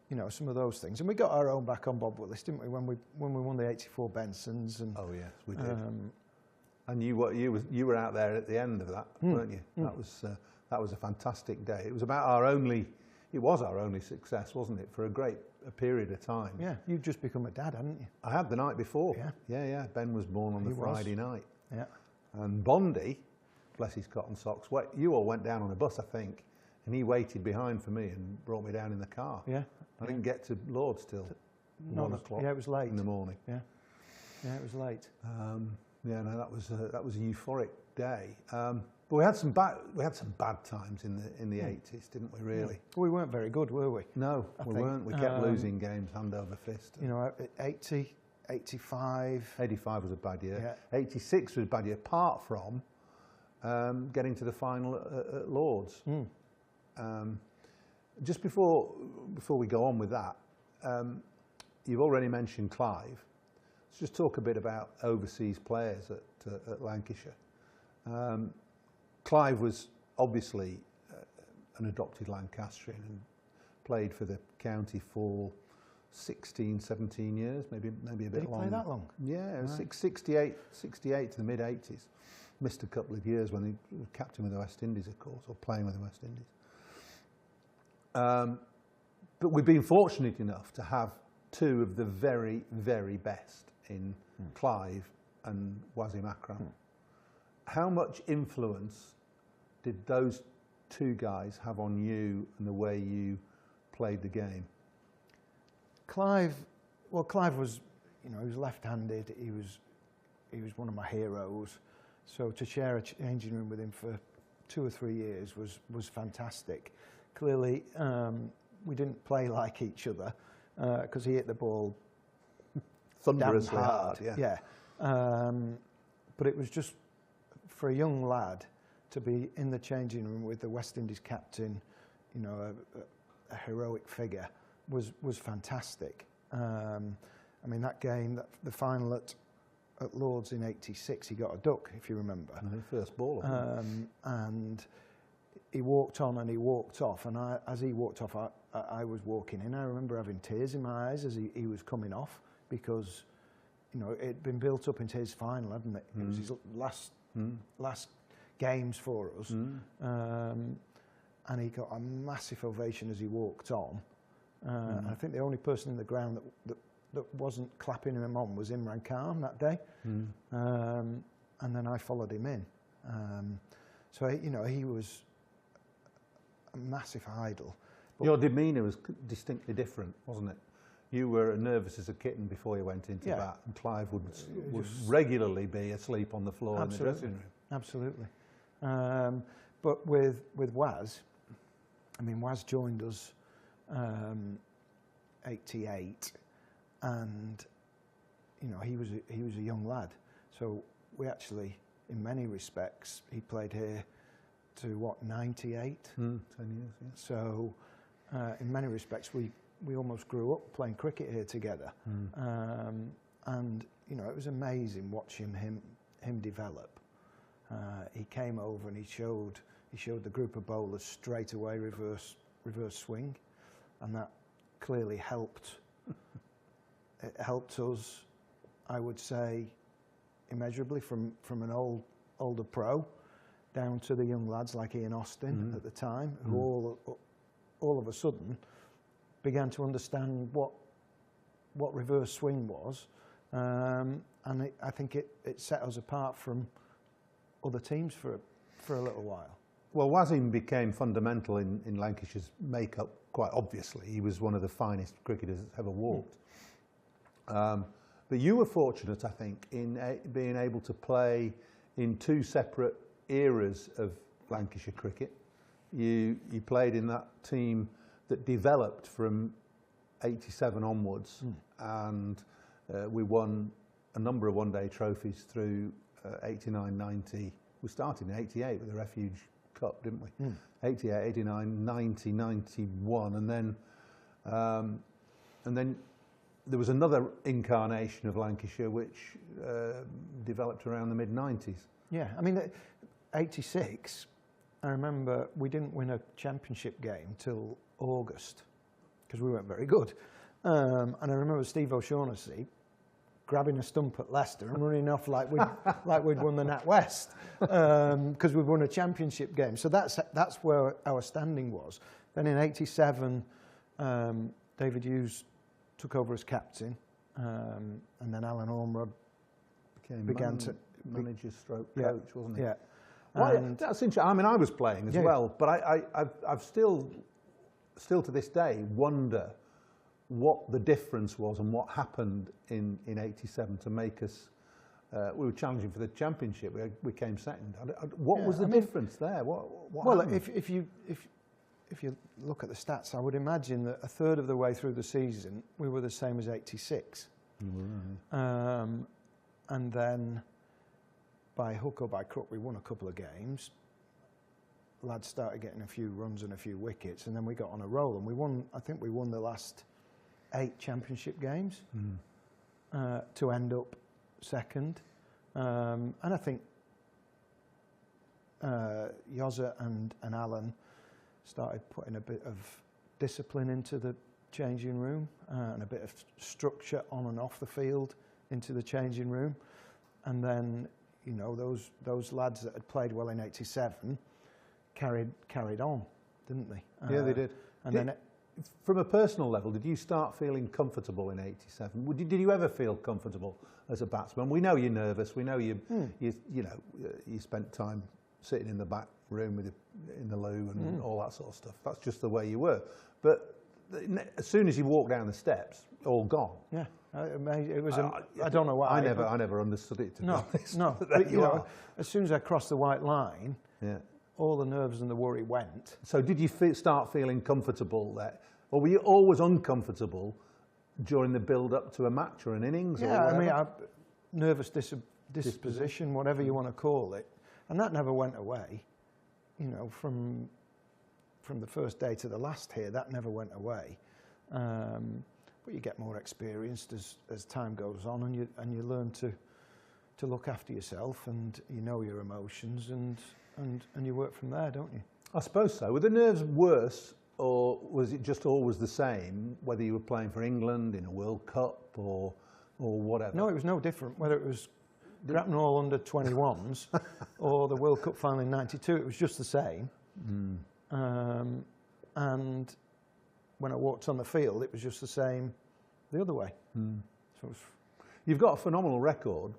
you know, some of those things. And we got our own back on Bob Willis, didn't we, when we won the '84 Bensons? And, oh yes, we did. And you were out there at the end of that, weren't you? That was a fantastic day. It was our only success, wasn't it, for a period of time. Yeah, you'd just become a dad, hadn't you? I had the night before. Yeah. Ben was born on the Friday night. Yeah. And Bondi, bless his cotton socks, you all went down on a bus, I think, and he waited behind for me and brought me down in the car. Yeah. I didn't get to Lord's till 1 o'clock. Yeah, it was late in the morning. Yeah, it was late. That was a euphoric day. But we had some bad times in the 80s, didn't we? Really. We weren't very good, were we? No, we weren't. We kept losing games hand over fist. You know, 80, 85. 85 was a bad year. Yeah. 86 was a bad year, apart from getting to the final at Lords. Just before we go on with that, you've already mentioned Clive. Let's just talk a bit about overseas players at Lancashire. Clive was obviously an adopted Lancastrian and played for the county for 16, 17 years, maybe a bit longer. Did he play that long? Yeah, Right. 68 to the mid-80s. Missed a couple of years when he was captain with the West Indies, of course, or playing with the West Indies. But we've been fortunate enough to have two of the very, very best in Clive and Wasim Akram. How much influence did those two guys have on you and the way you played the game? Clive was, you know, he was left-handed. He was one of my heroes. So to share a changing room with him for 2 or 3 years was fantastic. Clearly, we didn't play like each other because he hit the ball thunderously damn hard. Yeah. But it was just for a young lad to be in the changing room with the West Indies captain, you know, a heroic figure, was fantastic. I mean, that game, the final at Lords in '86, he got a duck, if you remember. First ball. And he walked on and he walked off, and as he walked off, I was walking in. I remember having tears in my eyes as he was coming off, because, you know, it'd been built up into his final, hadn't it? It was his last games for us. And he got a massive ovation as he walked on. I think the only person in the ground that wasn't clapping him on was Imran Khan that day. And then I followed him in. So, you know, he was a massive idol. But your demeanour was distinctly different, wasn't it? You were nervous as a kitten before you went into bat, and Clive would regularly be asleep on the floor in the dressing room. Absolutely. But with Waz, I mean, Waz joined us 88, and, you know, he was a young lad. So we actually, in many respects, he played here to 98? 10 years, yeah. So in many respects, we almost grew up playing cricket here together. And, you know, it was amazing watching him develop. He came over and he showed the group of bowlers straight away reverse swing, and that clearly helped. It helped us, I would say, immeasurably from an older pro down to the young lads like Ian Austin at the time, who all of a sudden began to understand what reverse swing was, and I think it set us apart from other teams for a little while. Well, Wasim became fundamental in Lancashire's make-up, quite obviously. He was one of the finest cricketers that's ever walked. But you were fortunate, I think, in being able to play in two separate eras of Lancashire cricket. You played in that team that developed from '87 onwards, and we won a number of one-day trophies through 89, 90. We started in '88 with the Refuge Cup, didn't we? 88, 89, 90, 91, and then there was another incarnation of Lancashire which developed around the mid-90s. Yeah, I mean, '86, I remember we didn't win a championship game till August because we weren't very good. And I remember Steve O'Shaughnessy grabbing a stump at Leicester and running off like we'd won the Nat West because we'd won a championship game. So that's where our standing was. Then in '87, David Hughes took over as captain, and then Alan Ormer began to manager stroke coach, wasn't he? Yeah. Well, that's interesting. I mean, I was playing as well, but I've still to this day wonder what the difference was and what happened in '87 to make us. We were challenging for the championship. We came second. What was the difference there? What happened? If you look at the stats, I would imagine that a third of the way through the season we were the same as '86. And then by hook or by crook, we won a couple of games. Lads started getting a few runs and a few wickets, and then we got on a roll, and we won. I think we won the last 8 championship games to end up second. And I think Yozza and Alan started putting a bit of discipline into the changing room and a bit of structure on and off the field into the changing room. And then, you know, those lads that had played well in '87 carried on, didn't they? Yeah, they did. And then from a personal level, did you start feeling comfortable in '87? Did you ever feel comfortable as a batsman? We know you're nervous. We know you know you spent time sitting in the back room in the loo and all that sort of stuff. That's just the way you were. But as soon as you walk down the steps, all gone. Yeah, it was. I don't know why. I never understood it. To be honest. No. But you know, as soon as I crossed the white line, all the nerves and the worry went. So did you start feeling comfortable there, or were you always uncomfortable during the build-up to a match or an innings? Yeah, I mean, nervous disposition, whatever you want to call it, and that never went away. You know, from the first day to the last here, that never went away. But you get more experienced as time goes on, and you learn to look after yourself, and you know your emotions, and you work from there, don't you? I suppose so. Were the nerves worse, or was it just always the same, whether you were playing for England in a World Cup or whatever? No, it was no different, whether it was Grattan Hall under 21s or the World Cup final in '92, it was just the same. And when I walked on the field, it was just the same the other way. So you've got a phenomenal record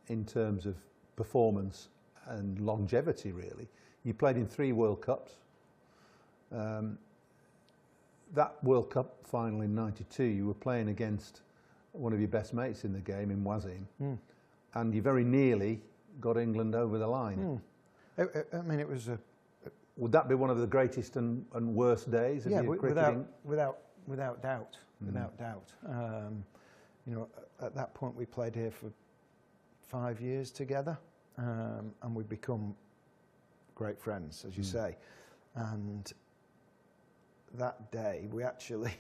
in terms of performance and longevity, really. You played in 3 World Cups. That World Cup final in '92, you were playing against one of your best mates in the game, in Wasim, and you very nearly got England over the line. I mean, it was a... Would that be one of the greatest and worst days of your cricketing? Without doubt. Without doubt. You know, at that point we played here for 5 years together, and we've become great friends, as you say. And that day we actually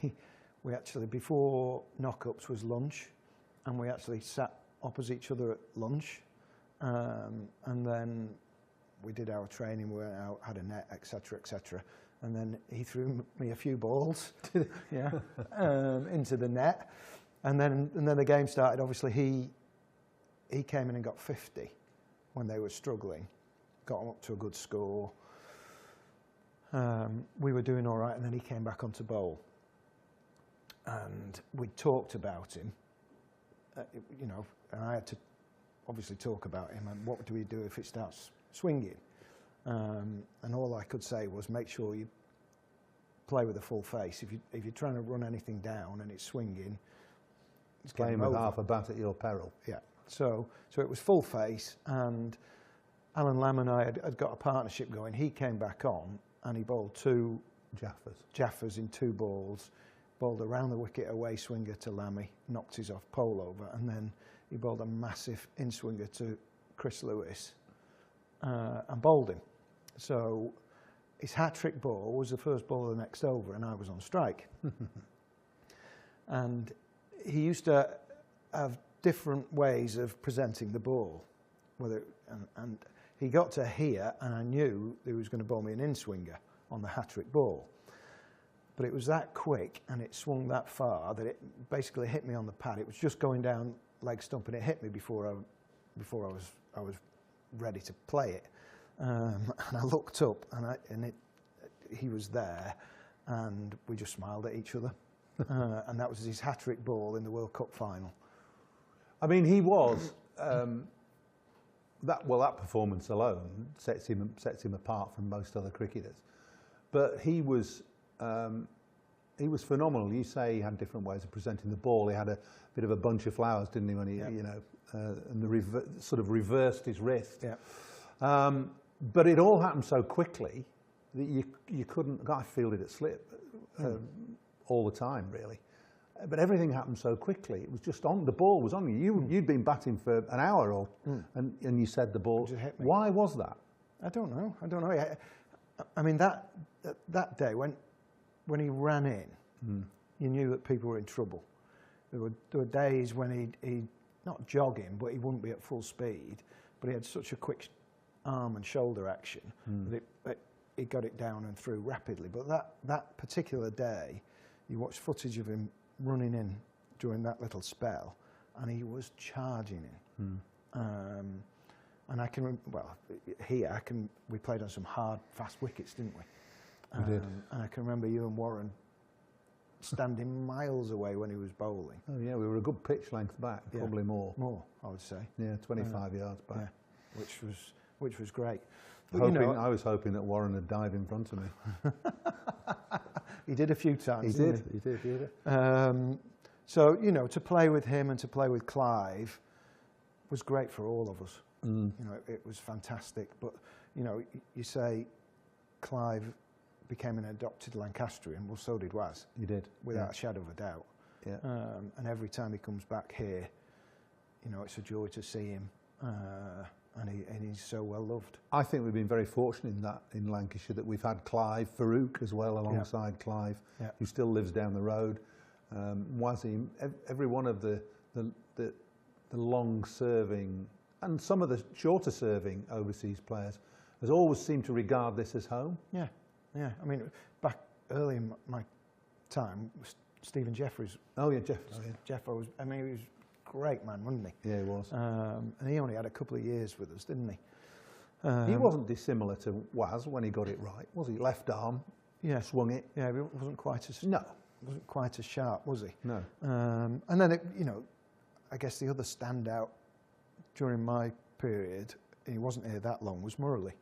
before knock-ups was lunch, and we actually sat opposite each other at lunch, and then we did our training, we went out, had a net, etc., etc. And then he threw me a few balls, into the net, and then the game started. Obviously, he came in and got 50 when they were struggling, got them up to a good score. We were doing all right, and then he came back onto bowl, and we talked about him, you know, and I had to obviously talk about him and what do we do if it starts swinging, and all I could say was make sure you play with a full face. If you're trying to run anything down and it's swinging, it's playing with half a bat at your peril. Yeah. So it was full face, and Alan Lamb and I had got a partnership going. He came back on and he bowled 2 Jaffers in 2 balls, bowled around the wicket away swinger to Lammy, knocked his off pole over, and then he bowled a massive in swinger to Chris Lewis and bowled him. So his hat-trick ball was the first ball of the next over, and I was on strike. And he used to have different ways of presenting the ball, and he got to here, and I knew he was going to bowl me an in-swinger on the hat-trick ball. But it was that quick, and it swung that far that it basically hit me on the pad. It was just going down leg stump, and it hit me before I was ready to play it. And I looked up, and he was there, and we just smiled at each other. And that was his hat-trick ball in the World Cup final. I mean, he was that performance alone sets him apart from most other cricketers. But he was phenomenal. You say he had different ways of presenting the ball. He had a bit of a bunch of flowers, didn't he? When he, and sort of reversed his wrist. Yeah. But it all happened so quickly that you couldn't. I fielded at slip all the time, really. but everything happened so quickly. It was just on. The ball was on you. You'd been batting for an hour, or and you said the ball. Just hit me. Why was that? I don't know. I mean, that day when he ran in, you knew that people were in trouble. There were days when he'd not jogging, but he wouldn't be at full speed. But he had such a quick arm and shoulder action that he got it down and through rapidly. But that particular day, you watched footage of him running in during that little spell, and he was charging in. And I can, we played on some hard, fast wickets, didn't we? We did. And I can remember you and Warren standing miles away when he was bowling. Oh yeah, we were a good pitch length back, probably more. More, I would say. Yeah, 25 yards back. Yeah, which was great. But, I was hoping that Warren would dive in front of me. He did a few times. He did. So to play with him and to play with Clive was great for all of us. It was fantastic. But you say Clive became an adopted Lancastrian. Well, so did Waz. He did, without a shadow of a doubt. Yeah. And every time he comes back here, it's a joy to see him. And he's so well loved. I think we've been very fortunate in Lancashire that we've had Clive Farouk as well alongside Clive, who still lives down the road. Wazim, every one of the long-serving and some of the shorter-serving overseas players has always seemed to regard this as home. Yeah. I mean, back early in my time, Stephen Jeffries. Oh yeah, Jeff. Jeff, he was a great man, wasn't he? Yeah, he was. And he only had a couple of years with us, didn't he? He wasn't dissimilar to Waz when he got it right, was he? Left arm, swung it. Yeah, he wasn't quite as wasn't quite as sharp, was he? No. And then I guess the other standout during my period, he wasn't here that long, was Murley.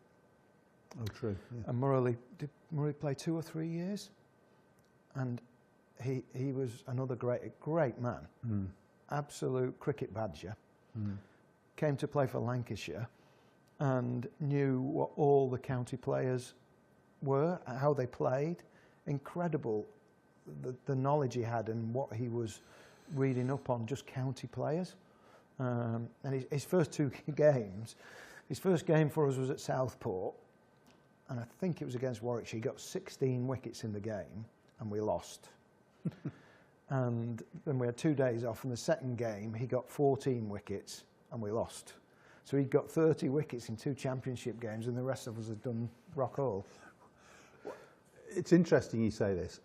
Oh, true. Yeah. And did Murray play 2 or 3 years? And he was another great man. Absolute cricket badger. Came to play for Lancashire and knew what all the county players were, how they played. Incredible the knowledge he had and what he was reading up on just county players. And his first 2 games, his first game for us was at Southport, and I think it was against Warwickshire. He got 16 wickets in the game and we lost. And then we had 2 days off, and the second game he got 14 wickets and we lost. So he got 30 wickets in 2 championship games, and the rest of us had done rock all. It's interesting you say this.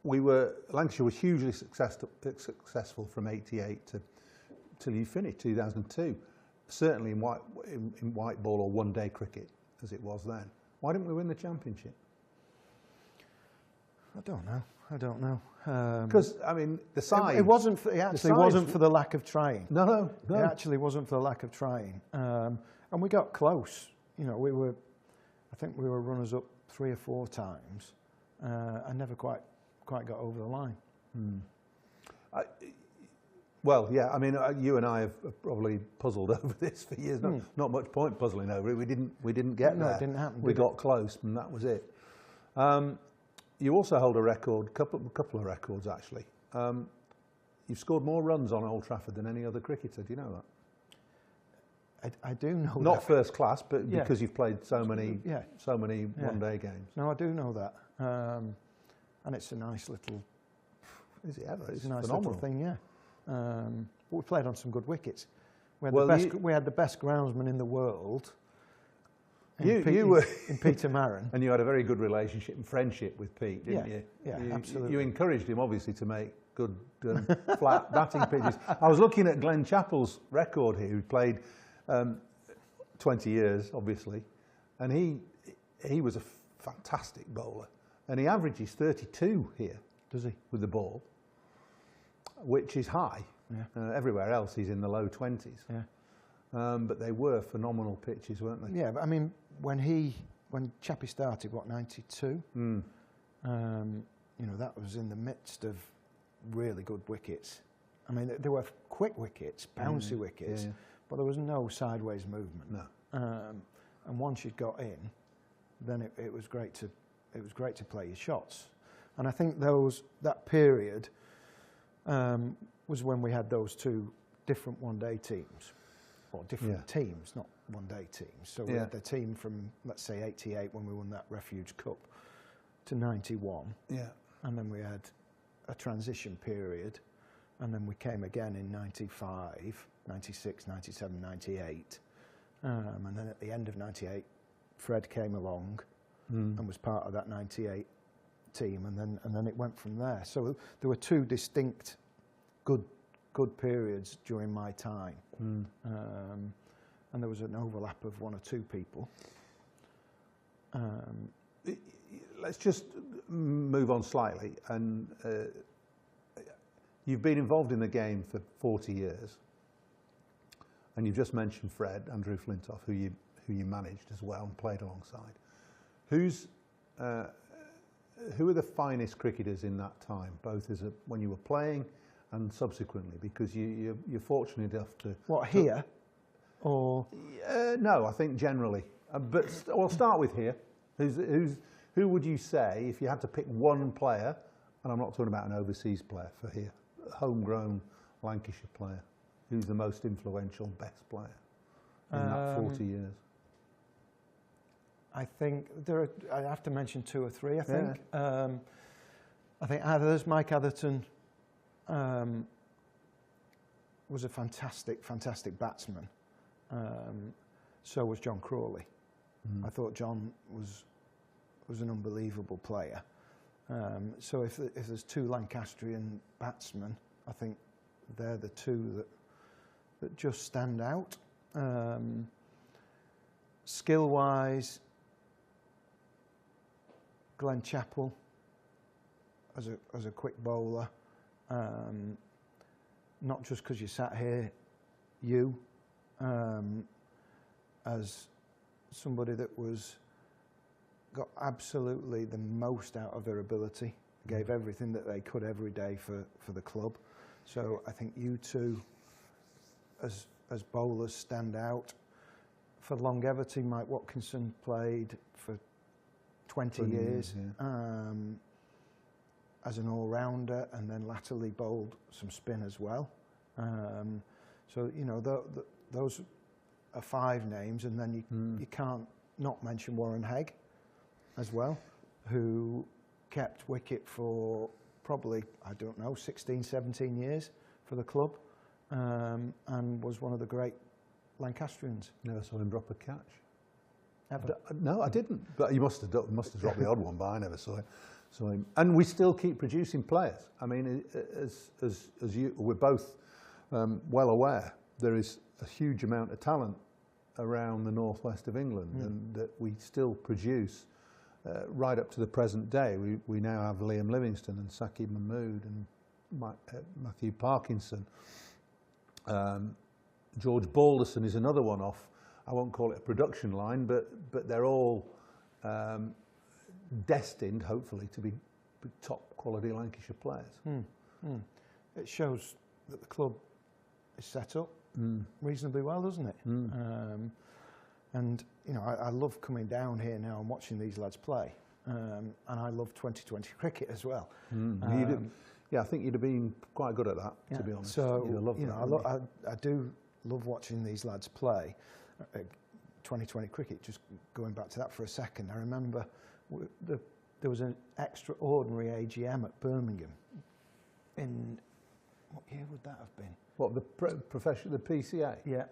Lancashire was hugely successful from '88 till you finished 2002. Certainly in white ball or one-day cricket, as it was then. Why didn't we win the championship? I don't know. Because the size. It wasn't. It actually wasn't for the lack of trying. No. It actually wasn't for the lack of trying. And we got close. I think we were runners up 3 or 4 times, and never quite got over the line. Well, yeah. You and I have probably puzzled over this for years. Not much point puzzling over it. We didn't get there. No, it didn't happen. We got close, and that was it. You also hold a record, couple of records actually. You've scored more runs on Old Trafford than any other cricketer. Do you know that? I do know that. Not first class, but because you've played so many one-day games. No, I do know that. And it's a nice little. Is it ever? It's a nice phenomenal. little thing, yeah. But we played on some good wickets. We had the best groundsman in the world. In Peter Marin. And you had a very good relationship and friendship with Pete, didn't you? Yeah, absolutely. You encouraged him, obviously, to make good flat batting pitches. I was looking at Glenn Chappell's record here, who played 20 years, obviously, and he was a fantastic bowler. And he averages 32 here. Does he? With the ball, which is high. Yeah. Everywhere else he's in the low 20s. Yeah. But they were phenomenal pitches, weren't they? Yeah, but when Chappie started, 92? That was in the midst of really good wickets. There were quick wickets, bouncy wickets, but there was no sideways movement. No. And once you got in, then it was great to play your shots. And I think that period was when we had those two different one-day teams, or different teams, not one-day teams. So we had the team from, let's say, 88 when we won that Refuge Cup to 91. Yeah. And then we had a transition period, and then we came again in 95, 96, 97, 98. And then at the end of 98, Fred came along and was part of that 98 team, and then it went from there. So there were two distinct good periods during my time, and there was an overlap of one or two people. Let's just move on slightly, and you've been involved in the game for 40 years, and you've just mentioned Fred, Andrew Flintoff, who you managed as well and played alongside. Who are the finest cricketers in that time, both when you were playing and subsequently? Because you're fortunate enough to... What, here? Or...? No, I think generally. But we'll start with here. Who would you say, if you had to pick one player, and I'm not talking about an overseas player for here, a homegrown Lancashire player, who's the most influential, best player in that 40 years? I think I have to mention two or three, I think. I think Mike Atherton was a fantastic batsman. So was John Crawley. I thought John was an unbelievable player. So if there's two Lancastrian batsmen, I think they're the two that just stand out. Skill-wise, Glenn Chappell as a quick bowler, not just because you sat here, as somebody that got absolutely the most out of their ability, gave everything that they could every day for the club. So I think you two as bowlers stand out. For longevity, Mike Watkinson played for 20 years as an all-rounder, and then latterly bowled some spin as well. So, you know, those are five names, and then you can't not mention Warren Hegg as well, who kept wicket for probably, I don't know, 16, 17 years for the club, and was one of the great Lancastrians. Never saw him drop a catch. Ever? No, I didn't. But you must have dropped the odd one, but I never saw him. And we still keep producing players. I mean, as we're both well aware, there is a huge amount of talent around the northwest of England, and that we still produce right up to the present day. We now have Liam Livingston and Saqib Mahmood and Matthew Parkinson. George Balderson is another one off. I won't call it a production line, but they're all destined, hopefully, to be top quality Lancashire players. It shows that the club is set up reasonably well, doesn't it? And you know, I love coming down here now and watching these lads play, and I love 2020 cricket as well. I think you'd have been quite good at that, to be honest. So I do love watching these lads play. 2020 cricket, just going back to that for a second, I remember there was an extraordinary AGM at Birmingham in, what year would that have been? What, the PCA? Yeah,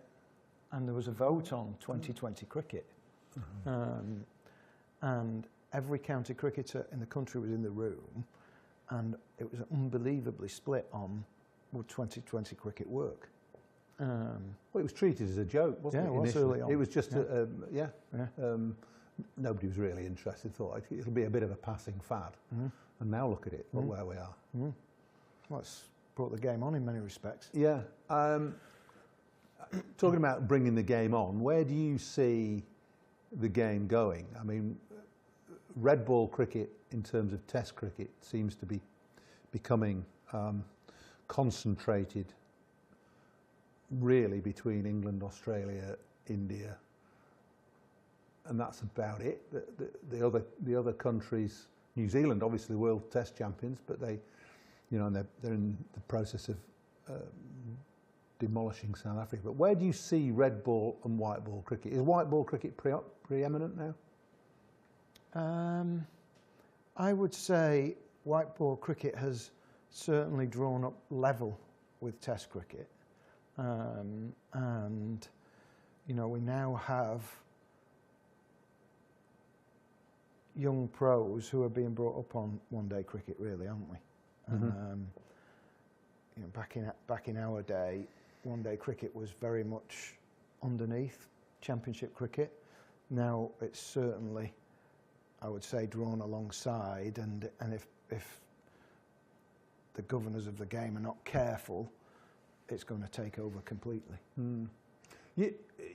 and there was a vote on 2020 cricket, and every county cricketer in the country was in the room, and it was unbelievably split on would 2020 cricket work. Well, it was treated as a joke, wasn't it? Yeah, it was early on. It was just, nobody was really interested. Thought it'll be a bit of a passing fad, and now look at it, look where we are. Well, it's brought the game on in many respects. Yeah. Talking about bringing the game on, where do you see the game going? I mean, red ball cricket in terms of Test cricket seems to be becoming concentrated really between England, Australia, India, and that's about it. The other countries, New Zealand obviously world Test champions, but you know, and they're in the process of demolishing South Africa. But where do you see red ball and white ball cricket? Is white ball cricket preeminent now? I would say white ball cricket has certainly drawn up level with Test cricket, and you know, we now have young pros who are being brought up on one-day cricket, really, aren't we? Mm-hmm. You know, back in our day, one-day cricket was very much underneath Championship cricket. Now it's certainly, I would say, drawn alongside, and if the governors of the game are not careful, it's going to take over completely. Mm.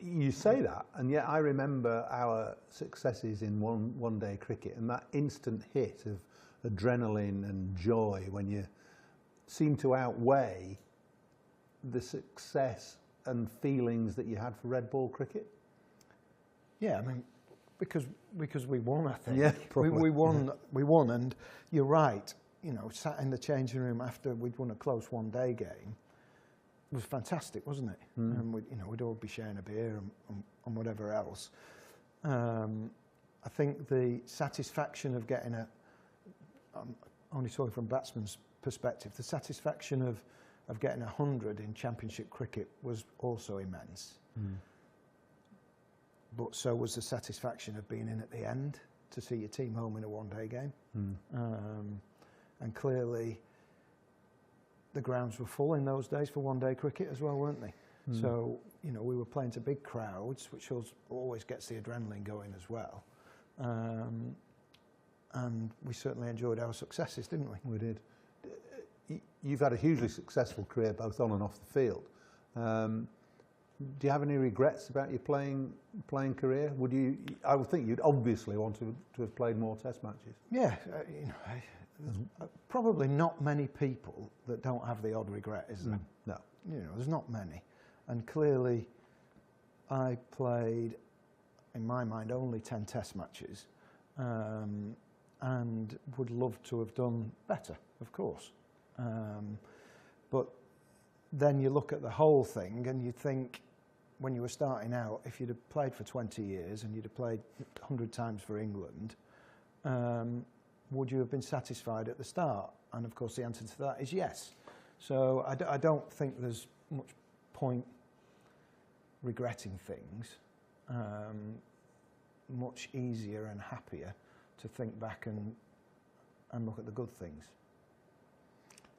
You say that, and yet I remember our successes in one-day cricket and that instant hit of adrenaline and joy when you seem to outweigh the success and feelings that you had for red ball cricket. Yeah, I mean, because we won, I think. Yeah, we won, and you're right. You know, sat in the changing room after we'd won a close one-day game. It was fantastic, wasn't it? Mm. And we'd all be sharing a beer and whatever else. I think the satisfaction of getting I'm only talking from batsman's perspective, the satisfaction of getting 100 in Championship cricket was also immense. Mm. But so was the satisfaction of being in at the end to see your team home in a one-day game. Mm. And clearly, the grounds were full in those days for one-day cricket as well, weren't they? Mm. So, you know, we were playing to big crowds, which always gets the adrenaline going as well. And we certainly enjoyed our successes, didn't we? We did. You've had a hugely successful career, both on and off the field. Do you have any regrets about your playing career? I would think you'd obviously want to have played more Test matches. Yeah, you know, there's probably not many people that don't have the odd regret, is there? No. You know, there's not many. And clearly, I played, in my mind, only 10 Test matches, and would love to have done better, of course. But then you look at the whole thing and you think, when you were starting out, if you'd have played for 20 years and you'd have played 100 times for England, would you have been satisfied at the start? And of course the answer to that is yes. So I don't think there's much point regretting things. Much easier and happier to think back and look at the good things.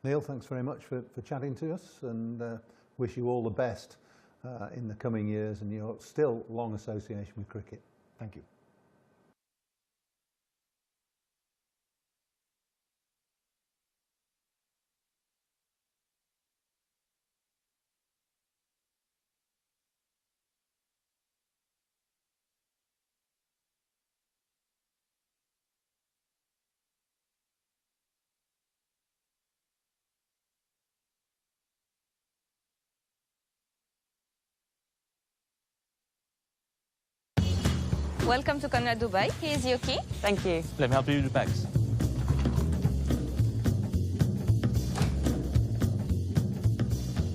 Neil, thanks very much for chatting to us, and wish you all the best in the coming years and your still long association with cricket. Thank you. Welcome to Corner Dubai. Here's your key. Thank you. Let me help you with the bags.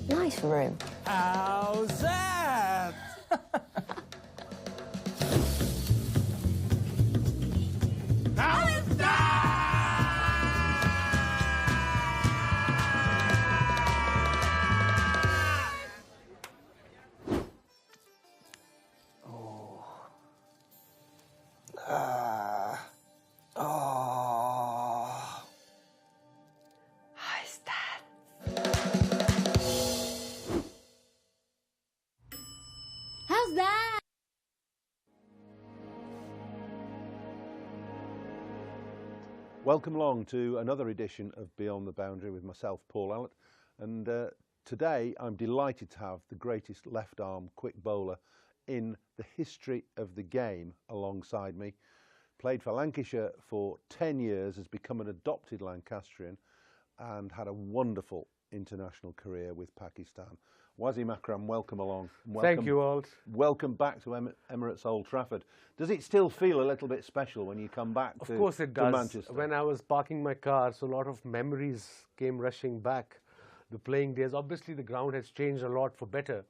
Nice room. How's that? How's that? How's that? How's that? Welcome along to another edition of Beyond the Boundary with myself, Paul Allett, and today I'm delighted to have the greatest left-arm quick bowler in the history of the game alongside me. Played for Lancashire for 10 years, has become an adopted Lancastrian and had a wonderful international career with Pakistan. Wasim Akram, welcome along. Thank you all. Welcome back to Emirates Old Trafford. Does it still feel a little bit special when you come back Of course it to does. Manchester? When I was parking my car, so a lot of memories came rushing back. The playing days, obviously the ground has changed a lot for better.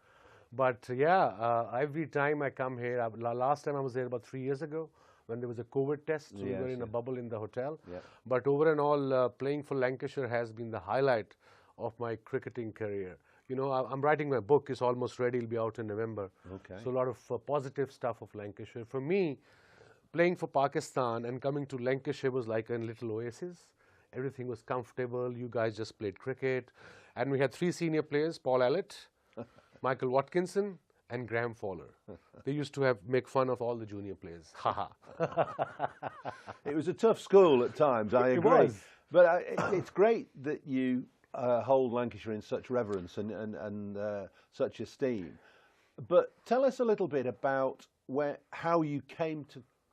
But yeah, every time I come here, last time I was there about 3 years ago when there was a COVID test, so we were in a bubble in the hotel. But over and all, playing for Lancashire has been the highlight of my cricketing career. You know, I'm writing my book, it's almost ready, it'll be out in November. Okay. So a lot of positive stuff of Lancashire. For me, playing for Pakistan and coming to Lancashire was like a little oasis. Everything was comfortable, you guys just played cricket. And we had 3 senior players, Paul Allett, Michael Watkinson, and Graham Fowler. They used to make fun of all the junior players. It was a tough school at times, I agree. It was. But it's great that you hold Lancashire in such reverence and such esteem. But tell us a little bit about how you came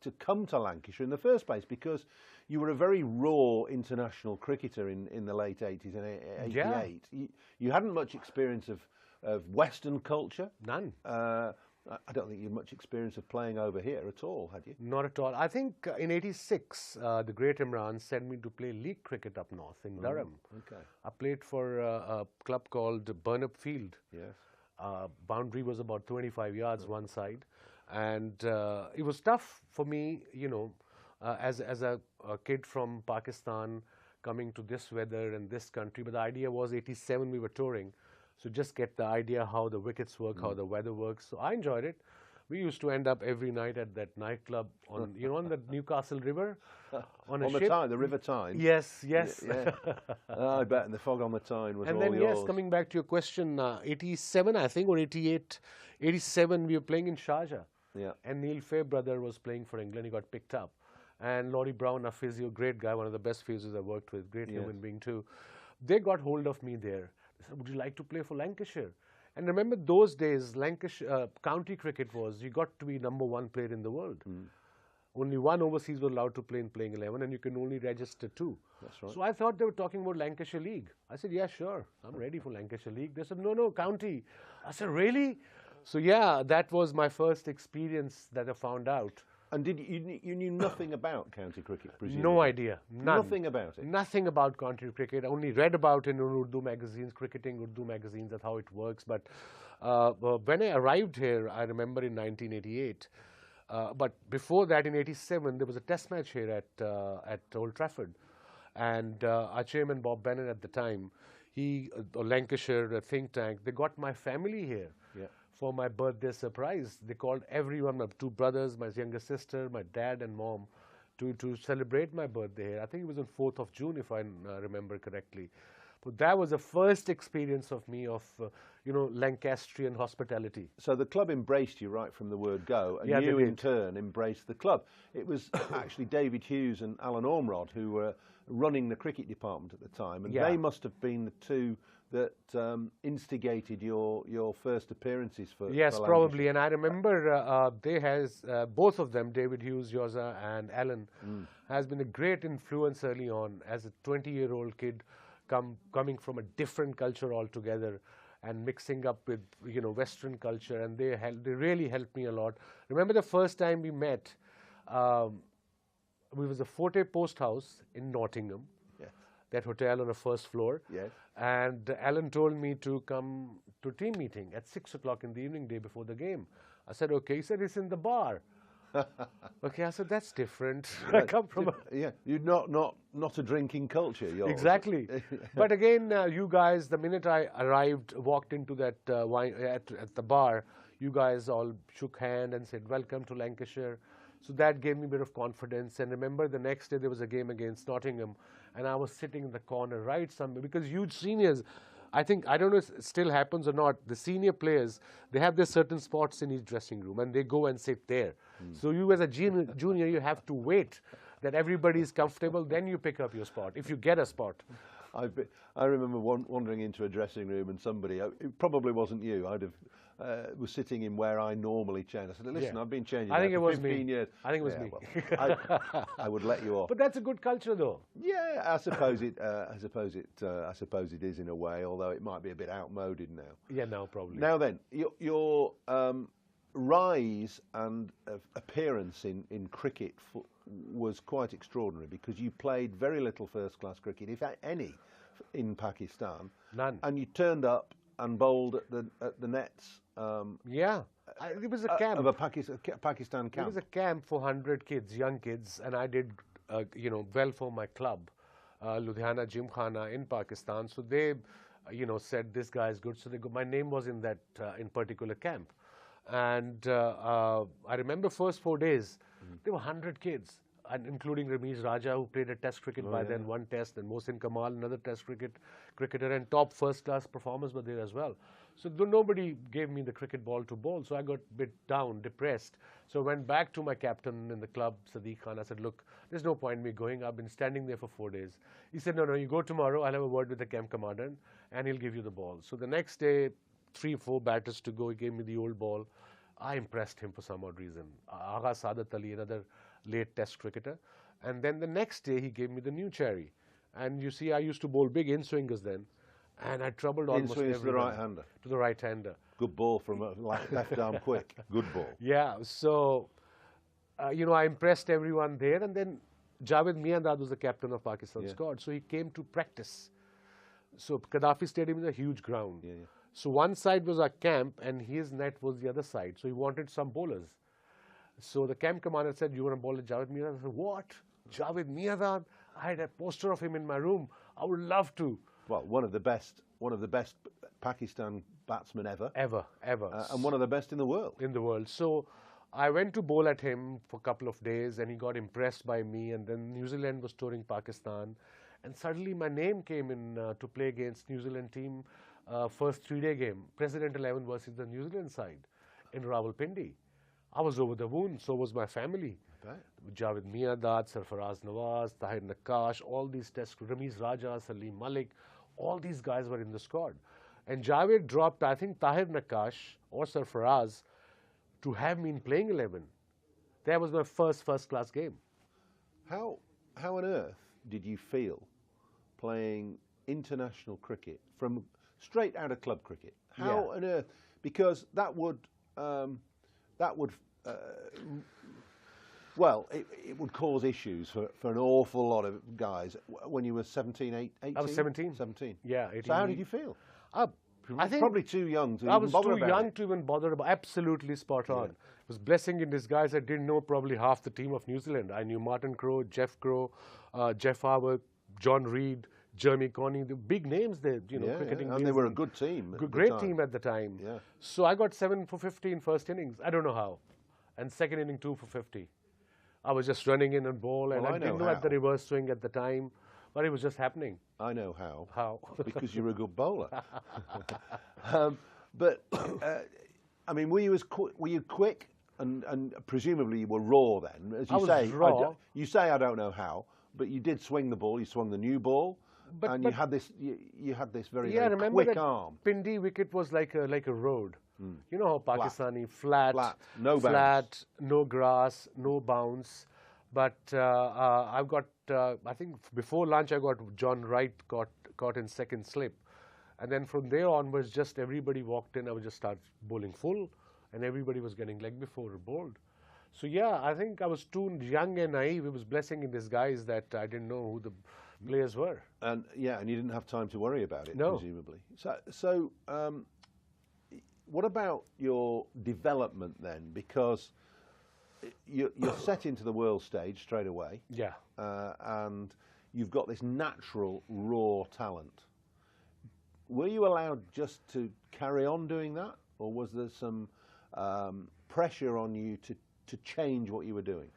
to come to Lancashire in the first place, because you were a very raw international cricketer in the late 80s and 88. Yeah. You hadn't much experience of Western culture. None. I don't think you had much experience of playing over here at all, had you? Not at all. I think in '86, the great Imran sent me to play league cricket up north in Durham. Okay. I played for a club called Burnup Field. Yes. Boundary was about 25 yards one side. And it was tough for me, you know, as a kid from Pakistan coming to this weather and this country. But the idea was '87 we were touring. So just get the idea how the wickets work, how the weather works. So I enjoyed it. We used to end up every night at that nightclub on, you know, on the Newcastle River. On the Tyne, the River Tyne? Yes, yes. Yeah. I bet, and the fog on the Tyne was and all then, yours. yes, coming back to your question, 87, I think, or 88, 87, we were playing in Sharjah. Yeah. And Neil Fairbrother was playing for England. He got picked up. And Laurie Brown, a physio, great guy, one of the best physios I worked with, great human being too. They got hold of me there. They said, would you like to play for Lancashire? And remember those days, Lancashire, county cricket was, you got to be #1 player in the world. Only one overseas was allowed to play in playing 11 and you can only register 2. That's right. So I thought they were talking about Lancashire League. I said, yeah, sure, I'm ready for Lancashire League. They said, no, county. I said, really? So yeah, that was my first experience that I found out. And you knew nothing about county cricket, presumably? No idea. None. Nothing about it? Nothing about county cricket. I only read about it in Urdu magazines, cricketing Urdu magazines, that's how it works. But when I arrived here, I remember in 1988, but before that in '87, there was a test match here at Old Trafford. And our chairman, Bob Bennett at the time, Lancashire, a think tank, they got my family here. Yeah. For my birthday surprise. They called everyone, my 2 brothers, my younger sister, my dad and mom, to celebrate my birthday here. I think it was on 4th of June, if I remember correctly. But that was the first experience of me of, you know, Lancastrian hospitality. So the club embraced you right from the word go, and you in turn embraced the club. It was actually David Hughes and Alan Ormrod who were running the cricket department at the time, and they must have been the 2 that instigated your first appearances for Yes, probably. And I remember both of them, David Hughes, Yoza and Alan, has been a great influence early on as a 20-year-old kid coming from a different culture altogether and mixing up with, you know, Western culture, and they really helped me a lot. Remember the first time we met, we was a Forte Post House in Nottingham. That hotel on the 1st floor. Yes. And Alan told me to come to team meeting at 6 o'clock in the evening, day before the game. I said, okay. He said, it's in the bar. Okay, I said, that's different. I come from you're not a drinking culture. Yours. Exactly. But again, you guys, the minute I arrived, walked into that wine at the bar, you guys all shook hand and said, welcome to Lancashire. So that gave me a bit of confidence. And remember, the next day there was a game against Nottingham, and I was sitting in the corner right somewhere, because huge seniors, I don't know if it still happens or not, the senior players, they have their certain spots in each dressing room, and they go and sit there. So you as a junior, you have to wait that everybody is comfortable, then you pick up your spot, if you get a spot. I remember wandering into a dressing room and somebody, it probably wasn't you, I'd have was sitting in where I normally change. I said, listen, I've been changing I think it for was 15 me. years. I think it was me. Well, I would let you off. But that's a good culture, though. Yeah, I suppose it is in a way, although it might be a bit outmoded now. Yeah, now probably. Now then, your rise and appearance in cricket was quite extraordinary because you played very little first-class cricket, if any, in Pakistan. None. And you turned up and bowled at the nets. It was a camp of a Pakistan camp. It was a camp for 100 kids, young kids, and I did, well for my club, Ludhiana Gymkhana in Pakistan. So they, said this guy is good. So my name was in that in particular camp, and I remember first 4 days there were 100 kids, and including Ramesh Raja, who played a Test cricket by then, one Test, and Mohsin Kamal, another Test cricketer, and top first-class performers were there as well. So nobody gave me the cricket ball to bowl, so I got a bit down, depressed. So I went back to my captain in the club, Sadiq Khan. I said, look, there's no point in me going. I've been standing there for 4 days. He said, no, you go tomorrow. I'll have a word with the camp commander, and he'll give you the ball. So the next day, 3-4 batters to go, he gave me the old ball. I impressed him for some odd reason. Agha Saadat Ali, another late Test cricketer. And then the next day, he gave me the new cherry. And you see, I used to bowl big in-swingers then. And I troubled almost everyone. To the right-hander? To the right-hander. Good ball from left arm quick. Good ball. Yeah, so, I impressed everyone there. And then Javed Miandad was the captain of Pakistan squad. So he came to practice. So Gaddafi Stadium is a huge ground. So one side was our camp and his net was the other side. So he wanted some bowlers. So the camp commander said, you want to bowl at Javed Miandad? I said, what? Javed Miandad? I had a poster of him in my room. I would love to. Well, one of the best Pakistan batsmen ever. Ever. And one of the best in the world. In the world. So I went to bowl at him for a couple of days and he got impressed by me, and then New Zealand was touring Pakistan. And suddenly my name came in to play against New Zealand team, first 3-day game, President 11 versus the New Zealand side in Rawalpindi. I was over the moon, so was my family. Javed Miandad, Sarfaraz Nawaz, Tahir Nakash, all these tests, Ramesh Raja, Salim Malik, all these guys were in the squad. And Javed dropped, I think, Tahir Nakash or Sarfaraz to have me in playing 11. That was my first-class game. How on earth did you feel playing international cricket from straight out of club cricket? How on earth? Because that would it would cause issues for an awful lot of guys when you were 17, 18? I was 17. 17. Yeah, 18. So how did you feel? I think probably too young to even I was bother too about young it. to even bother about. Absolutely spot on. It was blessing in disguise. I didn't know probably half the team of New Zealand. I knew Martin Crowe, Jeff Crowe, Jeff Harwood, John Reed, Jeremy Coney, the big names there, cricketing. And they were a good team. Great team at the time. Yeah. So I got 7 for 50 in first innings. I don't know how. And second inning 2 for 50. I was just running in and ball, and I didn't know at the reverse swing at the time, but it was just happening. I know how. How? Because you're a good bowler. But I mean, were you quick, and presumably you were raw then, as you say. Raw. You say I don't know how, but you did swing the ball. You swung the new ball, and you had this. You had this very quick arm. Pindi wicket was like a road. You know how Pakistani flat, no bounce, no grass, no bounce. But I've got, I think before lunch I got John Wright caught in second slip. And then from there onwards, just everybody walked in, I would just start bowling full, and everybody was getting leg before bowled. So yeah, I think I was too young and naive. It was blessing in disguise that I didn't know who the players were. And you didn't have time to worry about it, presumably. So what about your development then? Because you're set into the world stage straight away. Yeah. And you've got this natural, raw talent. Were you allowed just to carry on doing that? Or was there some pressure on you to change what you were doing?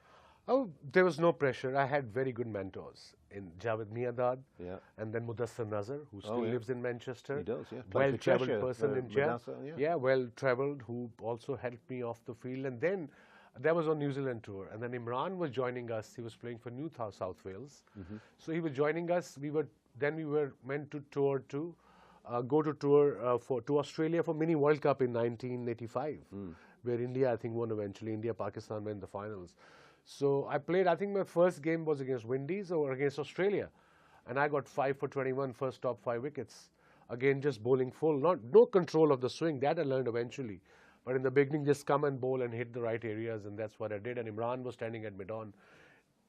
Oh, there was no pressure. I had very good mentors in Javed Miandad, and then Mudassar Nazar, who still lives in Manchester. He does, yeah. Well-travelled person in Jeddah. Well-travelled, who also helped me off the field. And then that was on New Zealand tour. And then Imran was joining us. He was playing for New South Wales. So he was joining us. We were meant to tour to go to tour to Australia for Mini World Cup in 1985, where India, I think, won eventually. India, Pakistan went the finals. So I played, I think my first game was against Windies or against Australia. And I got 5 for 21, first top 5 wickets. Again, just bowling full, no control of the swing. That I learned eventually. But in the beginning, just come and bowl and hit the right areas, and that's what I did. And Imran was standing at mid-on,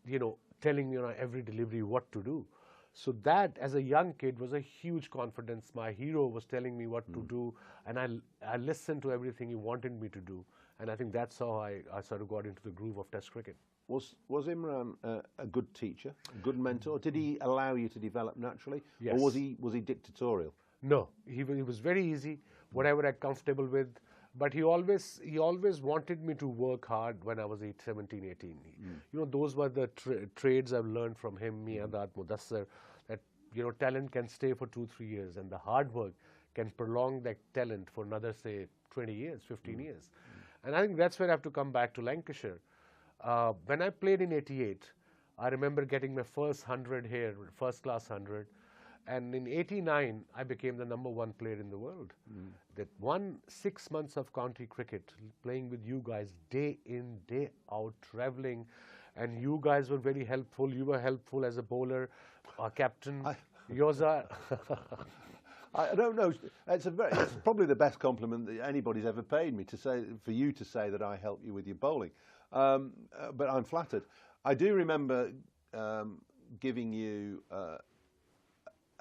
you know, telling me on every delivery what to do. So that, as a young kid, was a huge confidence. My hero was telling me what to do, and I listened to everything he wanted me to do. And I think that's how I sort of got into the groove of Test cricket. Was Imran a good teacher, a good mentor? Did he allow you to develop naturally, yes. or was he dictatorial? No, he was very easy, whatever I'm comfortable with. But he always wanted me to work hard when I was 17, 18. You know, those were the trades I've learned from him, me and Mudassar, that, you know, talent can stay for 2-3 years, and the hard work can prolong that talent for another, say, 20 years, 15 years. And I think that's where I have to come back to Lancashire. When I played in 88, I remember getting my first 100 here, first class 100. And in 89, I became the #1 player in the world. That 6 months of county cricket, playing with you guys day in, day out, travelling. And you guys were very helpful. You were helpful as a bowler, our captain, Yoza. I don't know. It's probably the best compliment that anybody's ever paid me, for you to say that I helped you with your bowling. But I'm flattered. I do remember giving you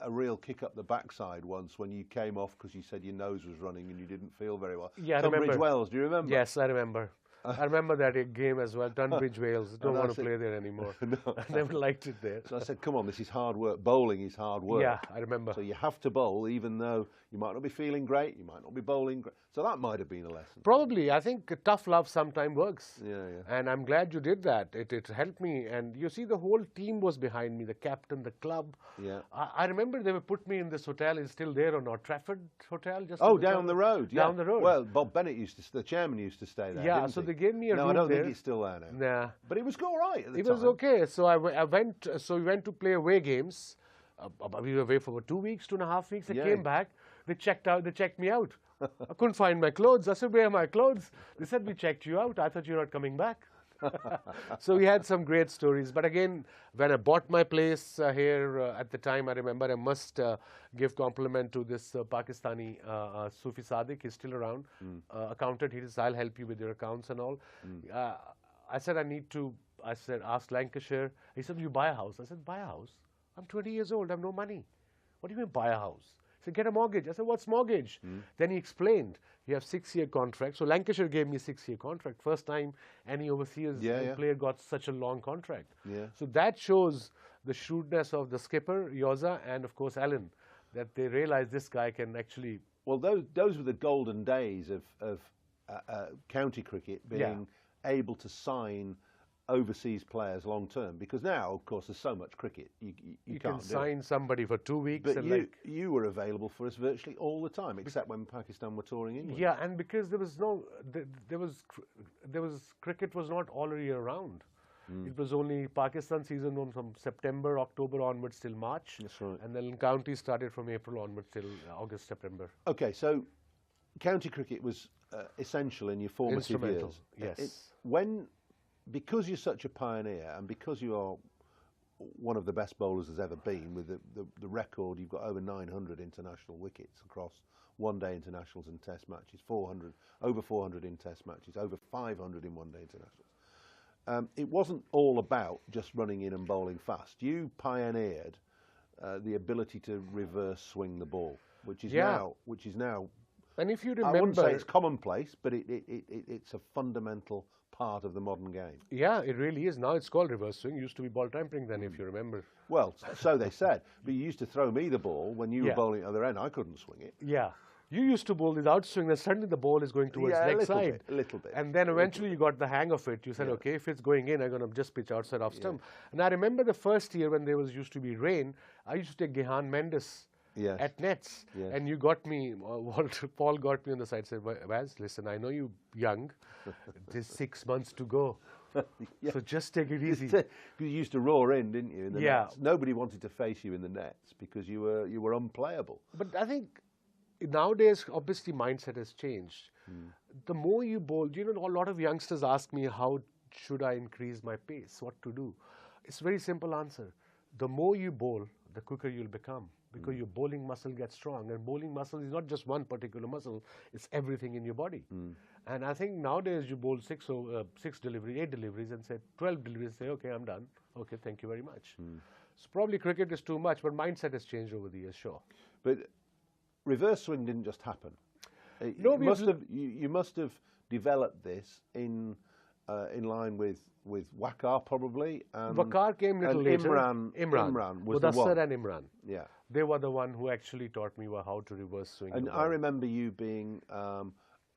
a real kick up the backside once when you came off because you said your nose was running and you didn't feel very well. Yeah, I Tunbridge remember. Wells, do you remember? Yes, I remember. I remember that game as well, Tunbridge Wales. Don't want to play there anymore. No. I never liked it there. So I said, come on, this is hard work. Bowling is hard work. Yeah, I remember. So you have to bowl even though you might not be feeling great, you might not be bowling great. So that might have been a lesson. Probably. I think tough love sometimes works. Yeah. And I'm glad you did that. It helped me. And you see, the whole team was behind me, the captain, the club. Yeah. I remember they would put me in this hotel. It's still there or not? Trafford Hotel? Just down the road. Yeah. Down the road. Well, Bob Bennett the chairman used to stay there. Yeah, so they gave me a room I don't there. think it's still there now. Nah. But it was all right at the time. It was okay. So we went to play away games. We were away for about 2 weeks, 2.5 weeks. They came back. They checked me out. I couldn't find my clothes. I said, where are my clothes? They said, we checked you out. I thought you were not coming back. So we had some great stories. But again, when I bought my place here at the time, I remember I must give compliment to this Pakistani Sufi Sadiq. He's still around. Accountant. He says, I'll help you with your accounts and all. I said, ask Lancashire. He said, you buy a house. I said, buy a house? I'm 20 years old. I have no money. What do you mean buy a house? He said, get a mortgage. I said, what's mortgage? Then he explained, you have 6-year contract. So Lancashire gave me a 6-year contract. First time any overseas player got such a long contract. Yeah. So that shows the shrewdness of the skipper, Yoza, and of course Alan, that they realized this guy can actually... Well, those were the golden days of county cricket being able to sign overseas players long term, because now, of course, there's so much cricket you can can't sign somebody for 2 weeks. But you were available for us virtually all the time, except when Pakistan were touring England. Yeah, and because cricket was not all year round. It was only Pakistan season from September, October onwards till March. That's right. And then county started from April onwards till August, September. Okay, so county cricket was essential in your formative years. Yes. Because you're such a pioneer and because you are one of the best bowlers there's ever been, with the record, you've got over 900 international wickets across one-day internationals and test matches, over 400 in test matches, over 500 in one-day internationals. It wasn't all about just running in and bowling fast. You pioneered the ability to reverse swing the ball, which is now. And if you remember, I wouldn't say it's commonplace, but it's a fundamental part of the modern game. Yeah, it really is. Now it's called reverse swing. It used to be ball tampering then, if you remember. Well, so they said. But you used to throw me the ball when you were bowling at the other end. I couldn't swing it. Yeah. You used to bowl without swing, and suddenly the ball is going towards leg side. A little bit. And then eventually you got the hang of it. You said, okay, if it's going in, I'm going to just pitch outside off stump. And I remember the first year when there used to be rain, I used to take Gehan Mendes at nets. Yes. And you got me, Paul got me on the side and said, Vaz, listen, I know you're young. There's 6 months to go. So just take it easy. Because you used to roar in, didn't you? In the Yeah. nets. Nobody wanted to face you in the nets because you were unplayable. But I think nowadays, obviously, mindset has changed. The more you bowl, a lot of youngsters ask me, how should I increase my pace? What to do? It's a very simple answer. The more you bowl, the quicker you'll become, because your bowling muscle gets strong. And bowling muscle is not just one particular muscle, it's everything in your body. And I think nowadays you bowl 6 deliveries, 8 deliveries, and say 12 deliveries, say, okay, I'm done. Okay, thank you very much. So probably cricket is too much, but mindset has changed over the years, sure. But reverse swing didn't just happen. No, you must have developed this in line with Waqar probably. Waqar came a little later. Imran was the Mudassar one. and Imran. Yeah. They were the one who actually taught me how to reverse swing. And I remember you being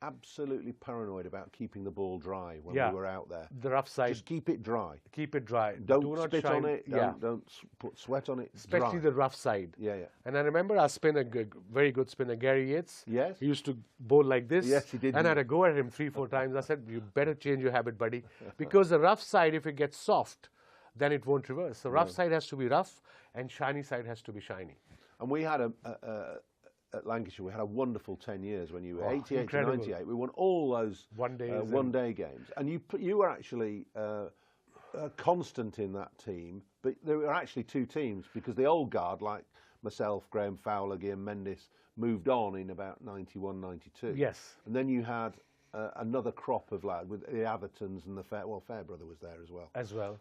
absolutely paranoid about keeping the ball dry when we were out there. The rough side. Just keep it dry. Keep it dry. Don't Do not spit shine. on it. Don't put sweat on it. Especially dry. the rough side. Yeah. And I remember our spinner, very good spinner, Gary Yates. Yes. He used to bowl like this. Yes, he did. And I had to go at him 3-4 times. I said, you better change your habit, buddy. Because the rough side, if it gets soft, then it won't reverse. The rough side has to be rough and shiny side has to be shiny. And we had at Lancashire, we had a wonderful 10 years when you were 88 incredible. to 98. We won all those one-day games. And you were actually constant in that team, but there were actually 2 teams because the old guard, like myself, Graham Fowler, Guillaume Mendes, moved on in about 91, 92. Yes. And then you had another crop of lads with the Athertons and the Fairbrother was there as well.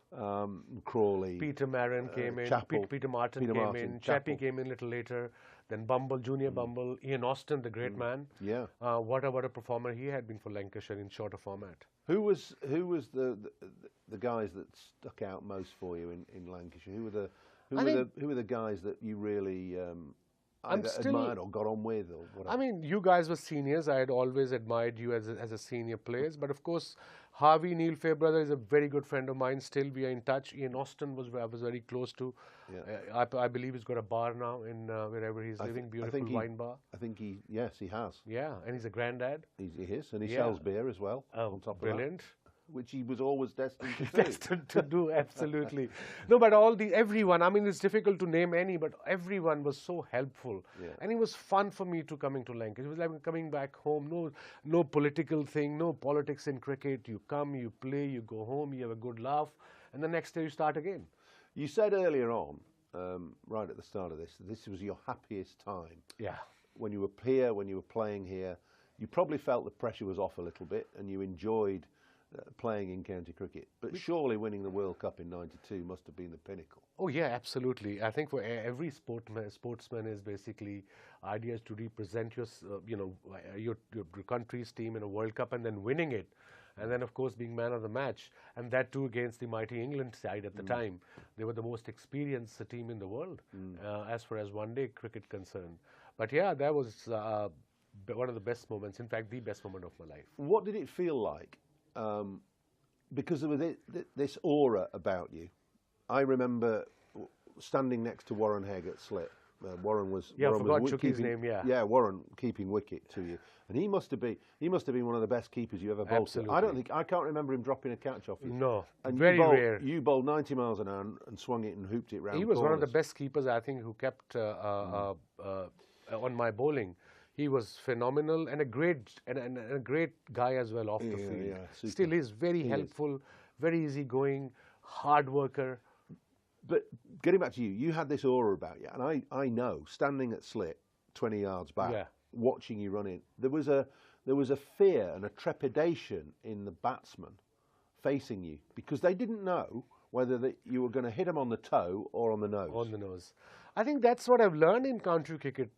Crawley. Peter Marin came in. Peter Martin came in. Chappie came in a little later. Then Bumble, Junior Bumble. Ian Austin, the great man. Yeah. What a performer he had been for Lancashire in shorter format. Who was the guys that stuck out most for you in Lancashire? Who were the guys that you really either admired or got on with or whatever? I mean, you guys were seniors. I had always admired you as a senior players. But of course, Harvey Neil Fairbrother is a very good friend of mine. Still, we are in touch. Ian Austin I was very close to. Yeah. I believe he's got a bar now in wherever he's living. Beautiful wine bar. I think he has. Yeah, and he's a granddad. He is, and he sells beer as well. Oh, on top brilliant. Of that, which he was always destined to do. Destined to do, absolutely. No, but everyone, I mean, it's difficult to name any, but everyone was so helpful. Yeah. And it was fun for me to coming to Lancashire. It was like coming back home, no political thing, no politics in cricket. You come, you play, you go home, you have a good laugh, and the next day you start again. You said earlier on, right at the start of this was your happiest time. Yeah. When you were here, when you were playing here, you probably felt the pressure was off a little bit and you enjoyed playing in county cricket. But surely winning the World Cup in '92 must have been the pinnacle. Oh yeah, absolutely. I think for every sportsman is basically ideas to represent your country's team in a World Cup and then winning it. And then, of course, being man of the match, and that too against the mighty England side at the time. They were the most experienced team in the world as far as one-day cricket concerned. But yeah, that was one of the best moments, in fact, the best moment of my life. What did it feel like? Because there was this aura about you. I remember standing next to Warren Hegg at slip. Warren was I forgot Chucky's name. Yeah, Warren keeping wicket to you, and he must have been one of the best keepers you ever bowled. Absolutely. I can't remember him dropping a catch off you. No, and very rare. You bowled 90 miles an hour and swung it and hooped it round. He was corners. one of the best keepers, I think, who kept on my bowling. He was phenomenal and a great guy as well off the field. Yeah, still is very helpful, very easygoing, hard worker. But getting back to you, you had this aura about you, and I know, standing at slip 20 yards back, watching you run in, there was a fear and a trepidation in the batsman facing you because they didn't know whether you were going to hit them on the toe or on the nose. On the nose. I think that's what I've learned in county cricket.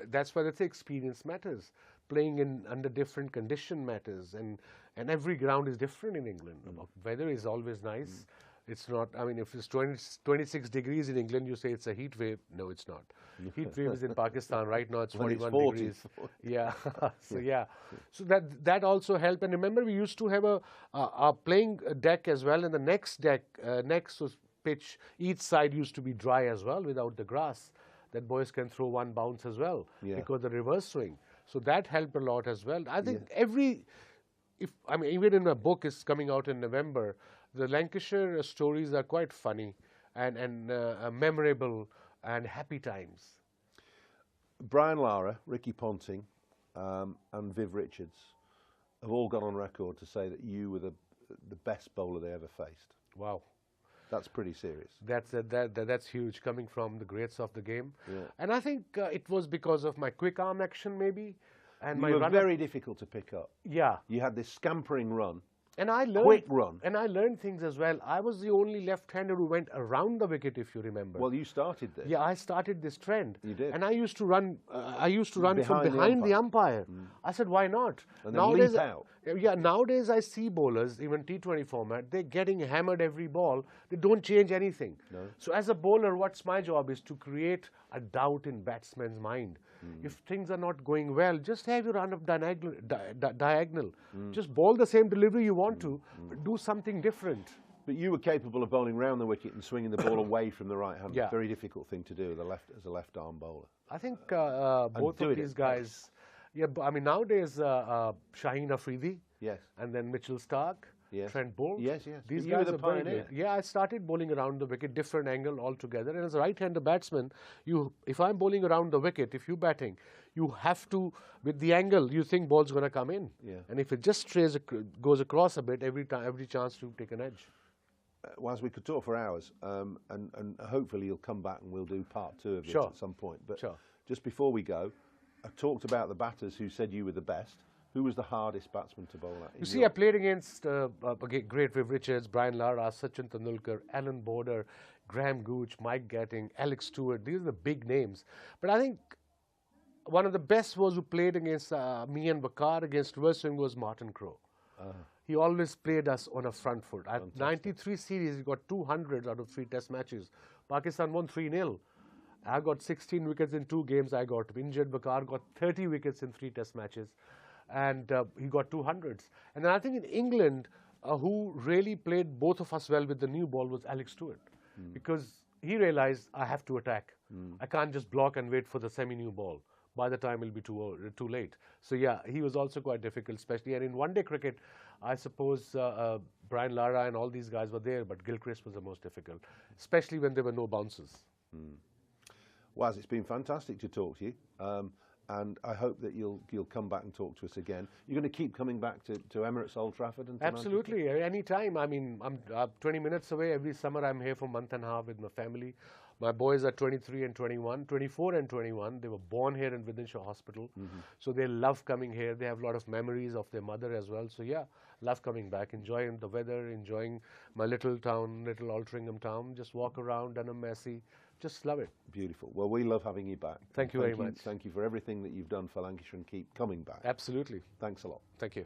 That's why the experience matters. Playing under different condition matters, and every ground is different in England. Weather is always nice. It's not, I mean, if it's 26 degrees in England, you say it's a heat wave. No, it's not. Heat wave is in Pakistan. Right now it's 41 degrees. Yeah. So that also helped. And remember, we used to have a playing deck as well. And the next deck, next pitch, each side used to be dry as well without the grass. That boys can throw one bounce as well because the reverse swing. So that helped a lot as well. I think even in my book is coming out in November, the Lancashire stories are quite funny and memorable and happy times. Brian Lara, Ricky Ponting, and Viv Richards have all gone on record to say that you were the best bowler they ever faced. Wow. That's pretty serious. That's huge, coming from the greats of the game. Yeah. And I think it was because of my quick arm action, maybe. And you were very difficult to pick up. Yeah. You had this scampering run. And I learned, quick run. And I learned things as well. I was the only left-hander who went around the wicket, if you remember. Well, you started this. Yeah, I started this trend. You did. And I used to run. From behind the umpire. I said, why not? And then leap out. Yeah, nowadays I see bowlers, even T20 format, they're getting hammered every ball. They don't change anything. No. So as a bowler, what's my job is to create a doubt in batsman's mind. If things are not going well, just have your run up diagonal. Just bowl the same delivery you want to, but do something different. But you were capable of bowling round the wicket and swinging the ball away from the right hand. Yeah. Very difficult thing to do as a left-arm bowler. I think both of these guys. Yeah, I mean, nowadays, Shaheen Afridi, yes, and then Mitchell Starc, yes, Trent Bolt. Yes, yes. These you guys were the are very pioneer. good. Yeah, I started bowling around the wicket, different angle altogether. And as a right-hander batsman, if I'm bowling around the wicket, if you're batting, you have to, with the angle, you think ball's going to come in. Yeah. And if it just goes across a bit, every chance to take an edge. Whilst we could talk for hours, and hopefully you'll come back and we'll do part 2 of it Sure. at some point. But Sure. just before we go, I talked about the batters who said you were the best. Who was the hardest batsman to bowl at? You see, I played against great Viv Richards, Brian Lara, Sachin Tendulkar, Alan Border, Graham Gooch, Mike Gatting, Alex Stewart. These are the big names. But I think one of the best was who played against me and Bakar against reverse swing was Martin Crowe. He always played us on a front foot. At 93 series, he got 200 out of 3 test matches. Pakistan won 3-0. I got 16 wickets in 2 games. I got injured. Bakar got 30 wickets in 3 test matches. And he got 200s. And I think in England, who really played both of us well with the new ball was Alex Stewart. Because he realized I have to attack. I can't just block and wait for the semi-new ball. By the time it'll be too late. So yeah, he was also quite difficult, especially. And in one-day cricket, I suppose Brian Lara and all these guys were there, but Gilchrist was the most difficult, especially when there were no bounces. Waz, it's been fantastic to talk to you, and I hope that you'll come back and talk to us again. You're going to keep coming back to Emirates, Old Trafford, and absolutely, any time. I mean, I'm 20 minutes away. Every summer, I'm here for a month and a half with my family. My boys are 23 and 21, 24 and 21. They were born here in Wythenshawe Hospital. So they love coming here. They have a lot of memories of their mother as well. So yeah, love coming back, enjoying the weather, enjoying my little town, little Altrincham town. Just walk around, Dunham Massey. Just love it. Beautiful. Well, we love having you back. Thank you very much. Thank you for everything that you've done for Lancashire, and keep coming back. Absolutely. Thanks a lot. Thank you.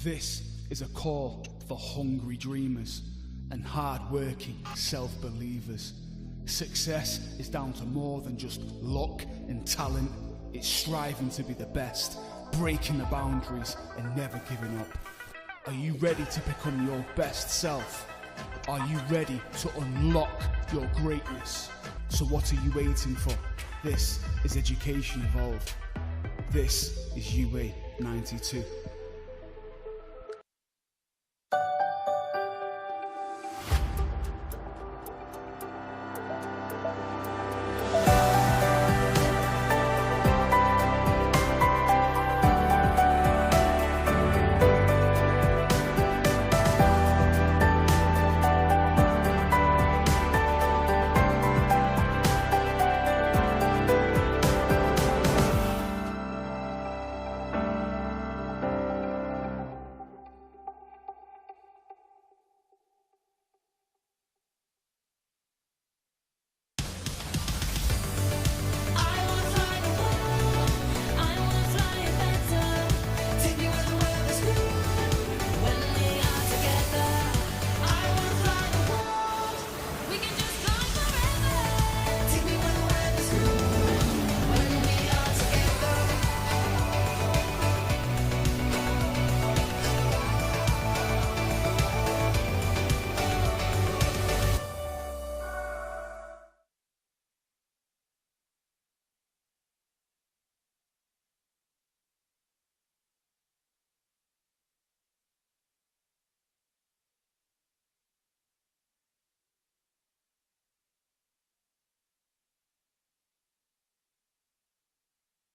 This is a call for hungry dreamers and hard-working self-believers. Success is down to more than just luck and talent. It's striving to be the best, breaking the boundaries and never giving up. Are you ready to become your best self? Are you ready to unlock your greatness? So what are you waiting for? This is Education Evolved. This is UA 92.